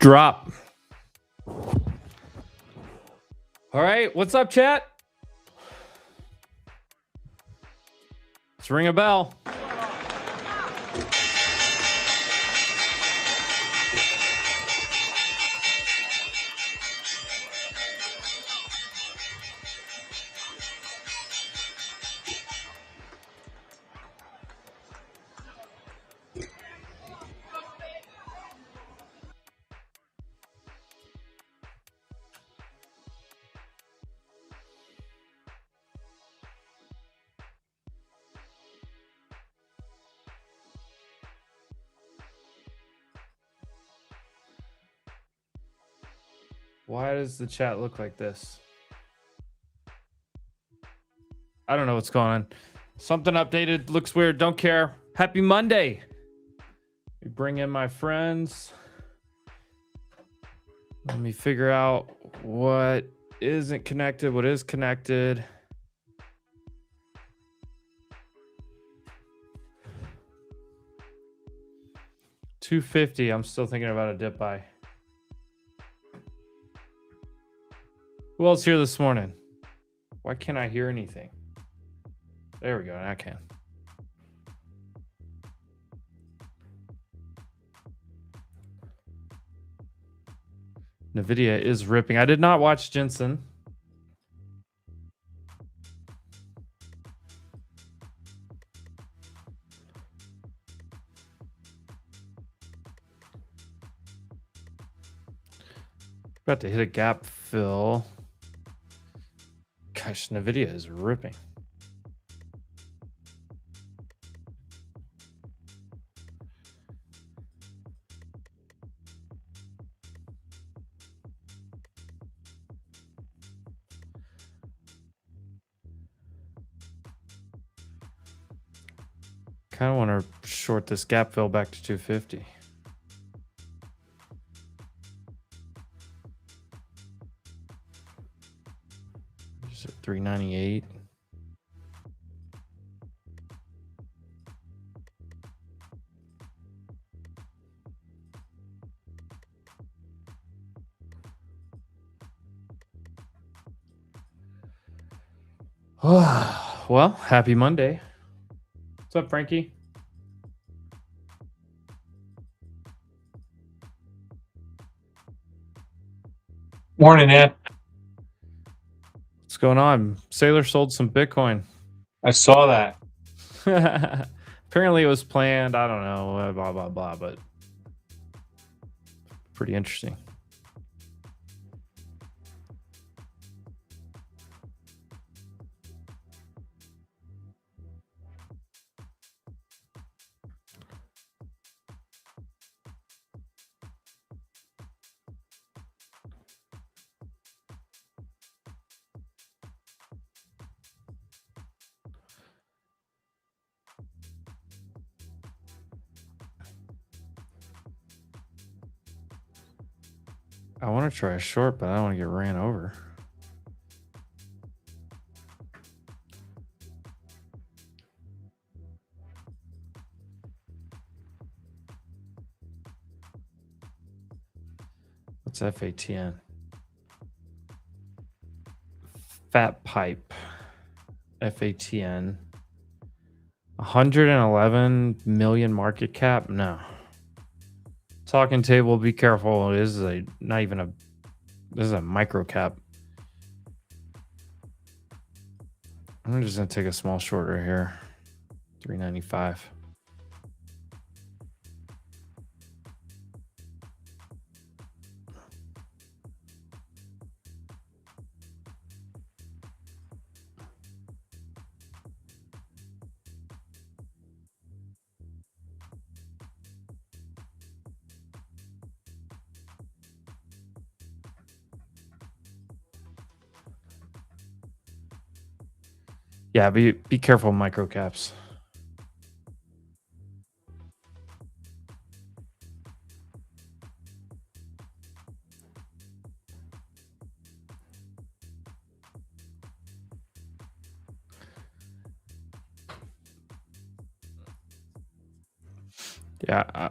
Drop. All right, what's up, chat? Let's ring a bell. Why does the chat look like this? I don't know what's going on. Something updated. Looks weird. Don't care. Happy Monday. We bring in my friends. Let me figure out what isn't connected, what is connected. $250. I'm still thinking about a dip buy. Who else here this morning? Why can't I hear anything? There we go. I can. NVIDIA is ripping. I did not watch Jensen. About to hit a gap fill. Gosh, NVIDIA is ripping. Kind of want to short this gap fill back to 250. Just at 398. Well, happy Monday. What's up, Frankie? Morning, Ed. What's going on? Sailor sold some Bitcoin. I saw that. Apparently it was planned. I don't know, blah, blah, blah, but pretty interesting. I want to try a short, but I don't want to get ran over. What's FATN? Fat pipe. FATN. 111 million market cap? No. Talking table, be careful. This is this is a micro cap. I'm just gonna take a small short right here. 395. Yeah, be careful, micro caps. Yeah.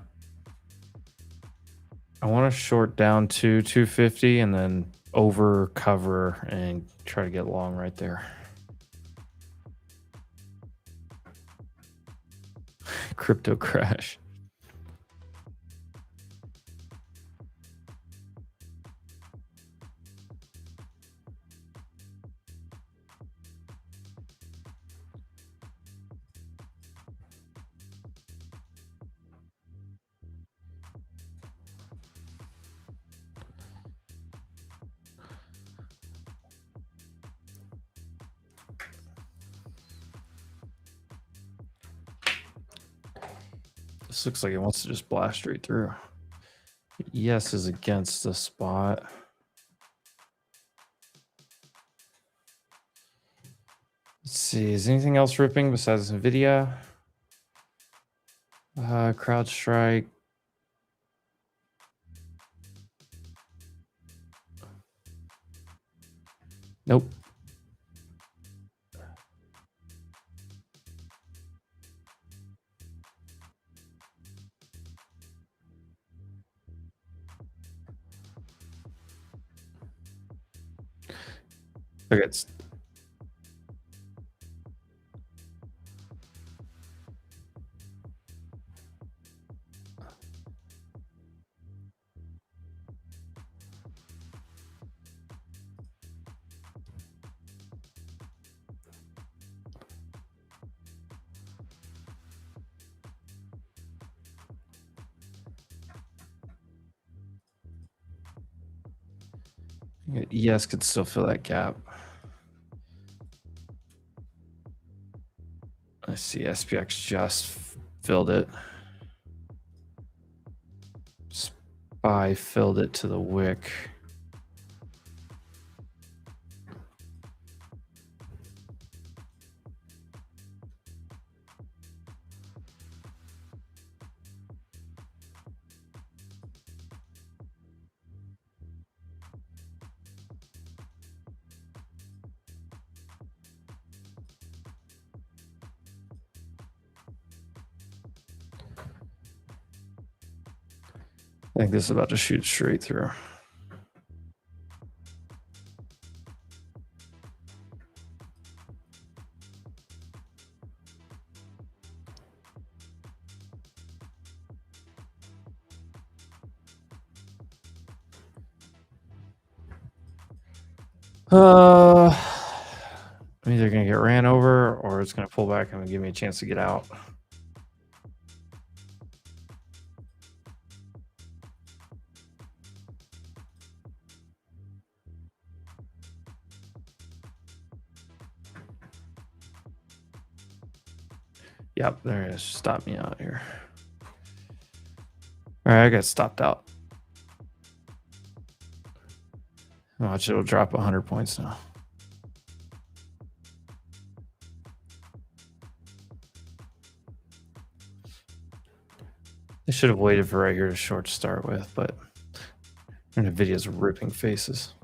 I want to short down to 250 and then over cover and try to get long right there. Crypto crash. This looks like it wants to just blast straight through. ES is against the spot. Let's see, is anything else ripping besides NVIDIA? CrowdStrike. Nope. Okay, it's ES could still fill that gap. I see SPX just filled it. SPY filled it to the wick. I think this is about to shoot straight through. I'm either gonna get ran over or it's gonna pull back and give me a chance to get out. Yep, there it is. Stop me out here. All right, I got stopped out. Watch, it'll drop 100 points now. I should have waited for right here to short start with, but NVIDIA's ripping faces.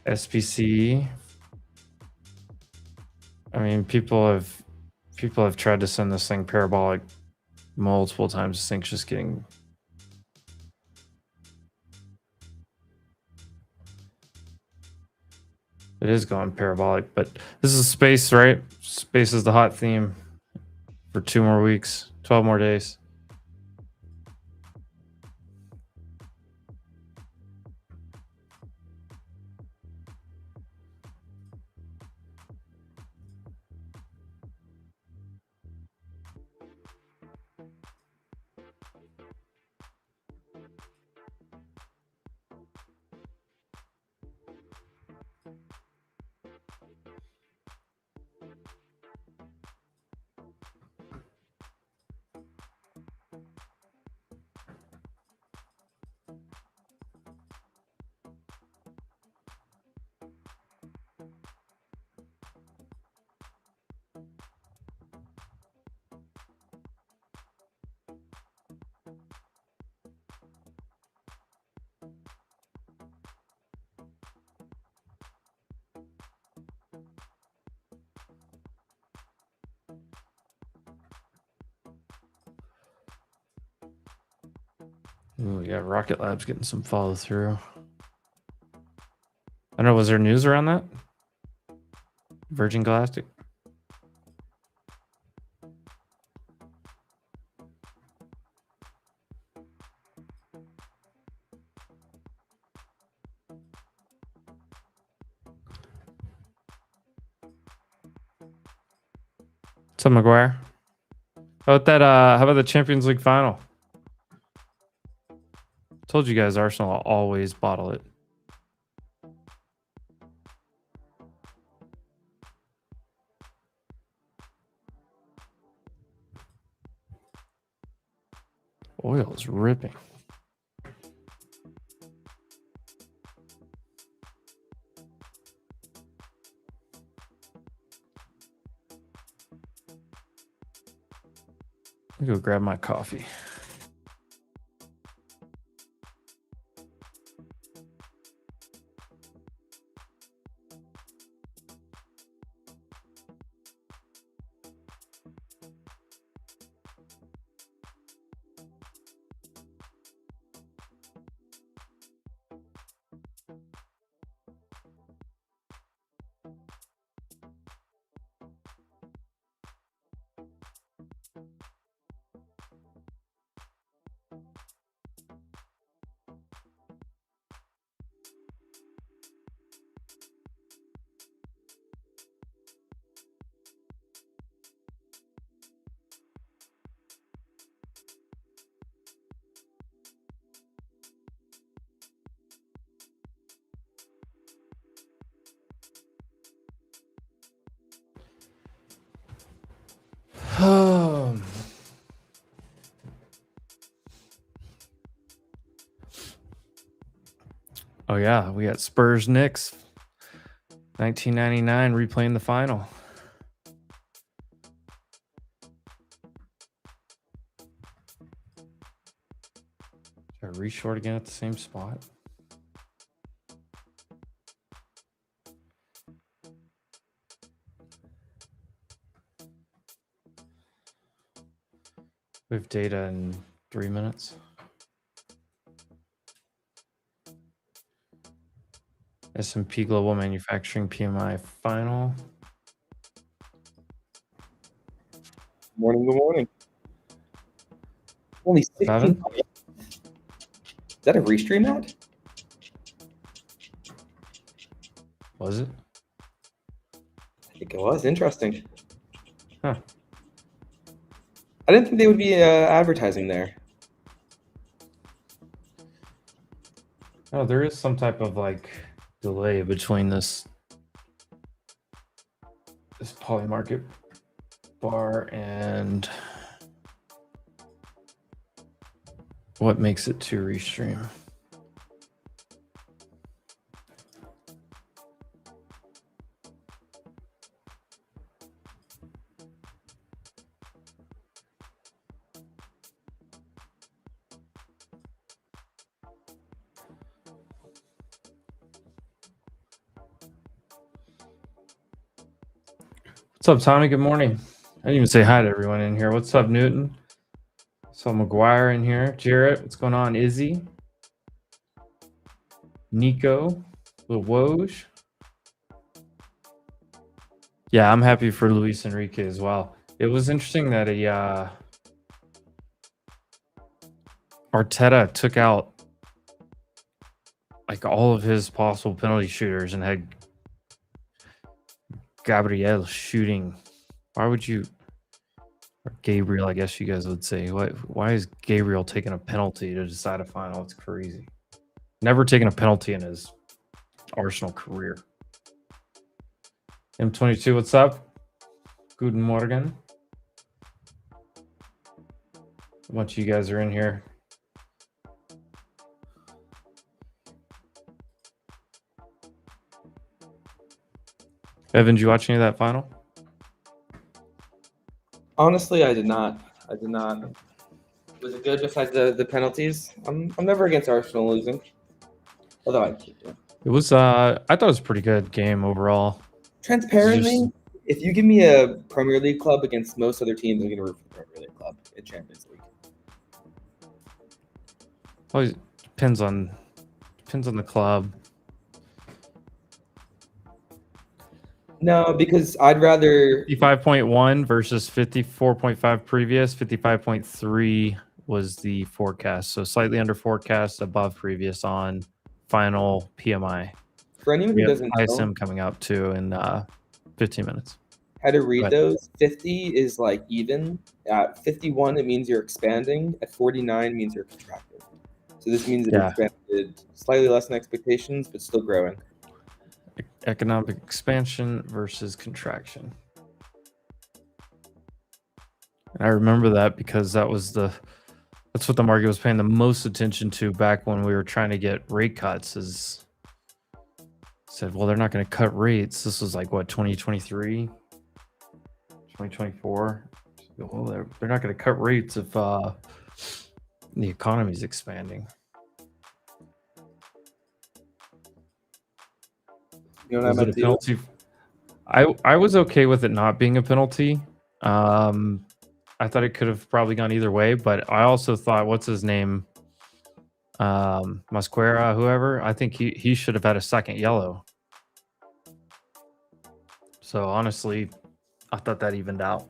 SPC. I mean, people have tried to send this thing parabolic multiple times. This thing's just getting. It is going parabolic, but this is space, right? Space is the hot theme for 2 more weeks, 12 more days. Ooh, yeah, Rocket Lab's getting some follow through. I don't know. Was there news around that? Virgin Galactic? What's up, McGuire? How about that? How about the Champions League final? Told you guys Arsenal always bottle it. Oil is ripping. Let me go grab my coffee. Oh yeah, we got Spurs Knicks 1999 replaying the final. Should I reshort again at the same spot? We have data in 3 minutes. S&P Global Manufacturing PMI final. Morning, good morning. Only 16. Seven? Is that a restream ad? Was it? I think it was. Interesting. Huh. I didn't think they would be advertising there. Oh, there is some type of like delay between this poly market bar and what makes it to restream. What's up, Tommy? Good morning. I didn't even say hi to everyone in here. What's up, Newton? So McGuire in here. Jarrett, what's going on? Izzy, Nico, Lil Woj. Yeah, I'm happy for Luis Enrique as well. It was interesting that Arteta took out like all of his possible penalty shooters and had Gabriel shooting. Why would you, or Gabriel, I guess you guys would say, why is Gabriel taking a penalty to decide a final? It's crazy. Never taken a penalty in his Arsenal career. M22, what's up? Guten Morgen. A bunch of you guys are in here. Evan, did you watch any of that final? Honestly, I did not. Was it good besides the penalties? I'm never against Arsenal losing. Although It was I thought it was a pretty good game overall. transparently, if you give me a Premier League club against most other teams, I'm gonna root for the Premier League club in Champions League. Always depends on the club. No, because I'd rather 55.1 versus 54.5 previous. 55.3 was the forecast, so slightly under forecast, above previous on final PMI. for anyone We who have doesn't know ISM coming up too in 15 minutes. how to Go read ahead. those, 50 is like even. At 51, it means you're expanding. At 49 means you're contracting. So this means it Yeah. expanded slightly less than expectations, but still growing. Economic expansion versus contraction. And I remember that because that's what the market was paying the most attention to back when we were trying to get rate cuts. Is said, well, they're not going to cut rates. This was like what, 2023, 2024. Well, they're not going to cut rates if the economy is expanding. You know what Was I it a meant to do? penalty? I was okay with it not being a penalty. I thought it could have probably gone either way, but I also thought, what's his name? Mosquera, whoever. I think he should have had a second yellow. So honestly, I thought that evened out.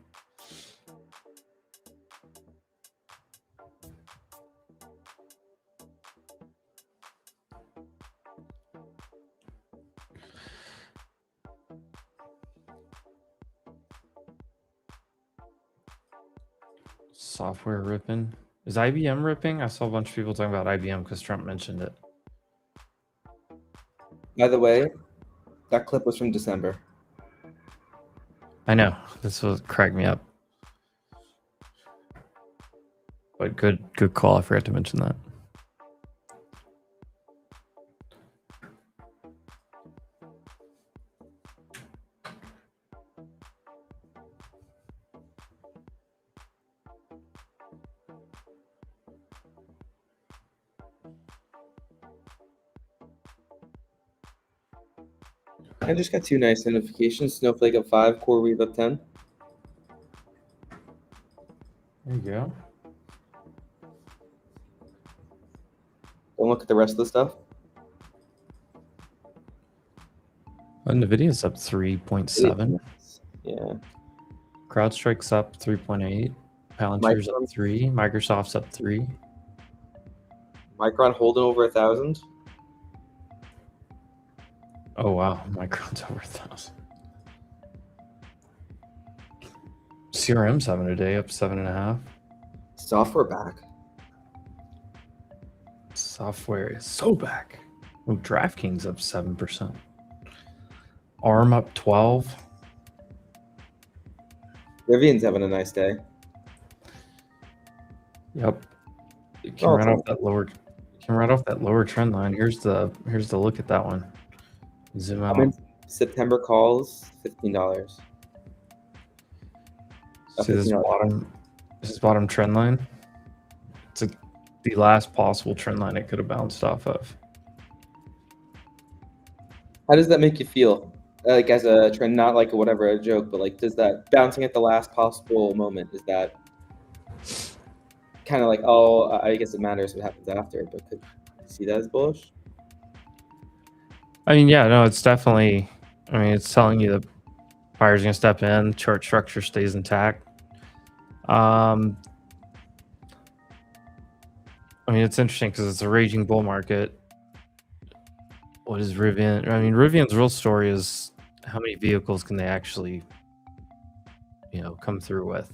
Software ripping. Is IBM ripping? I saw a bunch of people talking about IBM because Trump mentioned it. By the way, that clip was from December. I know. This will crack me up. But good call. I forgot to mention that. I just got two nice notifications. Snowflake up 5, CoreWeave up 10. There you go. Don't look at the rest of the stuff. NVIDIA's up 3.7. Yeah. CrowdStrike's up 3.8. Palantir's up 3. Microsoft's up 3. Micron holding over 1,000. Oh wow, Micron's over 1,000. CRM's having a day up 7.5. Software back. Software is so back. Oh, DraftKings up 7%. ARM up 12. Rivian's having a nice day. Yep. You can right off that lower trend line. Here's the look at that one. Zoom out. September calls, $15. See this bottom trend line? It's the last possible trend line it could have bounced off of. How does that make you feel? Like as a trend, not like a joke, but like does that bouncing at the last possible moment, is that kind of like, oh, I guess it matters what happens after, but could you see that as bullish? I mean, yeah, no, it's definitely, it's telling you the buyer's going to step in, chart structure stays intact. It's interesting because it's a raging bull market. What is Rivian? Rivian's real story is how many vehicles can they actually, come through with?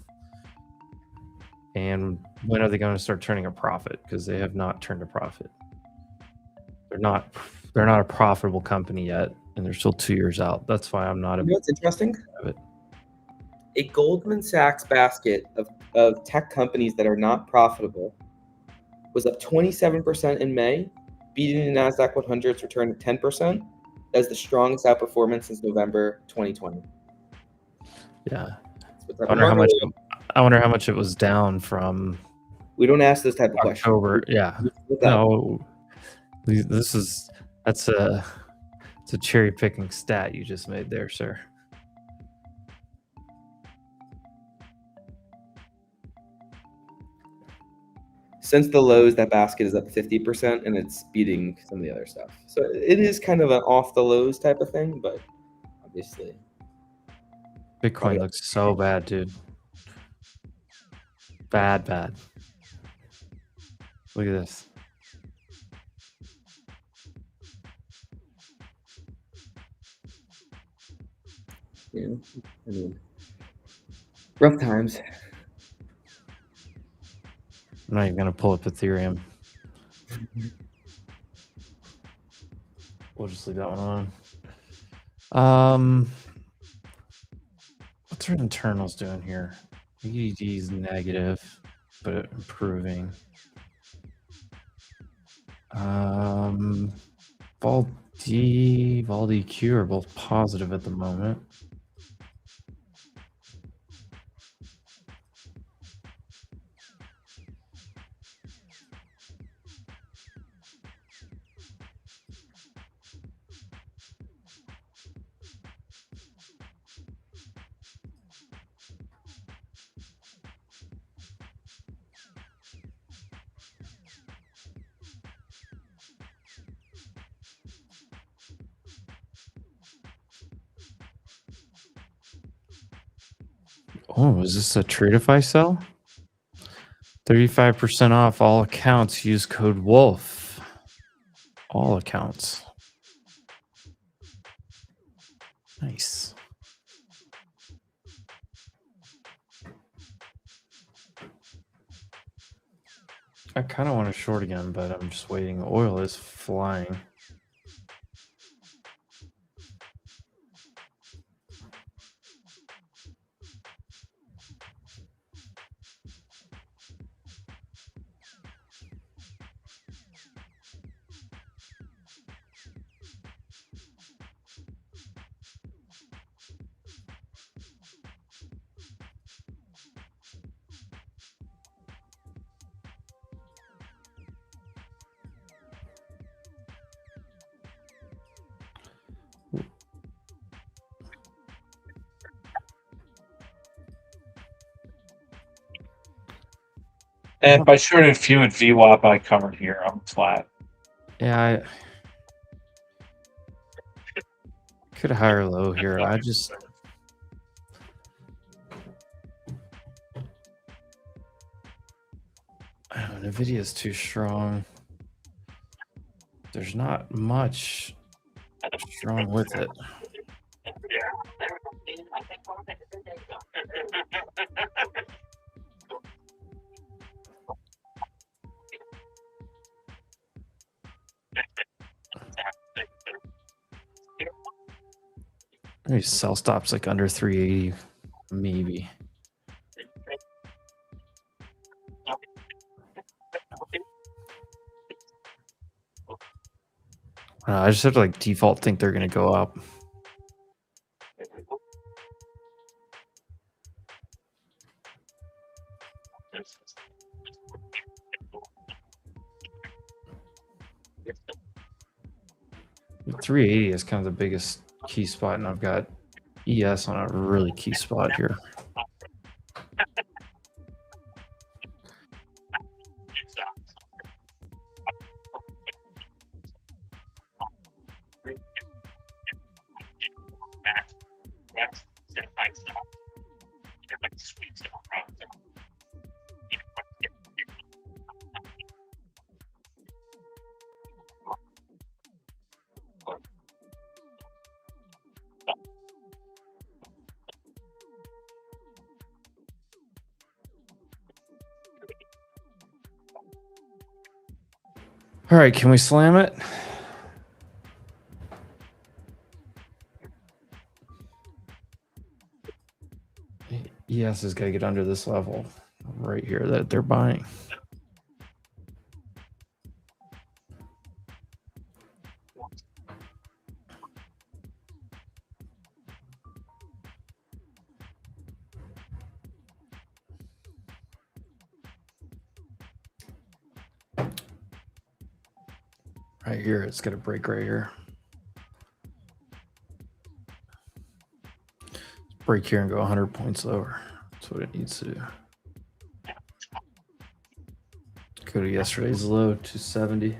And when are they going to start turning a profit? Because they have not turned a profit. They're not a profitable company yet, and they're still 2 years out. That's why I'm not. You know what's interesting? A Goldman Sachs basket of tech companies that are not profitable was up 27% in May, beating the NASDAQ 100's return of 10%. That's the strongest outperformance since November 2020. Yeah. I wonder how much it was down from. We don't ask this type of question. October. Yeah. No. It's a cherry picking stat you just made there, sir. Since the lows, that basket is up 50%, and it's beating some of the other stuff. So it is kind of an off the lows type of thing, but obviously. Bitcoin looks so bad, dude. Bad. Look at this. Yeah, I mean, rough times. I'm not even gonna pull up Ethereum. We'll just leave that one on. What's our internals doing here? EDD is negative, but improving. Vol D, Vol DQ are both positive at the moment. Oh, is this a Tradify sell? 35% off all accounts. Use code WOLF. All accounts. Nice. I kind of want to short again, but I'm just waiting. Oil is flying. And if I shorted a few at VWAP, I covered here. I'm flat. Yeah, I could higher low here. I don't know, Nvidia is too strong. There's not much strong with it. Maybe sell stops like under 380, maybe. I just have to like default think they're gonna go up. The 380 is kind of the biggest key spot, and I've got ES on a really key spot here. All right, can we slam it? ES is got to get under this level right here that they're buying. Right here, it's going to break right here. Break here and go 100 points lower. That's what it needs to do. go to yesterday's low, 270.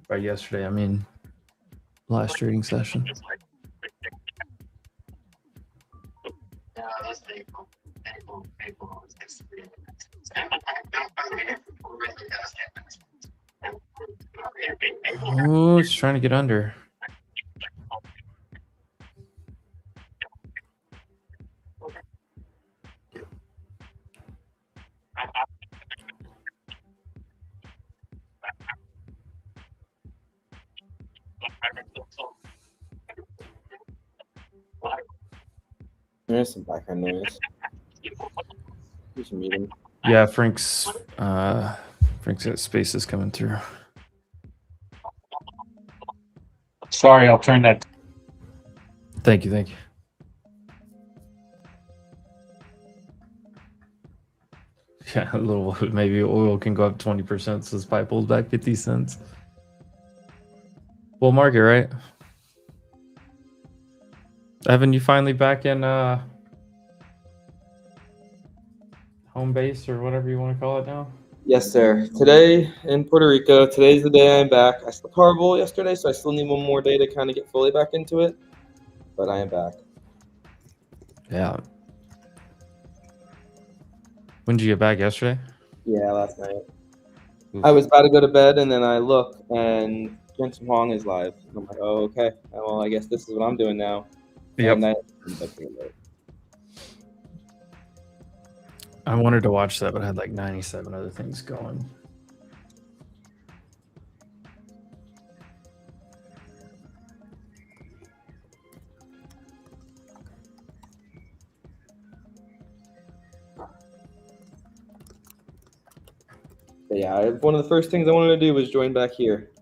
By yesterday, I mean last trading session. Oh, it's trying to get under. There's some background noise. You should mute him. Yeah, Frank's space is coming through. Sorry, I'll turn that. Thank you. Yeah, a little, maybe oil can go up 20%, so this pipe pulls back 50 cents. Bull market, right? Evan, you finally back in home base or whatever you want to call it now? Yes, sir. Today in Puerto Rico, today's the day I'm back. I slept horrible yesterday, so I still need one more day to kind of get fully back into it. But I am back. Yeah. When did you get back? Yesterday? Yeah, last night. Oof. I was about to go to bed, and then I look, and Jensen Huang is live. And I'm like, oh, okay. Well, I guess this is what I'm doing now. Yep. And I wanted to watch that, but I had like 97 other things going. But yeah, one of the first things I wanted to do was join back here.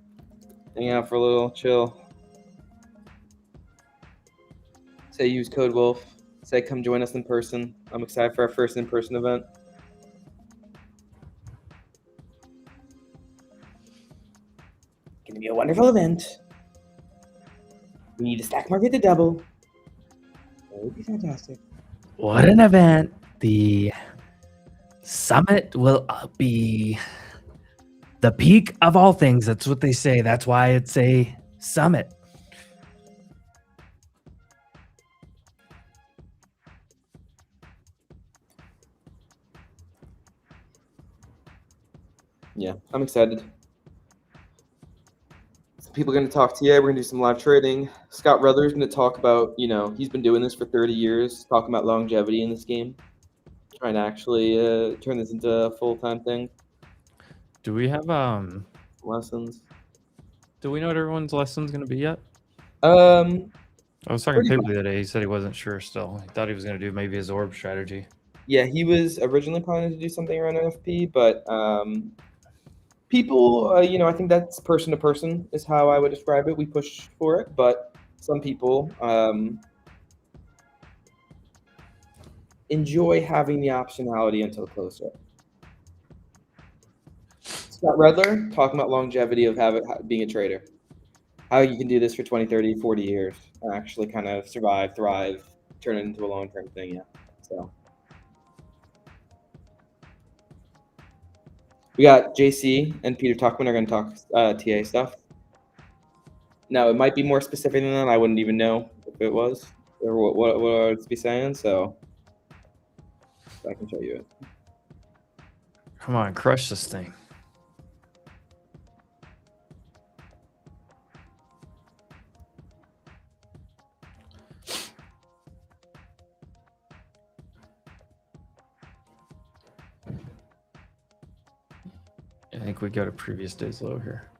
Hang out for a little, chill. Say use code Wolf. Say come join us in person. I'm excited for our first in-person event. Gonna be a wonderful event. We need to stack market to double. That would be fantastic. What an event. The summit will be the peak of all things. That's what they say. That's why it's a summit. Yeah, I'm excited. Some people are going to talk TA. We're going to do some live trading. Scott Ruther's going to talk about, he's been doing this for 30 years, talking about longevity in this game. Trying to actually turn this into a full-time thing. Do we have Lessons. do we know what everyone's lesson's going to be yet? I was talking to Pippi the other day. He said he wasn't sure still. He thought he was going to do maybe his orb strategy. Yeah, he was originally planning to do something around NFP, but people, I think that's person to person is how I would describe it. We push for it, but some people enjoy having the optionality until closer. Scott Redler talking about longevity of being a trader. How you can do this for 20, 30, 40 years and actually kind of survive, thrive, turn it into a long-term thing, yeah. So we got JC and Peter Tuckman are going to talk TA stuff. Now, it might be more specific than that. I wouldn't even know if it was or what I would be saying, so I can show you it. Come on, crush this thing. I think we got a previous day's low here.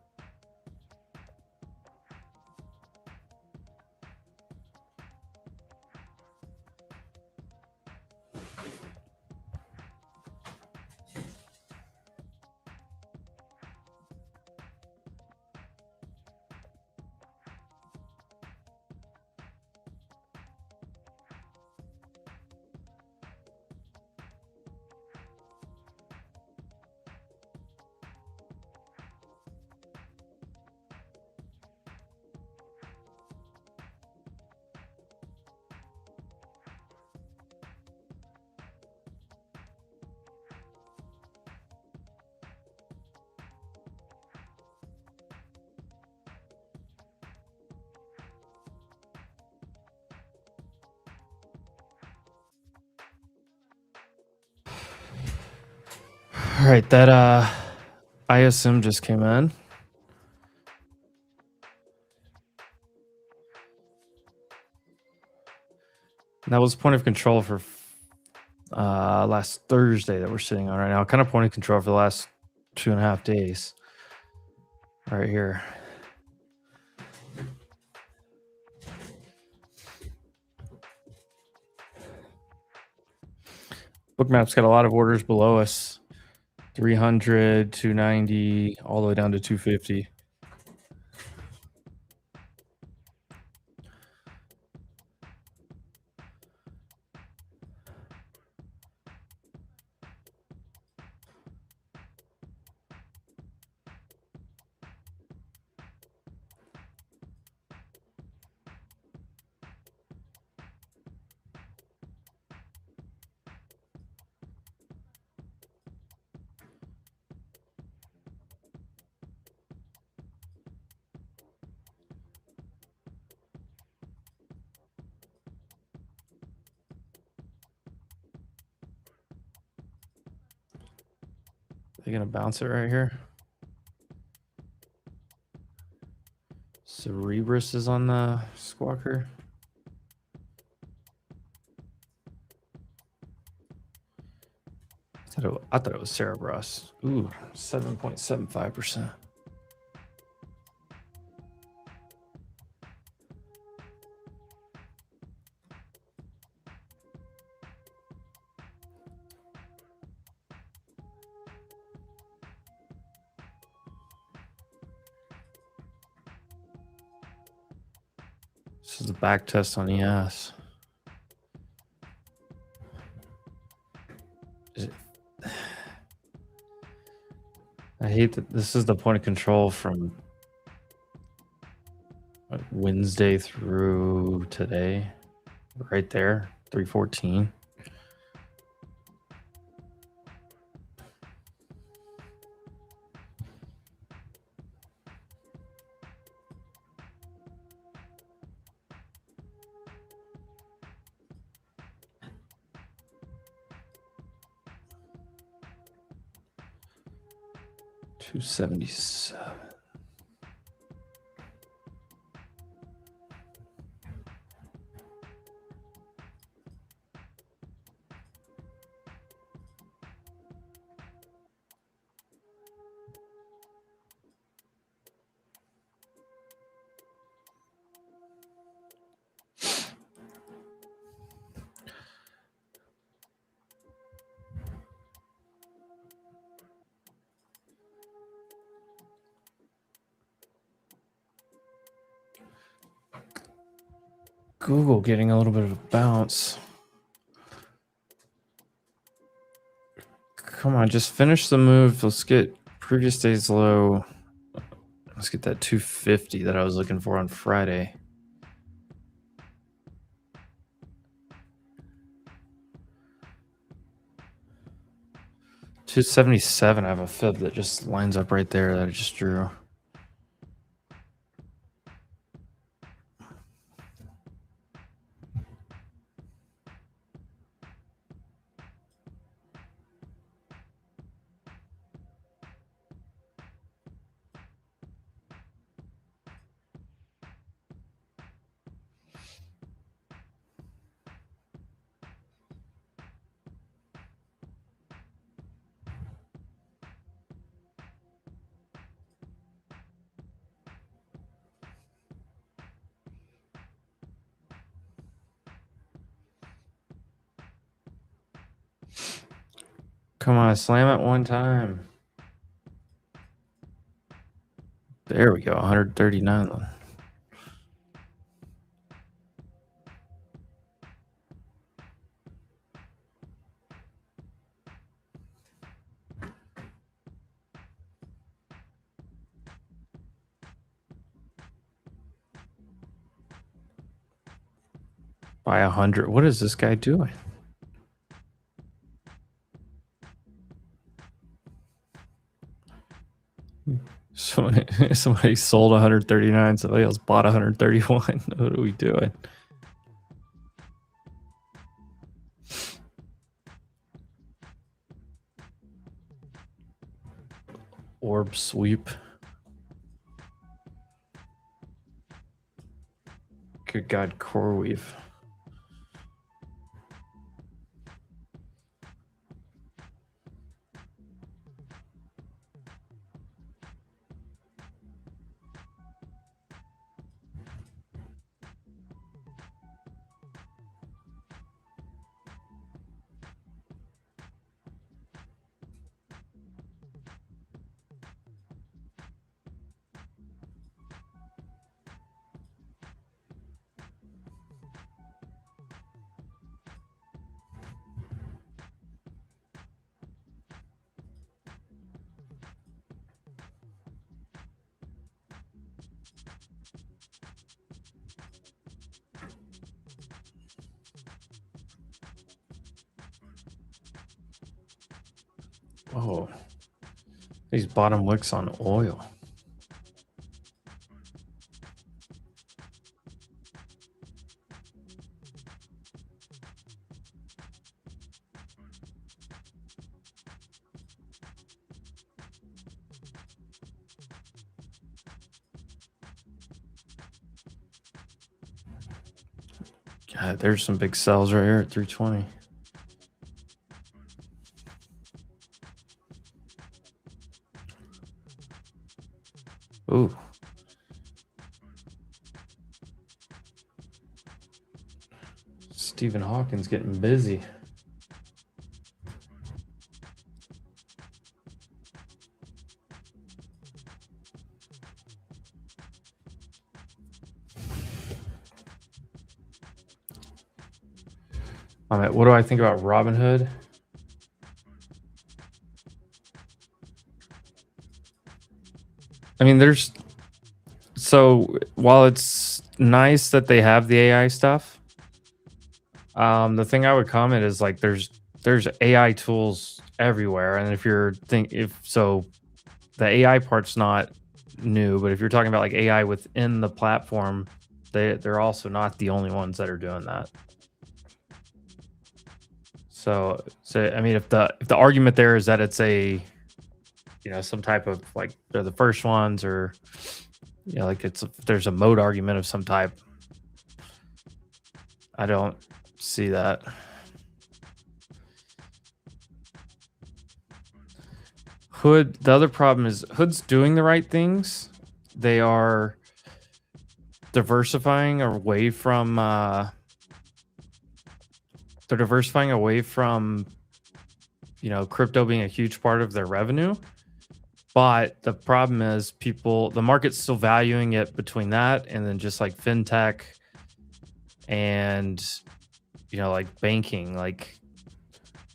All right, that ISM just came in. That was point of control for last Thursday that we're sitting on right now. Kind of point of control for the last 2.5 days. Right here. Bookmap's got a lot of orders below us. 300, 290, all the way down to 250. They're gonna bounce it right here. Cerebrus is on the squawker. I thought it was Cerebrus. Ooh, 7.75%. This is a back test on ES. I hate that this is the point of control from Wednesday through today. Right there, 314. $277. Google getting a little bit of a bounce. Come on, just finish the move. Let's get previous day's low. Let's get that 250 that I was looking for on Friday. $277. I have a fib that just lines up right there that I just drew. Come on, slam it one time. There we go, 139 then. By 100. What is this guy doing? Somebody sold 139. Somebody else bought 131. What are we doing? Orb sweep. Good God, core weave. Oh, these bottom wicks on oil. God, there's some big sells right here at 320. Ooh. Stephen Hawking's getting busy. All right, what do I think about Robinhood? I mean, so while it's nice that they have the AI stuff, the thing I would comment is like there's AI tools everywhere, and the AI part's not new, but if you're talking about like AI within the platform, they're also not the only ones that are doing that. So I mean, if the argument there is that it's some type of like they're the first ones, or like there's a mode argument of some type, I don't see that. Hood, the other problem is Hood's doing the right things. They are diversifying away from crypto being a huge part of their revenue. But the problem is the market's still valuing it between that and then just like fintech and like banking. Like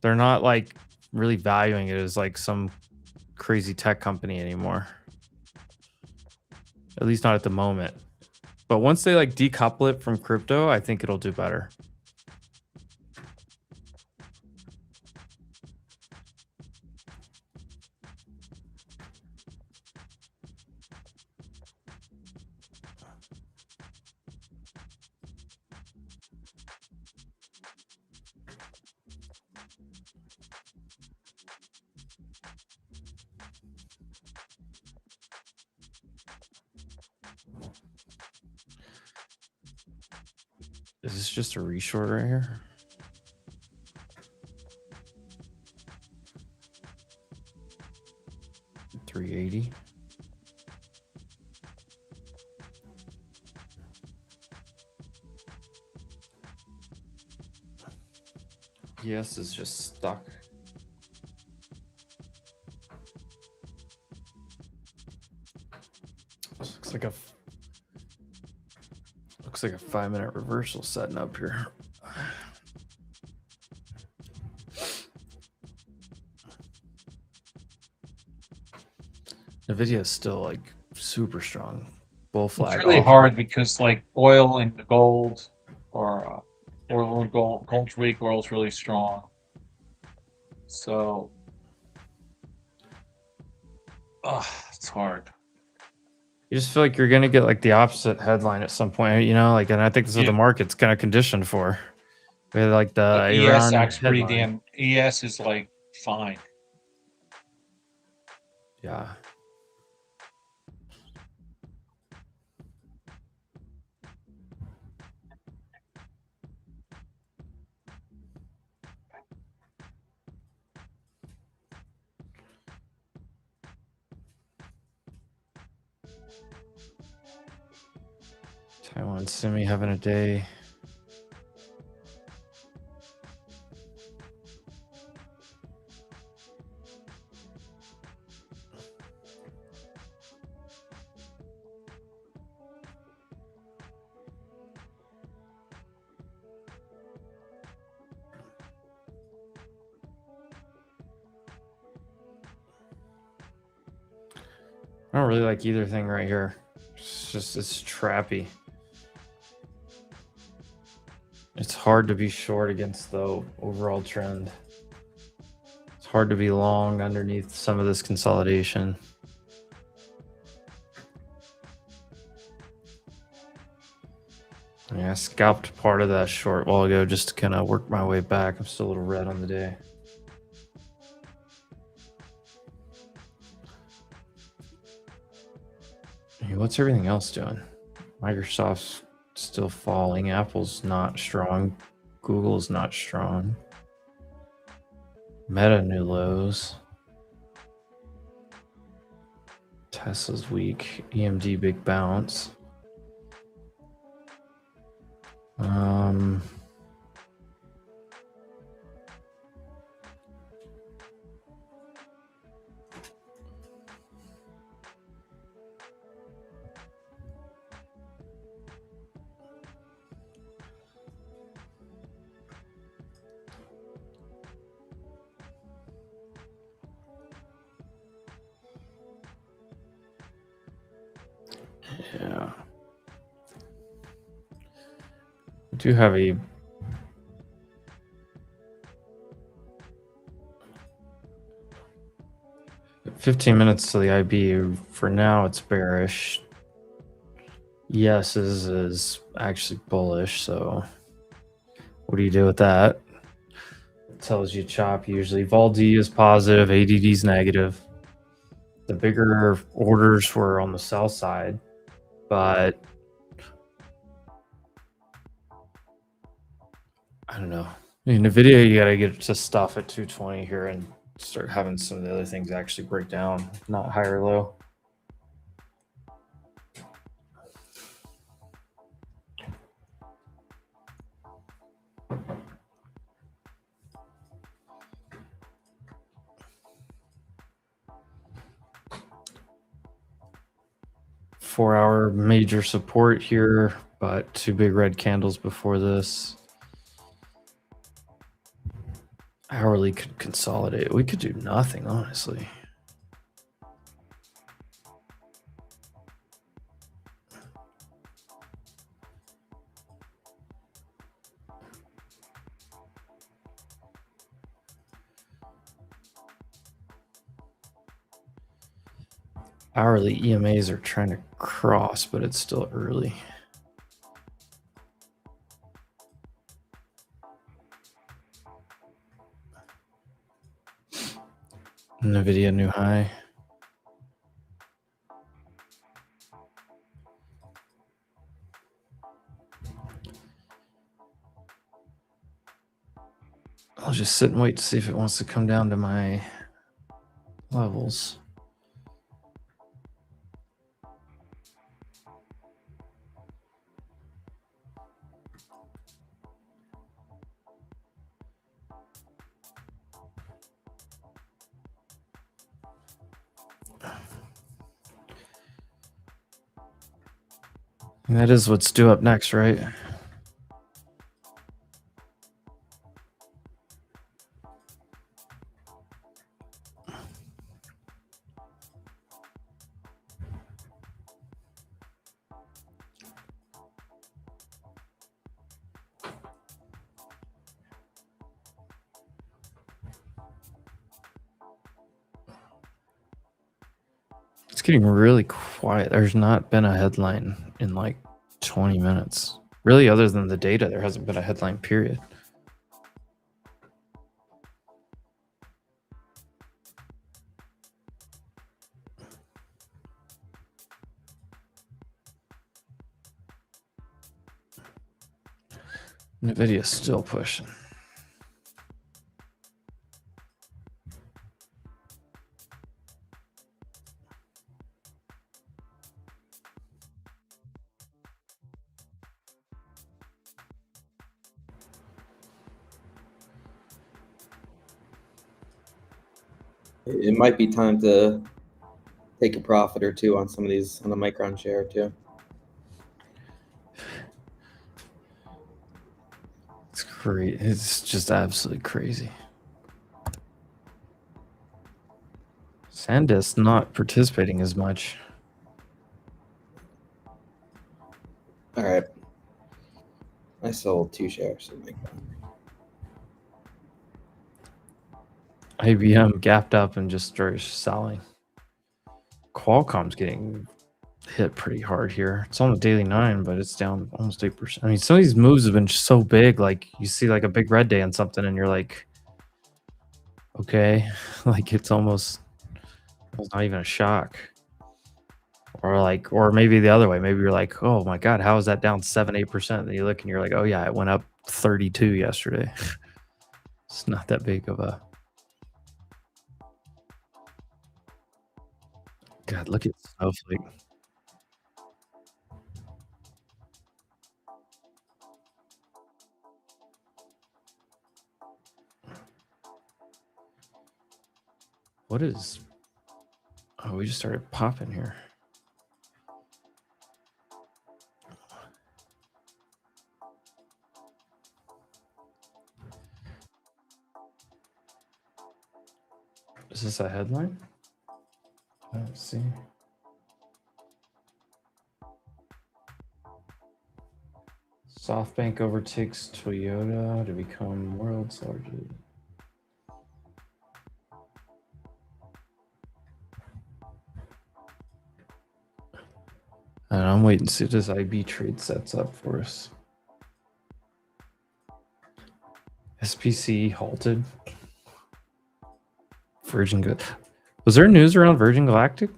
they're not like really valuing it as like some crazy tech company anymore. At least not at the moment. But once they like decouple it from crypto, I think it'll do better. Is this just a reshort right here? $380. Yes, it's just stuck. Looks like a 5-minute reversal setting up here. Nvidia is still like super strong. Bull flag. It's really hard because like oil and gold, or oil and gold's weak, oil's really strong. So, it's hard. You just feel like you're gonna get like the opposite headline at some point, and I think this is what the market's kind of conditioned for. With like the ES Iran acts pretty headline. ES is like fine. Yeah. Taiwan Semi having a day. I don't really like either thing right here. It's trappy. It's hard to be short against the overall trend. It's hard to be long underneath some of this consolidation. Yeah, I scalped part of that short while ago just to kind of work my way back. I'm still a little red on the day. Hey, what's everything else doing? Microsoft's still falling. Apple's not strong. Google's not strong. Meta new lows. Tesla's weak. EMD big bounce. Yeah. I do have a 15 minutes to the IB. For now, it's bearish. Yes is actually bullish. So what do you do with that? It tells you chop usually. Vol D is positive. ADD is negative. The bigger orders were on the sell side, but I don't know. In NVIDIA, you got to get to stuff at 220 here and start having some of the other things actually break down, not high or low. Four-hour major support here, but two big red candles before this. Hourly could consolidate. We could do nothing, honestly. Hourly EMAs are trying to cross, but it's still early. NVIDIA new high. I'll just sit and wait to see if it wants to come down to my levels. And that is what's due up next, right? It's getting really quiet. There's not been a headline in like 20 minutes. Really, other than the data, there hasn't been a headline, period. NVIDIA's still pushing. It might be time to take a profit or two on some of these on the Micron share too. It's great. It's just absolutely crazy. SanDisk not participating as much. All right. I sold 2 shares of Micron. IBM gapped up and just started selling. Qualcomm's getting hit pretty hard here. It's on the daily 9, but it's down almost 8%. I mean, some of these moves have been so big. Like you see like a big red day on something and you're like, okay, like it's almost not even a shock. Or maybe the other way. Maybe you're like, oh my God, how is that down 7-8%? And you look and you're like, oh yeah, it went up 32 yesterday. It's not that big of a. God, look at Snowflake. What is? Oh, we just started popping here. Is this a headline? Let's see. SoftBank overtakes Toyota to become world's largest. And I'm waiting to see if this IB trade sets up for us. SPC halted. Virgin Good. Was there news around Virgin Galactic?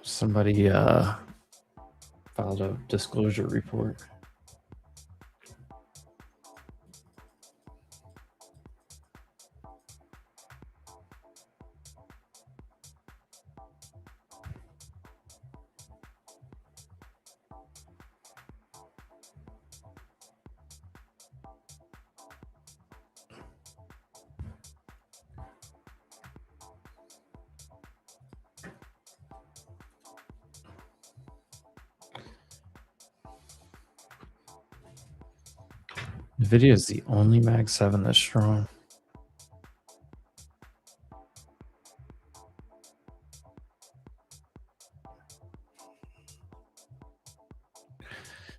Somebody filed a disclosure report. NVIDIA is the only Mag 7 that's strong.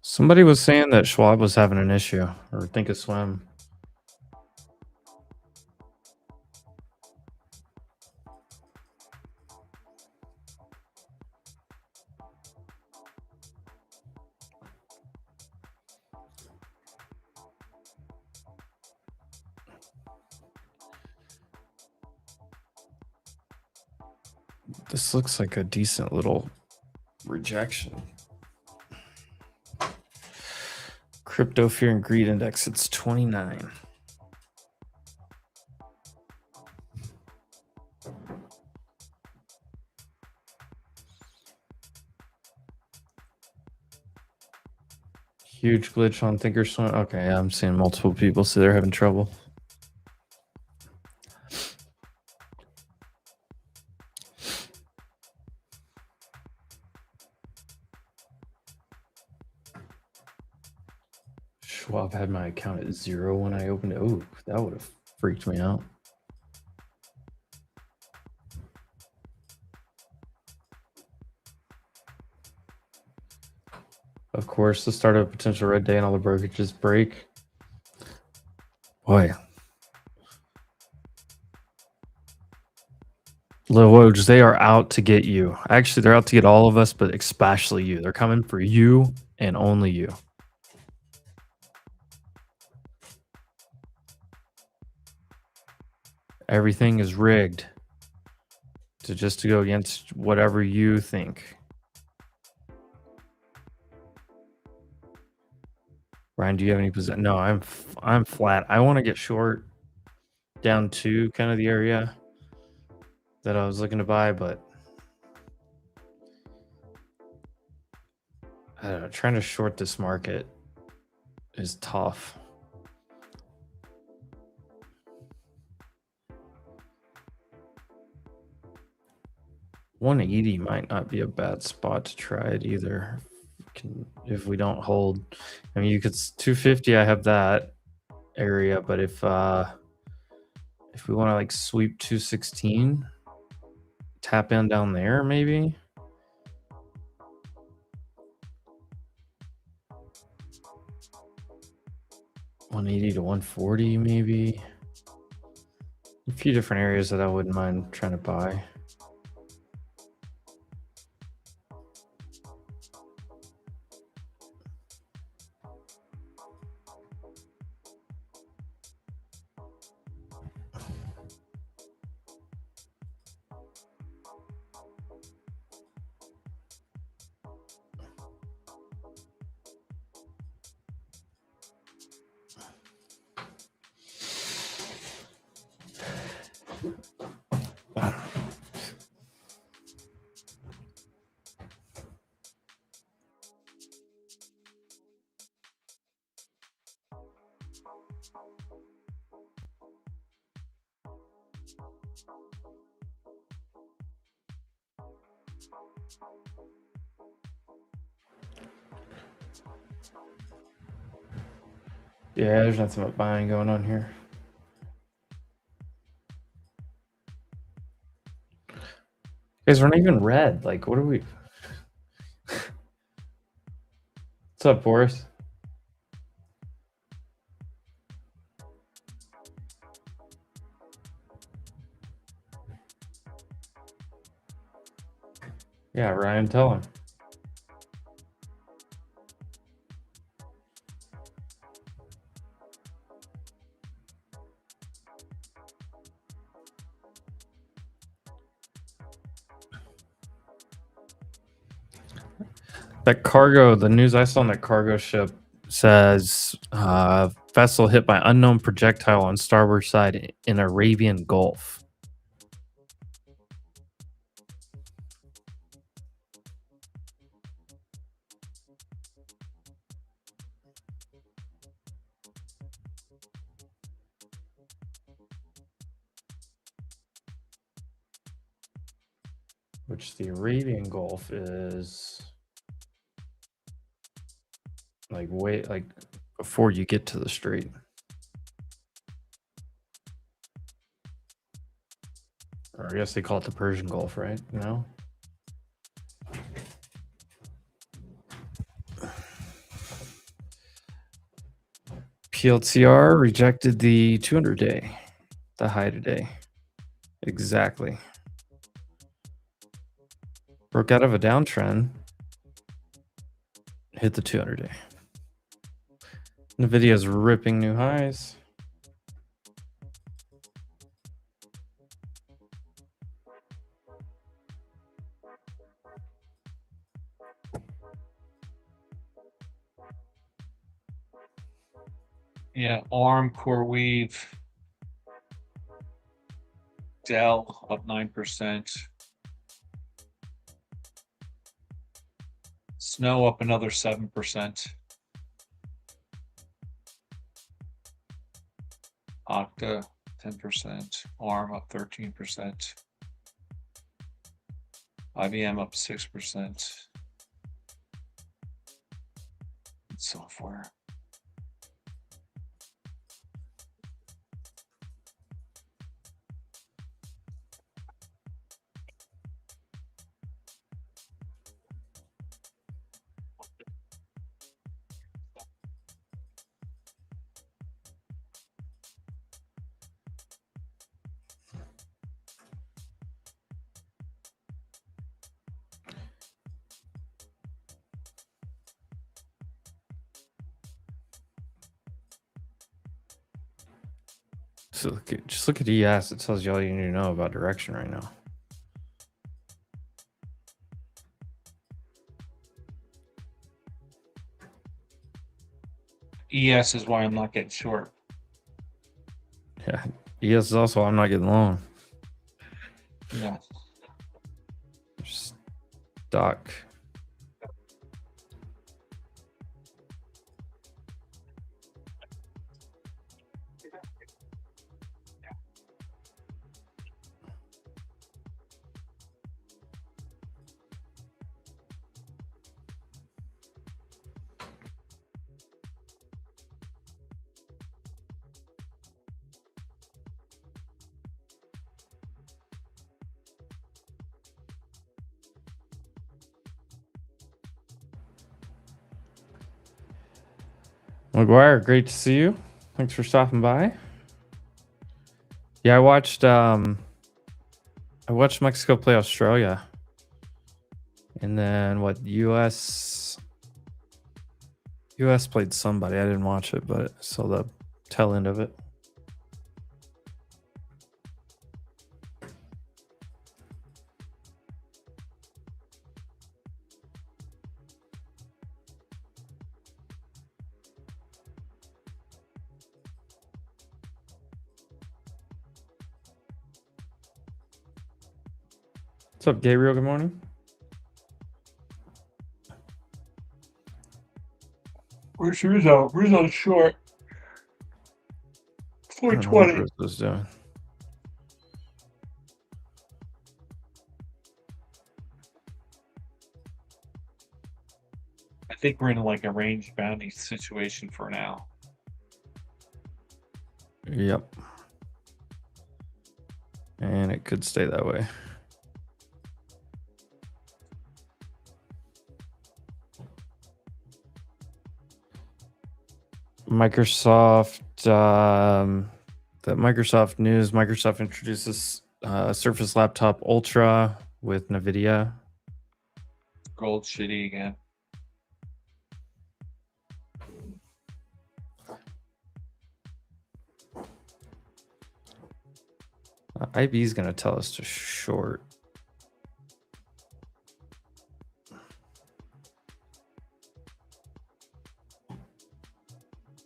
Somebody was saying that Schwab was having an issue, or Thinkorswim. This looks like a decent little rejection. Crypto Fear and Greed Index, it's 29. Huge glitch on Thinkorswim. Okay, I'm seeing multiple people say they're having trouble. Schwab had my account at 0 when I opened it. Oh, that would have freaked me out. Of course, the start of a potential red day and all the brokerages break. Boy. Lil Woj, they are out to get you. Actually, they're out to get all of us, but especially you. They're coming for you and only you. Everything is rigged to go against whatever you think. Ryan, do you have any position? No, I'm flat. I want to get short down to kind of the area that I was looking to buy, but trying to short this market is tough. $180 might not be a bad spot to try it either. If we don't hold, I mean, you could 250. I have that area, but if we want to like sweep 216, tap in down there, maybe. $180 to $140, maybe. A few different areas that I wouldn't mind trying to buy. Yeah, there's nothing but buying going on here. Guys, we're not even red. Like, what are we? What's up, Boris? Yeah, Ryan, tell him. That cargo, the news I saw on that cargo ship says vessel hit by unknown projectile on starboard side in Arabian Gulf. Which the Arabian Gulf is like before you get to the strait. Or I guess they call it the Persian Gulf, right? No? PLTR rejected the 200-day, the high today. Exactly. Broke out of a downtrend. Hit the 200-day. Nvidia's ripping new highs. Yeah, ARM, CoreWeave, Dell up 9%. Snow up another 7%. Okta 10%. ARM up 13%. IBM up 6%. Software. So just look at ES. It tells you all you need to know about direction right now. ES is why I'm not getting short. Yeah, ES is also I'm not getting long. Yeah. Stock. McGuire, great to see you. Thanks for stopping by. Yeah, I watched Mexico play Australia. And then what, US played somebody. I didn't watch it, but I saw the tail end of it. What's up, Gabriel? Good morning. Where's Rizzo? Rizzo's short. I don't know 420. what Rizzo's doing. I think we're in like a range bounding situation for now. Yep. And it could stay that way. Microsoft, Microsoft news. Microsoft introduces Surface Laptop Ultra with NVIDIA. Gold shitty again. IB is going to tell us to short.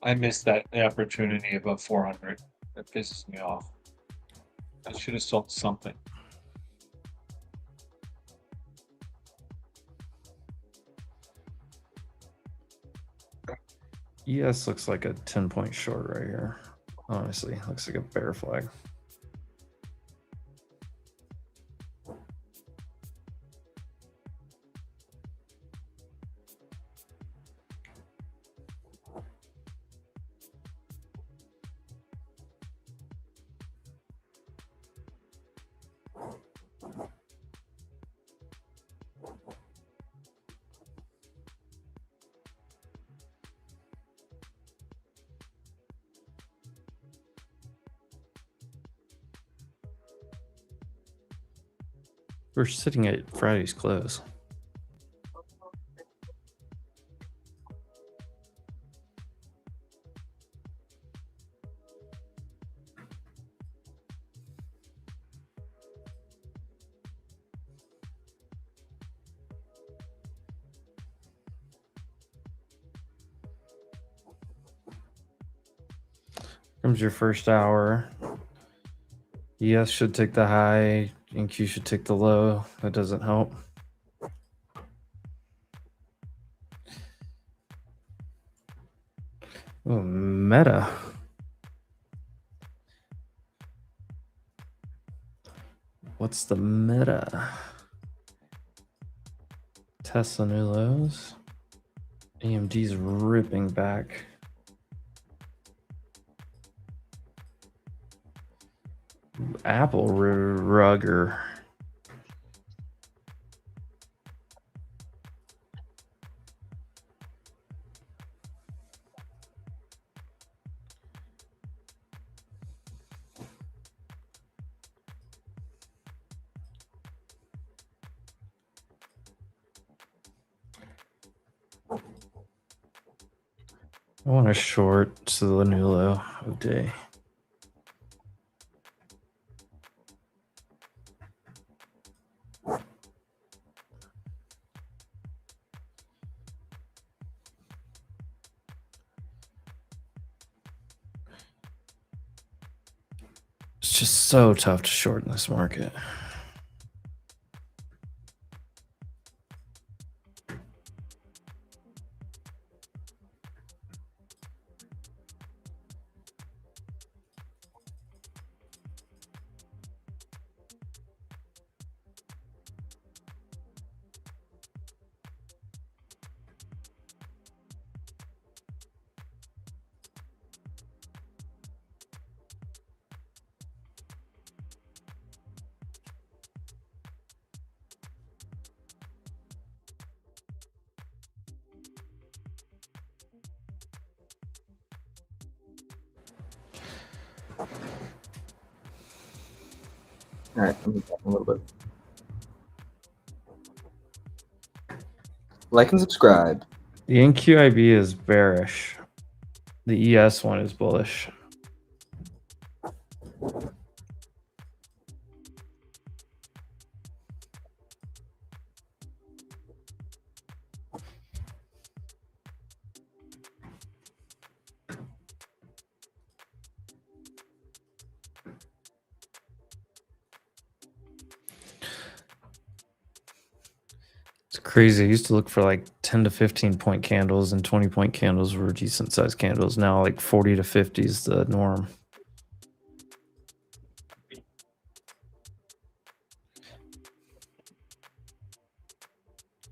I missed that opportunity above 400. That pisses me off. I should have sold something. ES looks like a 10-point short right here. Honestly, looks like a bear flag. We're sitting at Friday's close. Comes your first hour. ES should take the high, and Q should take the low. That doesn't help. Oh, Meta. What's the meta? Tesla new lows. AMD's ripping back. Apple rugger. I want a short to the new low of day. It's just so tough to short in this market. All right, I'm back a little bit. Like and subscribe. The NQIB is bearish. The ES one is bullish. It's crazy. I used to look for like 10 to 15 point candles, and 20 point candles were decent sized candles. Now like 40 to 50 is the norm.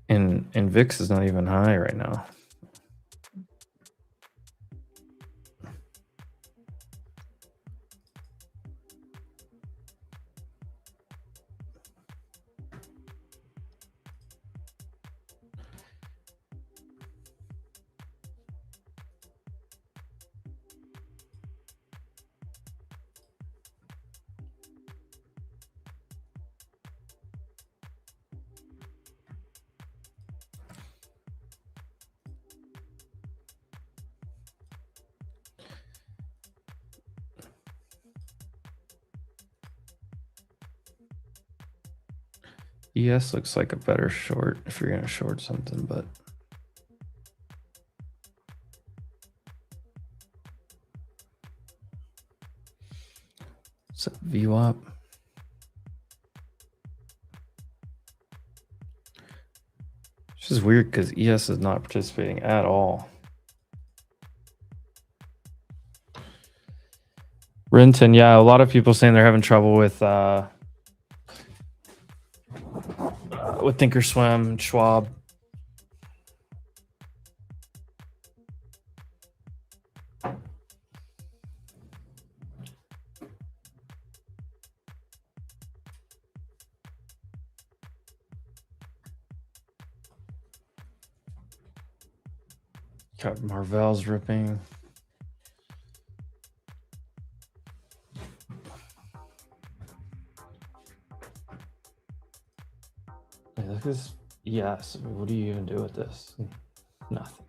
And VIX is not even high right now. ES looks like a better short if you're going to short something, but it's a VWAP. It's just weird because ES is not participating at all. Renton, yeah, a lot of people saying they're having trouble with Thinkorswim, Schwab. Got Marvell's ripping. Hey, look at this. Yes. I mean, what do you even do with this? Nothing.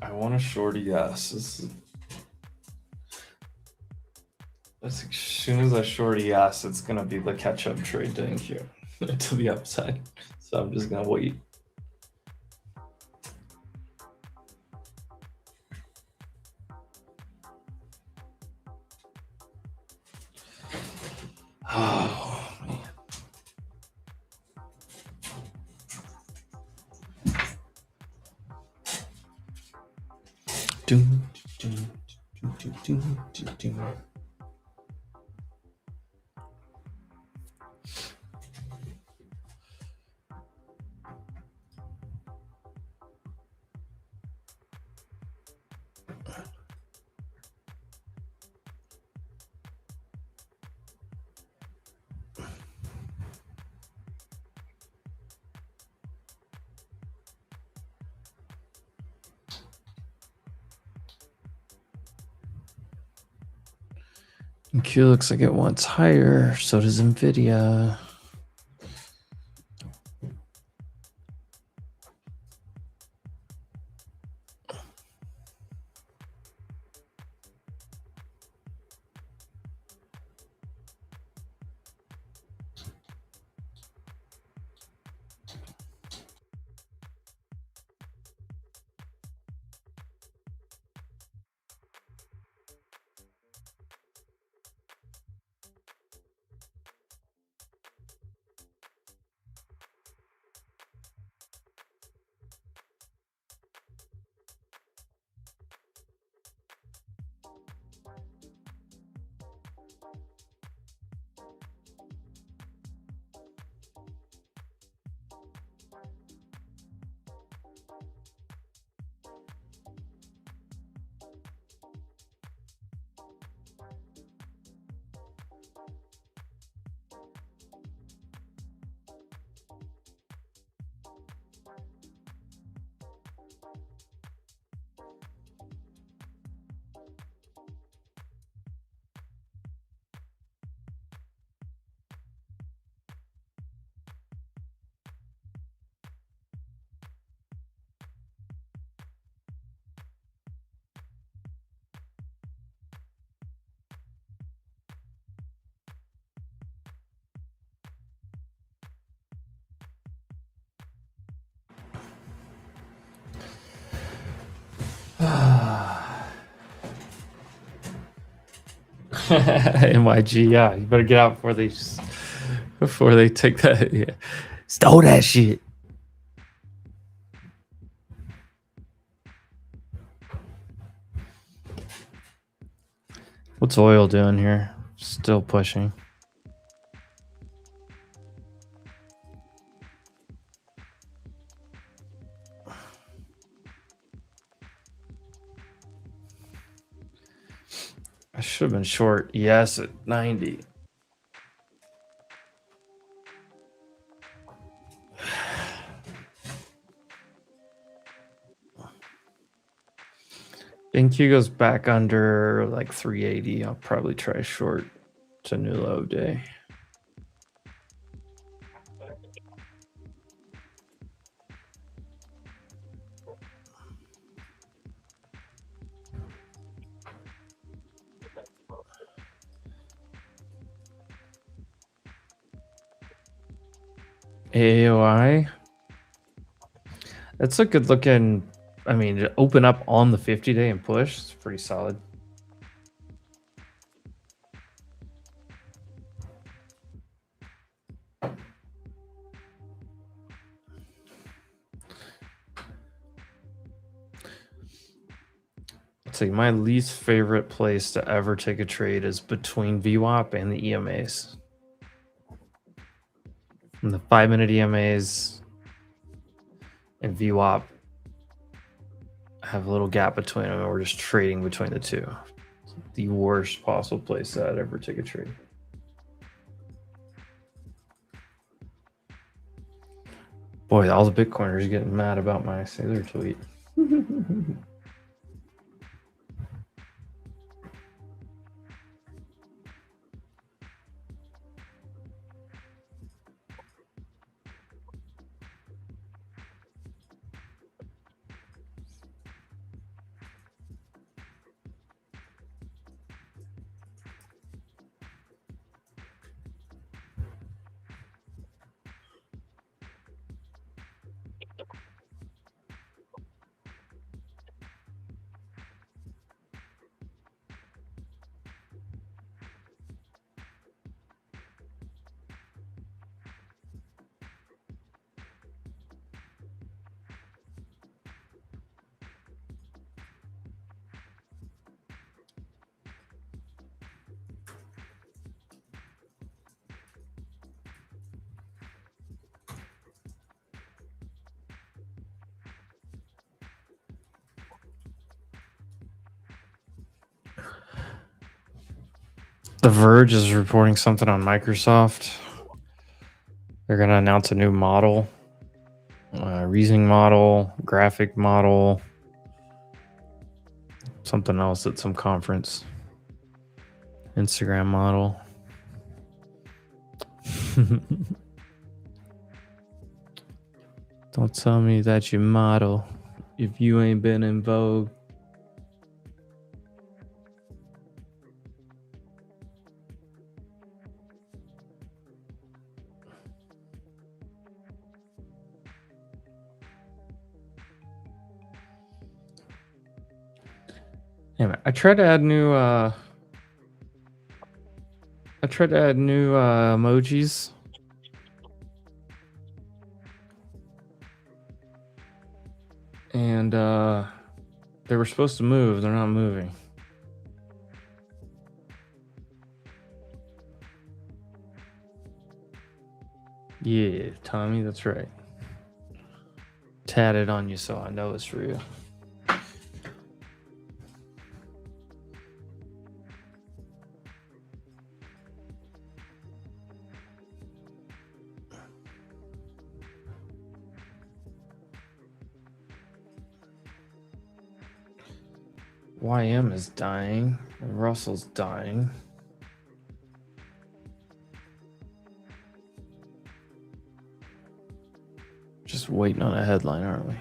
I want to short ES. As soon as I short ES, it's gonna be the catch-up trade to NQ to the upside. So I'm just gonna wait. Oh man. Doom, doom, doom, doom, doom, doom, doom. Q looks like it wants higher, so does Nvidia. MYG, yeah, you better get out before they take that. Yeah. Stole that shit. What's oil doing here? Still pushing. I should have been short. Yes, at 90. NQ goes back under like 380. I'll probably try short to new low day. AOI. That's a good looking. I mean, to open up on the 50-day and push, it's pretty solid. Let's see, my least favorite place to ever take a trade is between VWAP and the EMAs. And the 5-minute EMAs and VWAP have a little gap between them, and we're just trading between the two. It's the worst possible place that I'd ever take a trade. Boy, all the Bitcoiners are getting mad about my Sailor tweet. The Verge is reporting something on Microsoft. They're going to announce a new model, reasoning model, graphic model, something else at some conference. Instagram model. Don't tell me that you model if you ain't been in Vogue. Anyway, I tried to add new emojis. And they were supposed to move. They're not moving. Yeah, Tommy, that's right. Tatted on you so I know it's real. YM is dying. And Russell's dying. Just waiting on a headline, aren't we?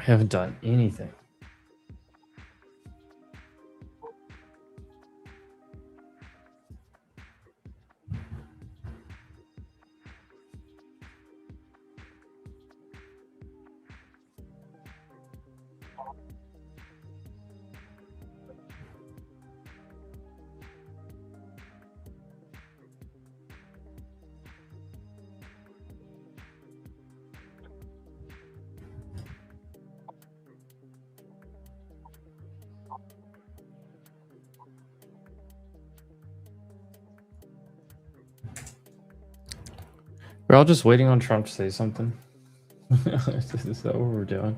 haven't done anything. We're all just waiting on Trump to say something. Is that what we're doing?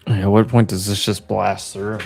At what point does this just blast through?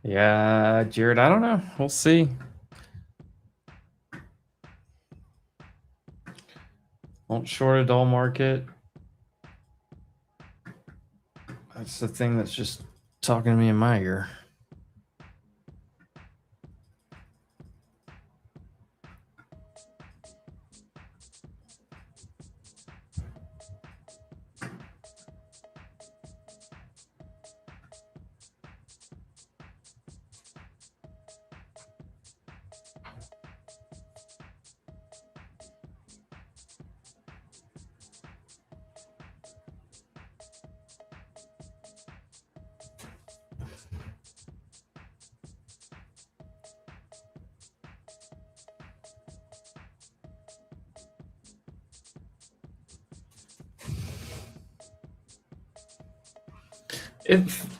Yeah, Jared, I don't know. We'll see. Won't short a dull market. That's the thing that's just talking to me in my ear.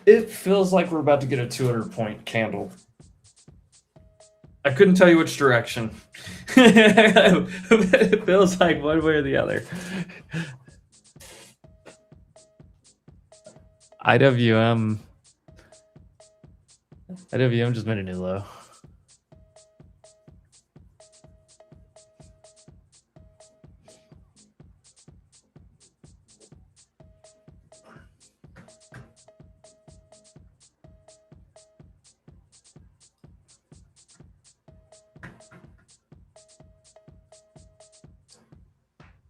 It feels like we're about to get a 200-point candle. I couldn't tell you which direction. It feels like one way or the other. IWM just made a new low.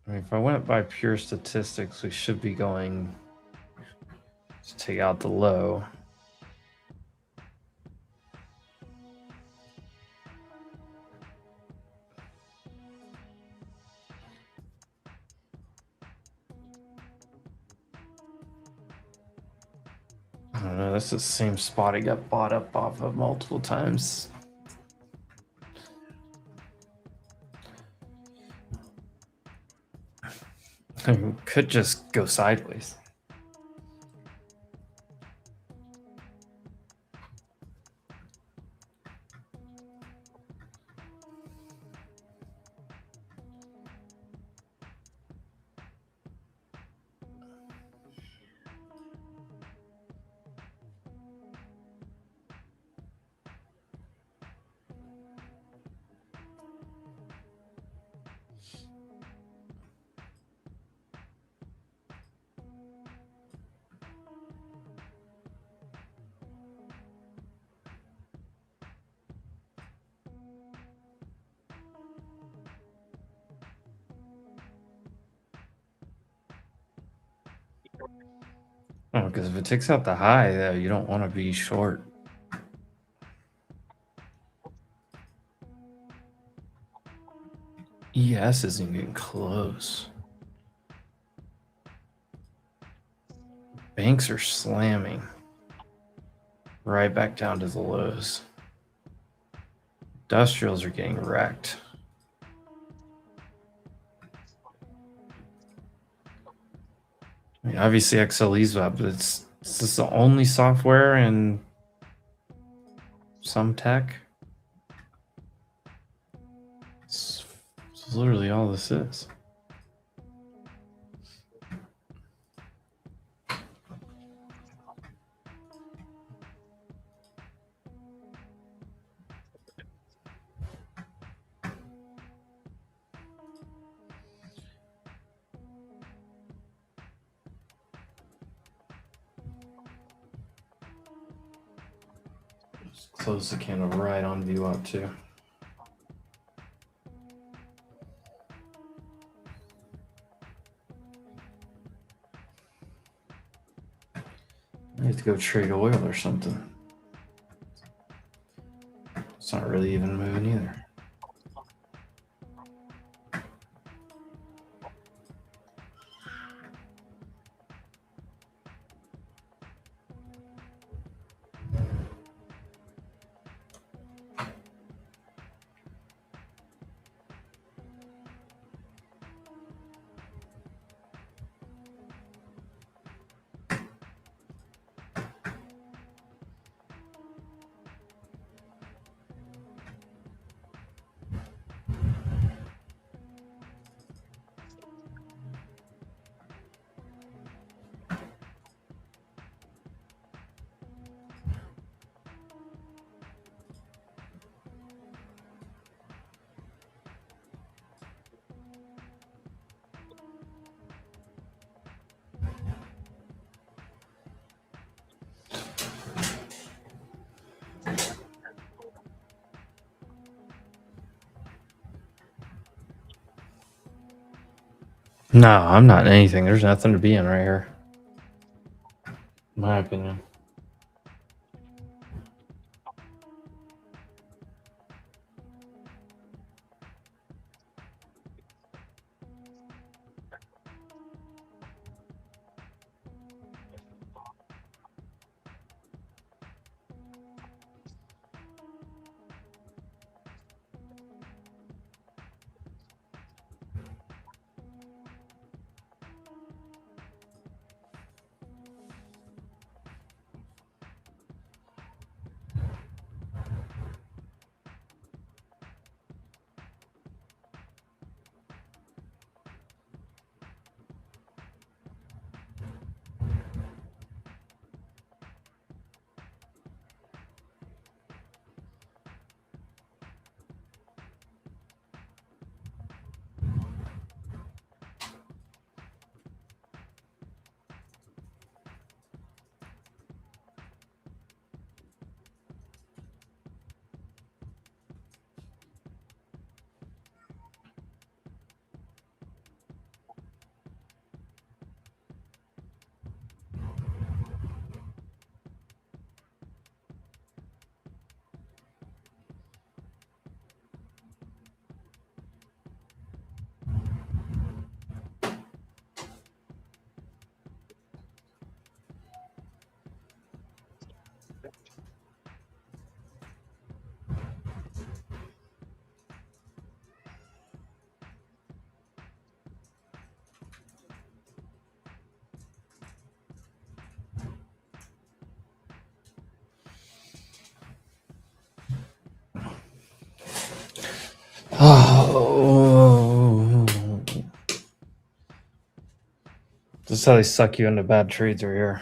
I mean, if I went by pure statistics, we should be going to take out the low. I don't know. This is the same spot I got bought up off of multiple times. Could just go sideways. Oh, because if it takes out the high, though, you don't want to be short. ES isn't even close. Banks are slamming right back down to the lows. Industrials are getting wrecked. I mean, obviously XLE's up, but it's this the only software and some tech. It's literally all this is. Just close the candle right on view up too. I need to go trade oil or something. It's not really even moving either. No, I'm not in anything. There's nothing to be in right here. In my opinion. Oh, this is how they suck you into bad trades right here.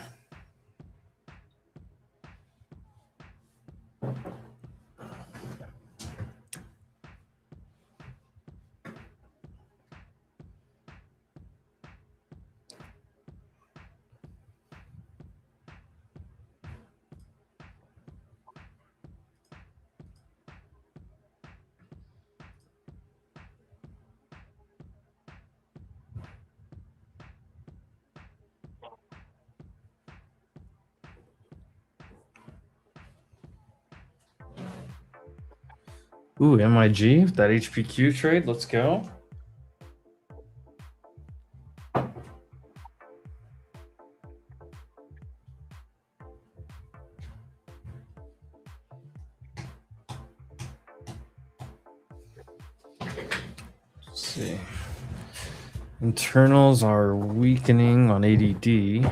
Ooh, MIG, that HPQ trade. Let's go. Let's see. Internals are weakening on ADD.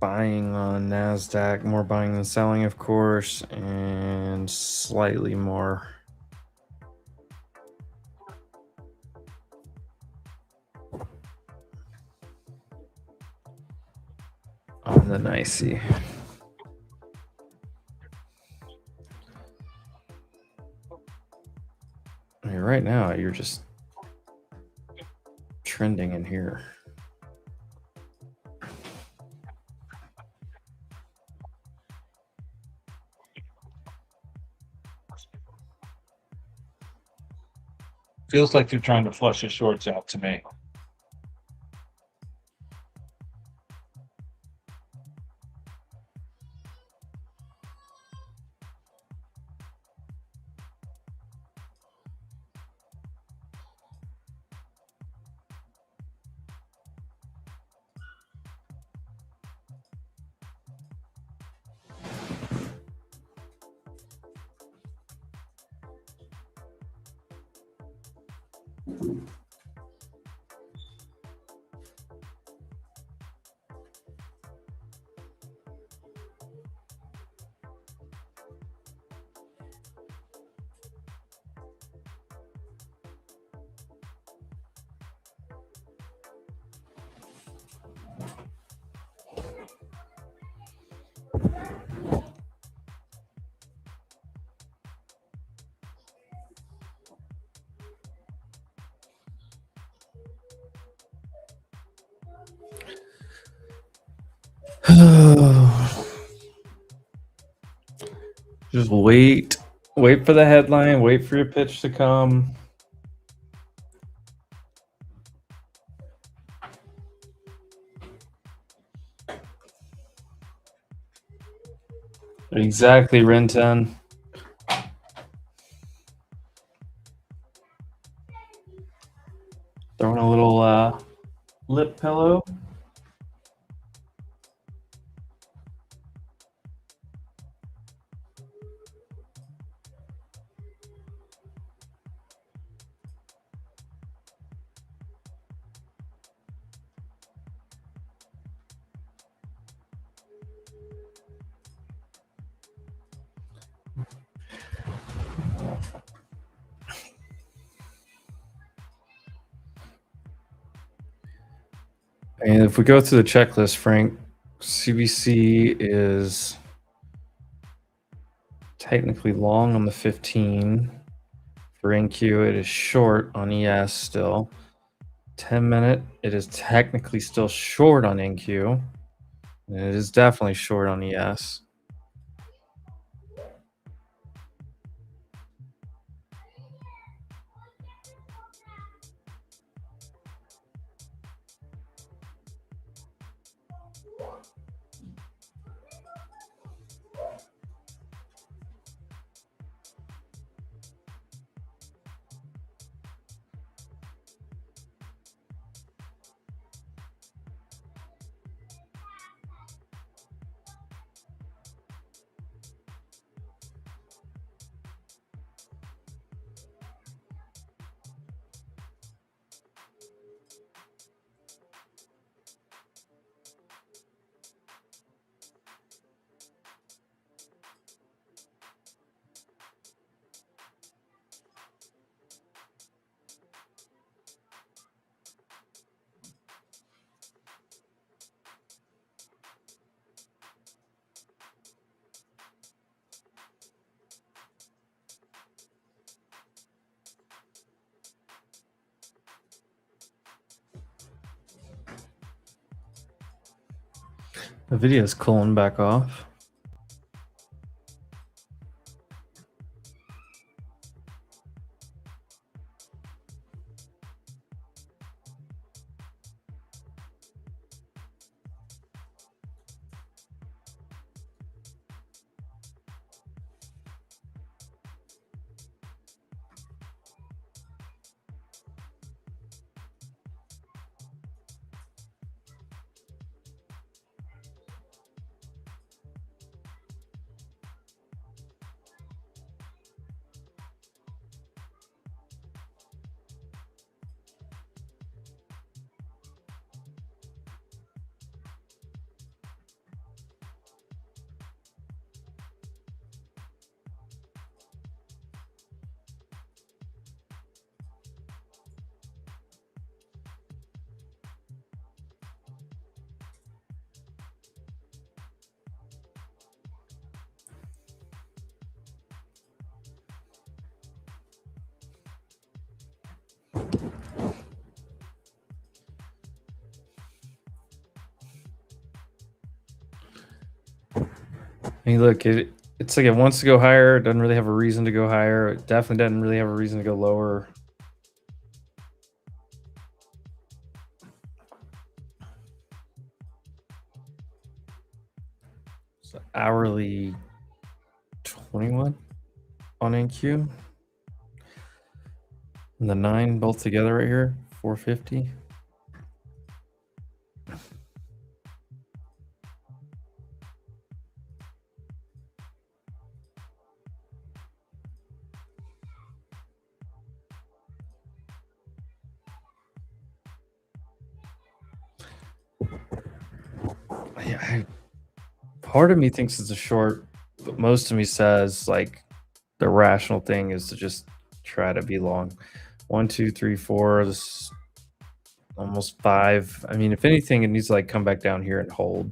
Buying on NASDAQ, more buying than selling, of course, and slightly more. On the NYSE. I mean, right now, you're just trending in here. Feels like they're trying to flush the shorts out to me. Just wait for the headline, wait for your pitch to come. Exactly, Renton. Throwing a little lip pillow. And if we go through the checklist, Frank, CBC is technically long on the 15. For NQ, it is short on ES still. 10-minute, it is technically still short on NQ. And it is definitely short on ES. The video's cooling back off. I mean, look, it's like it wants to go higher. It doesn't really have a reason to go higher. It definitely doesn't really have a reason to go lower. So hourly 21 on NQ. And the 9 both together right here, 450. Part of me thinks it's a short, but most of me says like the rational thing is to just try to be long. 1, 2, 3, 4. This almost 5. I mean, if anything, it needs to like come back down here and hold,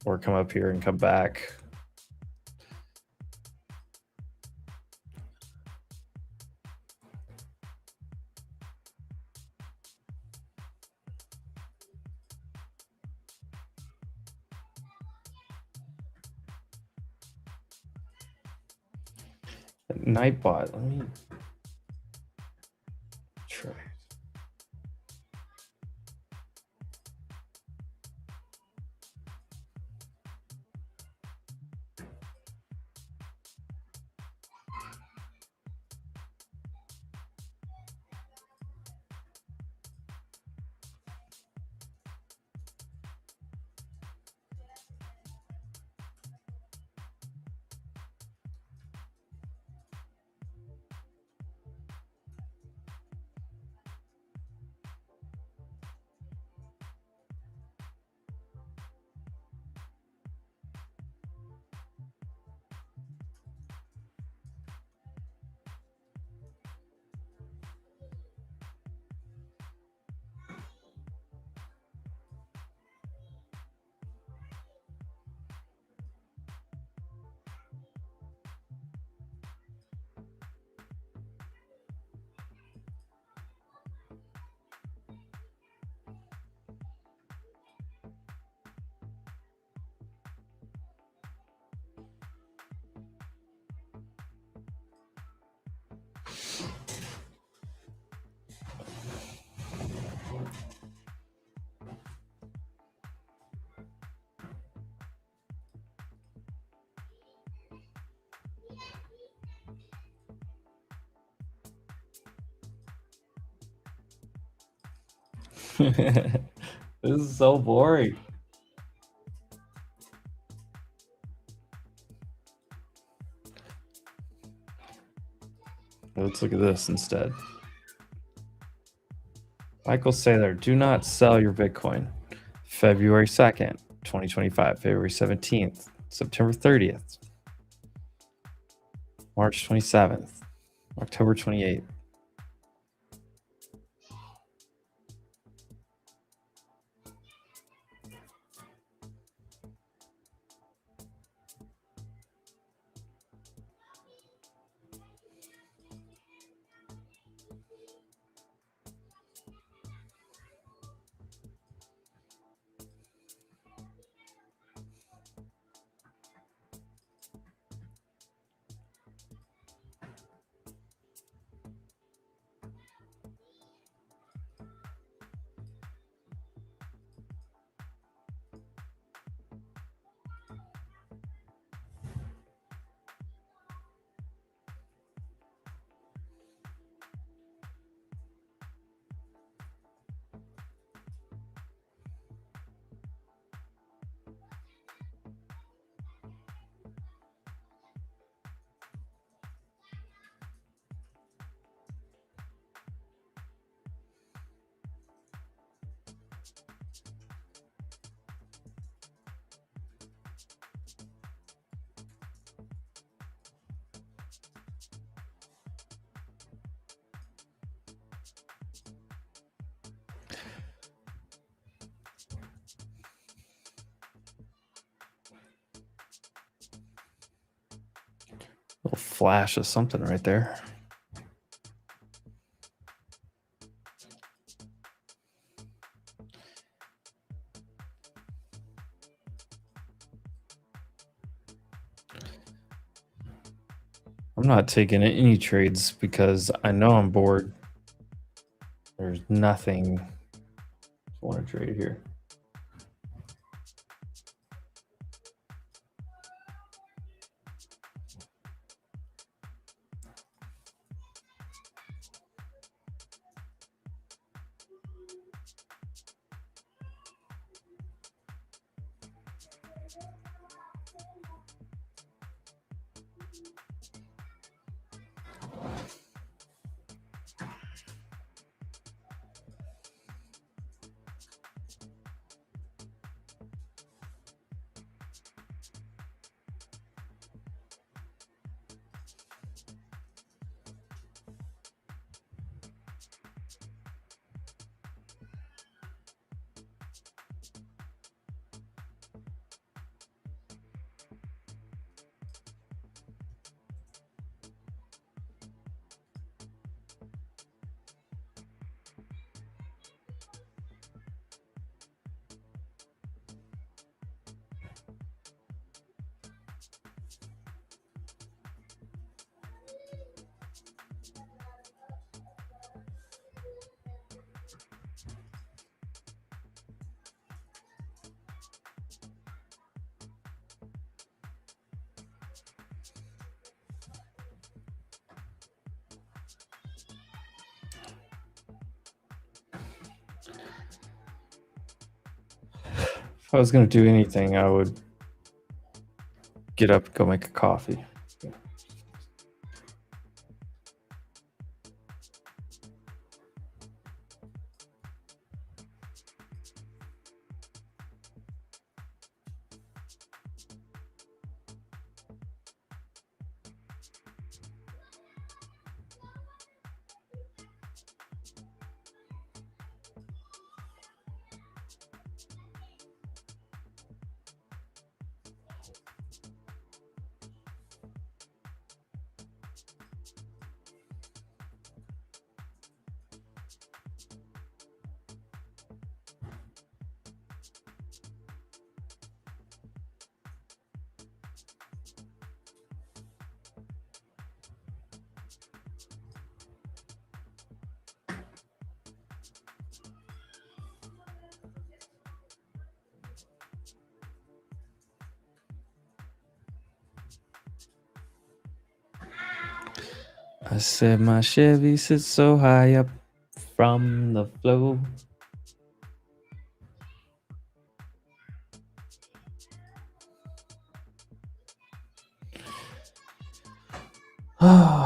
or come up here and come back. Nightbot. Let me try. This is so boring. Let's look at this instead. Michael Saylor, do not sell your Bitcoin. February 2nd, 2025, February 17th, September 30th, March 27th, October 28th. Little flash of something right there. I'm not taking any trades because I know I'm bored. There's nothing I want to trade here. If I was going to do anything, I would get up and go make a coffee. I said my Chevy sits so high up from the floor. Oh.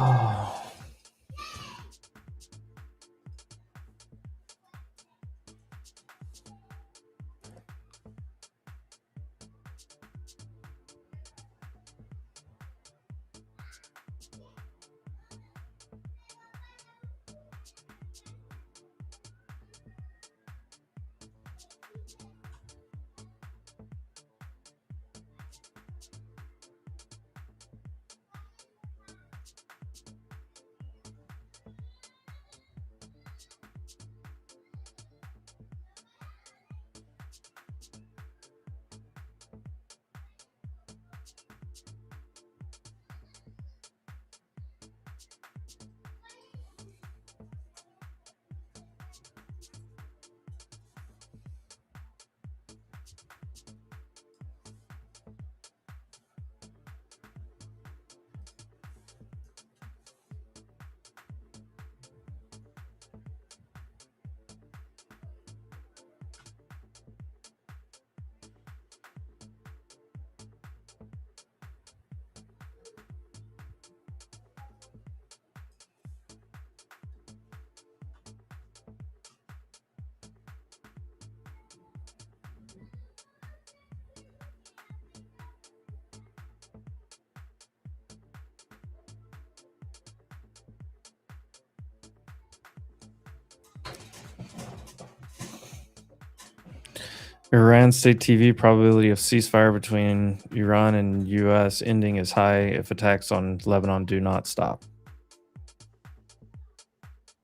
Iran state TV probability of ceasefire between Iran and U.S. ending is high if attacks on Lebanon do not stop.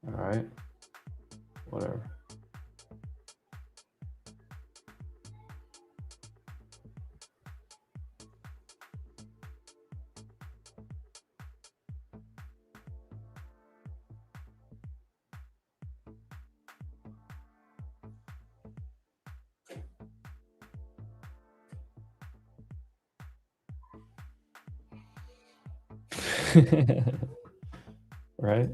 All right. Whatever. Right?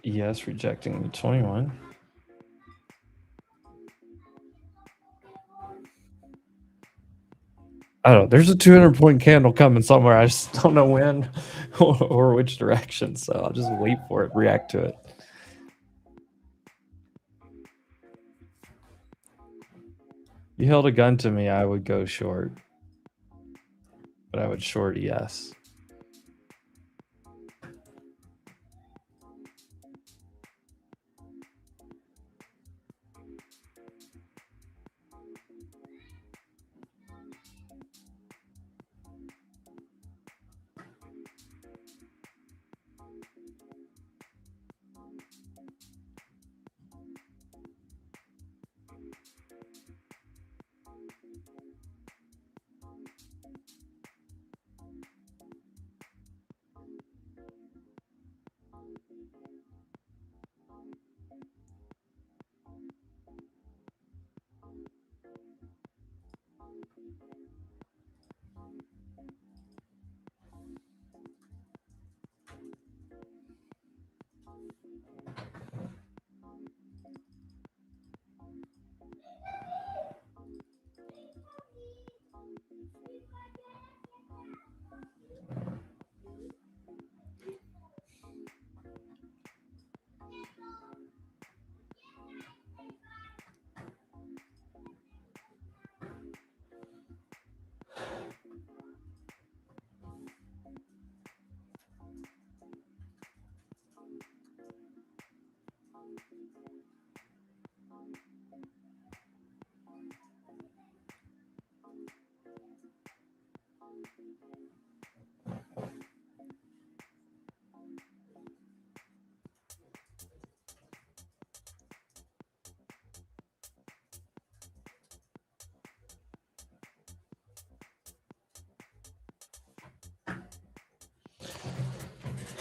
Yes, rejecting the 21. I don't know. There's a 200-point candle coming somewhere. I just don't know when or which direction. So I'll just wait for it, react to it. You held a gun to me, I would go short. But I would short yes.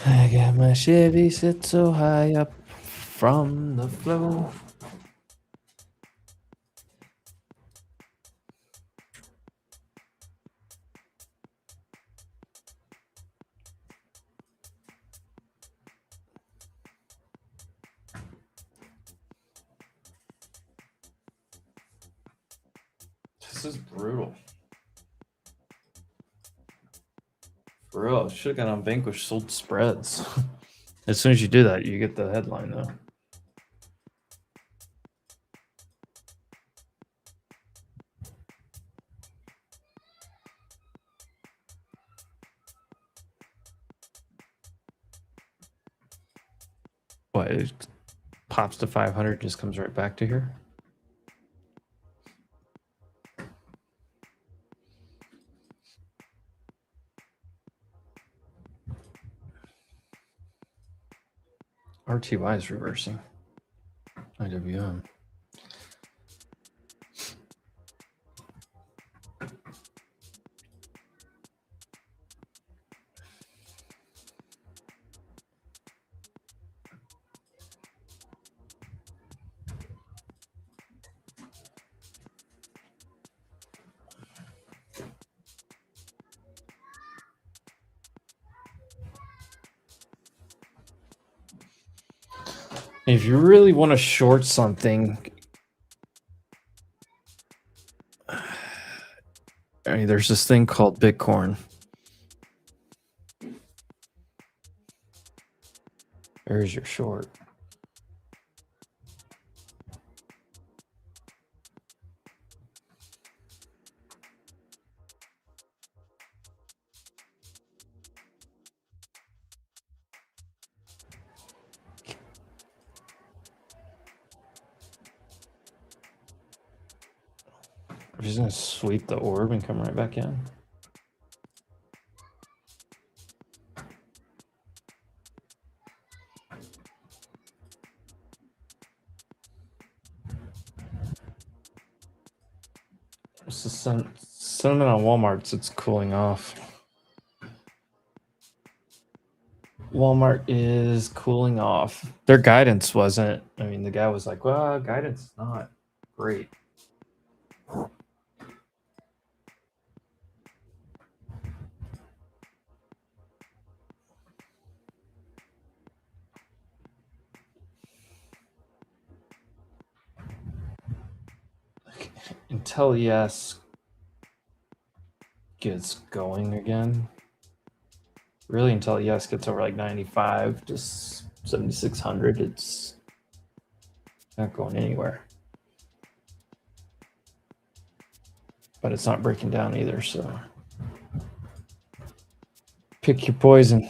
I got my Chevy sit so high up from the floor. This is brutal. For real, should have got on Vanquish, sold spreads. As soon as you do that, you get the headline though. What, it pops to 500, just comes right back to here? RTY is reversing. IWM. If you really want to short something, I mean, there's this thing called Bitcoin. There's your short. I'm just gonna sweep the orb and come right back in. It's the sentiment on Walmart's. It's cooling off. Walmart is cooling off. Their guidance wasn't. I mean, the guy was like, "Well, guidance is not great." Until yes gets going again. Really, until yes gets over like 95 to 7,600, it's not going anywhere. But it's not breaking down either, so pick your poison.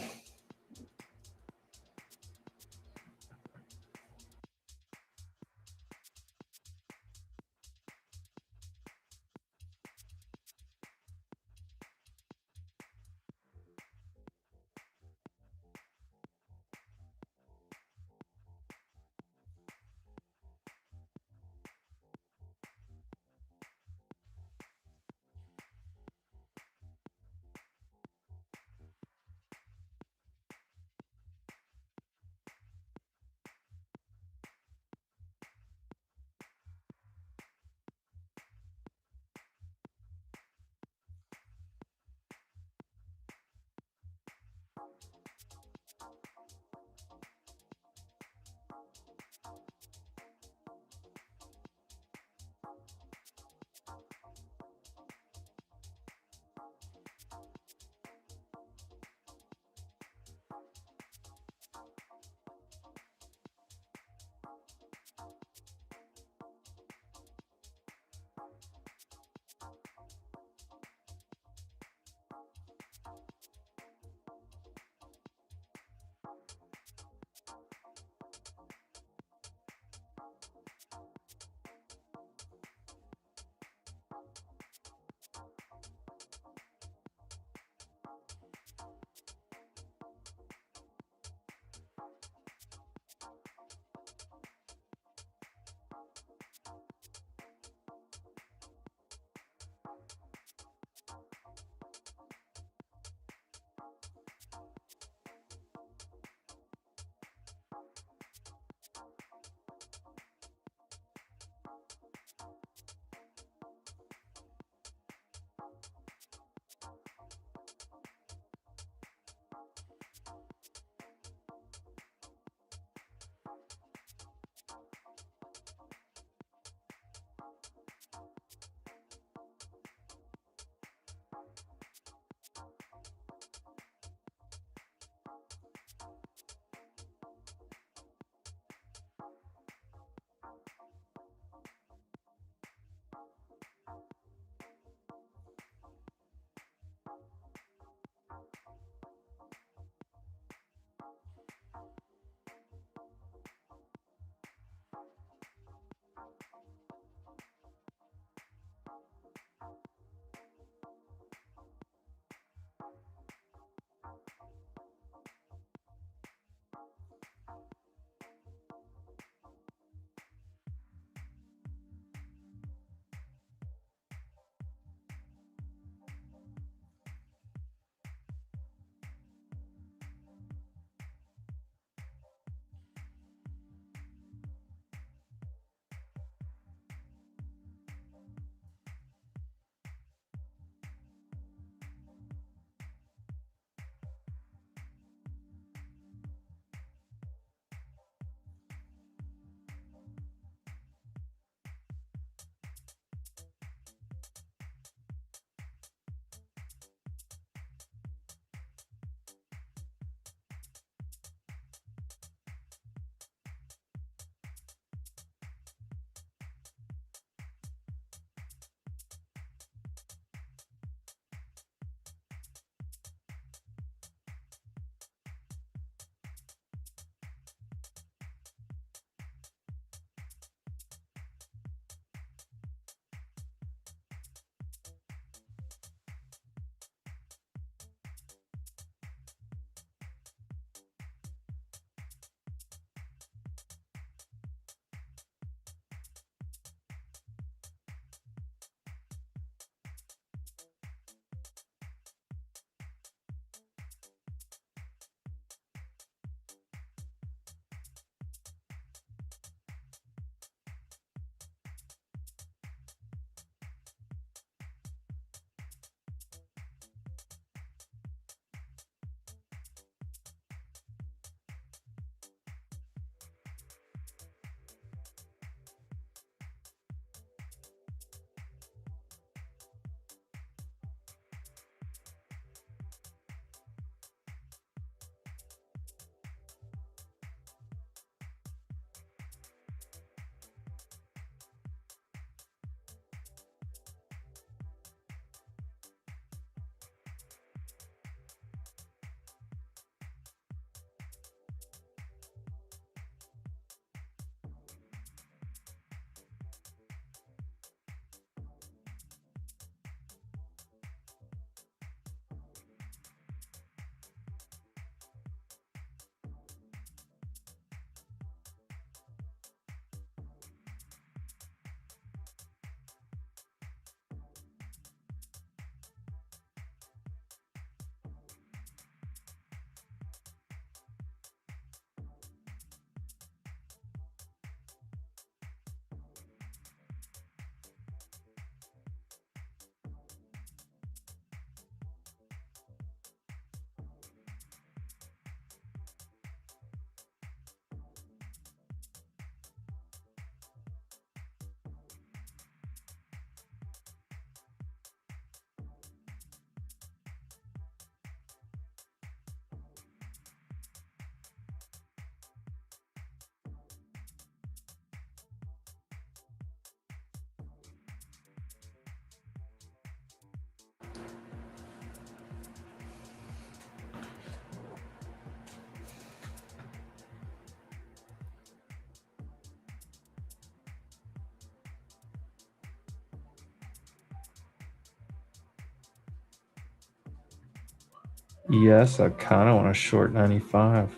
Yes, I kind of want to short 95.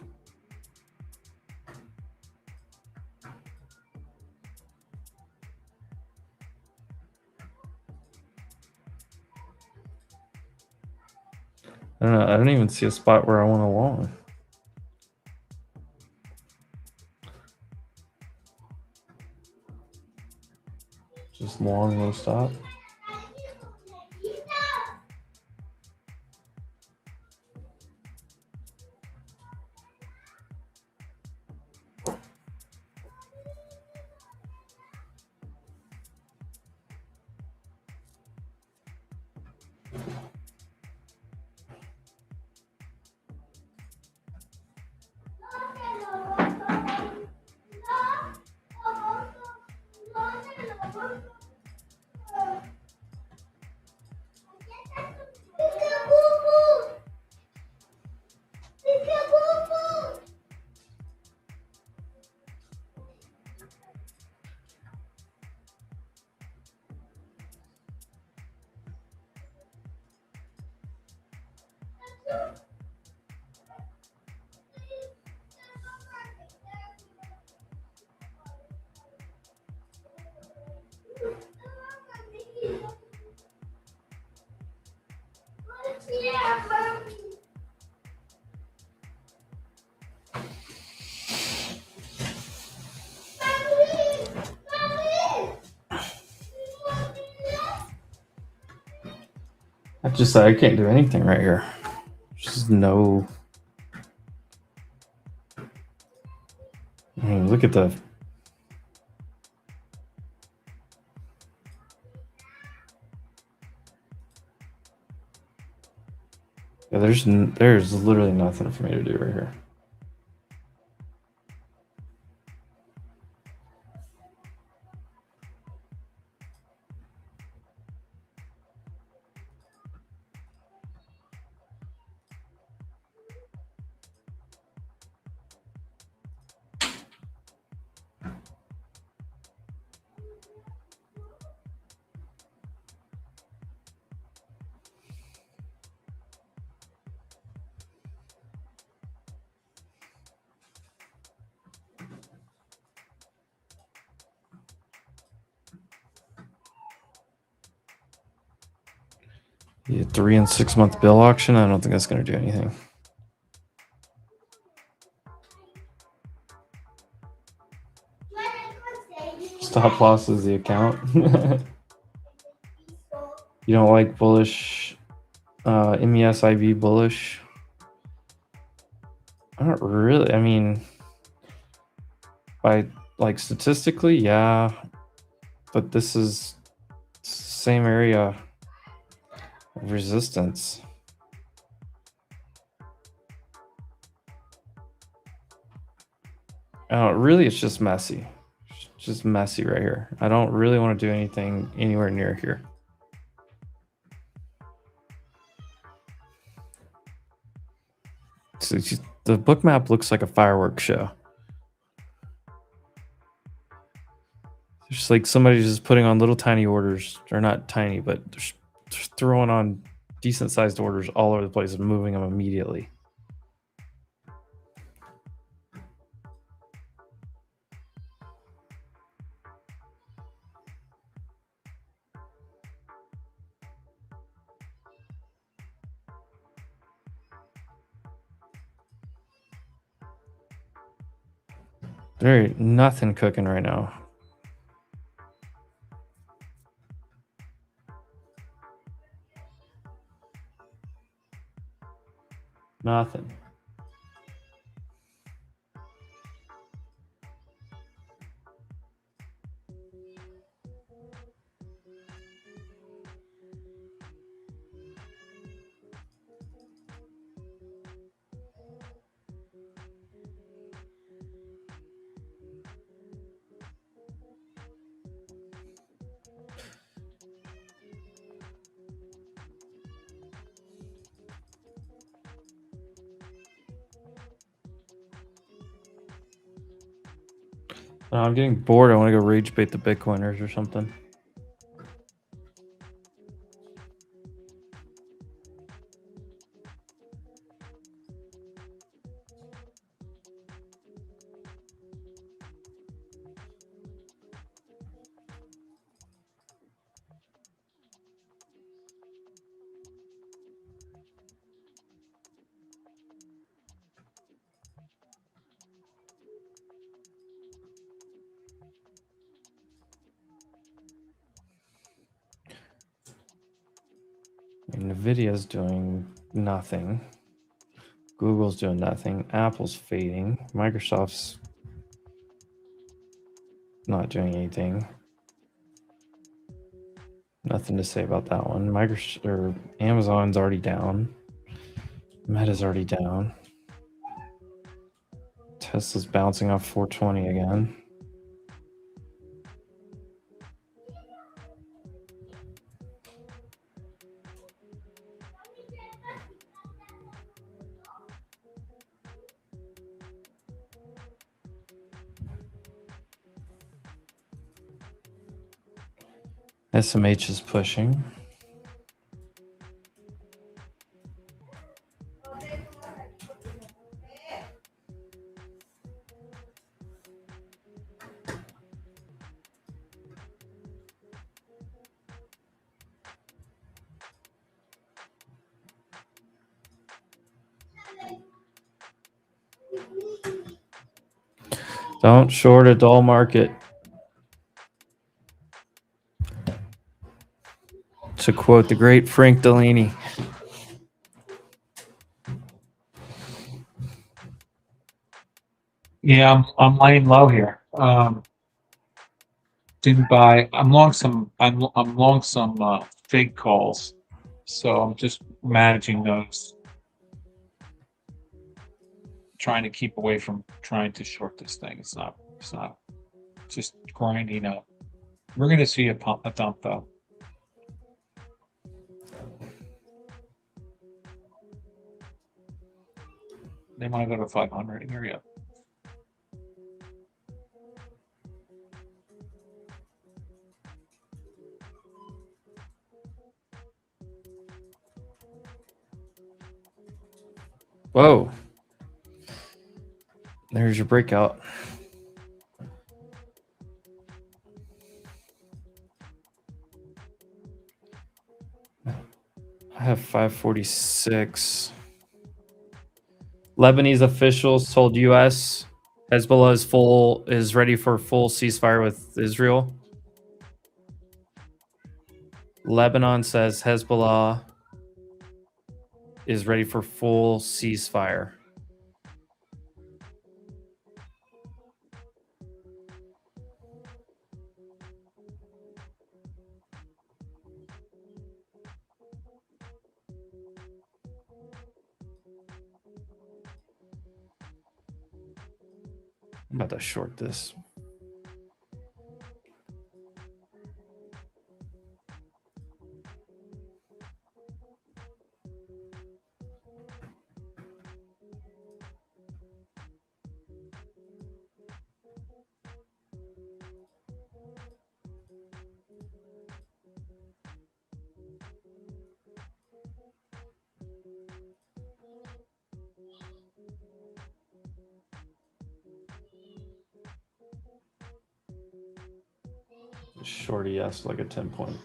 I don't know. I don't even see a spot where I want to long. Just long, no stop. I can't do anything right here. Just no. I mean, look at the. Yeah, there's literally nothing for me to do right here. The 3 and 6 month bill auction. I don't think that's going to do anything. Stop loss is the account. You don't like bullish, MES IV bullish? I don't really. I mean, by like statistically, yeah, but this is same area of resistance. Really, it's just messy. It's just messy right here. I don't really want to do anything anywhere near here. So the book map looks like a fireworks show. It's just like somebody's just putting on little tiny orders. They're not tiny, but they're just throwing on decent sized orders all over the place and moving them immediately. There ain't nothing cooking right now. Nothing. I'm getting bored. I want to go rage bait the Bitcoiners or something. Nvidia's doing nothing. Google's doing nothing. Apple's fading. Microsoft's not doing anything. Nothing to say about that one. Microsoft or Amazon's already down. Meta's already down. Tesla's bouncing off 420 again. SMH is pushing. Don't short a dull market. To quote the great Frank Delaney. Yeah, I'm laying low here. Didn't buy. I'm long some fig calls, so I'm just managing those. Trying to keep away from trying to short this thing. It's not just grinding up. We're going to see a dump though. They want to go to 500 here, yeah. Whoa. There's your breakout. I have 546. Lebanese officials told U.S. Hezbollah is ready for full ceasefire with Israel. Lebanon says Hezbollah is ready for full ceasefire. I'm about to short this. Shorty, yes, like a 10-point.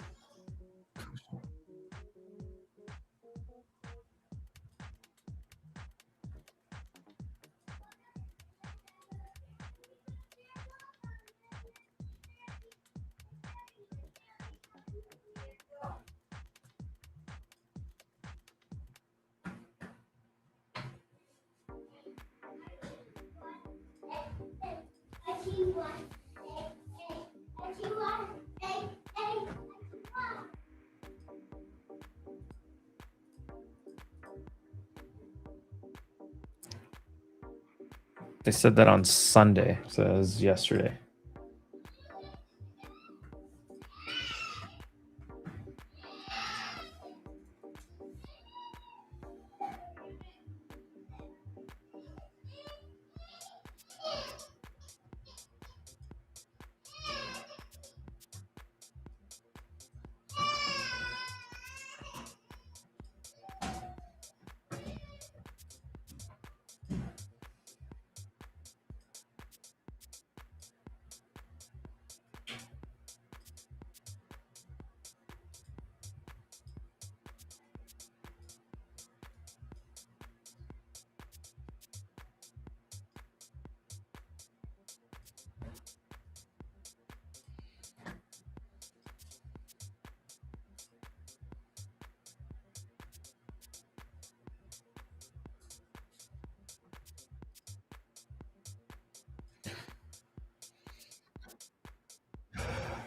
They said that on Sunday, so that was yesterday.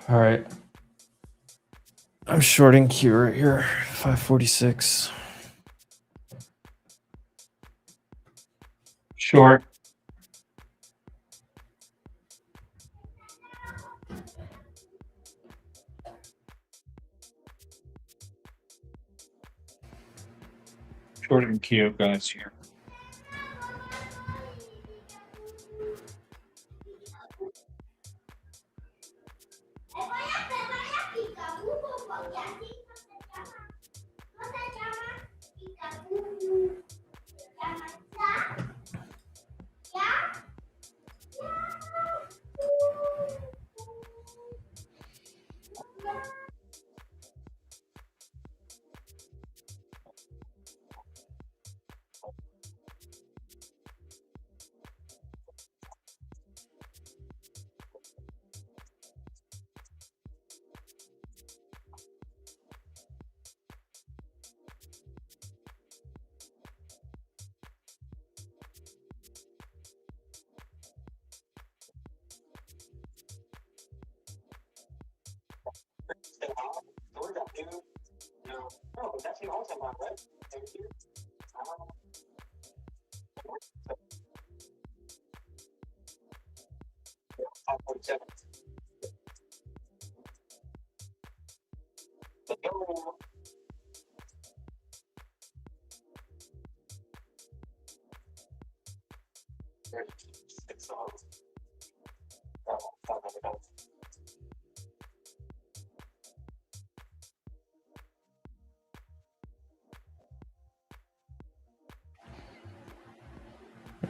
All right. I'm shorting Q right here. 546. Short. Shorting Q, guys, here.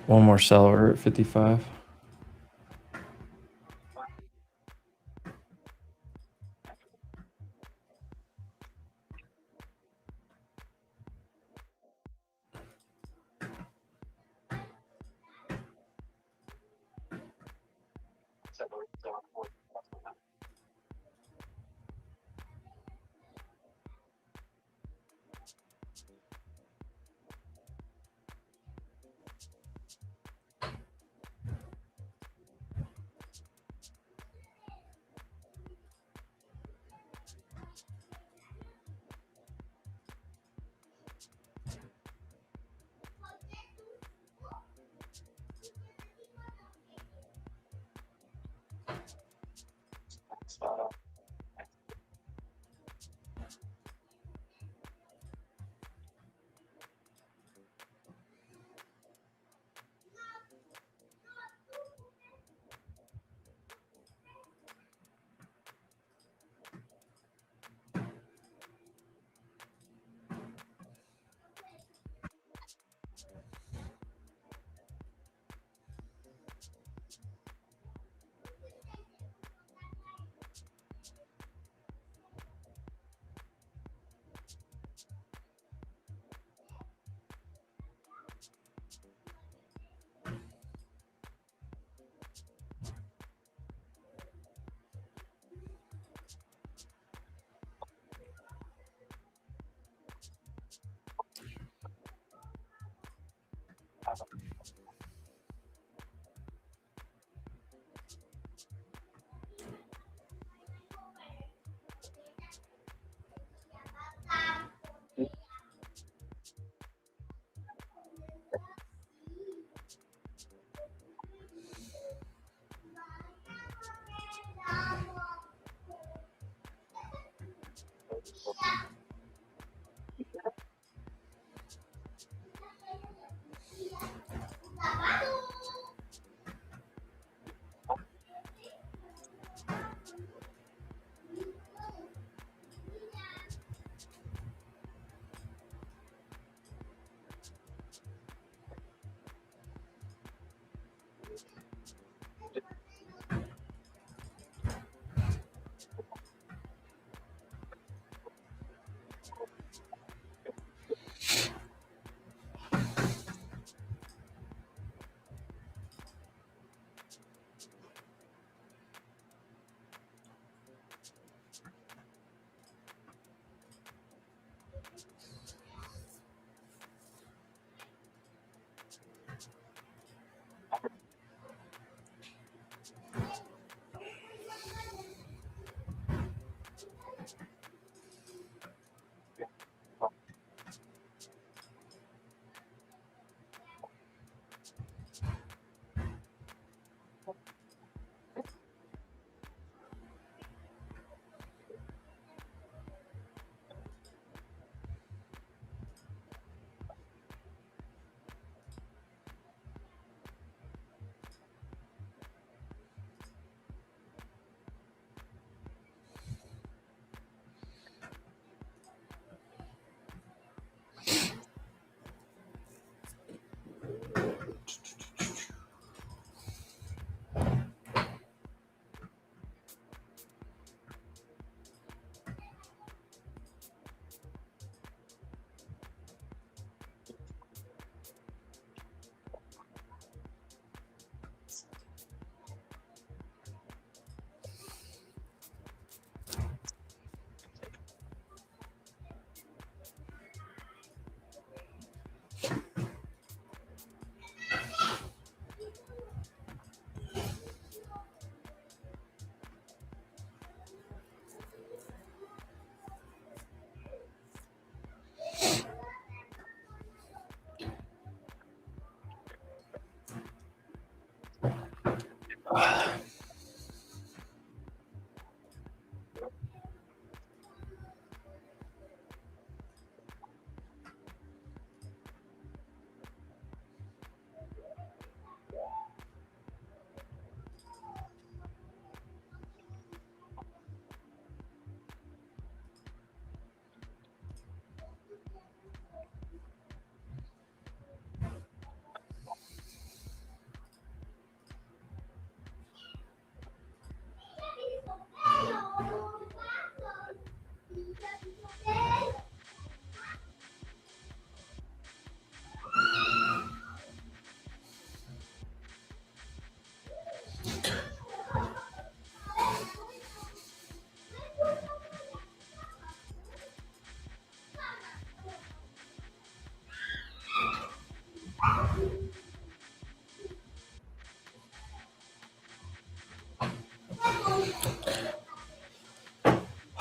One more sell order at 55.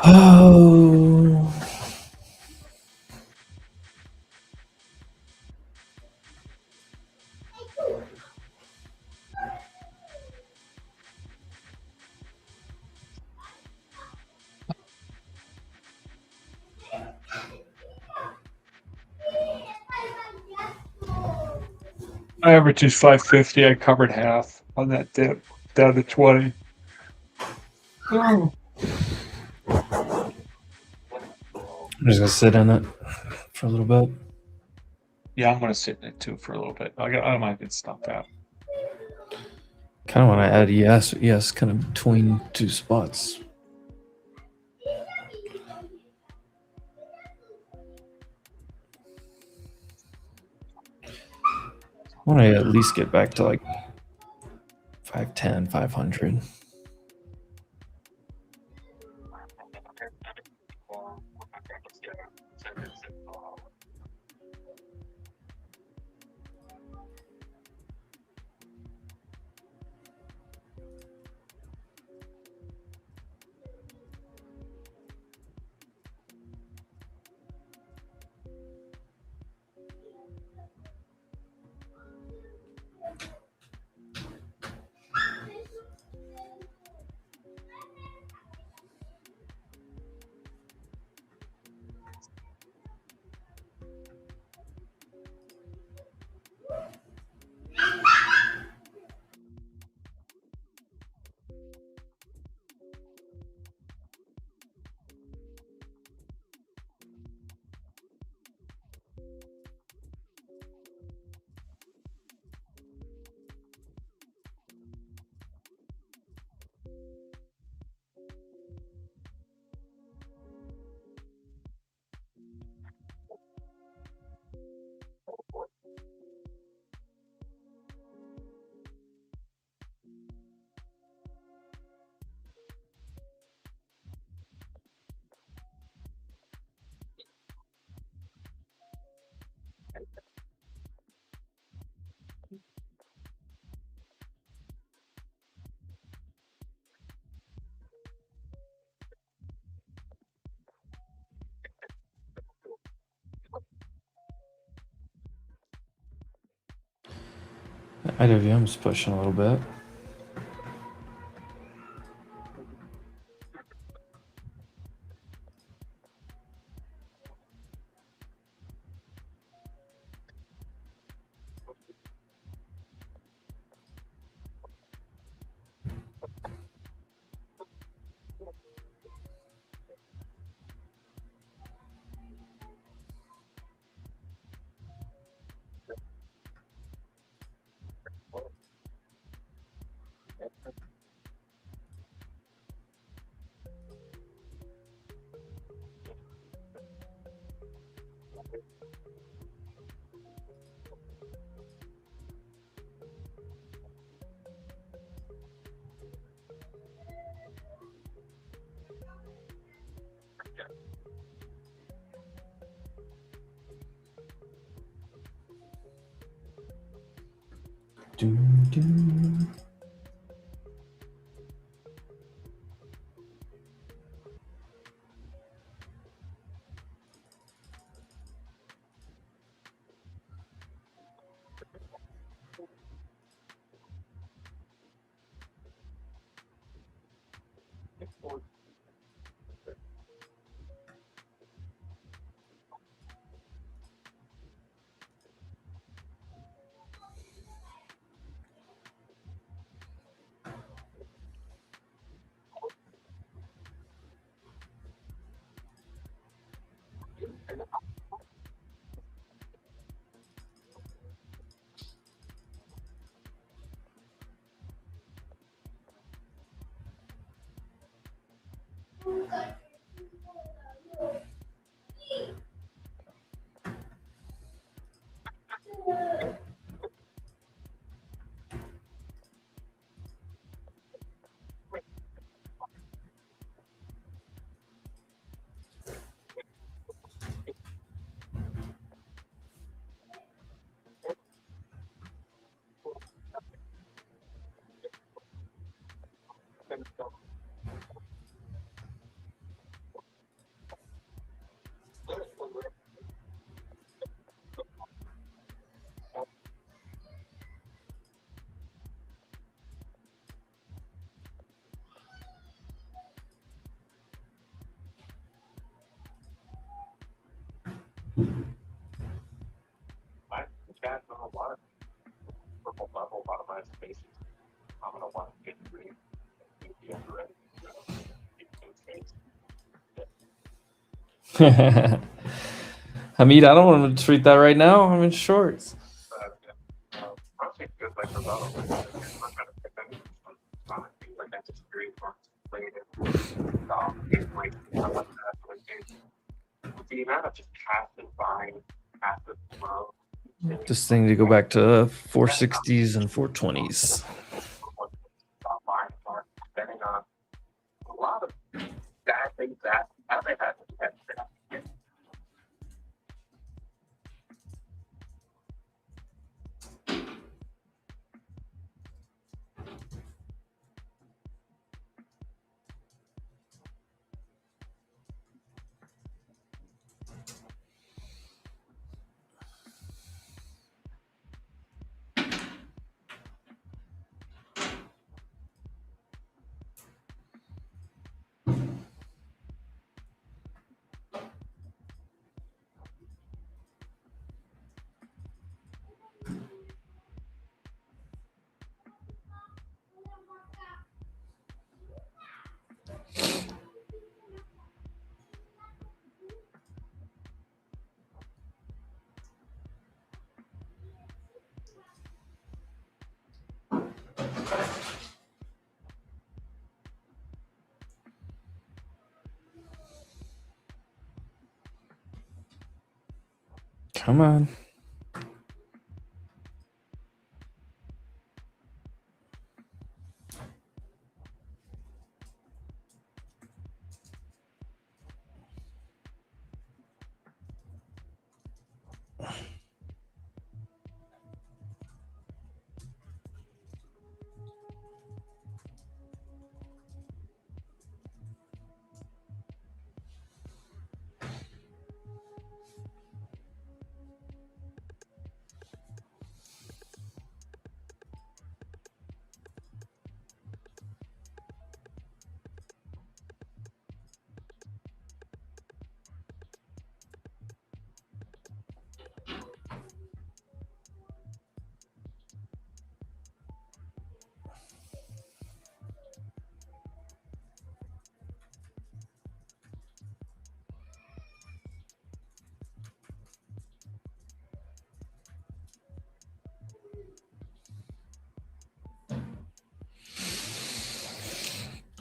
Oh. My average is 550. I covered half on that dip down to 20. Oh. I'm just gonna sit in it for a little bit. Yeah, I'm gonna sit in it too for a little bit. I don't mind getting stopped out. Kind of want to add ES kind of between two spots. I want to at least get back to like 510, 500. IWM's pushing a little bit. Doom, doom. I chat on a lot of purple level, a lot of my spaces. I'm gonna want to get green. Be ready. Hamid, I don't want to treat that right now. I'm in shorts. Honestly, good like the level. I'm gonna pick them. Like I just agree for later. Like stuff like that. With the amount of just passive buying, passive flow. This thing to go back to 460s and 420s. Stop buying or spending on a lot of bad things that they had. Come on.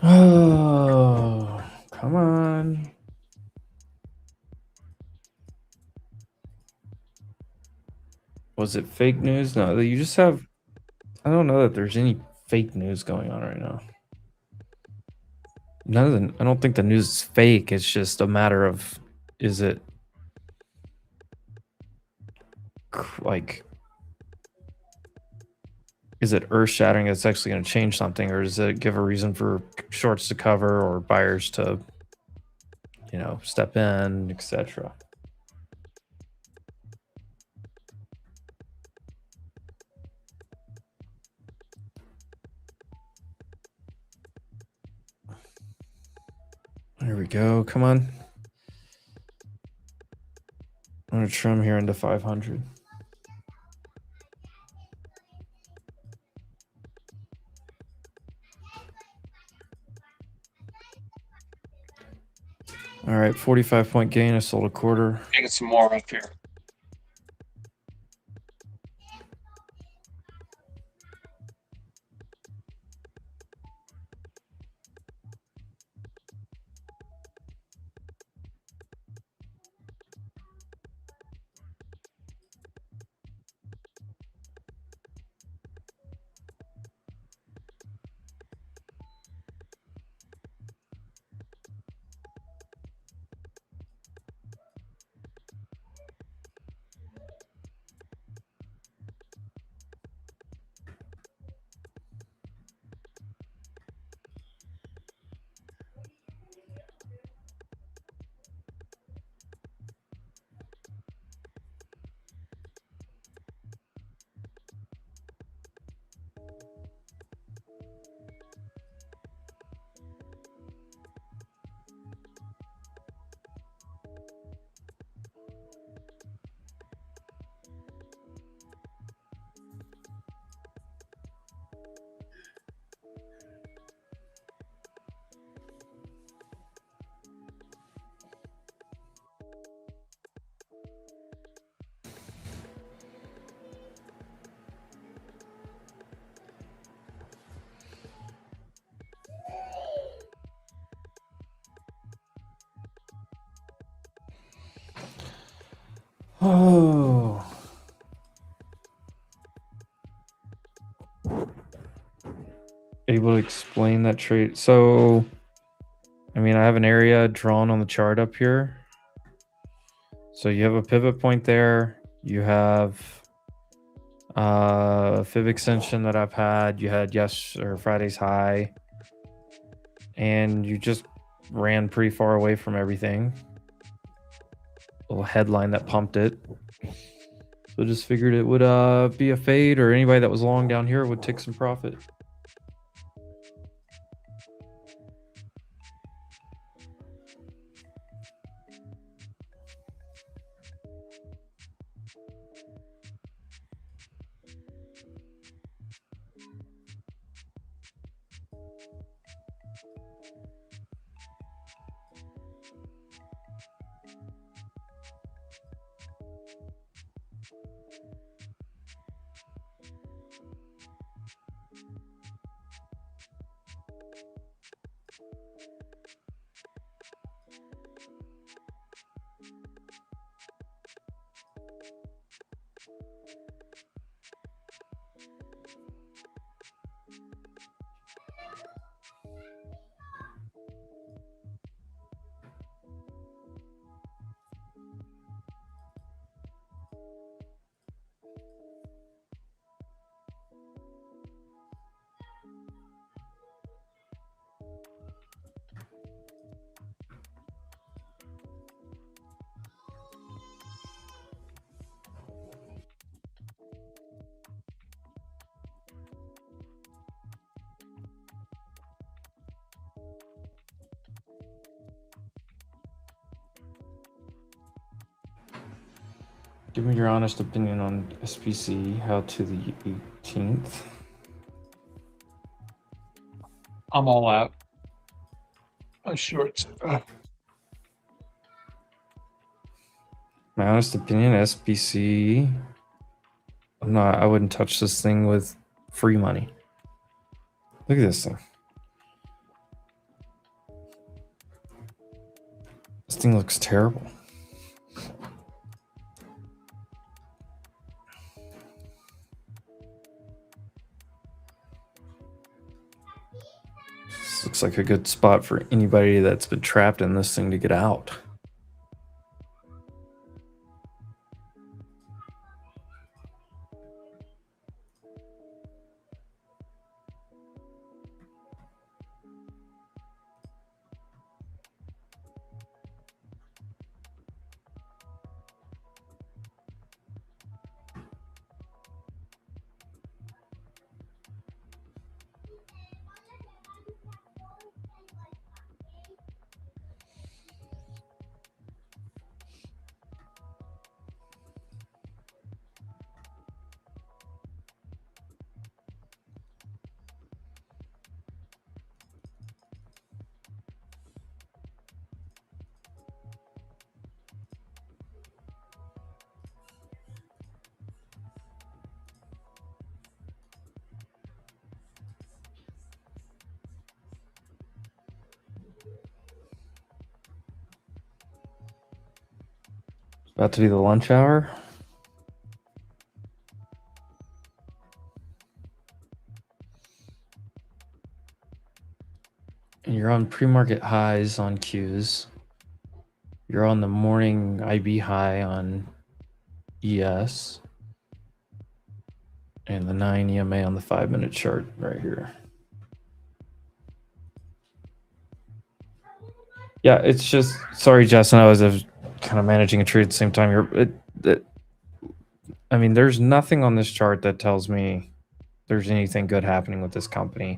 Oh, come on. Was it fake news? No, you just have. I don't know that there's any fake news going on right now. None of the. I don't think the news is fake. It's just a matter of, is it like, is it earth shattering that's actually going to change something, or does it give a reason for shorts to cover or buyers to, step in, etc. There we go. Come on. I'm going to trim here into 500. All right, 45-point gain. I sold a quarter. Taking some more up here. Oh. Able to explain that trade. So, I mean, I have an area drawn on the chart up here. So you have a pivot point there. You have a fib extension that I've had. You had Friday's high, and you just ran pretty far away from everything. Little headline that pumped it. So just figured it would be a fade, or anybody that was long down here would take some profit. Give me your honest opinion on SPC, how to the 18th. I'm all out. My shorts. My honest opinion, SPC. I wouldn't touch this thing with free money. Look at this thing. This thing looks terrible. This looks like a good spot for anybody that's been trapped in this thing to get out. About to be the lunch hour. And you're on pre-market highs on Qs. You're on the morning IB high on ES. And the 9 EMA on the 5-minute chart right here. Yeah, it's just, sorry, Justin, I was kind of managing a trade at the same time here. I mean, there's nothing on this chart that tells me there's anything good happening with this company.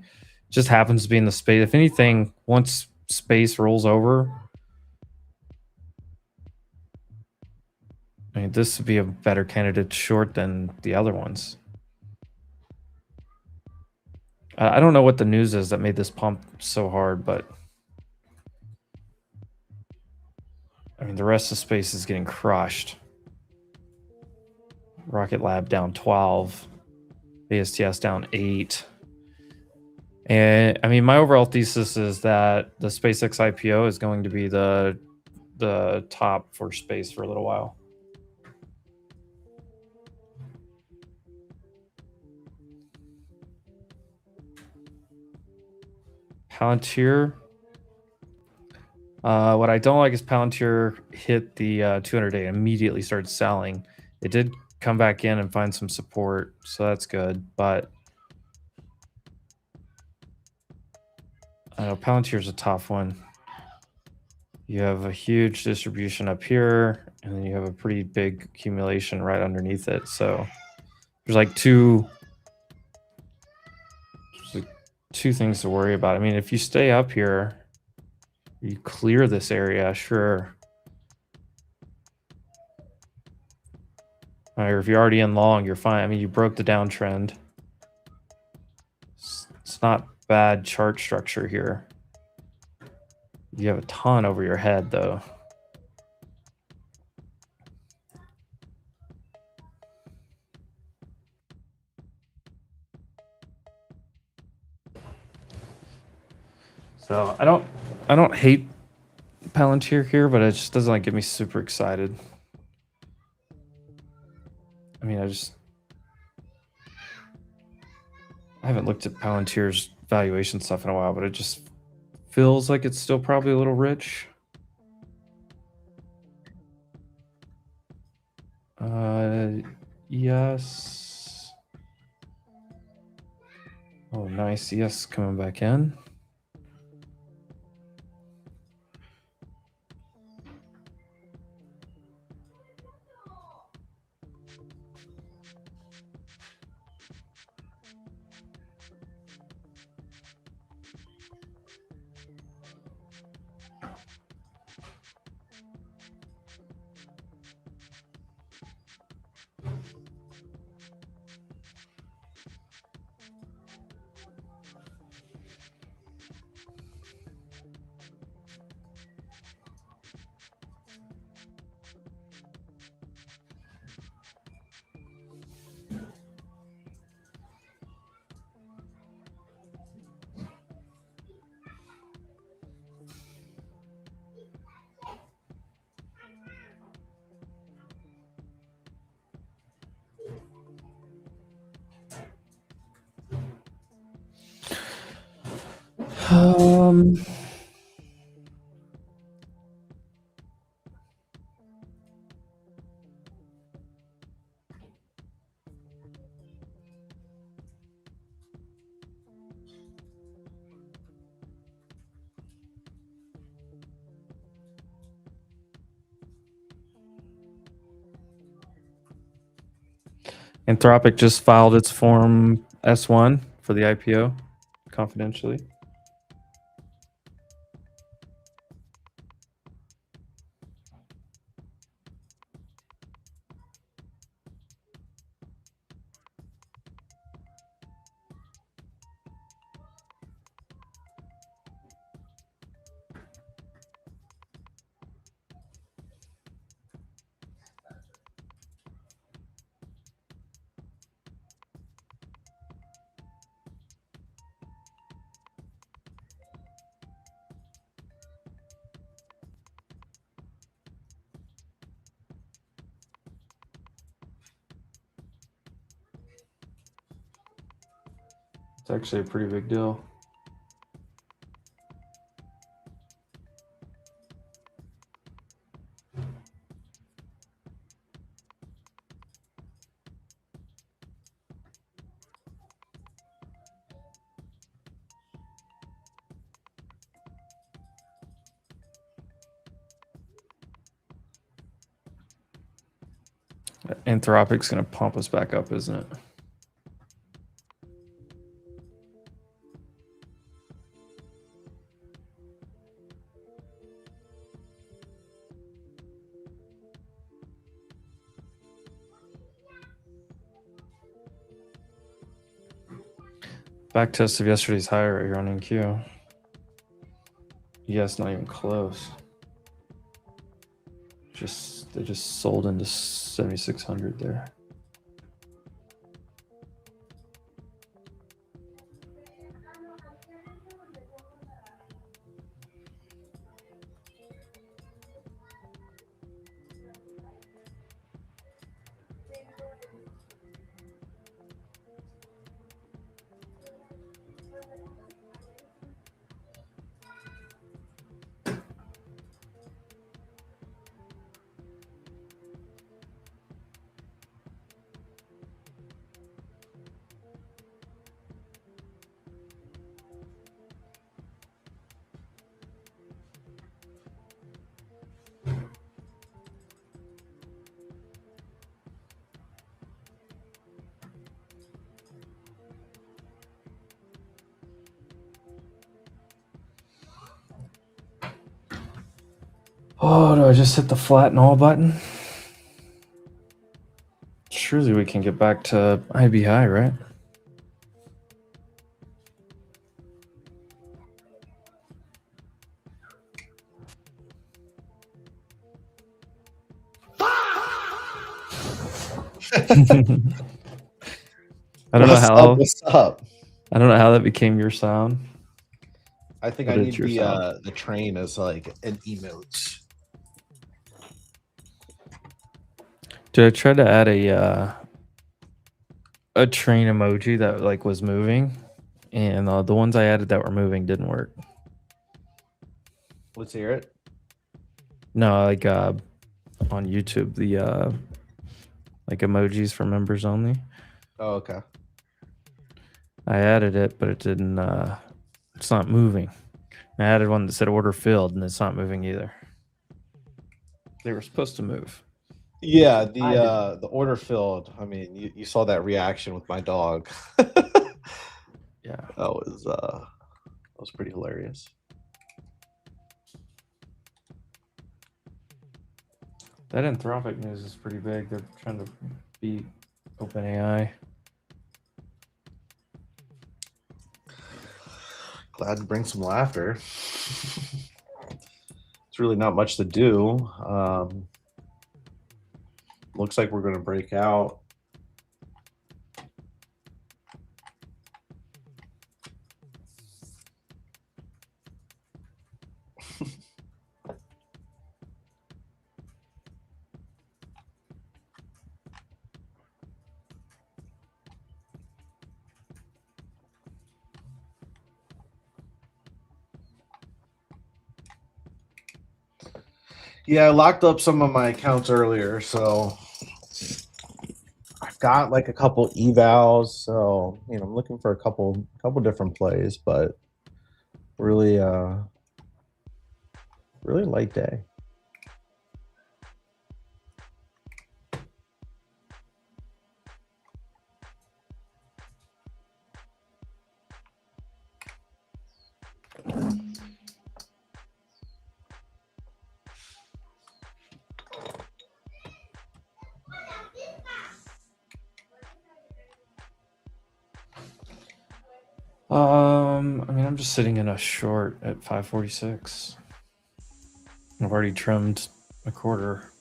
It just happens to be in the space. If anything, once space rolls over, I mean, this would be a better candidate short than the other ones. I don't know what the news is that made this pump so hard, but I mean, the rest of space is getting crushed. Rocket Lab down 12, ASTS down 8. And I mean, my overall thesis is that the SpaceX IPO is going to be the top for space for a little while. Palantir. What I don't like is Palantir hit the 200-day and immediately started selling. It did come back in and find some support, so that's good. But I know Palantir's a tough one. You have a huge distribution up here, and then you have a pretty big accumulation right underneath it. So there's like two things to worry about. I mean, if you stay up here, you clear this area, sure. Or if you're already in long, you're fine. I mean, you broke the downtrend. It's not bad chart structure here. You have a ton over your head, though. So I don't hate Palantir here, but it just doesn't like get me super excited. I mean, I haven't looked at Palantir's valuation stuff in a while, but it just feels like it's still probably a little rich. Yes. Oh, nice. Yes, coming back in. Anthropic just filed its Form S1 for the IPO confidentially. It's actually a pretty big deal. Anthropic's going to pump us back up, isn't it? Back test of yesterday's high right here on NQ. Yes, not even close. They just sold into 7,600 there. Oh, do I just hit the flatten all button? Surely we can get back to IB high, right? I don't know how. What's up? I don't know how that became your sound. I think What I is need your sound? the train as like an emote. Dude, I tried to add a train emoji that like was moving, and the ones I added that were moving didn't work. Let's hear it. No, like on YouTube, the like emojis for members only. Oh, okay. I added it, but it didn't. It's not moving. I added one that said order filled, and it's not moving either. They were supposed to move. Yeah, the order filled. I mean, you saw that reaction with my dog. Yeah. That was pretty hilarious. That Anthropic news is pretty big. They're trying to beat OpenAI. Glad to bring some laughter. It's really not much to do. Looks like we're going to break out. Yeah, I locked up some of my accounts earlier, so I've got like a couple evals. So I'm looking for a couple different plays, but really, really light day. I mean, I'm just sitting in a short at 546. I've already trimmed a quarter.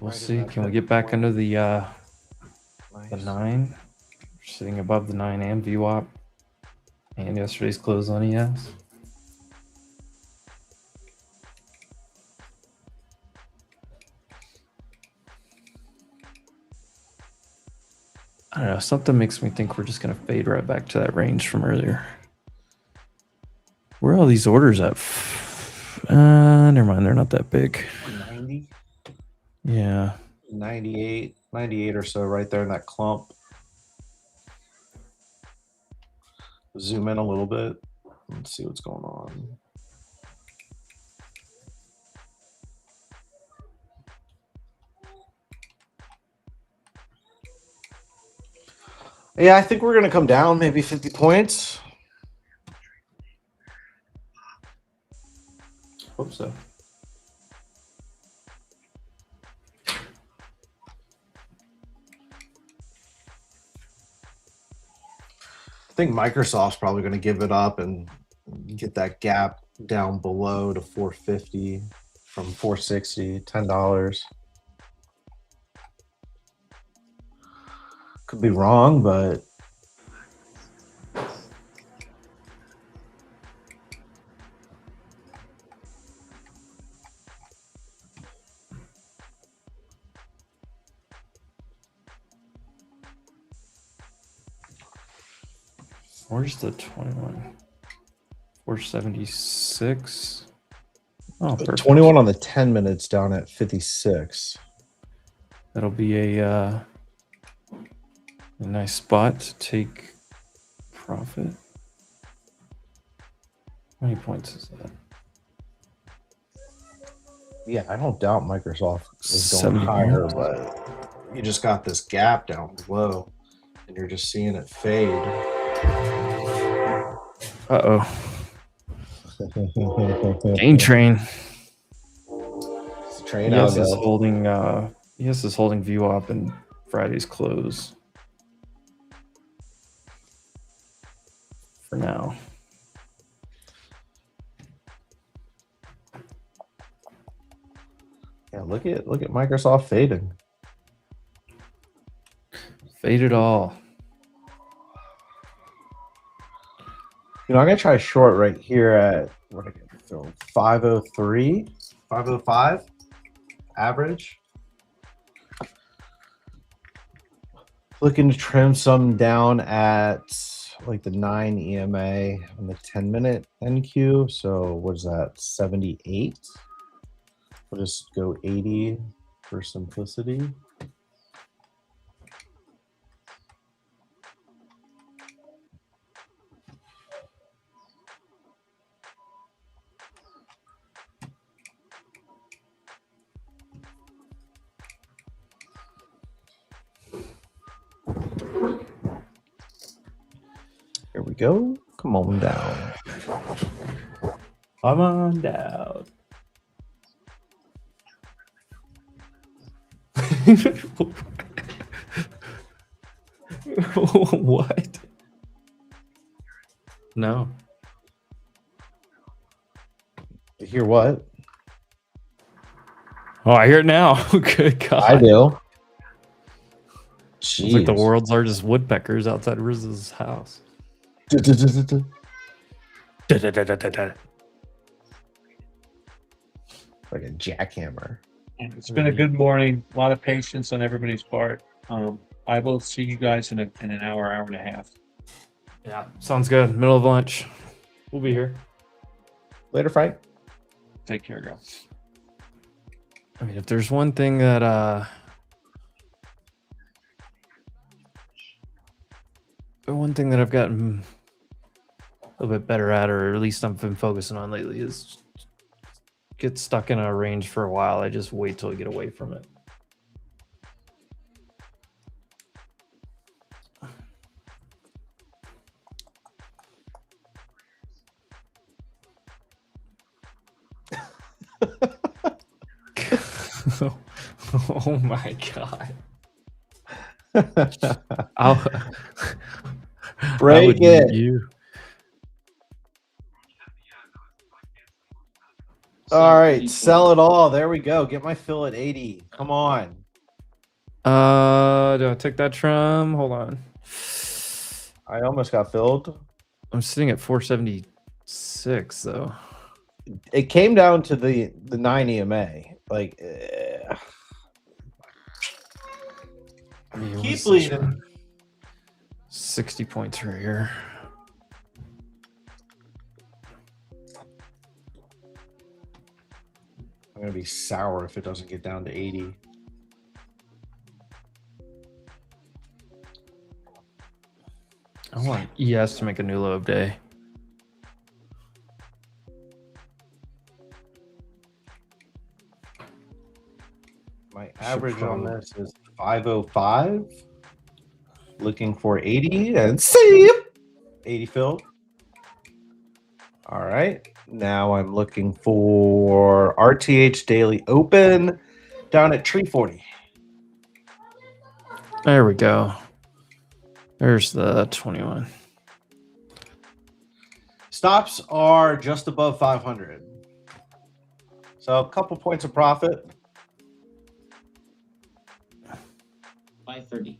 We'll see. Can we get back into the 9? We're sitting above the 9 and VWAP. And yesterday's close on ES. I don't know. Something makes me think we're just going to fade right back to that range from earlier. Where are all these orders at? Never mind. They're not that big. 90, Yeah. 98 or so right there in that clump. Zoom in a little bit. Let's see what's going on. Yeah, I think we're going to come down maybe 50 points. Hope so. I think Microsoft's probably going to give it up and get that gap down below to 450 from 460, $10. Could be wrong, but Where's the 21? 476. Oh, perfect. 21 on the 10 minutes down at 56. That'll be a nice spot to take profit. How many points is that? Yeah, I don't doubt Microsoft is going 70 higher, points. but you just got this gap down below, and you're just seeing it fade. Uh-oh. Gain train. Train Yes is algo. holding. Yes is holding view up in Friday's close. For now. Yeah, look at Microsoft fading. Fade it all. You know, I'm gonna try short right here at what I get so 503, 505 average. Looking to trim some down at like the 9 EMA and the 10-minute NQ. So what is that? 78. We'll just go 80 for simplicity. Here we go. Come on down. Come on down. What? No. Hear what? Oh, I hear it now. Good God. I do. It's like the Jeez. world's largest woodpeckers outside Riz's house. Like a jackhammer. It's been a good morning. A lot of patience on everybody's part. I will see you guys in an hour and a half. Yeah, sounds good. Middle of lunch. We'll be here. Later, Frank. Take care, guys. I mean, if there's one thing that I've gotten a little bit better at, or at least I've been focusing on lately, is get stuck in a range for a while. I just wait till I get away from it. Oh my God. Break it. You. All right, sell it all. There we go. Get my fill at 80. Come on. Do I take that trim? Hold on. I almost got filled. I'm sitting at 476 though. It came down to the 9 EMA. Like, I mean, keep what's this bleeding. one? 60 points right here. I'm gonna be sour if it doesn't get down to 80. I want ES to make a new low of day. My average on this is 505. Looking for 80 and see 80 filled. All right. Now I'm looking for RTH Daily Open down at 340. There we go. There's the 21. Stops are just above 500. So a couple points of profit. 530.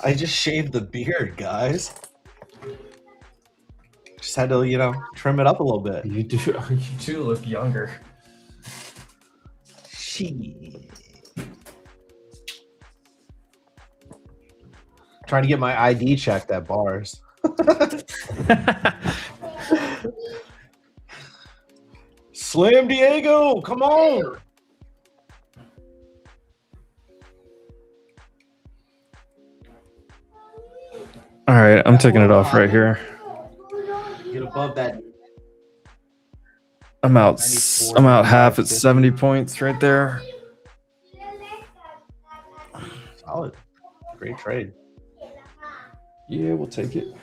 I just shaved the beard, guys. Just had to, trim it up a little bit. You do look younger. Shit. Trying to get my ID checked at bars. Slam Diego, come on. All right, I'm taking it off right here. Get above that. I'm out half at 70 points right there. Solid. Great trade. Yeah, we'll take it.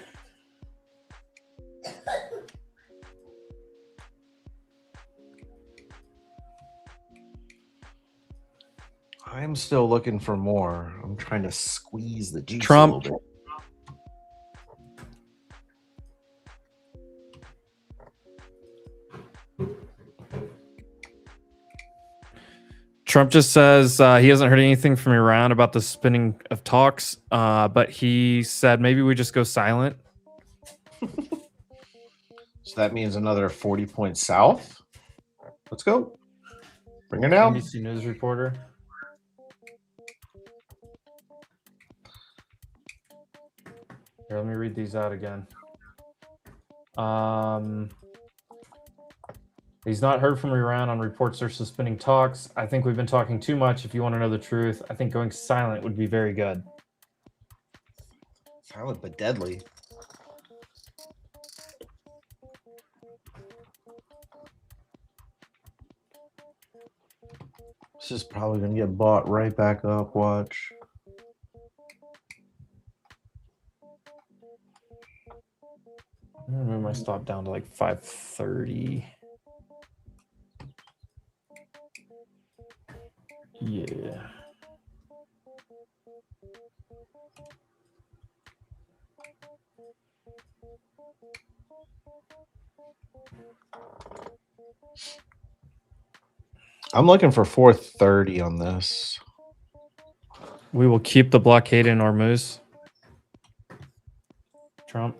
I'm still looking for more. I'm trying to squeeze the juice Trump. a little bit. Trump just says he hasn't heard anything from Iran about the spinning of talks, but he said maybe we just go silent. So that means another 40 points south. Let's go. Bring her down. NBC News reporter. Here, let me read these out again. He's not heard from Iran on reports they're suspending talks. I think we've been talking too much. If you want to know the truth, I think going silent would be very good. Silent but deadly. This is probably going to get bought right back up. Watch. I'm gonna move my stop down to like 530. Yeah. I'm looking for 430 on this. We will keep the blockade in Hormuz. Trump.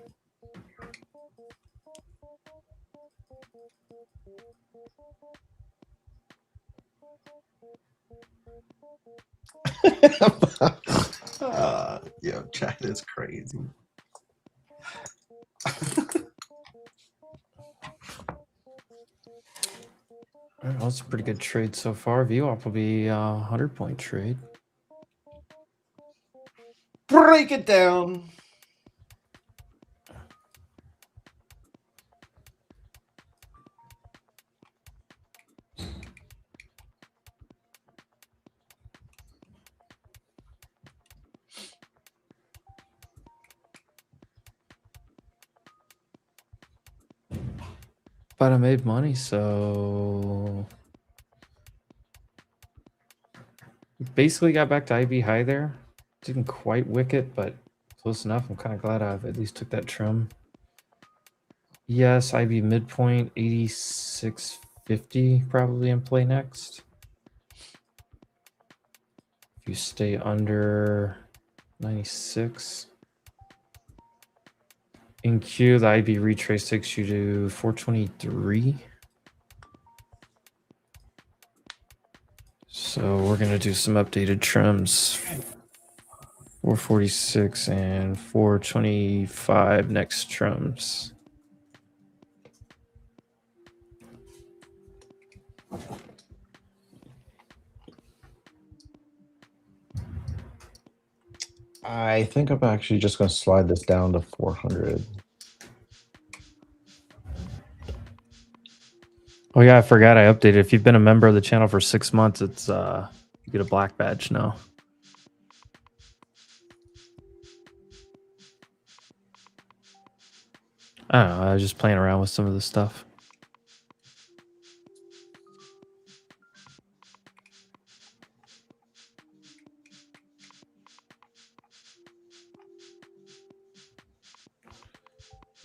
Yo, chat is crazy. Well, that's a pretty good trade so far. VWAP will be a 100-point trade. Break it down. But I made money, so basically got back to IB high there. Didn't quite wick it, but close enough. I'm kind of glad I've at least took that trim. Yes, IB midpoint 86.50 probably in play next. If you stay under 96. In Q, the IB retrace takes you to 423. So we're going to do some updated trims. 446 and 425 next trims. I think I'm actually just going to slide this down to 400. Oh yeah, I forgot I updated. If you've been a member of the channel for 6 months, it's you get a black badge now. I don't know. I was just playing around with some of the stuff.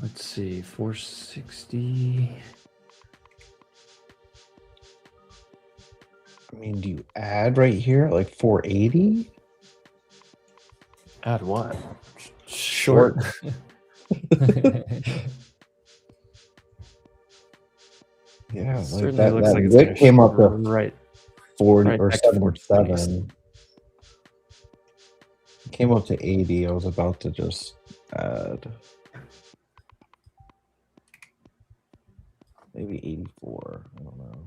Let's see, 460. I mean, do you add right here at like 480? Add what? Short. Yeah, like Certainly that, looks that like it's wick gonna came up to right 40 right or back to 77. Came up to 80. I was about to just add maybe 84. I don't know.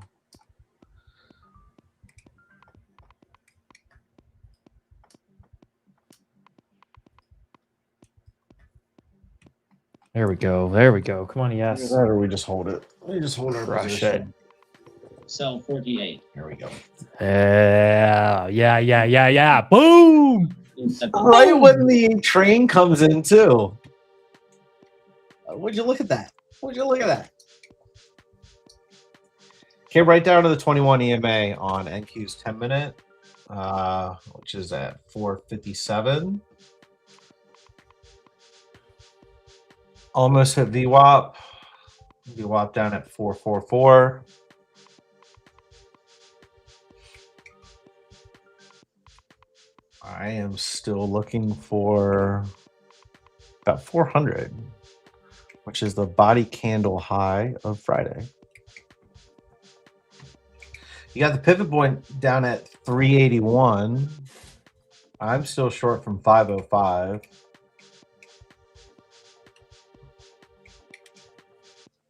There we go. There we go. Come on, yes. Either that or we just hold it. We just hold our Crush position. Sell 48. Here we go. Yeah. Boom. Right when the train comes in, too. Would you look at that? Would you look at that? Came right down to the 21 EMA on NQ's 10-minute, which is at 457. Almost hit VWAP. VWAP down at 444. I am still looking for about 400, which is the body candle high of Friday. You got the pivot point down at 381. I'm still short from 505.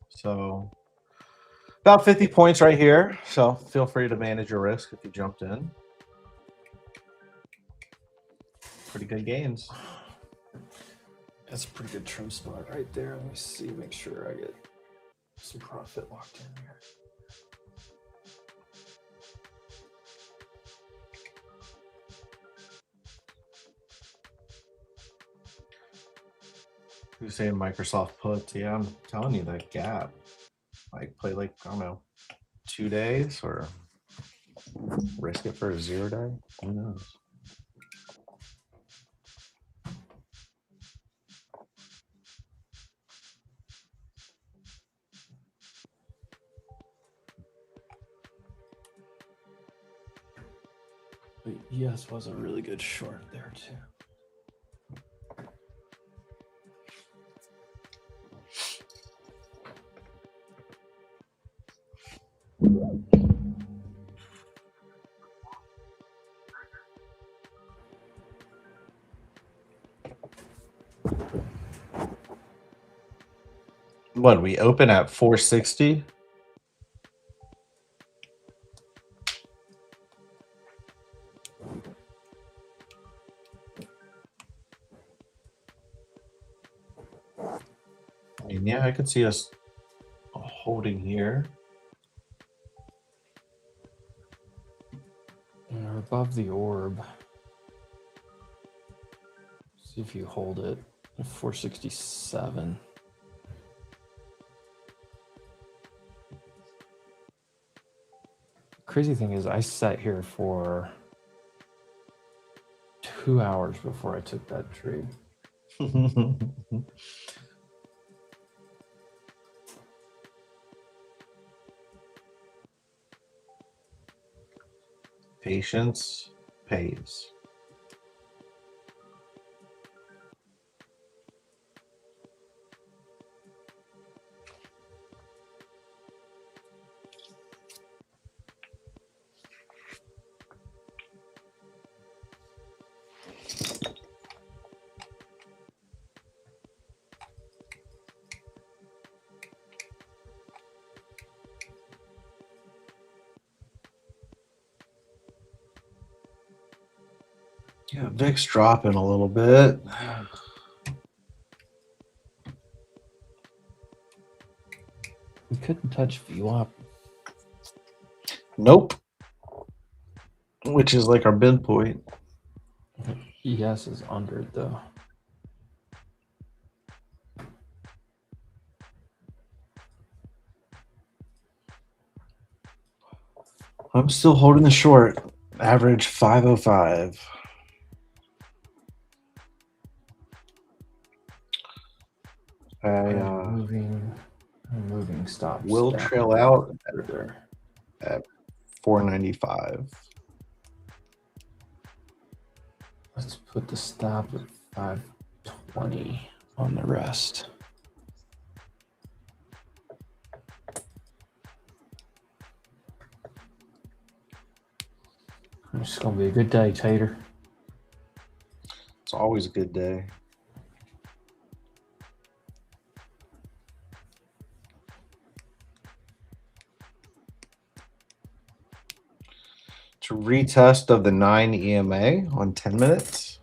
So about 50 points right here. So feel free to manage your risk if you jumped in. Pretty good gains. That's a pretty good trim spot right there. Let me see, make sure I get some profit locked in here. Who's saying Microsoft puts? Yeah, I'm telling you that gap. Like play like, I don't know, 2 days or risk it for a 0 day. Who knows? But yes, was a really good short there too. What, we open at 460? I mean, yeah, I could see us holding here. We're above the orb. See if you hold it at 467. Crazy thing is I sat here for 2 hours before I took that trade. Patience pays. Yeah, VIX dropping a little bit. We couldn't touch VWAP. Nope. Which is like our bid point. ES is under it though. I'm still holding the short. Average 505. Moving stop. Will stack trail out there. at 495. Let's put the stop at 520 on the rest. It's gonna be a good day, Tater. It's always a good day. To retest of the 9 EMA on 10 minutes.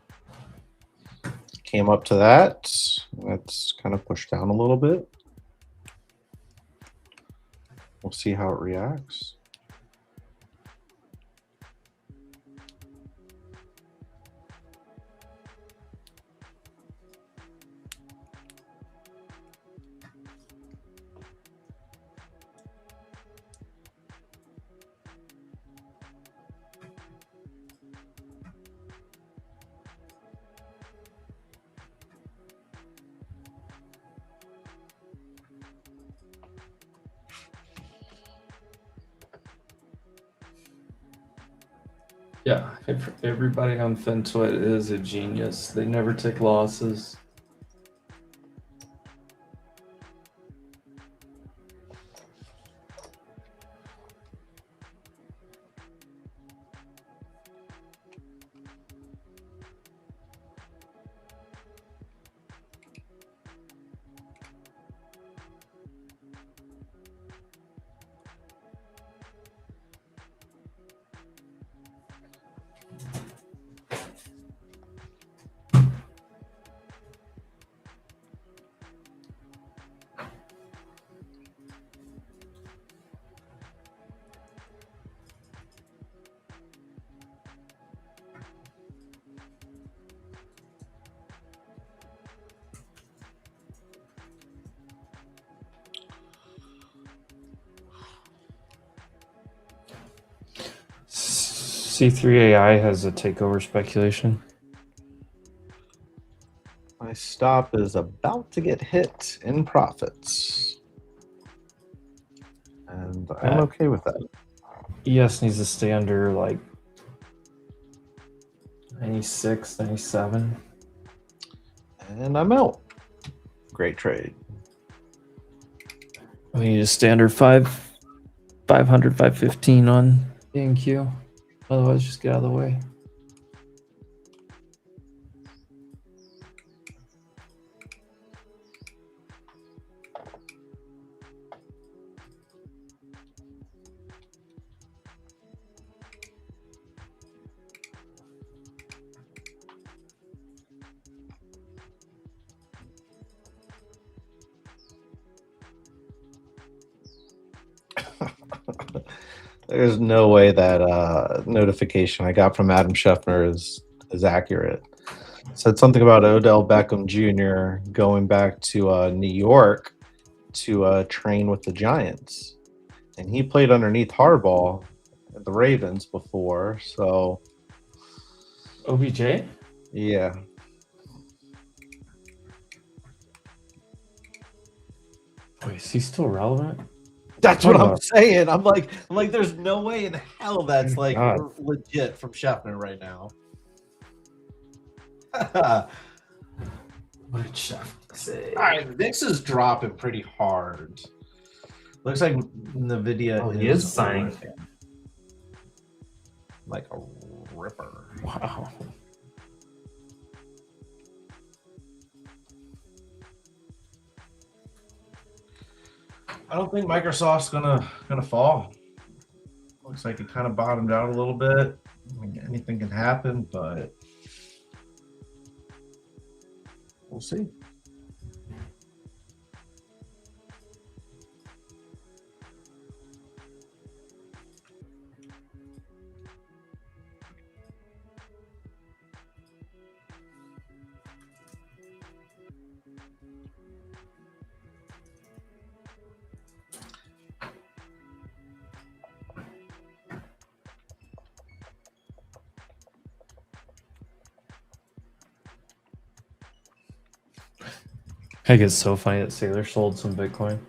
Came up to that. That's kind of pushed down a little bit. We'll see how it reacts. Yeah, everybody on FinTwit is a genius. They never take losses. C3AI has a takeover speculation. My stop is about to get hit in profits. And I'm okay with that. ES needs to stay under like 96, 97. And I'm out. Great trade. We need to stay under 500, 515 on ANQ. Otherwise, just get out of the way. There's no way that notification I got from Adam Scheffner is accurate. It said something about Odell Beckham Jr. going back to New York to train with the Giants, and he played underneath Harbaugh at the Ravens before. So, OBJ? yeah. Wait, is he still relevant? That's what I'm saying. I'm like, there's no way in hell that's Thank like God. legit from Scheffner right now. What did Chef say? All right, this is dropping pretty hard. Looks like NVIDIA Oh, he is signing. ripping. Like a ripper. Wow. I don't think Microsoft's gonna fall. Looks like it kind of bottomed out a little bit. I mean, anything can happen, but we'll see. I think it's so funny that Sailor sold some Bitcoin.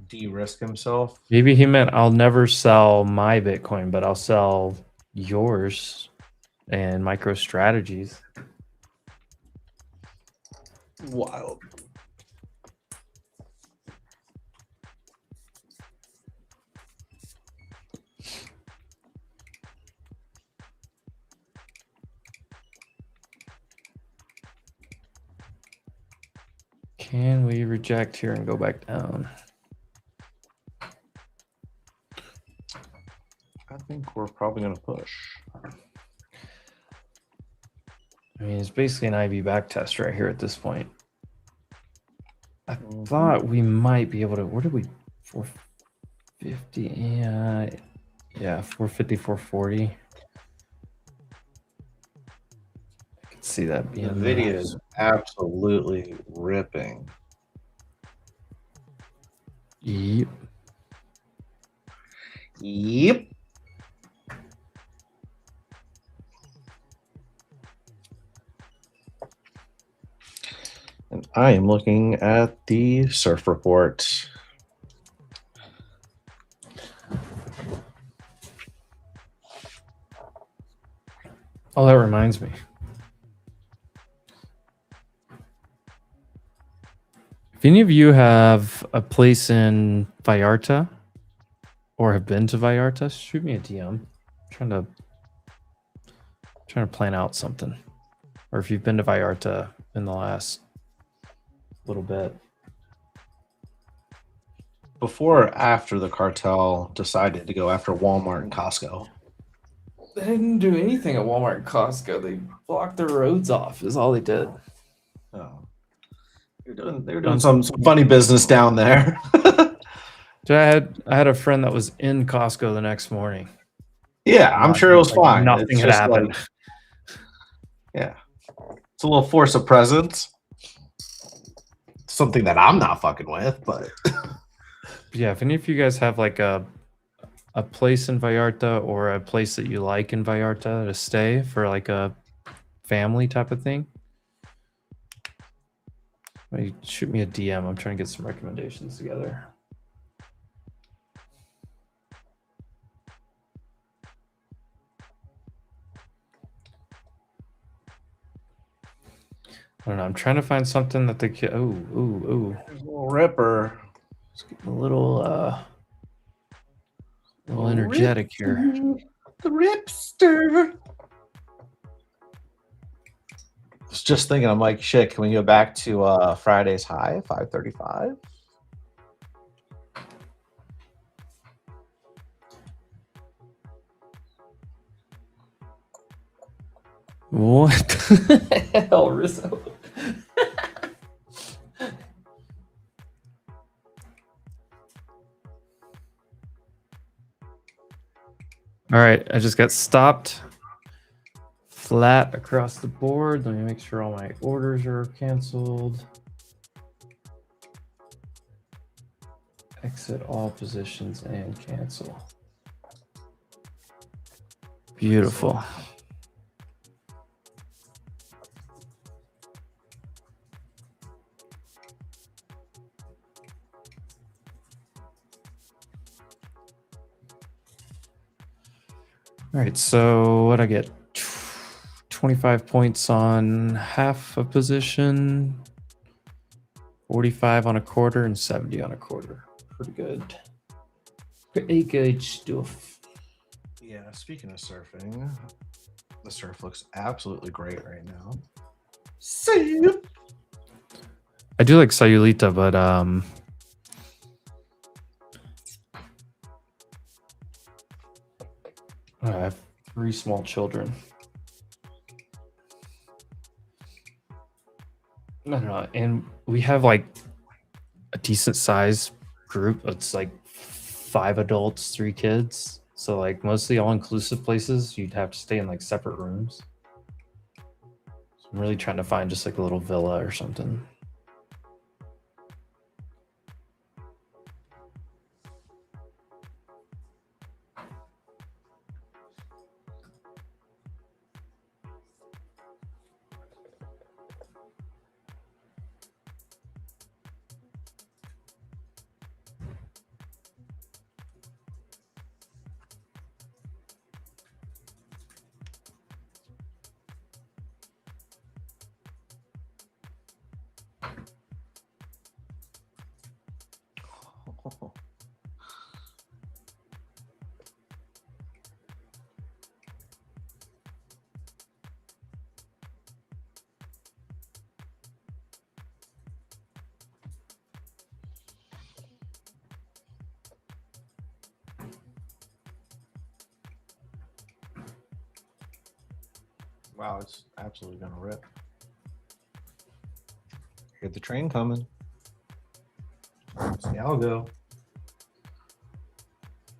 De-risk himself. Maybe he meant I'll never sell my Bitcoin, but I'll sell yours and MicroStrategies. Wild. Can we reject here and go back down? I think we're probably gonna push. I mean, it's basically an IV back test right here at this point. I thought we might be able to. Where did we? 450. Yeah, 450, 440. I could see that being. The video is absolutely ripping. Yep. Yep. And I am looking at the surf report. Oh, that reminds me. If any of you have a place in Vallarta or have been to Vallarta, shoot me a DM. I'm trying to plan out something. Or if you've been to Vallarta in the last little bit. Before or after the cartel decided to go after Walmart and Costco? They didn't do anything at Walmart and Costco. They blocked their roads off is all they did. Oh. They were doing some funny business down there. So I had a friend that was in Costco the next morning. Yeah, I'm sure it was fine. Nothing It's had just happened. like, yeah, it's a little force of presence. Something that I'm not fucking with, but Yeah, if any of you guys have like a place in Vallarta or a place that you like in Vallarta to stay for like a family type of thing, shoot me a DM. I'm trying to get some recommendations together. I don't know. I'm trying to find something that the kid. Ooh. there's a little ripper. It's getting a little energetic here. The ripster. I was just thinking, I'm like, shit, can we go back to Friday's high, 535? What the hell, Rizzo? All right, I just got stopped flat across the board. Let me make sure all my orders are canceled. Exit all positions and cancel. Beautiful. All right, so what I get? 25 points on half a position, 45 on a quarter, and 70 on a quarter. Pretty good. Pretty good stuff. Yeah, speaking of surfing, the surf looks absolutely great right now. See you. I do like Sayulita, but I have 3 small children. I don't know, and we have like a decent size group. It's like 5 adults, 3 kids. So like mostly all inclusive places, you'd have to stay in like separate rooms. So I'm really trying to find just like a little villa or something. Wow, it's absolutely gonna rip. Hear the train coming. It's the algo.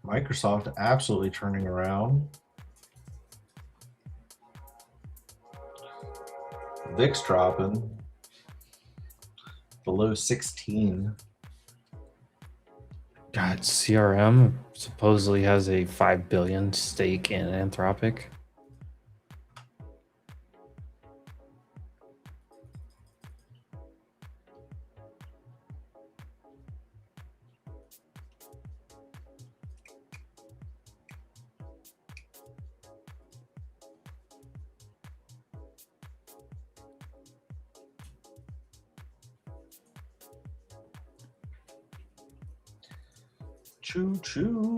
Microsoft absolutely turning around. VIX dropping below 16. God, CRM supposedly has a 5 billion stake in Anthropic. Choo choo.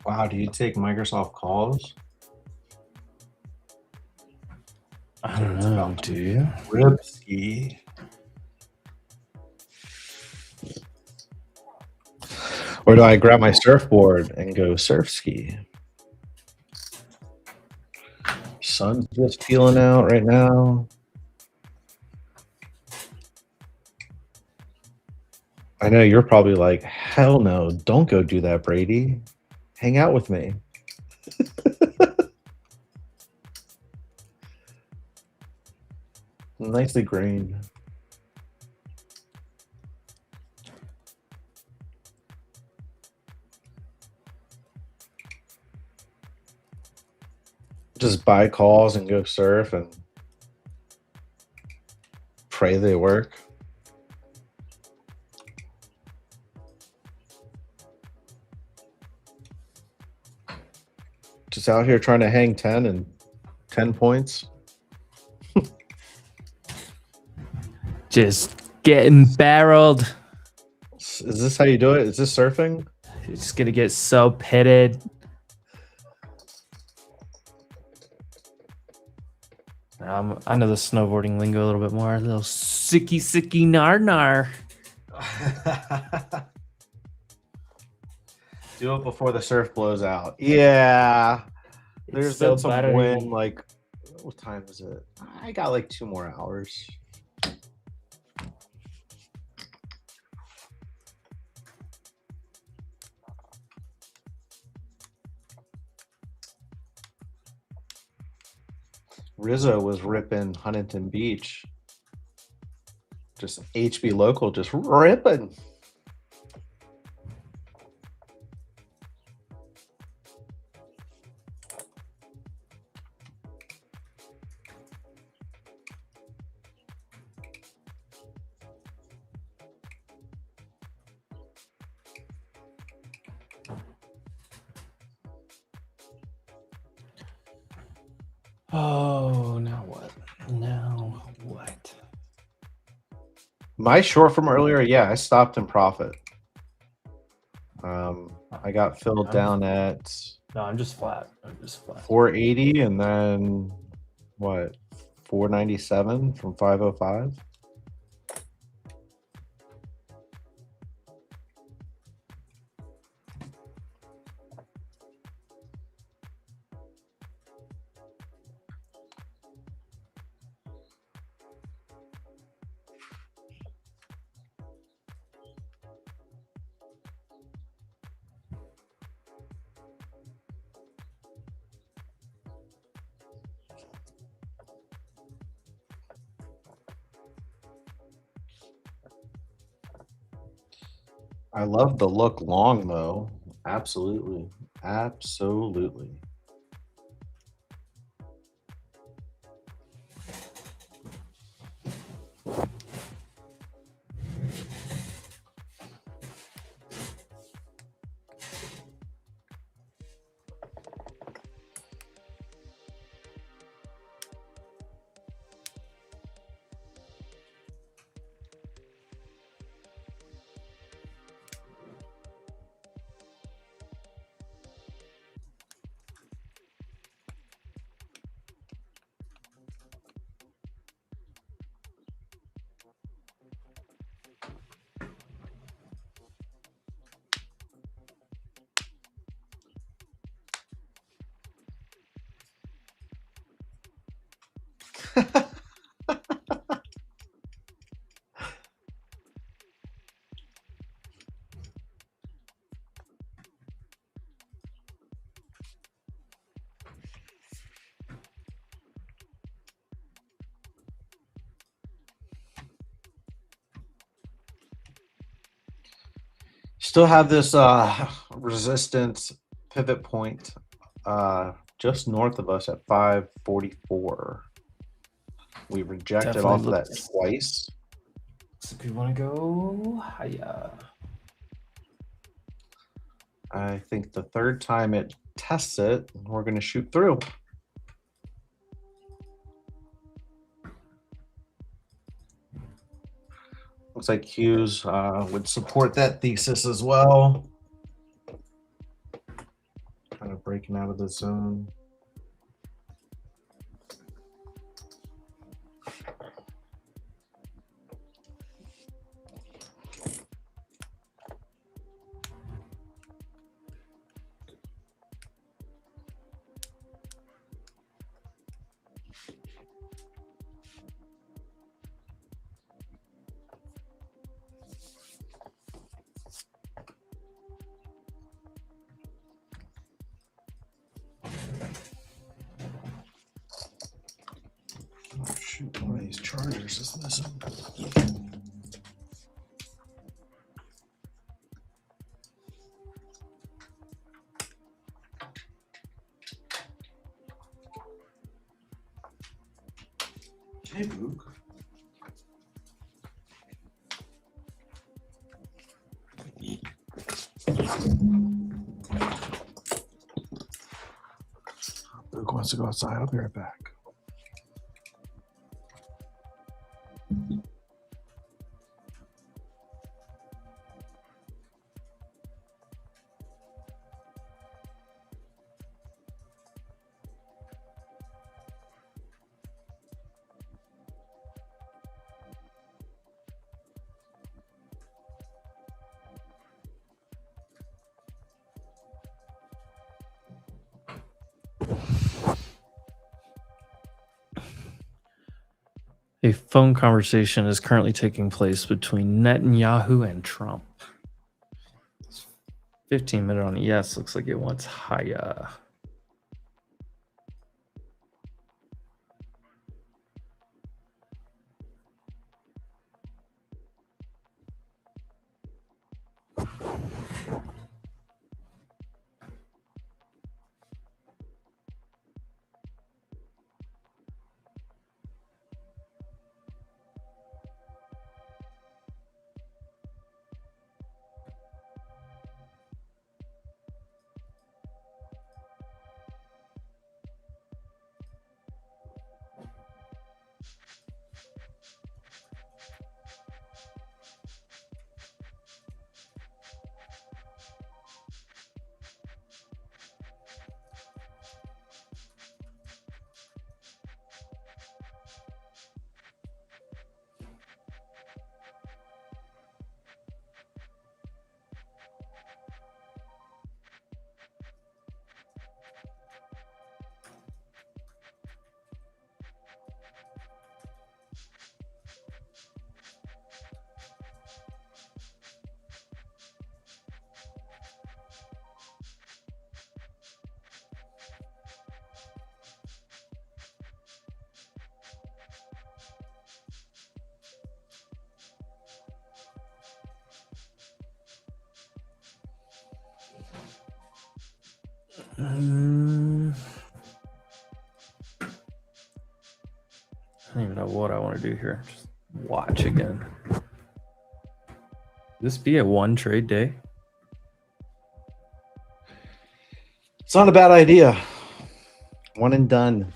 Wow, do you take Microsoft calls? I don't know, do you? Ripski. Or do I grab my surfboard and go surf ski? Sun's just peeling out right now. I know you're probably like, hell no, don't go do that, Brady. Hang out with me. Nicely green. Just buy calls and go surf and pray they work. Just out here trying to hang 10 and 10 points. Just getting barreled. Is this how you do it? Is this surfing? You're just gonna get so pitted. I know the snowboarding lingo a little bit more. A little sicky nar nar. Do it before the surf blows out. Yeah. There's so been some buttery. wind. Like, what time is it? I got like 2 more hours. Rizzo was ripping Huntington Beach. Just HB local, just ripping. Oh, now what? Now what? My short from earlier, yeah, I stopped in profit. I got filled down at No, I'm just flat. 480 and then what? 497 from 505. I love the look long though. Absolutely. Absolutely. Still have this resistance pivot point just north of us at 544. We rejected Definitely off of that looks- twice. So if you want to go higher. I think the third time it tests it, we're going to shoot through. Looks like Hughes would support that thesis as well. Kind of breaking out of the zone. Oh, shoot, one of these chargers is missing. Hey, Luke. Luke wants to go outside. I'll be right back. A phone conversation is currently taking place between Netanyahu and Trump. 15-minute on ES looks like it wants higher. I don't even know what I want to do here. Just watch again. This be a one trade day? It's not a bad idea. One and done.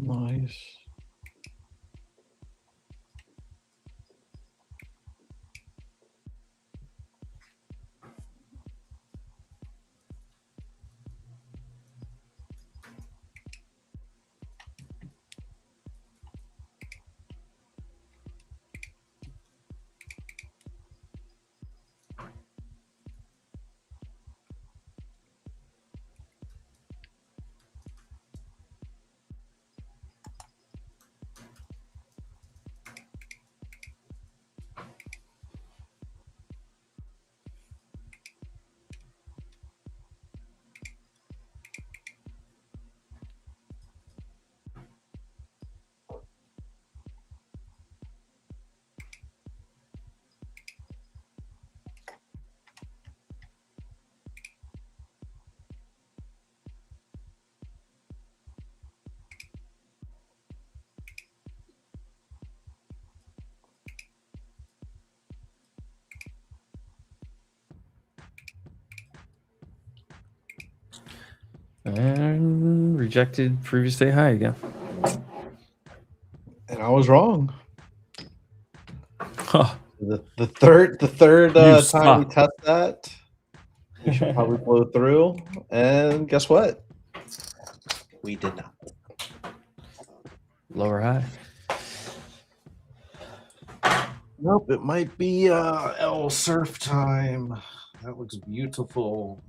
Nice. And rejected previous day high again. And I was wrong. Huh. The third You time we suck. test that, we should probably blow through. And guess what? We did not. Lower high. Nope, it might be L surf time. That looks beautiful.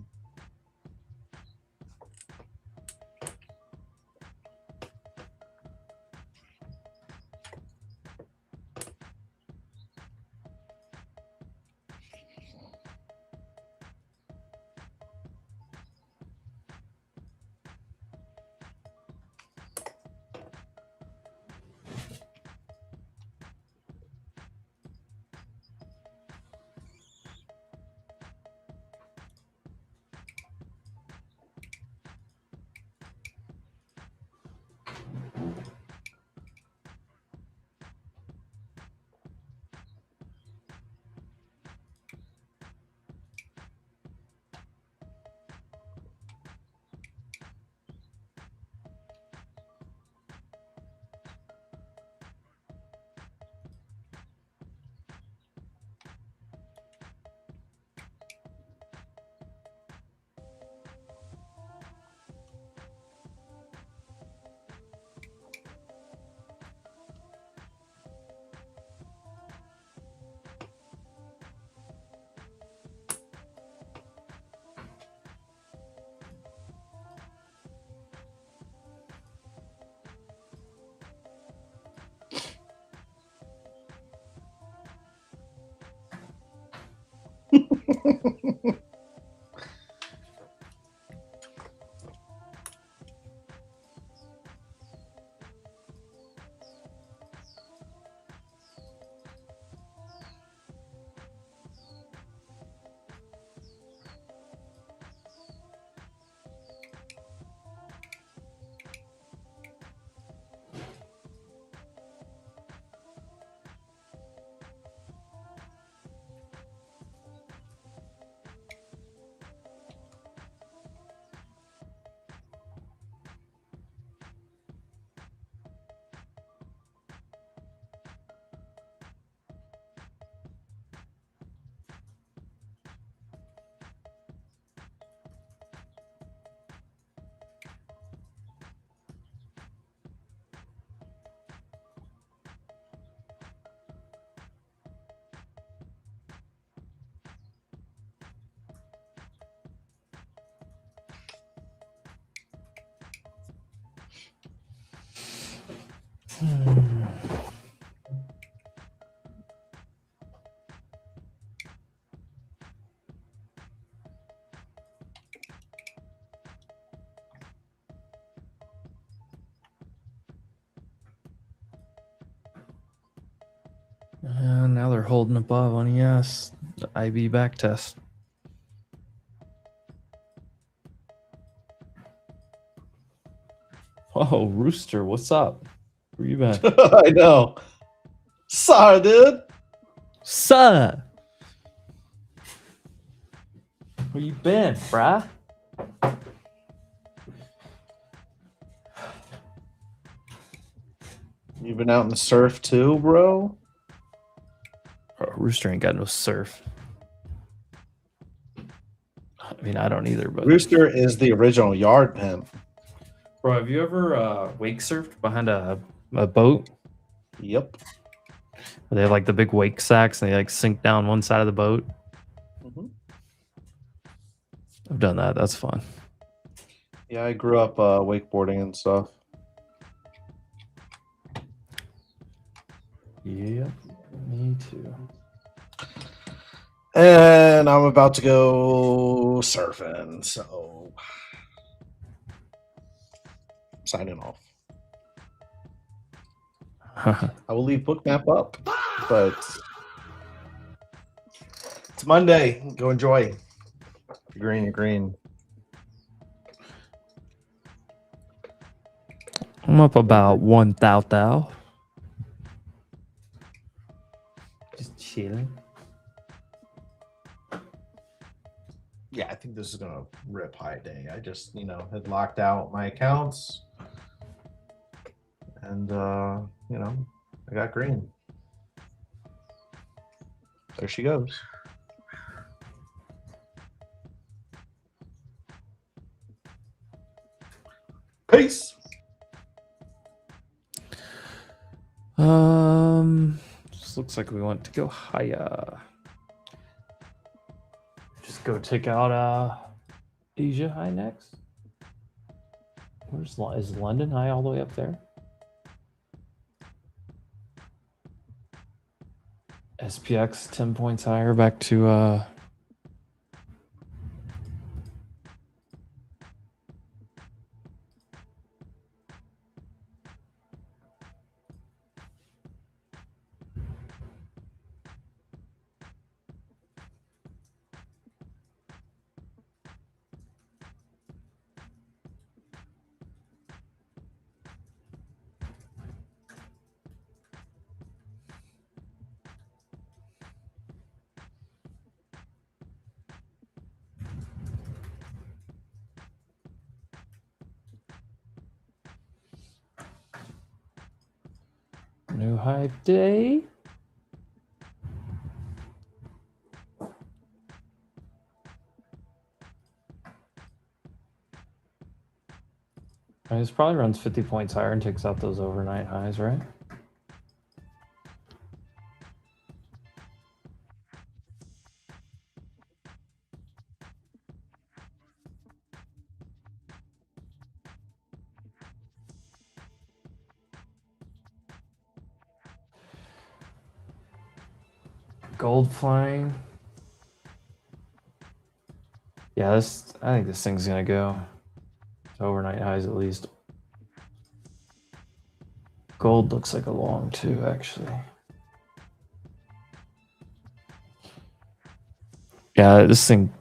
Now they're holding above on ES. The IB back test. Oh, Rooster, what's up? Where you been? I know. Sorry, dude. Sup? Where you been, brah? You've been out in the surf too, bro? Rooster ain't got no surf. I mean, I don't either, but Rooster is the original yard pimp. bro, have you ever wake surfed behind a boat? Yep. They have like the big wake sacks and they like sink down one side of the boat. Mhm. I've done that. That's fun. Yeah, I grew up wakeboarding and stuff. Yep, me too. And I'm about to go surfing, so signing off. I will leave Bookmap up, but it's Monday. Go enjoy. You're green, you're green. I'm up about 1,000. Just chilling. Yeah, I think this is gonna rip high day. I just, had locked out my accounts, and I got green. There she goes. Peace. Just looks like we want to go higher. Just go take out Asia high next. Is London high all the way up there? SPX 10 points higher back to new high day. This probably runs 50 points higher and takes out those overnight highs, right? Gold flying. Yeah, I think this thing's gonna go to overnight highs at least. Gold looks like a long too, actually. Yeah, this thing.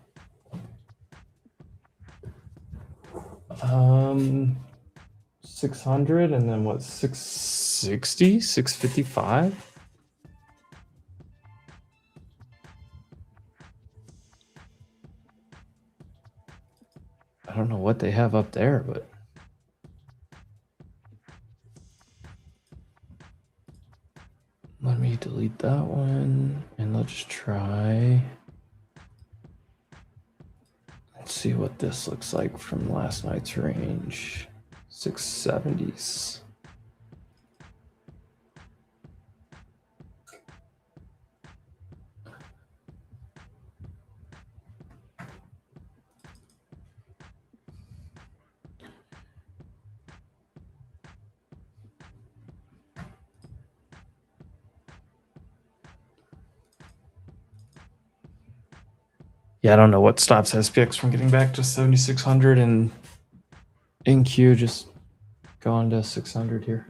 600 and then what? 660, 655. I don't know what they have up there, but let me delete that one and let's try. Let's see what this looks like from last night's range. 670s. Yeah, I don't know what stops SPX from getting back to 7,600 and in Q just going to 600 here.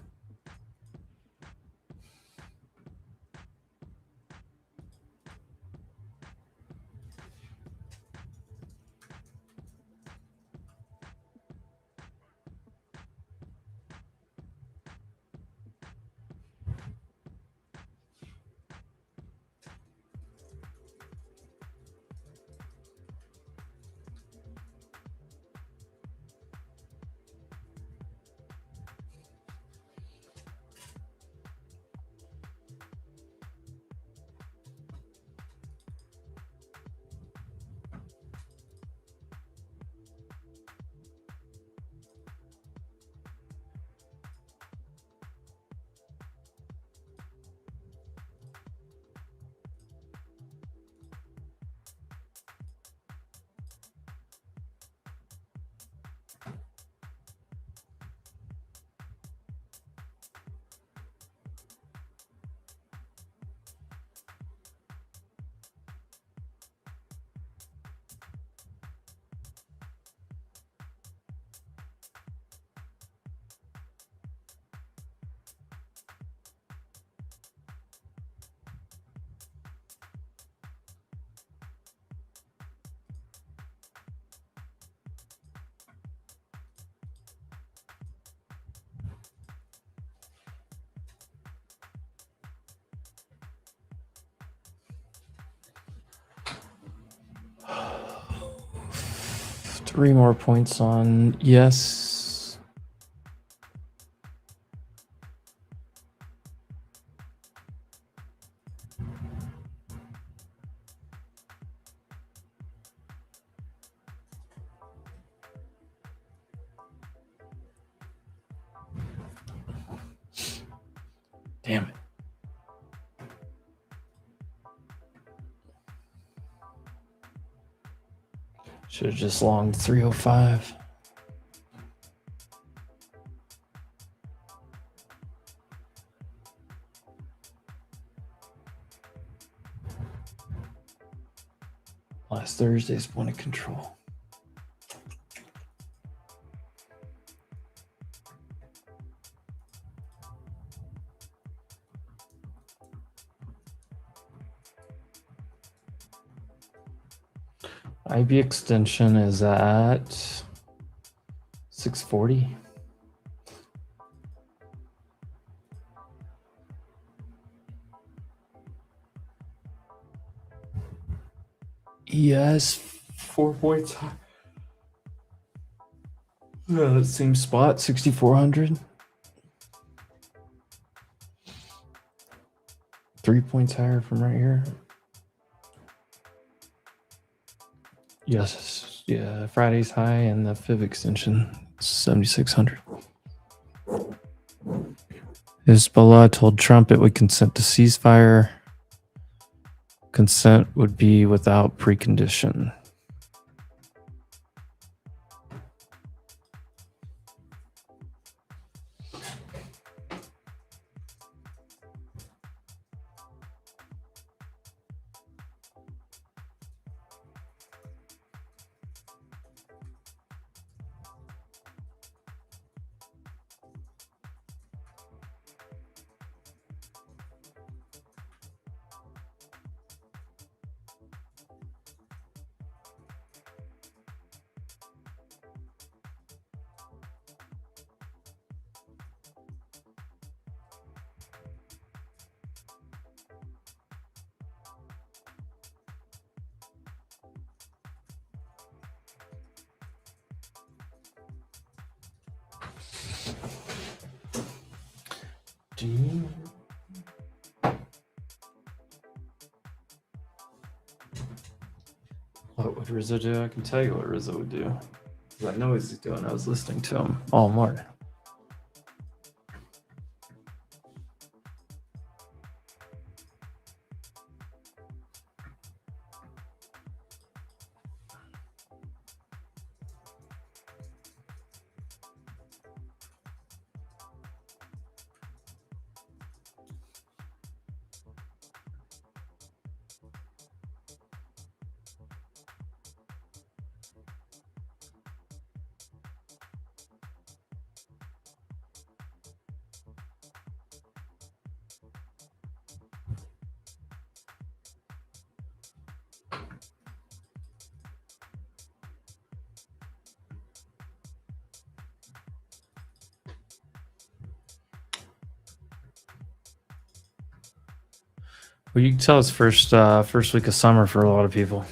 3 more points on yes. Damn it. Should have just longed 305. Last Thursday's point of control. IB extension is at 640. Yes, 4 points. That same spot, 6,400. 3 points higher from right here. Yes, yeah, Friday's high and the fib extension, 7,600. Hezbollah told Trump it would consent to ceasefire. Consent would be without precondition. What would Rizzo do? I can tell you what Rizzo would do. 'Cause I know what he's doing. I was listening to him all morning. Well, you can tell it's first week of summer for a lot of people.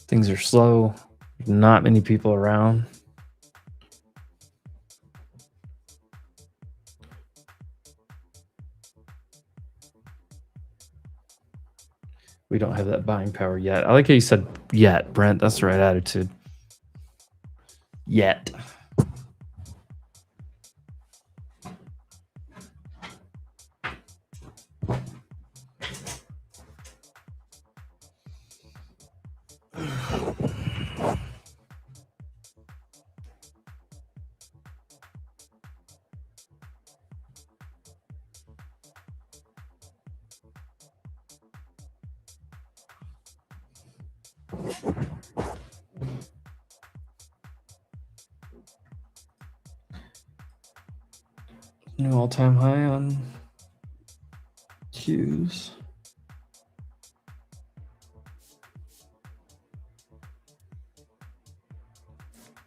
Things are slow. Not many people around. We don't have that buying power yet. I like how you said yet, Brent. That's the right attitude. Yet. New all-time high on Qs.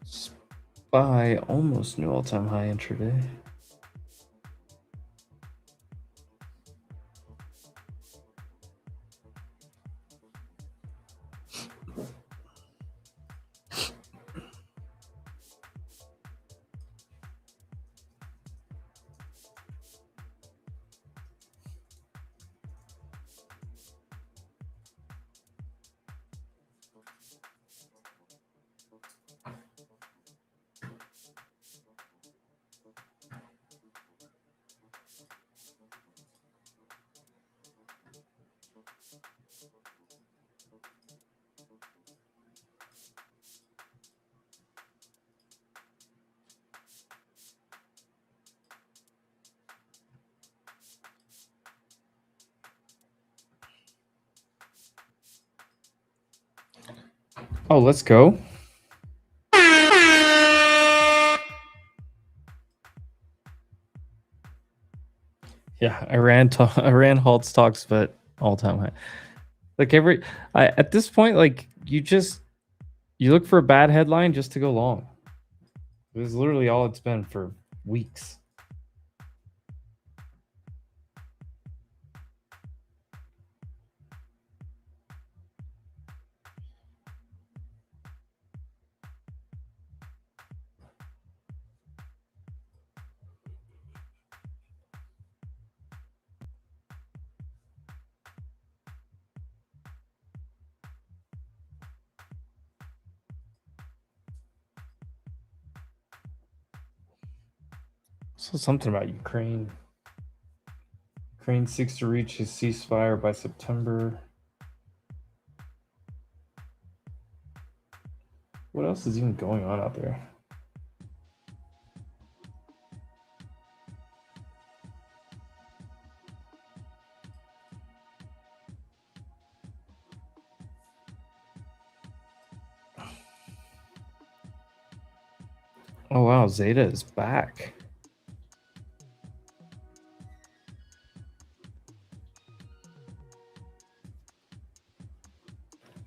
SPY almost new all-time high intraday. Oh, let's go. Yeah, Iran halts talks, but all-time high. Like at this point, like you look for a bad headline just to go long. This is literally all it's been for weeks. So something about Ukraine. Ukraine seeks to reach his ceasefire by September. What else is even going on out there? Oh wow, Zeta is back.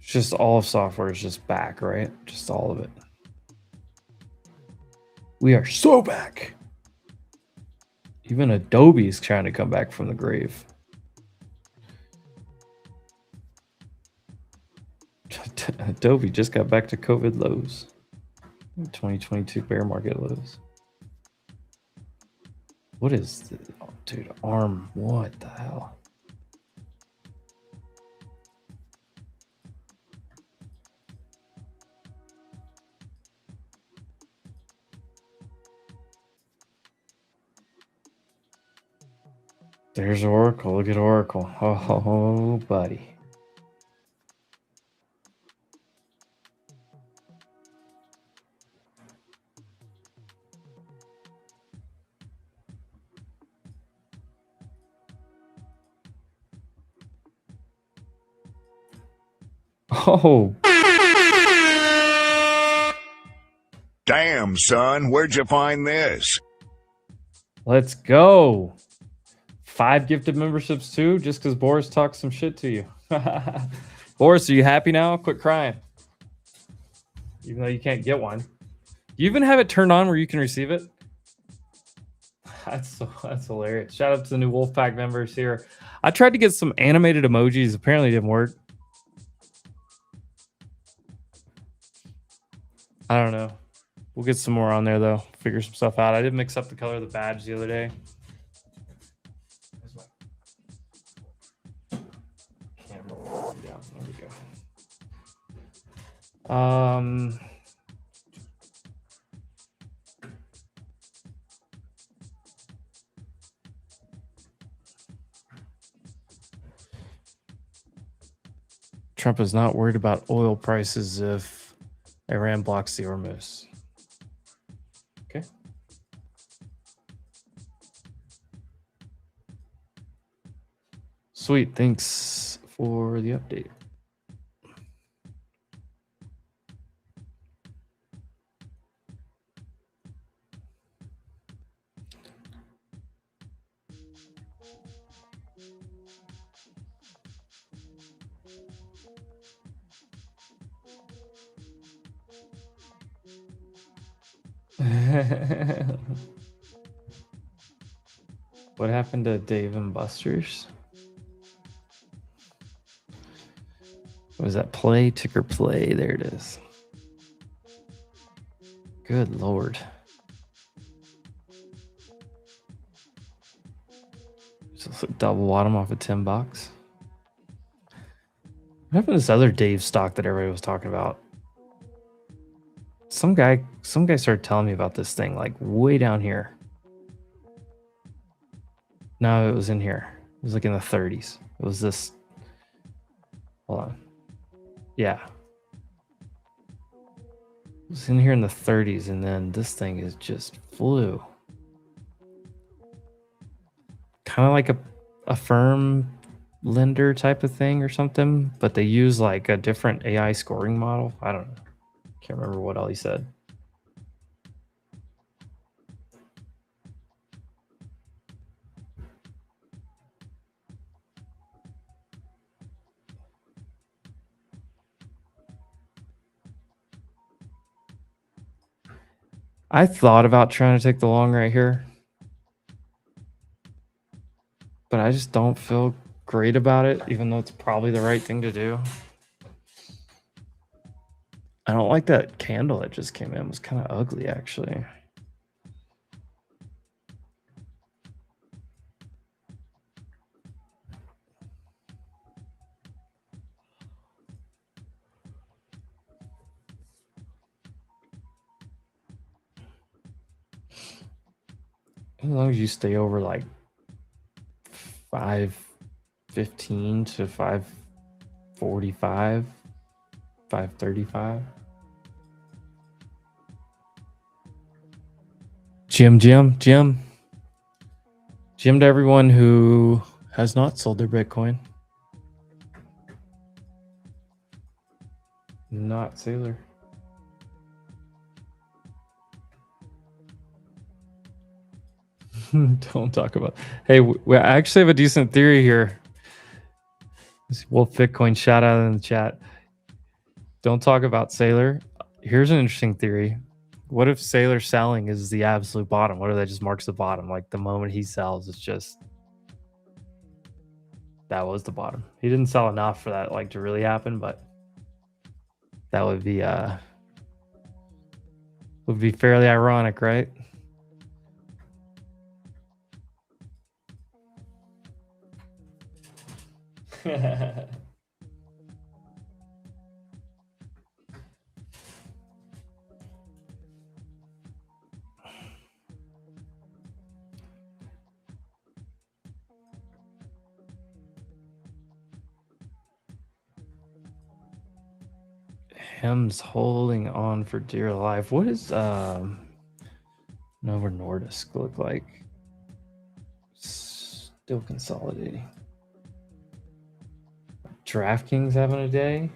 It's just all of software is just back, right? Just all of it. We are so back. Even Adobe is trying to come back from the grave. Adobe just got back to COVID lows. 2022 bear market lows. What is the, oh, dude, ARM? What the hell? There's Oracle. Look at Oracle. Oh, buddy. Oh. Damn, son, where'd you find this? Let's go. 5 gifted memberships too, just because Boris talks some shit to you. Boris, are you happy now? Quit crying. Even though you can't get one. You even have it turned on where you can receive it? That's hilarious. Shout out to the new Wolfpack members here. I tried to get some animated emojis. Apparently it didn't work. I don't know. We'll get some more on there though. Figure some stuff out. I did mix up the color of the badge the other day. Camera. Yeah, there we go. Trump is not worried about oil prices if Iran blocks the Hormuz. Okay. Sweet. Thanks for the update. What happened to Dave and Buster's? What was that? Play, ticker play. There it is. Good Lord. Just a double bottom off of $10. What happened to this other Dave stock that everybody was talking about? Some guy started telling me about this thing like way down here. No, it was in here. It was like in the 30s. It was this. Hold on. Yeah. It was in here in the 30s, and then this thing is just flew. Kind of like a firm lender type of thing or something, but they use like a different AI scoring model. I don't know. Can't remember what all he said. I thought about trying to take the long right here, but I just don't feel great about it, even though it's probably the right thing to do. I don't like that candle that just came in. It was kind of ugly, actually. As long as you stay over like 515 to 545, 535. Jim to everyone who has not sold their Bitcoin. Not Sailor. Don't talk about. Hey, we actually have a decent theory here. Wolf Bitcoin shout out in the chat. Don't talk about Sailor. Here's an interesting theory. What if Sailor selling is the absolute bottom? What if that just marks the bottom? Like the moment he sells, it's just that was the bottom. He didn't sell enough for that like to really happen, but that would be fairly ironic, right? Him's holding on for dear life. What is Nova Nordisk look like? Still consolidating. DraftKings having a day.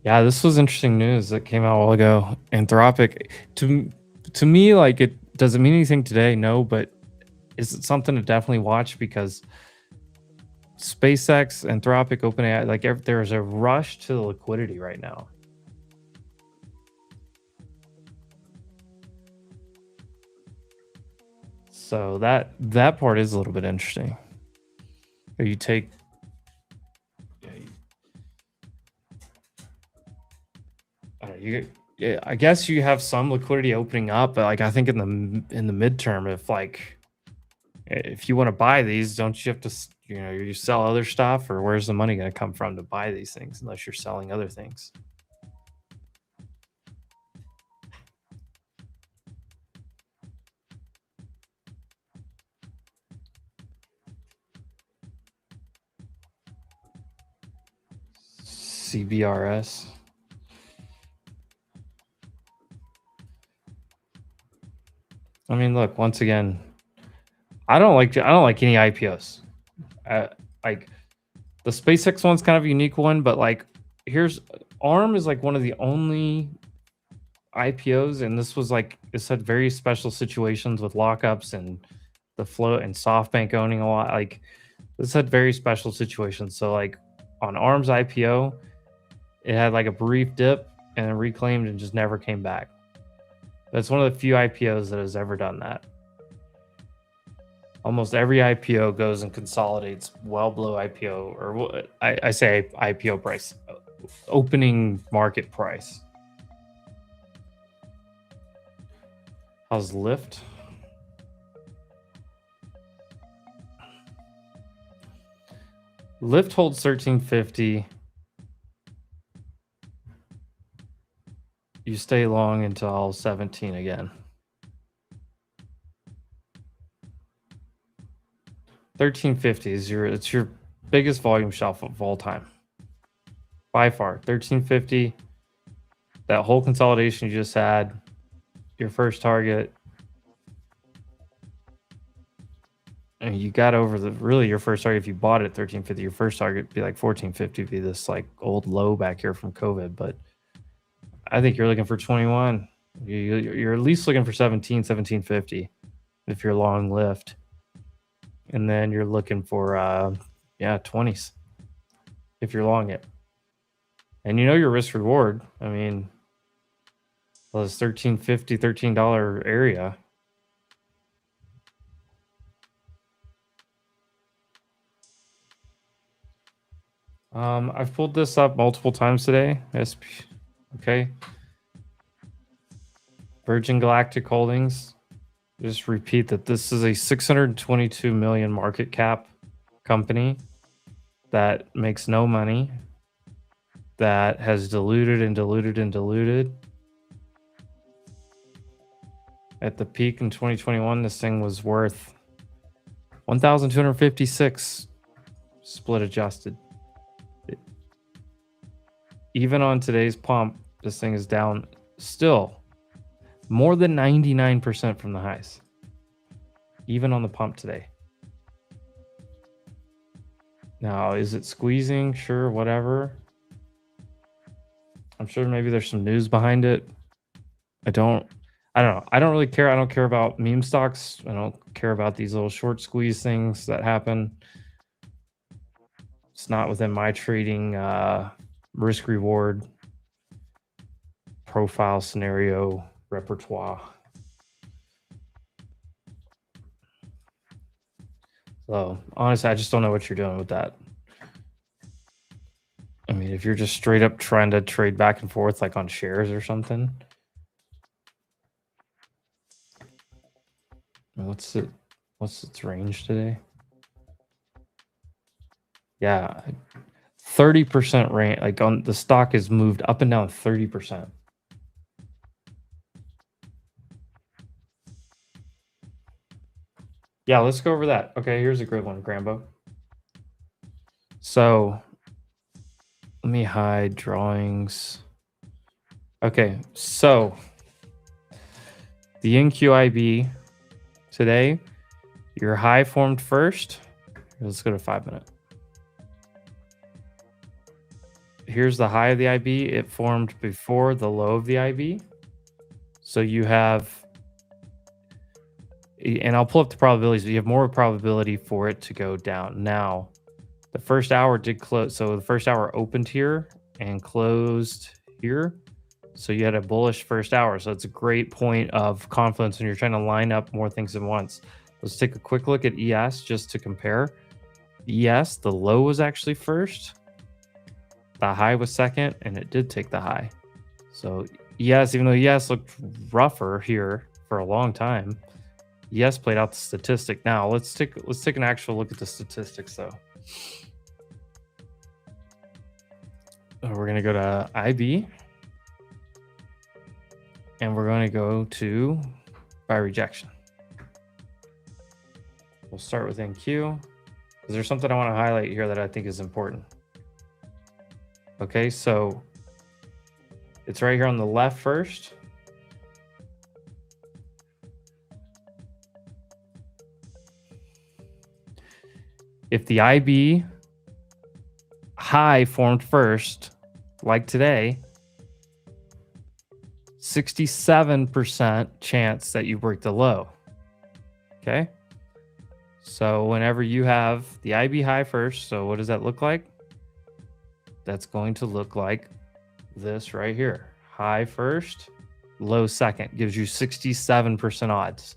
Yeah, this was interesting news that came out a while ago. Anthropic, to me, like, it doesn't mean anything today, no, but is it something to definitely watch because SpaceX, Anthropic, OpenAI, like there's a rush to the liquidity right now. So that part is a little bit interesting. You take, I guess you have some liquidity opening up, but like I think in the midterm, if you want to buy these, don't you have to, you sell other stuff, or where's the money going to come from to buy these things unless you're selling other things? CBRS. I mean, look, once again, I don't like any IPOs. Like the SpaceX one's kind of a unique one, but like here's ARM is like one of the only IPOs, and this was like it had very special situations with lockups and the float and SoftBank owning a lot. Like this had very special situations. So like on ARM's IPO, it had like a brief dip and then reclaimed and just never came back. That's one of the few IPOs that has ever done that. Almost every IPO goes and consolidates well below IPO, or I say IPO price, opening market price. How's Lyft? Lyft holds 1350. You stay long until 17 again. 1350 is it's your biggest volume shelf of all time. By far. 1350. That whole consolidation you just had, your first target. And you got over your first target. If you bought it at 1350, your first target would be like 1450, be this like old low back here from COVID. But I think you're looking for 21. You're at least looking for 1750 if you're long lift. And then you're looking for 20s if you're long it. And you know your risk reward. I mean, well, it's $13.50, $13 area. I've pulled this up multiple times today. Okay. Virgin Galactic Holdings. Just repeat that this is a 622 million market cap company that makes no money, that has diluted and diluted and diluted. At the peak in 2021, this thing was worth 1,256 split adjusted. Even on today's pump, this thing is down still more than 99% from the highs. Even on the pump today. Now, is it squeezing? Sure, whatever. I'm sure maybe there's some news behind it. I don't know. I don't really care. I don't care about meme stocks. I don't care about these little short squeeze things that happen. It's not within my trading risk reward profile scenario repertoire. So honestly, I just don't know what you're doing with that. I mean, if you're just straight up trying to trade back and forth like on shares or something. What's its range today? Yeah, 30% range. Like on the stock has moved up and down 30%. Yeah, let's go over that. Okay, here's a good one, Grambo. So let me hide drawings. Okay, so the NQIB today, your high formed first. Let's go to 5 minute. Here's the high of the IB. It formed before the low of the IB. So you have, and I'll pull up the probabilities, but you have more probability for it to go down. Now, the first hour did close. So the first hour opened here and closed here. So you had a bullish first hour. So it's a great point of confidence when you're trying to line up more things at once. Let's take a quick look at ES just to compare. ES, the low was actually first. The high was second, and it did take the high. So ES, even though ES looked rougher here for a long time, ES played out the statistic. Now let's take an actual look at the statistics though. We're gonna go to IB, and we're going to go to buy rejection. We'll start with NQ because there's something I want to highlight here that I think is important. Okay, so it's right here on the left first. If the IB high formed first, like today, 67% chance that you break the low. Okay. So whenever you have the IB high first, so what does that look like? That's going to look like this right here. High first, low second, gives you 67% odds.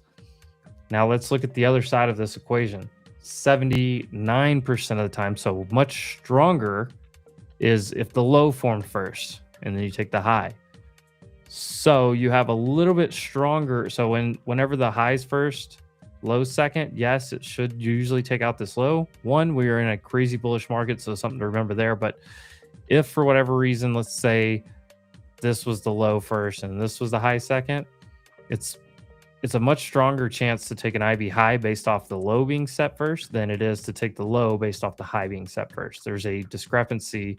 Now let's look at the other side of this equation. 79% of the time, so much stronger, is if the low formed first and then you take the high. So you have a little bit stronger. So whenever the high's first, low second, yes, it should usually take out this low. One, we are in a crazy bullish market, so something to remember there. But if for whatever reason, let's say this was the low first and this was the high second, it's a much stronger chance to take an IB high based off the low being set first than it is to take the low based off the high being set first. There's a discrepancy,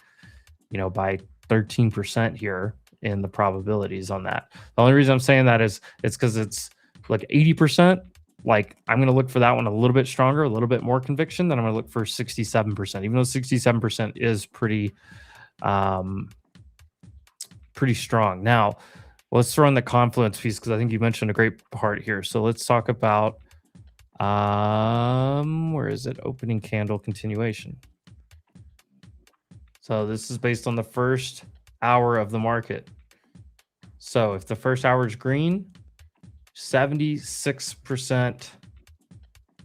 by 13% here in the probabilities on that. The only reason I'm saying that is it's because it's like 80% like I'm going to look for that one a little bit stronger, a little bit more conviction. Then I'm going to look for 67%, even though 67% is pretty strong. Now, let's throw in the confluence piece because I think you mentioned a great part here. So let's talk about where is it? Opening candle continuation. So this is based on the first hour of the market. So if the first hour is green, 76%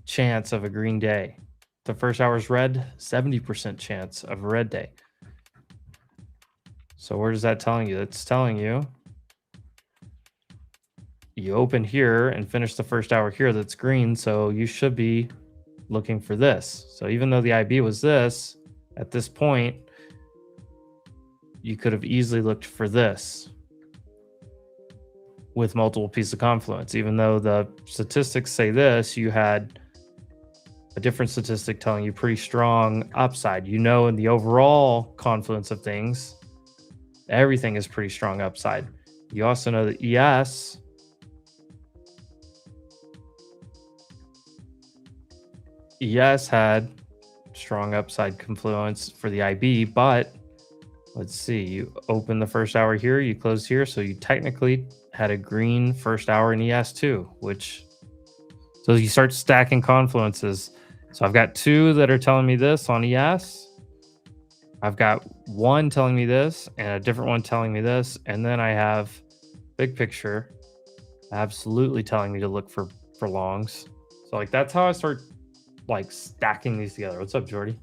chance of a green day. The first hour is red, 70% chance of a red day. So where is that telling you? That's telling you you open here and finish the first hour here that's green, so you should be looking for this. So even though the IB was this, at this point, you could have easily looked for this with multiple pieces of confluence. Even though the statistics say this, you had a different statistic telling you pretty strong upside. You know, in the overall confluence of things, everything is pretty strong upside. You also know that ES had strong upside confluence for the IB, but let's see, you open the first hour here, you close here, so you technically had a green first hour in ES too, which, so you start stacking confluences. So I've got two that are telling me this on ES. I've got one telling me this and a different one telling me this. And then I have big picture absolutely telling me to look for longs. So like, that's how I start like stacking these together. What's up, Jordy?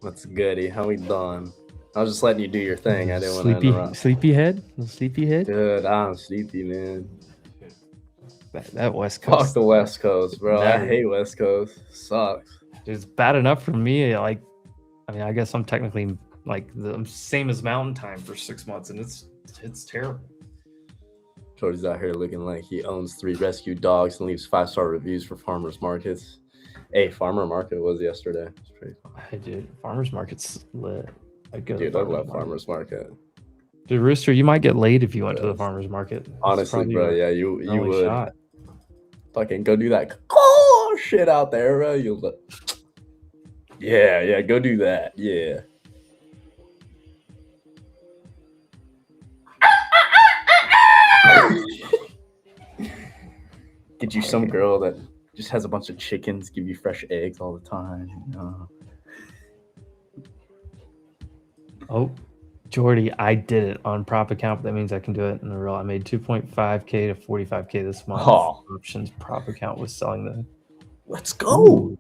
What's goody? How we doing? I was just letting you do your thing. I didn't want to interrupt. Sleepyhead? Sleepyhead? Dude, I'm sleepy, man. That West Coast. Fuck the West Coast, bro. I Never. hate West Coast. Sucks. It's bad enough for me. Like, I mean, I guess I'm technically like the same as Mountain Time for 6 months, and it's terrible. Jordy's out here looking like he owns 3 rescue dogs and leaves 5-star reviews for farmers markets. Hey, farmer market was yesterday. It's pretty fun. Hey, dude, farmers market's lit. I go to Dude, I love farmers market. Dude, Rooster, you might get laid if you went to the farmers market. That's Honestly, probably bro, your yeah, you only would. shot. Fucking go do that shit out there, bro. You'll look. Yeah, go do that. Yeah. Get you some girl that just has a bunch of chickens, give you fresh eggs all the time. You know? Oh, Jordy, I did it on prop account. That means I can do it in the real. I made 2.5K to 45K this month. Oh. Options prop account was selling the. Let's go.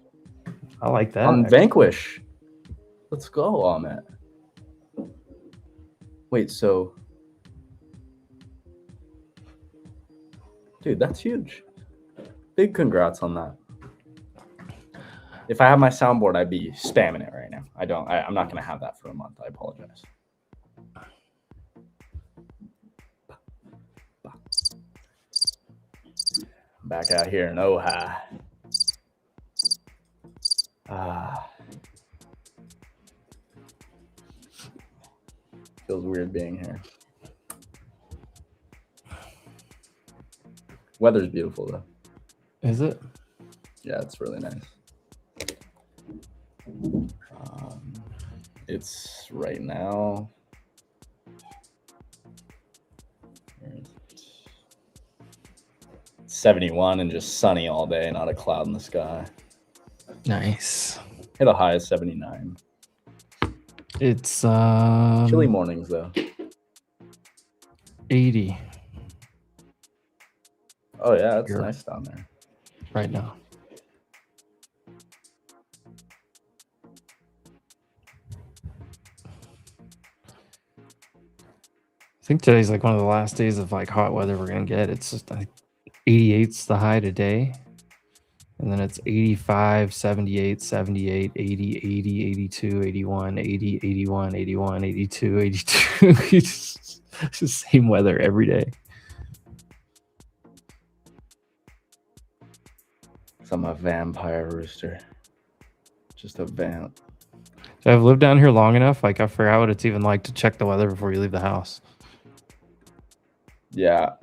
I like that. On Vanquish. Let's go on that. Wait, so. Dude, that's huge. Big congrats on that. If I have my soundboard, I'd be spamming it right now. I'm not going to have that for a month. I apologize. Back out here in Ojai. Feels weird being here. Weather's beautiful though. Is it? Yeah, it's really nice. It's right now. Where is it? 71 and just sunny all day, not a cloud in the sky. Nice. Hit a high of 79. It's Chilly mornings though. 80 Oh yeah, it's Here. nice down there. right now. I think today's like one of the last days of like hot weather we're gonna get. It's just like 88's the high today. And then it's 85, 78, 78, 80, 80, 82, 81, 80, 81, 81, 82, 82. It's the same weather every day. I'm a vampire rooster. Just a vamp. I've lived down here long enough. Like I forgot what it's even like to check the weather before you leave the house. Yeah.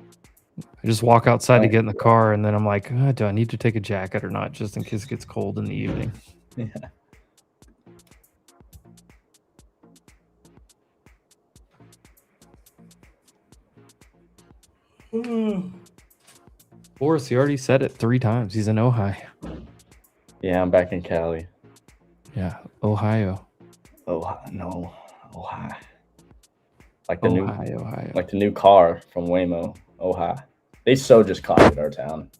I just walk outside to get in the car, and then I'm like, do I need to take a jacket or not, just in case it gets cold in the evening? Yeah. Boris, he already said it 3 times. He's in Ohio. Yeah, I'm back in Cali. Yeah, Ohio. Oh no, Ohio. Like the Ohio. like the new car from Waymo. Ohio. They just copied our town.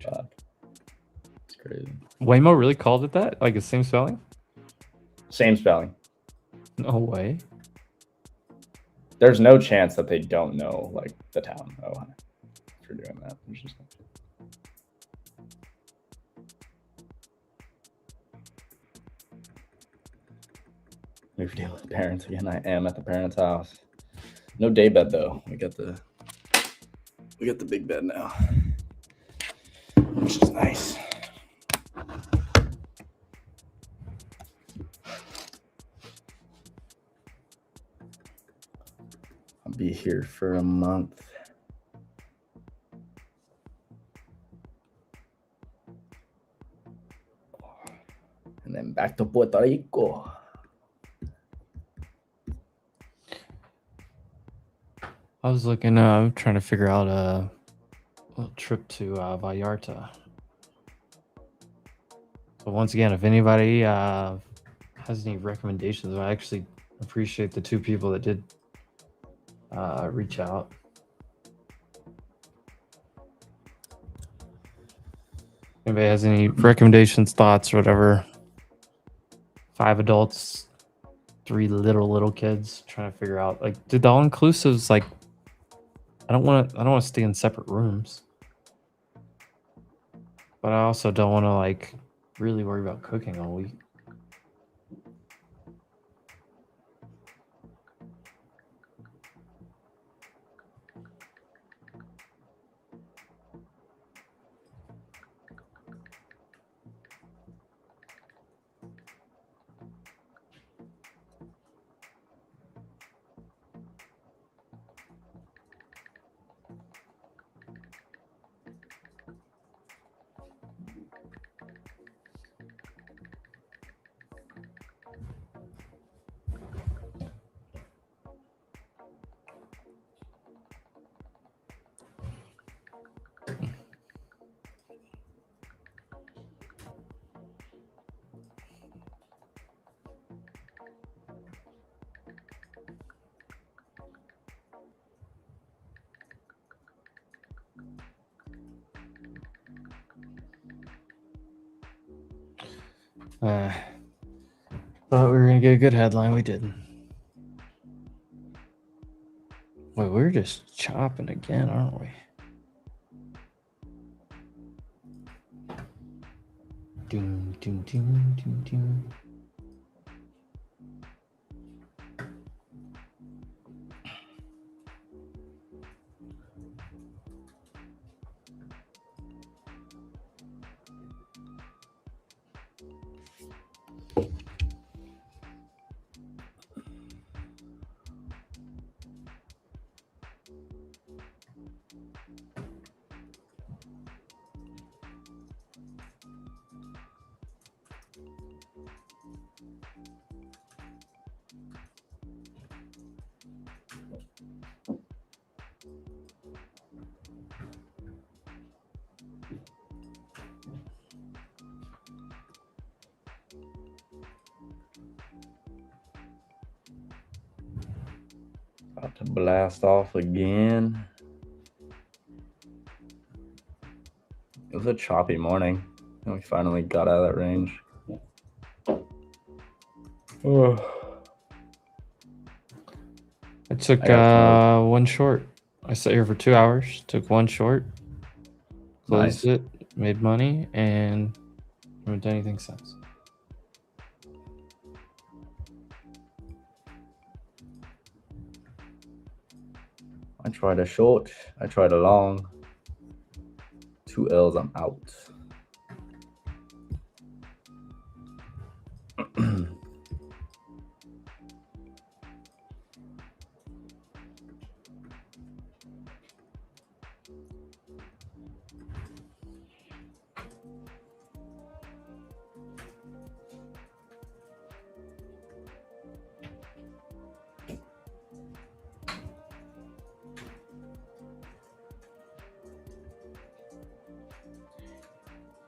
It's crazy. Waymo really called it that? Like it's same spelling? Same spelling. No way. There's no chance that they don't know like the town Ohio for doing that. Move deal with parents again. I am at the parents' house. No day bed though. We got the big bed now, which is nice. I'll be here for a month. And then back to Puerto Rico. I was looking, I'm trying to figure out a little trip to Vallarta. So once again, if anybody has any recommendations, I actually appreciate the 2 people that did reach out. Anybody has any recommendations, thoughts, or whatever? 5 adults, 3 little kids. Trying to figure out, like, did the all inclusives, like, I don't want to stay in separate rooms, but I also don't want to like really worry about cooking all week. Thought we were gonna get a good headline. We didn't. Wait, we're just chopping again, aren't we? Doom, doom, doom, doom, doom. About to blast off again. It was a choppy morning, and we finally got out of that range. I took one short. I sat here for 2 hours, took one short, closed it, made money, and haven't done anything since. I tried a short, I tried a long. 2 L's, I'm out.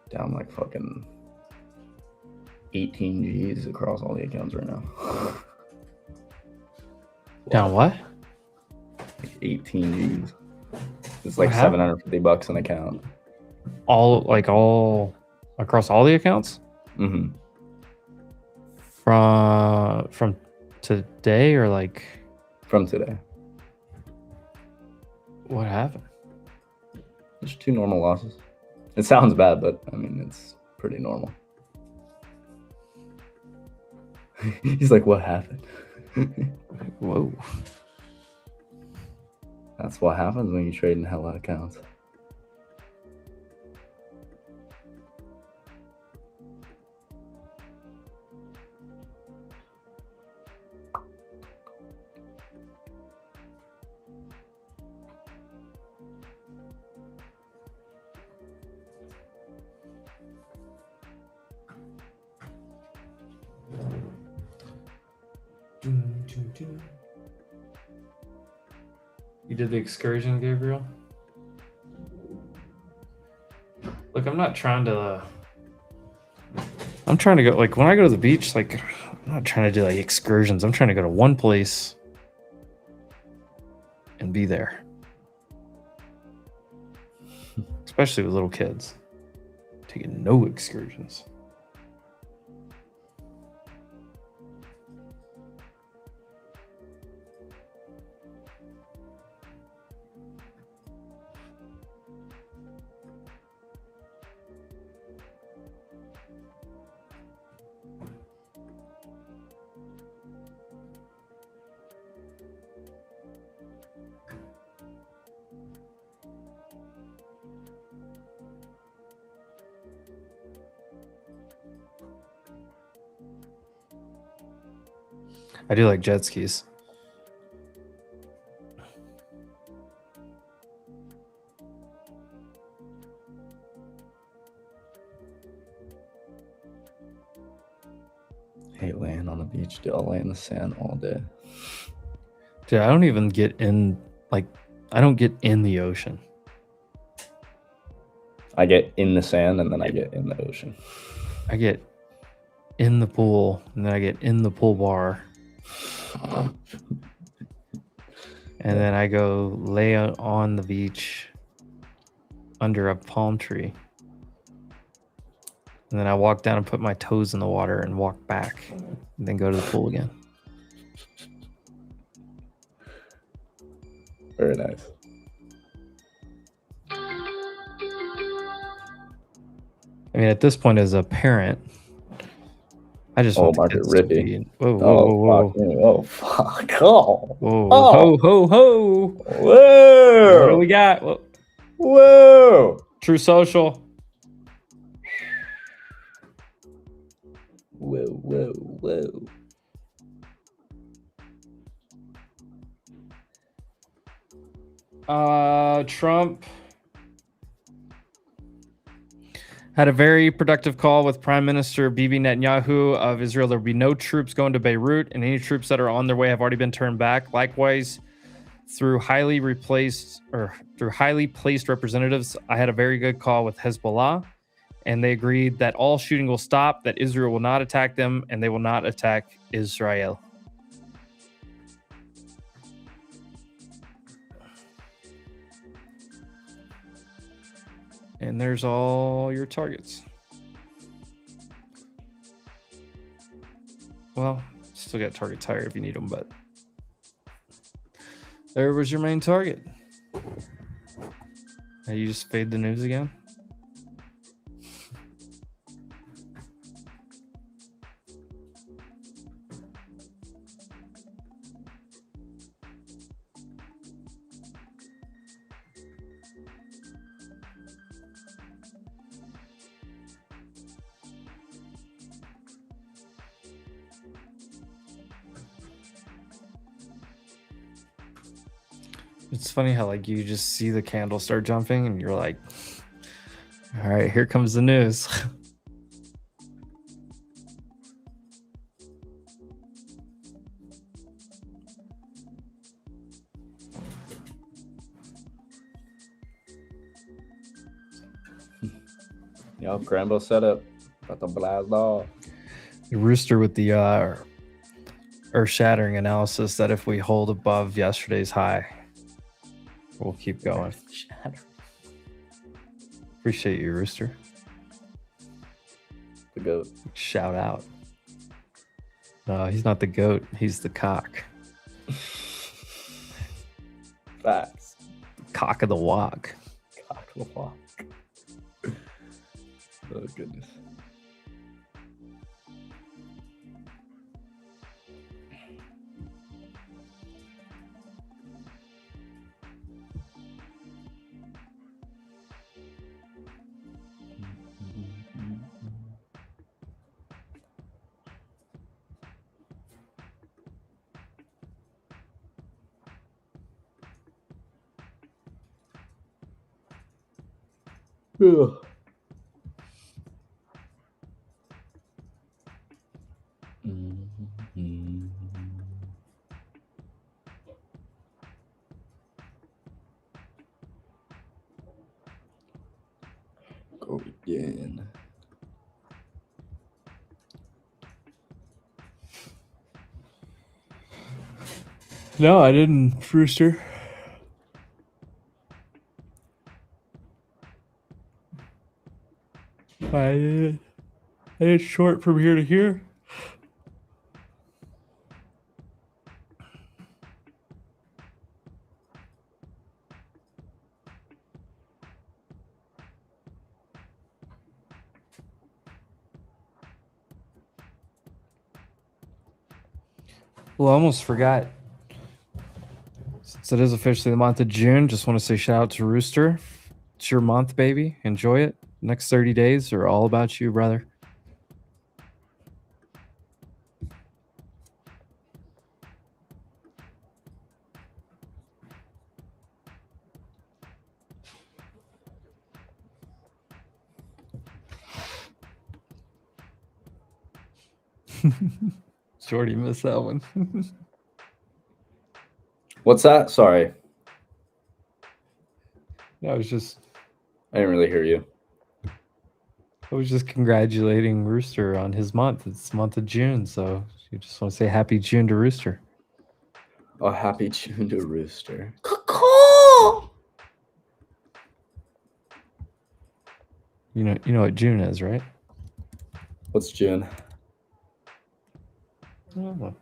Down like fucking 18 Gs across all the accounts right now. Down what? Like 18 Gs. It's What like happened? $750 an account. All across all the accounts Mm-hmm. from today, or like From today. what happened? Just 2 normal losses. It sounds bad, but I mean, it's pretty normal. He's like, what happened? Whoa. That's what happens when you trade in hell out accounts. You did the excursion, Gabriel? Look, I'm trying to go, like, when I go to the beach, like, I'm not trying to do like excursions. I'm trying to go to one place and be there. Especially with little kids. Taking no excursions. I do like jet skis. Hate laying on the beach, dude. I'll lay in the sand all day. Dude, I don't even get in, like, I don't get in the ocean. I get in the sand and then I get in the ocean. I get in the pool and then I get in the pool bar. And then I go lay on the beach under a palm tree. And then I walk down and put my toes in the water and walk back. And then go to the pool again. Very nice. I mean, at this point, as a parent, I just want the Market kids to Rippy. be. Whoa, whoa, whoa, whoa. Fuck. Oh, fuck. Oh. Whoa, Oh. ho, ho, ho. Whoa. What do we got? Whoa. True Social. Whoa, whoa, whoa. Trump had a very productive call with Prime Minister Bibi Netanyahu of Israel. There will be no troops going to Beirut, and any troops that are on their way have already been turned back. Likewise, through highly placed representatives, I had a very good call with Hezbollah, and they agreed that all shooting will stop, that Israel will not attack them, and they will not attack Israel. And there's all your targets. Well, still got targets higher if you need them, but there was your main target. Now you just fade the news again? It's funny how, like, you just see the candle start jumping and you're like, all right, here comes the news. Yo, Grambo setup. About to blast off. Rooster with the earth-shattering analysis that if we hold above yesterday's high, we'll keep going. Appreciate you, Rooster. The goat. Shout out. No, he's not the goat. He's the cock. Facts. Cock of the walk. Cock of the walk. Oh, goodness. Ugh. Go again. No, I didn't, Rooster. I did short from here to here. Well, I almost forgot. Since it is officially the month of June, just want to say shout out to Rooster. It's your month, baby. Enjoy it. Next 30 days are all about you, brother. Jordy missed that one. What's that? Sorry. I was just I didn't really hear you. congratulating Rooster on his month. It's the month of June, so you just want to say happy June to Rooster. Oh, happy June to Rooster. You know what June is, right? What's June? Oh.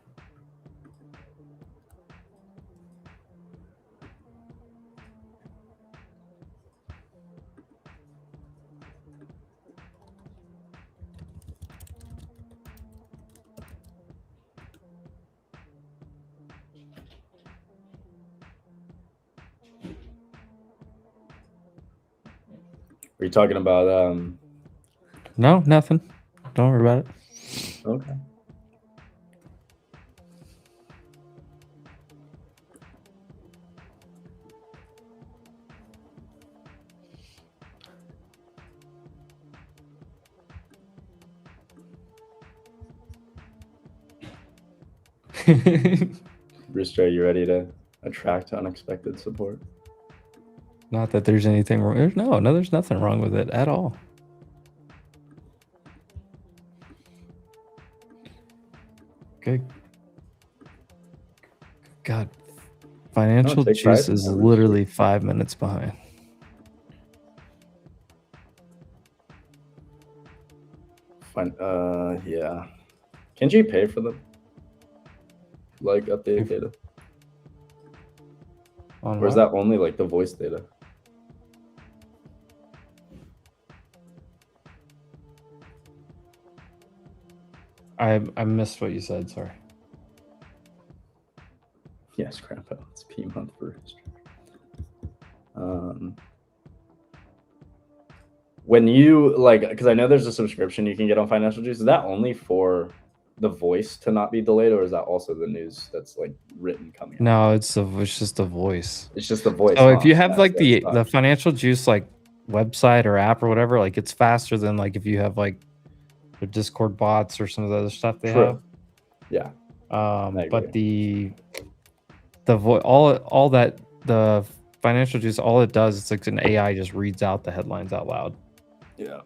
Are you talking about No, nothing. Don't worry about it. Okay. Rooster, are you ready to attract unexpected support? Not that there's anything wrong. There's nothing wrong with it at all. Okay. God, Financial take Juice pride. is literally 5 minutes behind. Fine. Yeah. Can't you pay for them? Like updated data? On Or is what? that only like the voice data? I missed what you said. Sorry. Yes, Grandpa. It's P month for Rooster. When you because I know there's a subscription you can get on Financial Juice. Is that only for the voice to not be delayed, or is that also the news that's like written coming out? No, it's just the voice. It's just the voice. So if you have That's like what the sucks. Financial Juice like website or app or whatever, like it's faster than like if you have like the Discord bots or some of the other stuff they True. have. Yeah. But all that the Financial Juice, all it does, it's like an AI just reads out the headlines out loud. Yeah.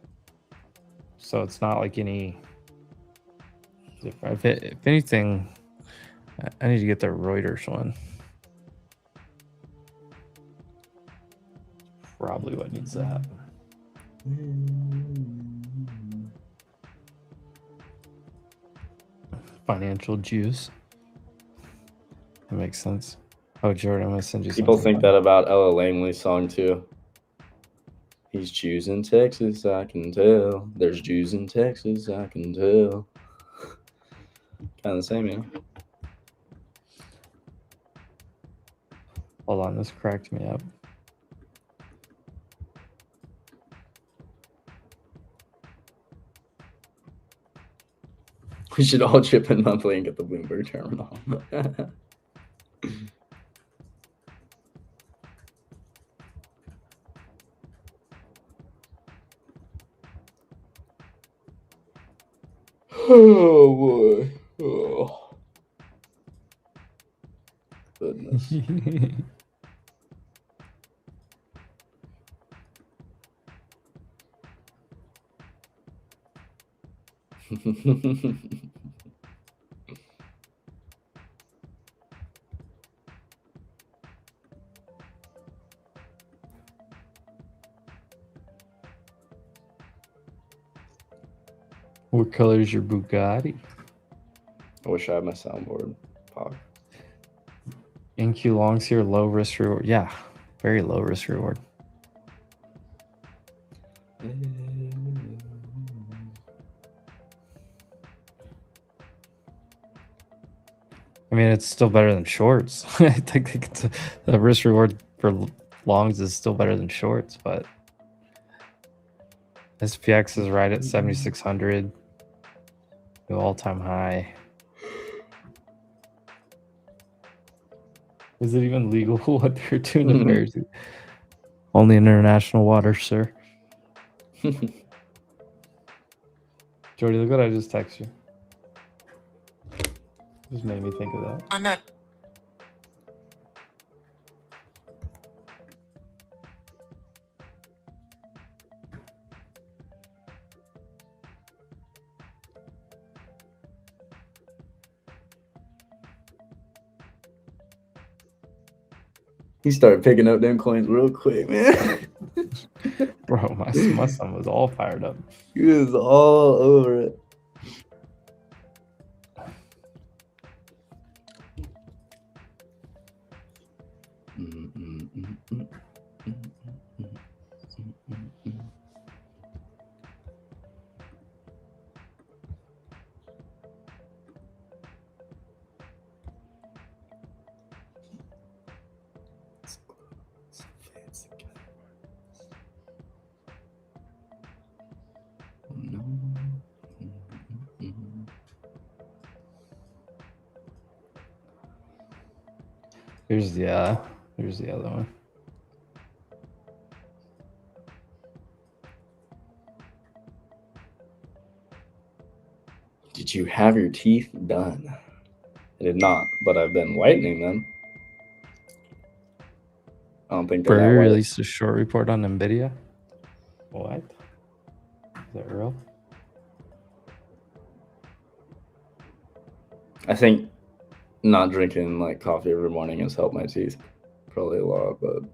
so it's not like any different. If anything, I need to get the Reuters one. Probably what needs that. Financial juice. That makes sense. Oh, Jordan, I'm gonna send you People something. think that about Ella Langley's song too. He's Jews in Texas, I can tell. There's Jews in Texas, I can tell. Kind of the same, yeah. Hold on, this cracked me up. We should all chip in monthly and get the Bloomberg terminal. Oh boy. Oh. Goodness. What color is your Bugatti? I wish I had my soundboard. Pog. NQ longs here, low risk reward. Yeah, very low risk reward. I mean, it's still better than shorts. I think the risk reward for longs is still better than shorts, but SPX is right at 7,600, new all-time high. Is it even legal what they're doing to bears? Only in international waters, sir. Jordy, look what I just texted you. Just made me think of that. I'm not. He started picking up them coins real quick, man. Bro, my son was all fired up. He was all over it. Here's the other one. Did you have your teeth done? I did not, but I've been whitening them. I don't think they're that Burry white. released a short report on NVIDIA. What? Is that real? I think not drinking like coffee every morning has helped my teeth probably a lot, but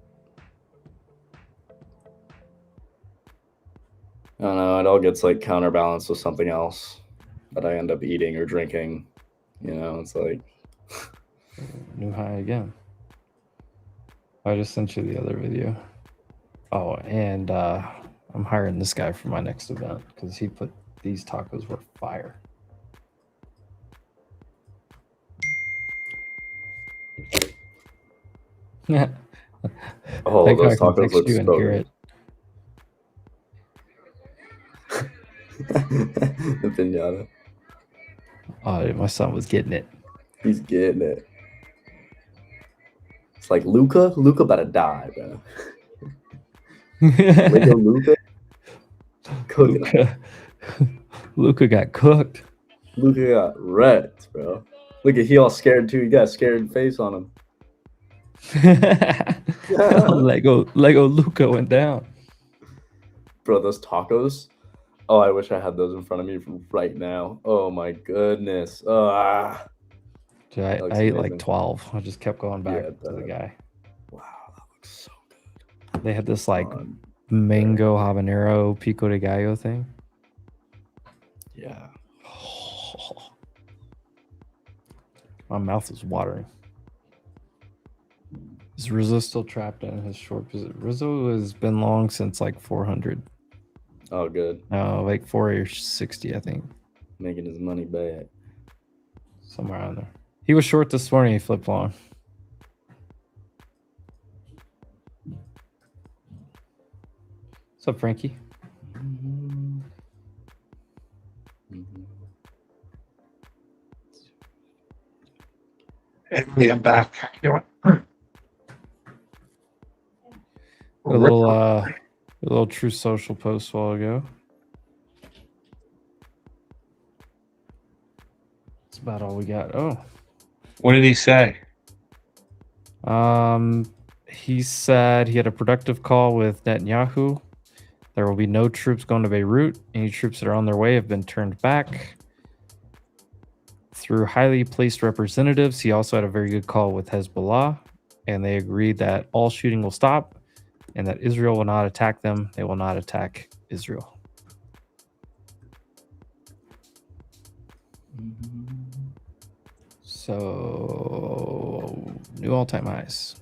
I don't know. It all gets like counterbalanced with something else that I end up eating or drinking. You know, it's like New high again. I just sent you the other video. Oh, and I'm hiring this guy for my next event because he put these tacos were fire. oh, Thank God those I can tacos text look you and so hear good. The pinata. Oh, dude, my son was getting it. He's getting it. It's like Luca about to die, bro. Lego Luca. Luca got cooked. Luca got wrecked, bro. Look at he all scared too. He got scared face on him. Lego Luca went down. Bro, those tacos. Oh, I wish I had those in front of me right now. Oh my goodness. Dude, I looks ate like amazing. 12. I just kept going back Yeah, to the that- guy. Wow, that looks so good. They had this like Um, mango habanero pico de gallo thing. yeah. My mouth is watering. Is Rizzo still trapped in his short position? Rizzo has been long since like 400. Oh, good. Like 460, I think. Making his money back. Somewhere around there. He was short this morning. He flipped long. What's up, Frankie? Hey, I'm back. You A little True Social post a while ago. That's about all we got. Oh, What did he say? he said he had a productive call with Netanyahu. There will be no troops going to Beirut. Any troops that are on their way have been turned back through highly placed representatives. He also had a very good call with Hezbollah, and they agreed that all shooting will stop and that Israel will not attack them. They will not attack Israel. So, new all-time highs.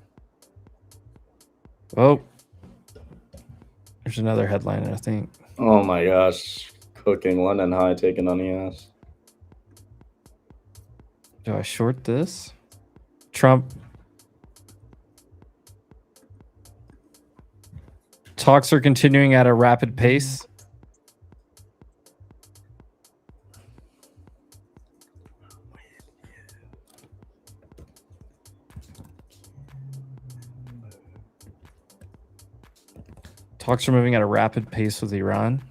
Oh, there's another headline, I think. Oh my gosh. Cooking London High taking on ES. Do I short this? Trump. Talks are continuing at a rapid pace. Talks are moving at a rapid pace with Iran.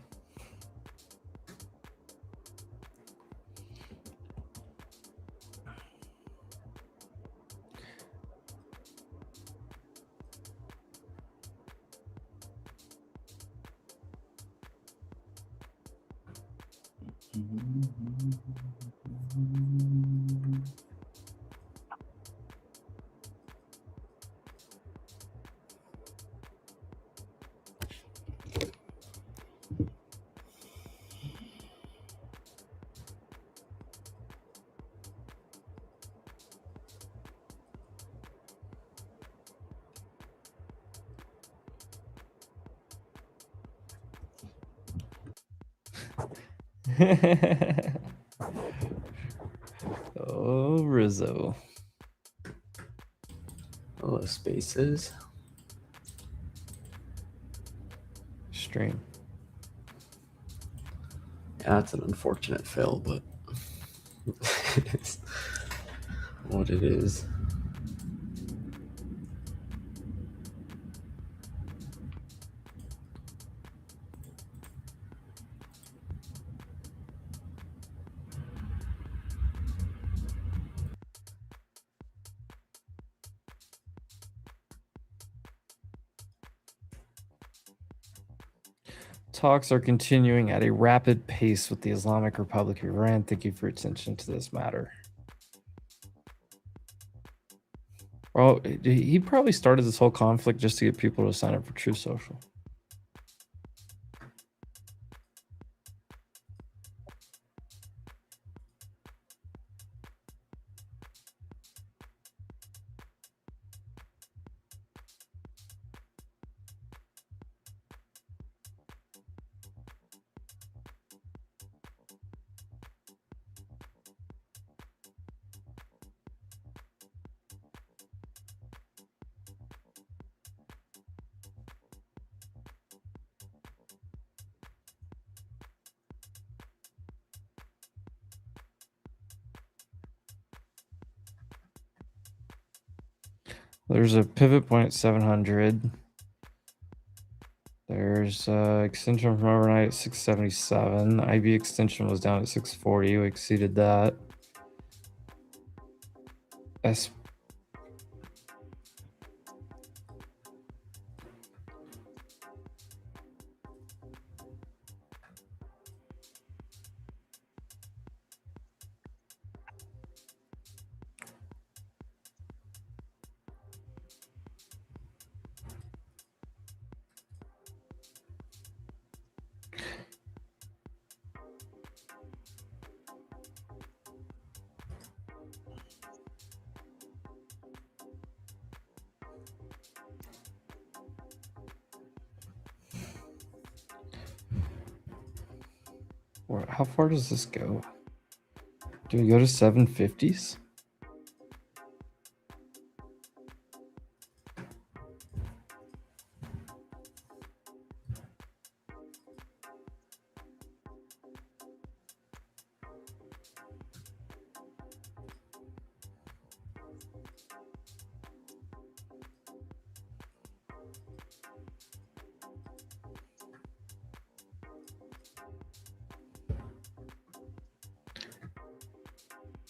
Oh, Rizzo. Hello, spaces. Stream. Yeah, it's an unfortunate fail, but it's what it is. Talks are continuing at a rapid pace with the Islamic Republic of Iran. Thank you for your attention to this matter. Well, he probably started this whole conflict just to get people to sign up for True Social. There's a pivot point at 700. There's extension from overnight at 677. IB extension was down at 640. We exceeded that. How far does this go? Do we go to 750s?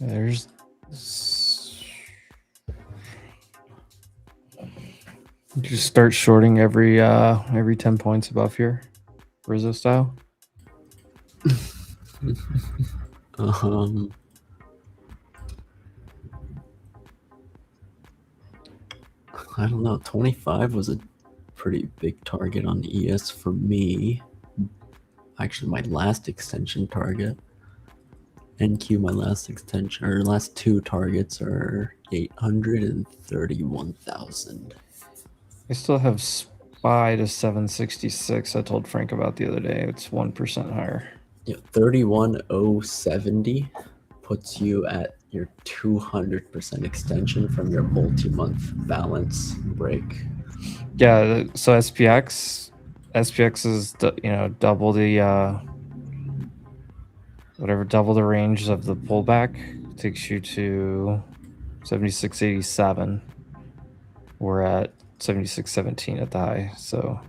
There's just start shorting every 10 points above here, Rizzo style. Um, I don't know. 25 was a pretty big target on ES for me. Actually, my last extension target. NQ, my last extension or last two targets are 831,000. I still have SPY to 766. I told Frank about the other day. It's 1% higher. Yeah, 31,070 puts you at your 200% extension from your multi-month balance break. Yeah, so SPX is double the double the range of the pullback, takes you to 76.87. We're at 76.17 at the high, so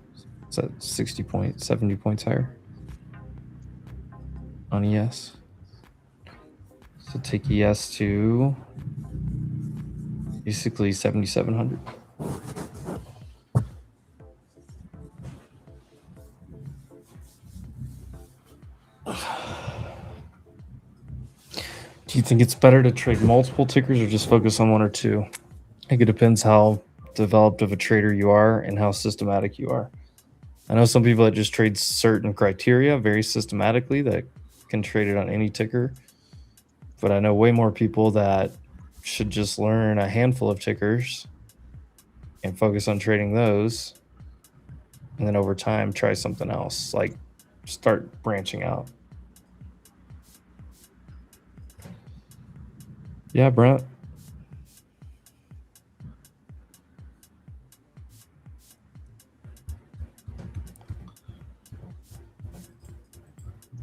it's at 70 points higher on ES. So take ES to basically 7,700. Do you think it's better to trade multiple tickers or just focus on one or two? I think it depends how developed of a trader you are and how systematic you are. I know some people that just trade certain criteria very systematically that can trade it on any ticker. But I know way more people that should just learn a handful of tickers and focus on trading those. And then over time, try something else, like start branching out. Yeah, Brent.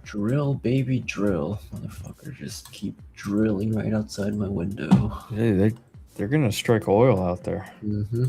Drill, baby, drill. Motherfucker, just keep drilling right outside my window. Hey, they're going to strike oil out there. Mm-hmm.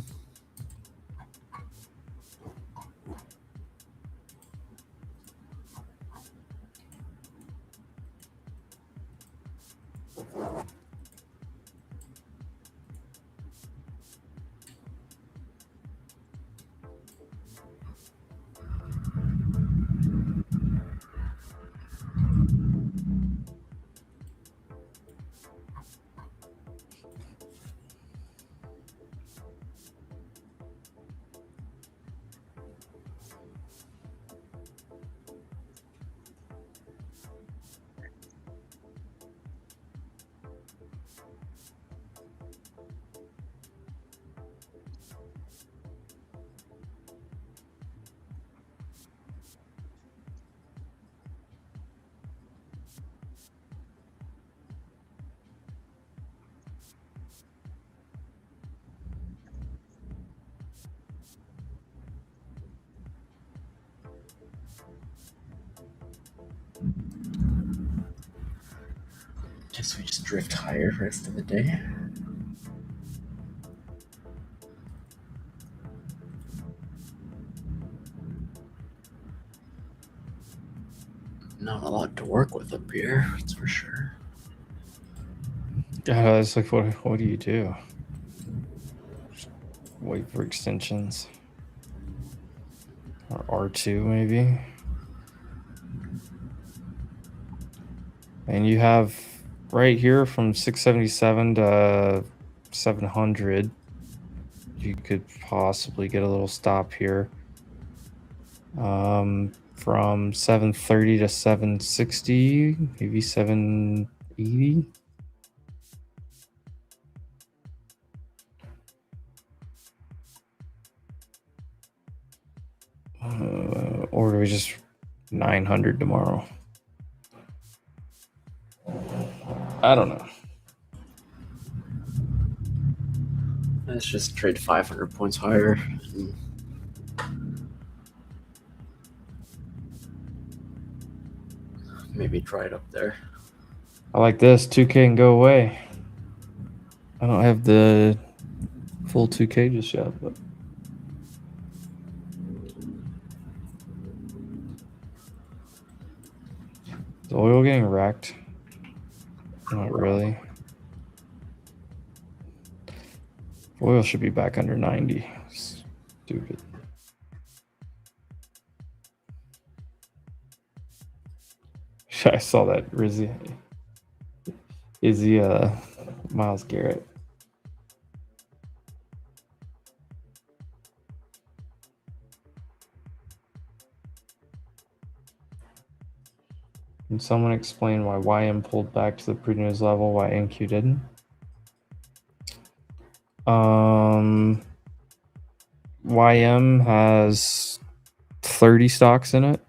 Guess we just drift higher rest of the day. Not a lot to work with up here, that's for sure. Yeah, it's like, what do you do? Just wait for extensions. Or R2 maybe. And you have right here from 677 to 700. You could possibly get a little stop here. From 730 to 760, maybe 780. Or do we just 900 tomorrow? I don't know. Let's just trade 500 points higher. And maybe try it up there. I like this. 2K and go away. I don't have the full 2K just yet, but is oil getting wrecked? Not really. Oil should be back under 90. Stupid. I saw that Rizzy. Izzy Miles Garrett. Can someone explain why YM pulled back to the pre-news level, why NQ didn't? YM has 30 stocks in it.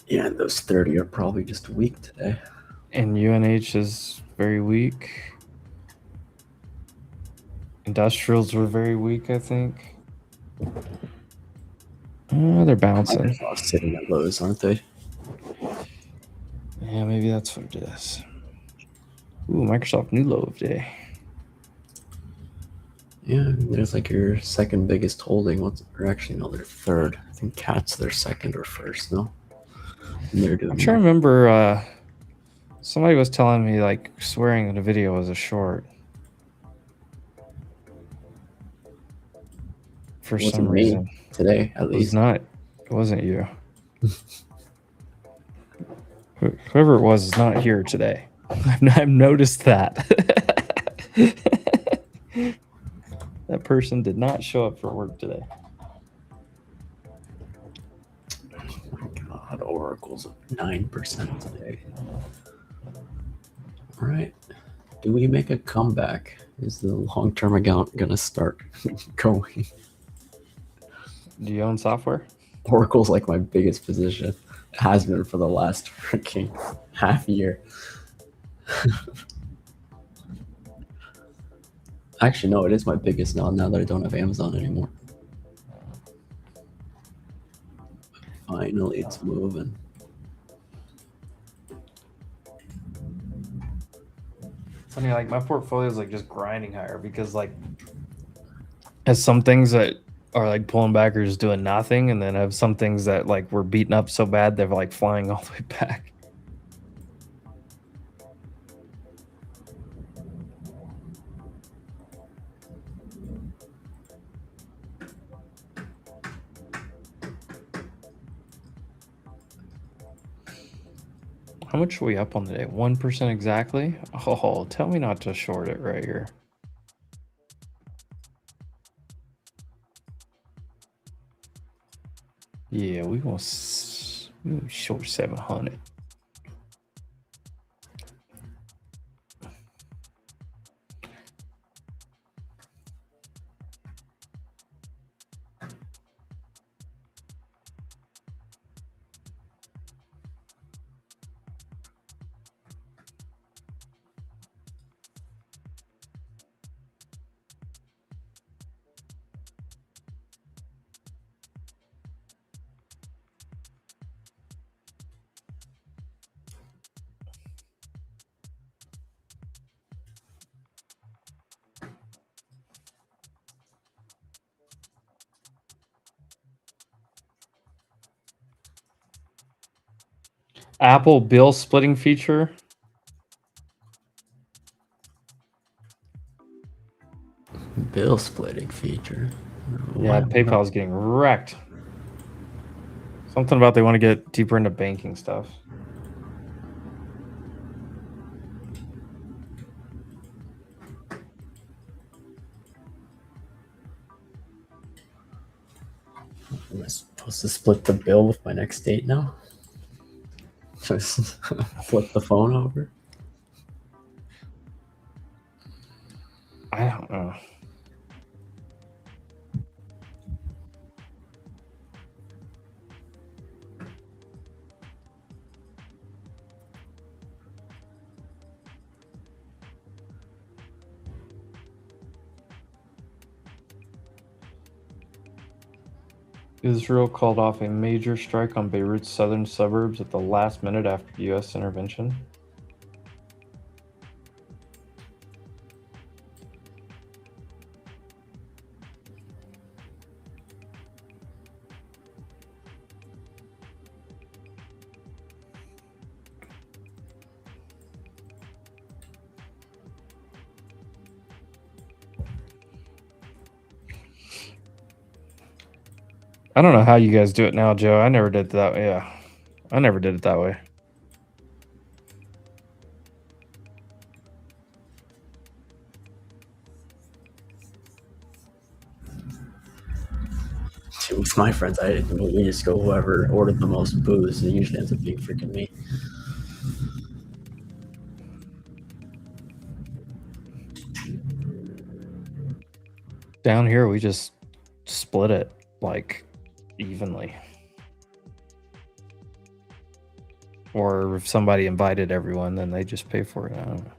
Yeah, those 30 are probably just weak today. And UNH is very weak. Industrials were very weak, I think. They're bouncing. Microsoft's sitting at lows, aren't they? Yeah, maybe that's what it is. Ooh, Microsoft new low of day. Yeah, there's like your second biggest holding. Or actually, no, they're third. I think Cat's their second or first, no? And they're doing I'm trying to remember, somebody was telling me, like, swearing that a video was a short. For Wasn't some me reason. today, at It was least. not. It wasn't you. Whoever it was is not here today. I've noticed that. That person did not show up for work today. Oh my God, Oracle's up 9% today. All right. Do we make a comeback? Is the long-term account gonna start going? Do you own software? Oracle's like my biggest position. It has been for the last freaking half year. Actually, no, it is my biggest now that I don't have Amazon anymore. Finally, it's moving. Funny, like my portfolio is like just grinding higher because like has some things that are like pulling back or just doing nothing, and then have some things that like were beaten up so bad they're like flying all the way back. How much are we up on today? 1% exactly? Oh, tell me not to short it right here. Yeah, we gonna short 700. Apple bill splitting feature. Bill splitting feature. Yeah, PayPal's getting wrecked. Something about they want to get deeper into banking stuff. Am I supposed to split the bill with my next date now? Just flip the phone over? I don't know. Israel called off a major strike on Beirut's southern suburbs at the last minute after U.S. intervention. I don't know how you guys do it now, Joe. I never did that. Yeah, I never did it that way. With my friends, we just go whoever ordered the most booze. It usually ends up being freaking me. Down here, we just split it like evenly. Or if somebody invited everyone, then they just pay for it. I don't know.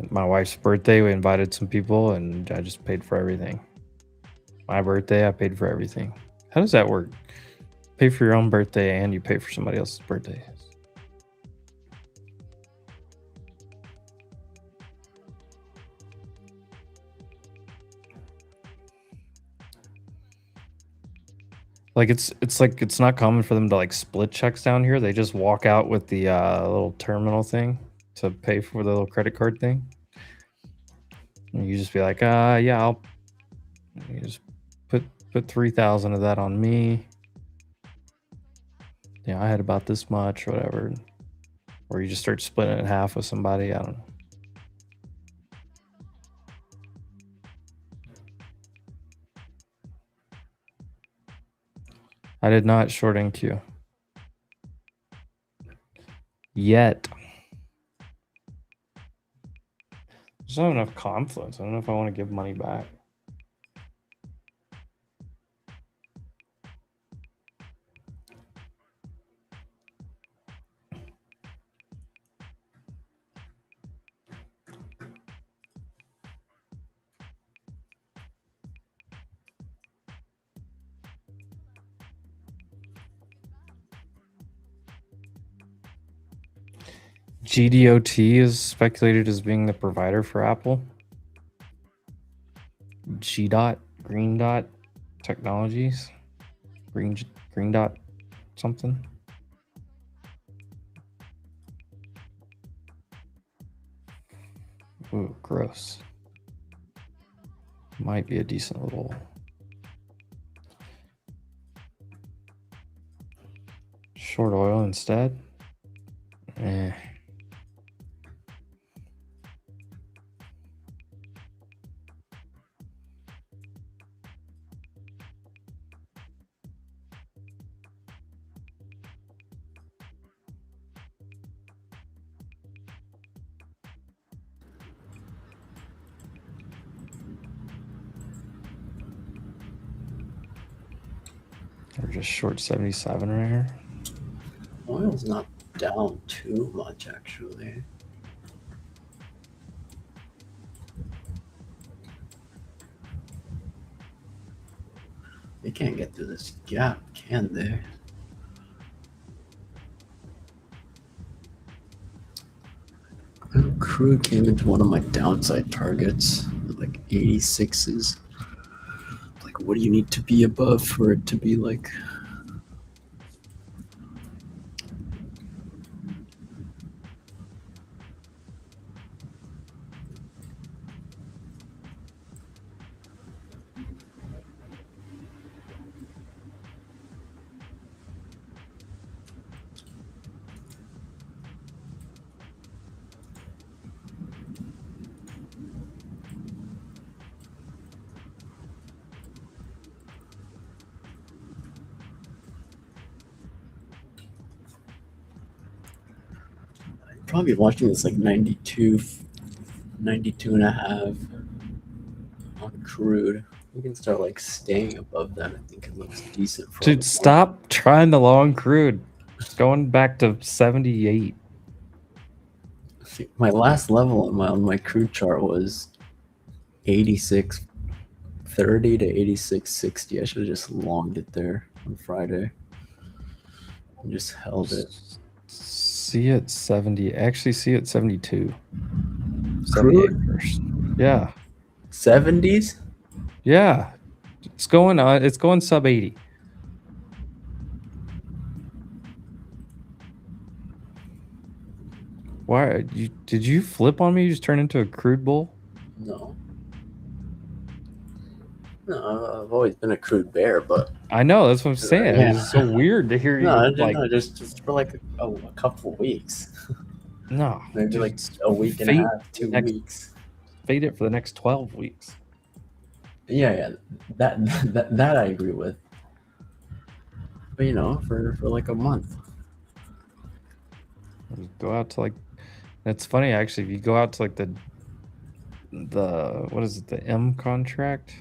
My wife's birthday, we invited some people, and I just paid for everything. My birthday, I paid for everything. How does that work? Pay for your own birthday and you pay for somebody else's birthday. Like it's not common for them to like split checks down here. They just walk out with the little terminal thing to pay for the little credit card thing. And you just be like, yeah, you just put 3,000 of that on me. Yeah, I had about this much, or whatever. Or you just start splitting it in half with somebody. I don't know. I did not short NQ. Yet. There's not enough confluence. I don't know if I want to give money back. GDOT is speculated as being the provider for Apple. Green Dot Technologies. Green Dot something. Ooh, gross. Might be a decent little short oil instead. Eh. We're just short 77 right here. Oil's not down too much, actually. They can't get through this gap, can they? Crude came into one of my downside targets, like 86s. Like, what do you need to be above for it to be like? Probably watching this like 92 and a half on crude. We can start like staying above that. I think it looks decent for Dude, stop trying the long crude. It's going back to 78. My last level on my crude chart was 86.5 30 to 86.60. I should have just longed it there on Friday and just held it. See at 70. Actually, see at 72. 78 first. Yeah. 70s? Yeah. It's going sub 80. Why did you flip on me? You just turn into a crude bull? No. No, I've always been a crude bear, but I know, that's what I'm saying. Yeah. It's so weird to hear you just for like a couple weeks. No. Maybe like a week and a half, 2 weeks. Fade it for the next 12 weeks. Yeah, that I agree with. But you know, for like a month. Go out to like, it's funny actually, if you go out to like the what is it, the M contract?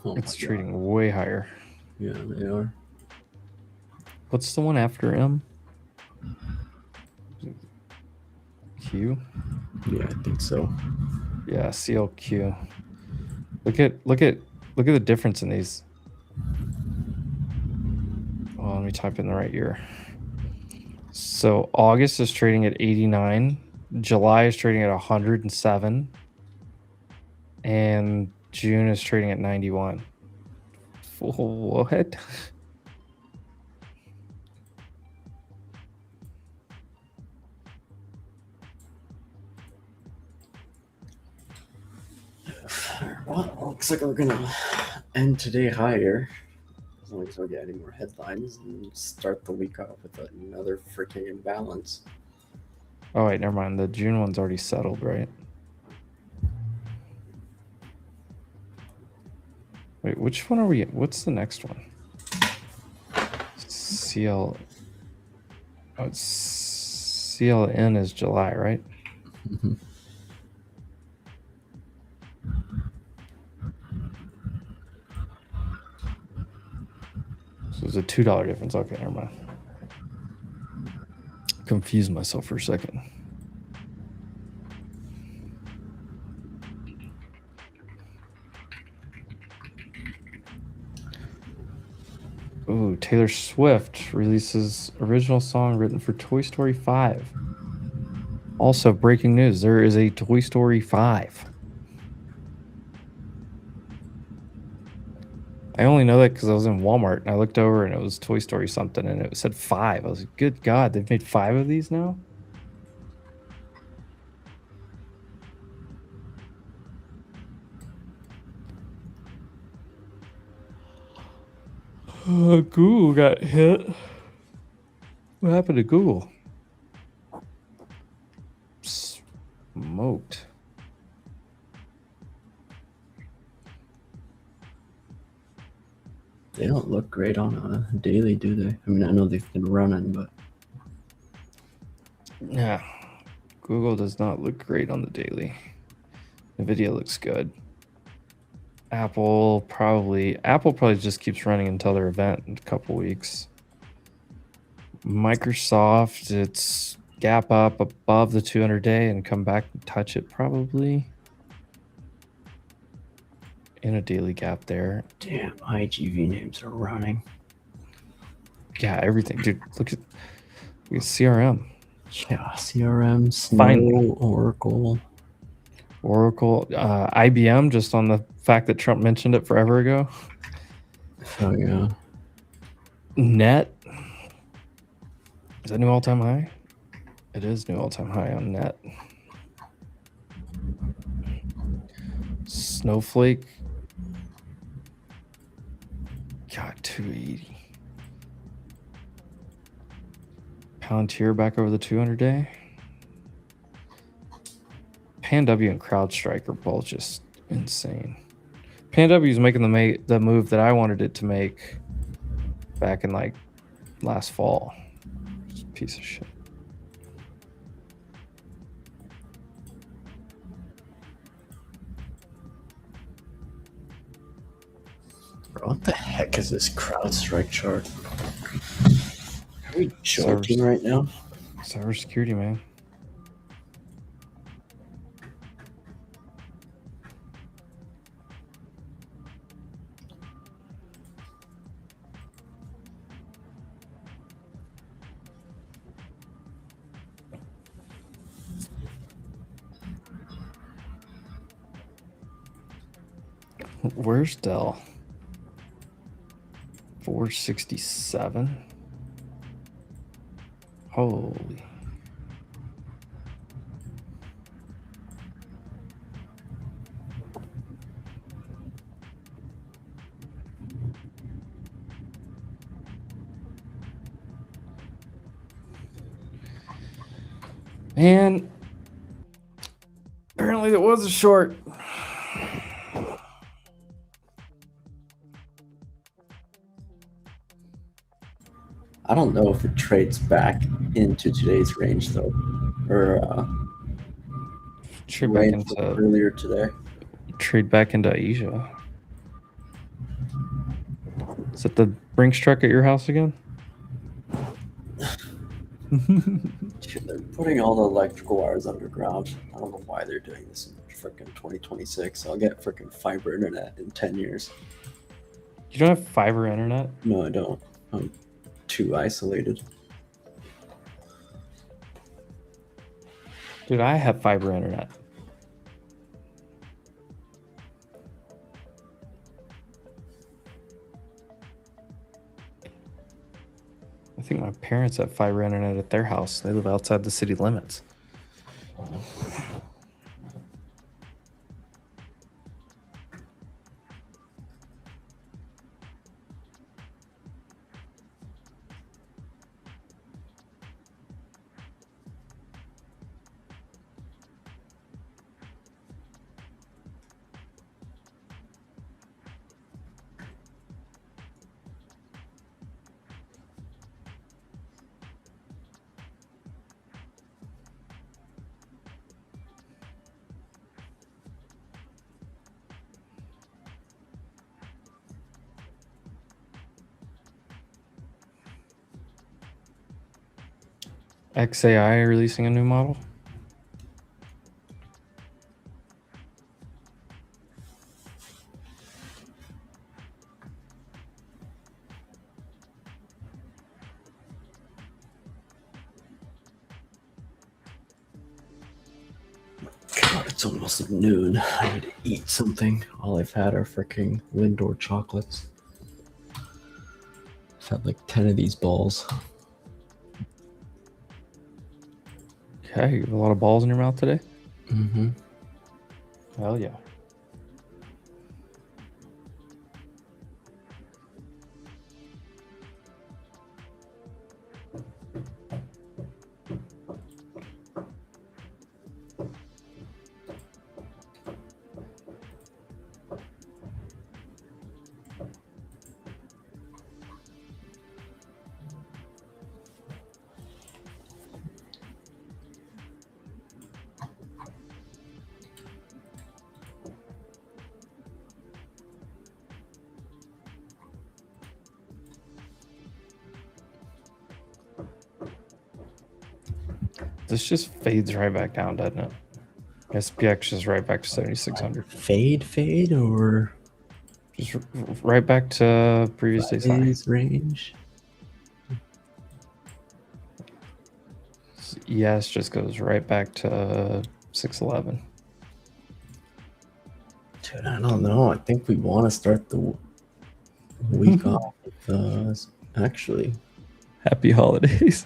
Oh It's my trading God. way higher. Yeah, they are. What's the one after M? Q? Yeah, I think so. Yeah, CLQ. Look at the difference in these. Well, let me type in the right year. So August is trading at 89, July is trading at 107, and June is trading at 91. What? Well, looks like we're gonna end today higher. As long as we get any more headlines and start the week off with another freaking imbalance. Oh wait, never mind. The June one's already settled, right? Wait, which one are we? What's the next one? CL. Oh, it's CLN is July, right? Mm-hmm. So there's a $2 difference. Okay, never mind. Confused myself for a second. Ooh, Taylor Swift releases original song written for Toy Story 5. Also, breaking news, there is a Toy Story 5. I only know that because I was in Walmart and I looked over and it was Toy Story something and it said 5. I was like, good God, they've made 5 of these now? Google got hit. What happened to Google? Smoked. They don't look great on a daily, do they? I mean, I know they've been running, but Yeah, Google does not look great on the daily. Nvidia looks good. Apple probably just keeps running until their event in a couple weeks. Microsoft, it's gap up above the 200-day and come back and touch it probably. In a daily gap there. damn, IGV names are running. Yeah, everything, dude. Look at CRM. Yeah, CRM, Snow, Finally. Oracle. IBM, just on the fact that Trump mentioned it forever ago. Oh yeah. Net. Is that new all-time high? It is new all-time high on net. Snowflake. God, 280. Palantir back over the 200-day. PanW and CrowdStrike are both just insane. PanW is making the move that I wanted it to make back in like last fall. Just a piece of shit. Bro, what the heck is this CrowdStrike chart? Are we joking right now? Cybersecurity, man. Where's Dell? 467. Holy. Man, apparently there was a short. I don't know if it trades back into today's range though, or Trade back range into earlier today. Asia. Is it the Brinks truck at your house again? Dude, they're putting all the electrical wires underground. I don't know why they're doing this in freaking 2026. I'll get freaking fiber internet in 10 years. You don't have fiber internet? No, I don't. I'm too isolated. Dude, I have fiber internet. I think my parents have fiber internet at their house. They live outside the city limits. XAI releasing a new model? God, it's almost noon. I need to eat something. All I've had are freaking Lindor chocolates. I've had like 10 of these balls. Okay, you have a lot of balls in your mouth today? Mm-hmm. Hell yeah. This just fades right back down, doesn't it? SPX is right back to 7,600. Fade, or Just right back to previous day's high. Friday's range? Yes, just goes right back to 611. Dude, I don't know. I think we want to start the week off with actually. Happy holidays.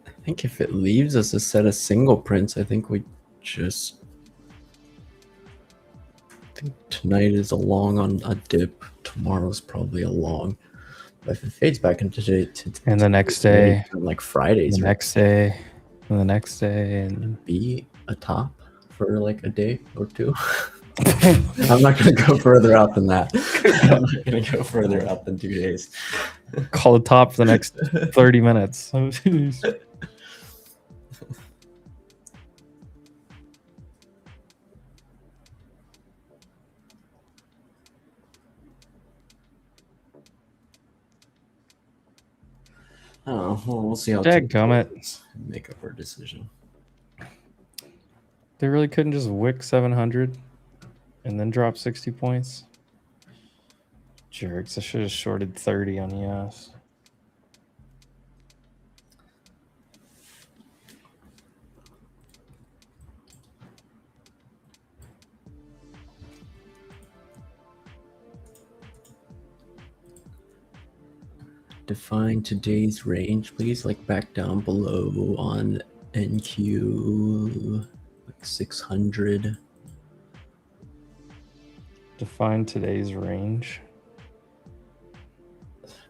I think if it leaves us a set of single prints, I think we just. I think tonight is a long on a dip. Tomorrow's probably a long. But if it fades back into today, And the next day, like Fridays, the next day, and the next day, and be a top for like a day or two. I'm not gonna go further out than that. I'm not gonna go further out than 2 days. call the top for the next 30 minutes. Oh, well, we'll see how Dadgummit. make up our decision. They really couldn't just wick 700 and then drop 60 points. Jerks. I should have shorted 30 on ES. Define today's range, please. Like back down below on NQ, like 600. Define today's range.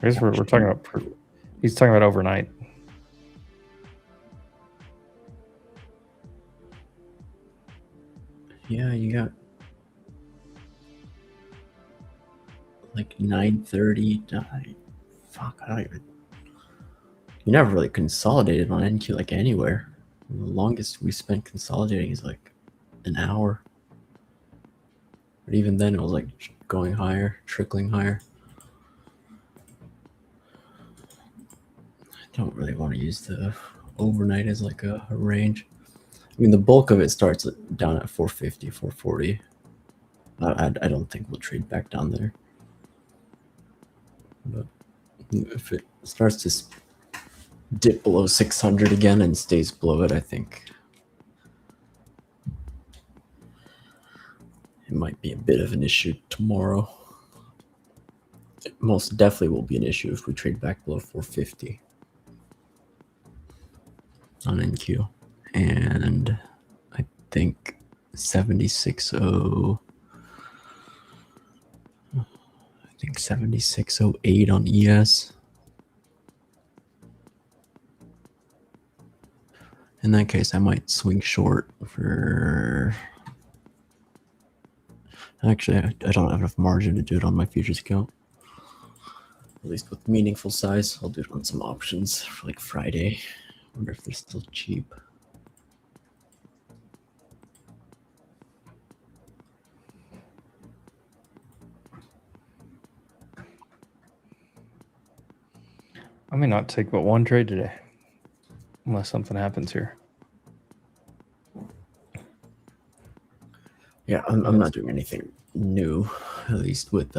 I guess we're talking about. He's talking about overnight. Yeah, you got like 930. Fuck, I don't even. You never really consolidated on NQ like anywhere. The longest we spent consolidating is like an hour. But even then, it was like going higher, trickling higher. I don't really want to use the overnight as like a range. I mean, the bulk of it starts down at 450, 440. I don't think we'll trade back down there. But if it starts to dip below 600 again and stays below it, I think it might be a bit of an issue tomorrow. It most definitely will be an issue if we trade back below 450 on NQ. And I think 76.0. I think 76.08 on ES. In that case, I might swing short for. Actually, I don't have enough margin to do it on my futures account. At least with meaningful size. I'll do it on some options for like Friday. I wonder if they're still cheap. I may not take but one trade today, unless something happens here. Yeah, I'm not doing anything new, at least with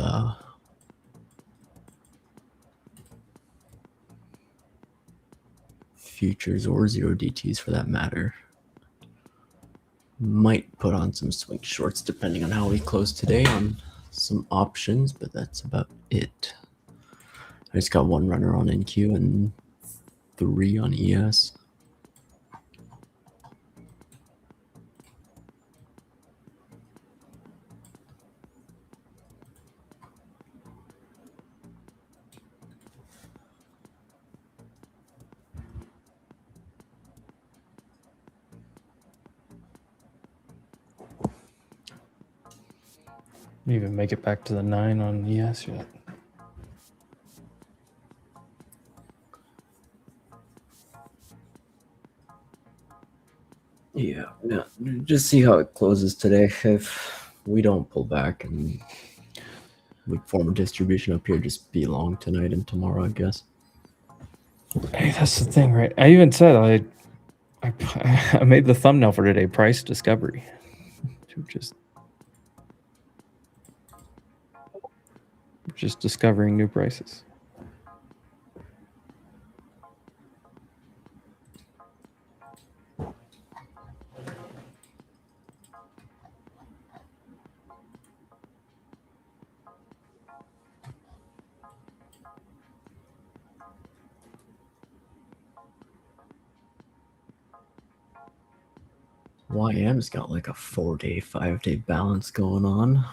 futures or 0DTs for that matter. Might put on some swing shorts depending on how we close today on some options, but that's about it. I just got one runner on NQ and 3 on ES. Didn't even make it back to the 9 on ES yet. Yeah, just see how it closes today. If we don't pull back and we form a distribution up here, just be long tonight and tomorrow, I guess. Hey, that's the thing, right? I even said I made the thumbnail for today, price discovery. Just discovering new prices. YM's got like a 4-day, 5-day balance going on.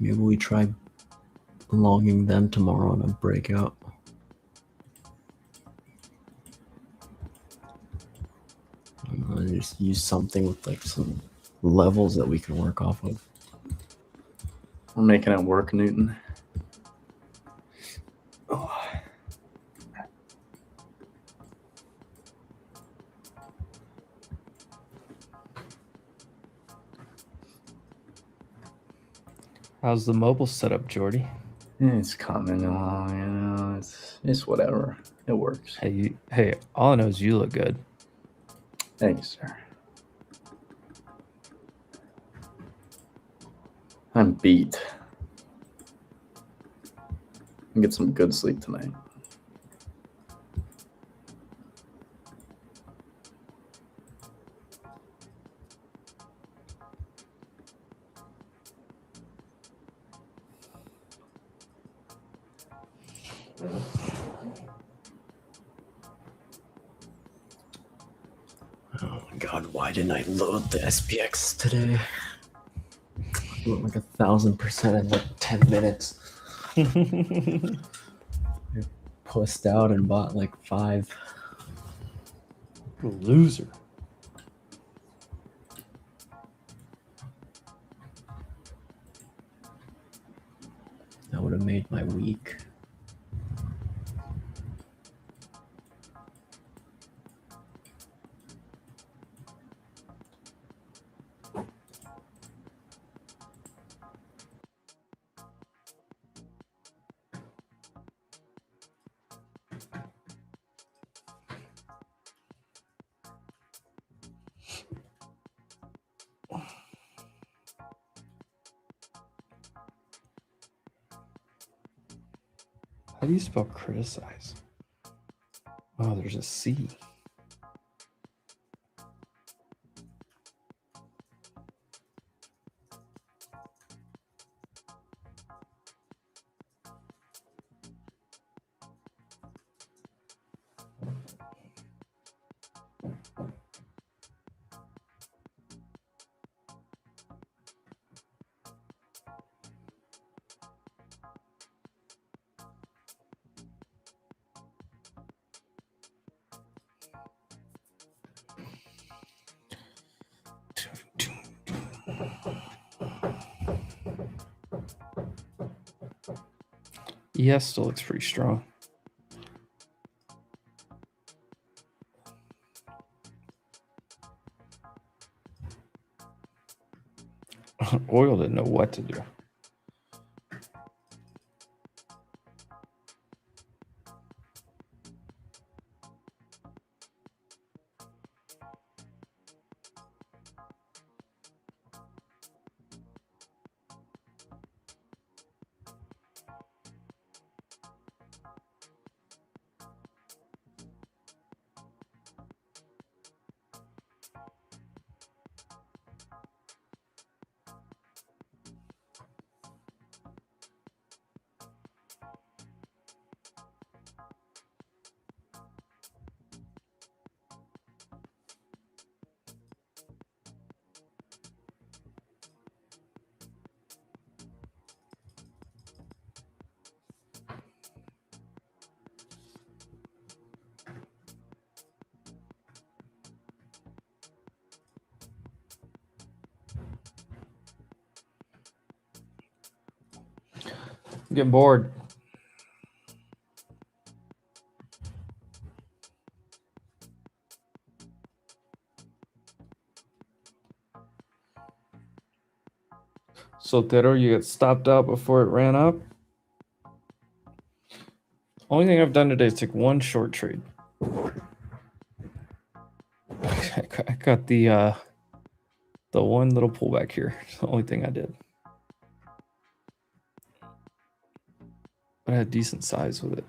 Maybe we try longing them tomorrow on a breakout. Just use something with like some levels that we can work off of. We're making it work, Newton. How's the mobile setup, Jordy? It's coming along, you know. It's whatever. It works. Hey, all I know is you look good. Thank you, sir. I'm beat. I'll get some good sleep tonight. Oh my god, why didn't I load the SPX today? I went like 1,000% in like 10 minutes. I pussed out and bought like 5. Loser. That would have made my week. How do you spell criticize? Oh, there's a C. ES still looks pretty strong. Oil didn't know what to do. I'm getting bored. Soltero, you got stopped out before it ran up. Only thing I've done today is take one short trade. I got the one little pullback here. It's the only thing I did. But I had decent size with it.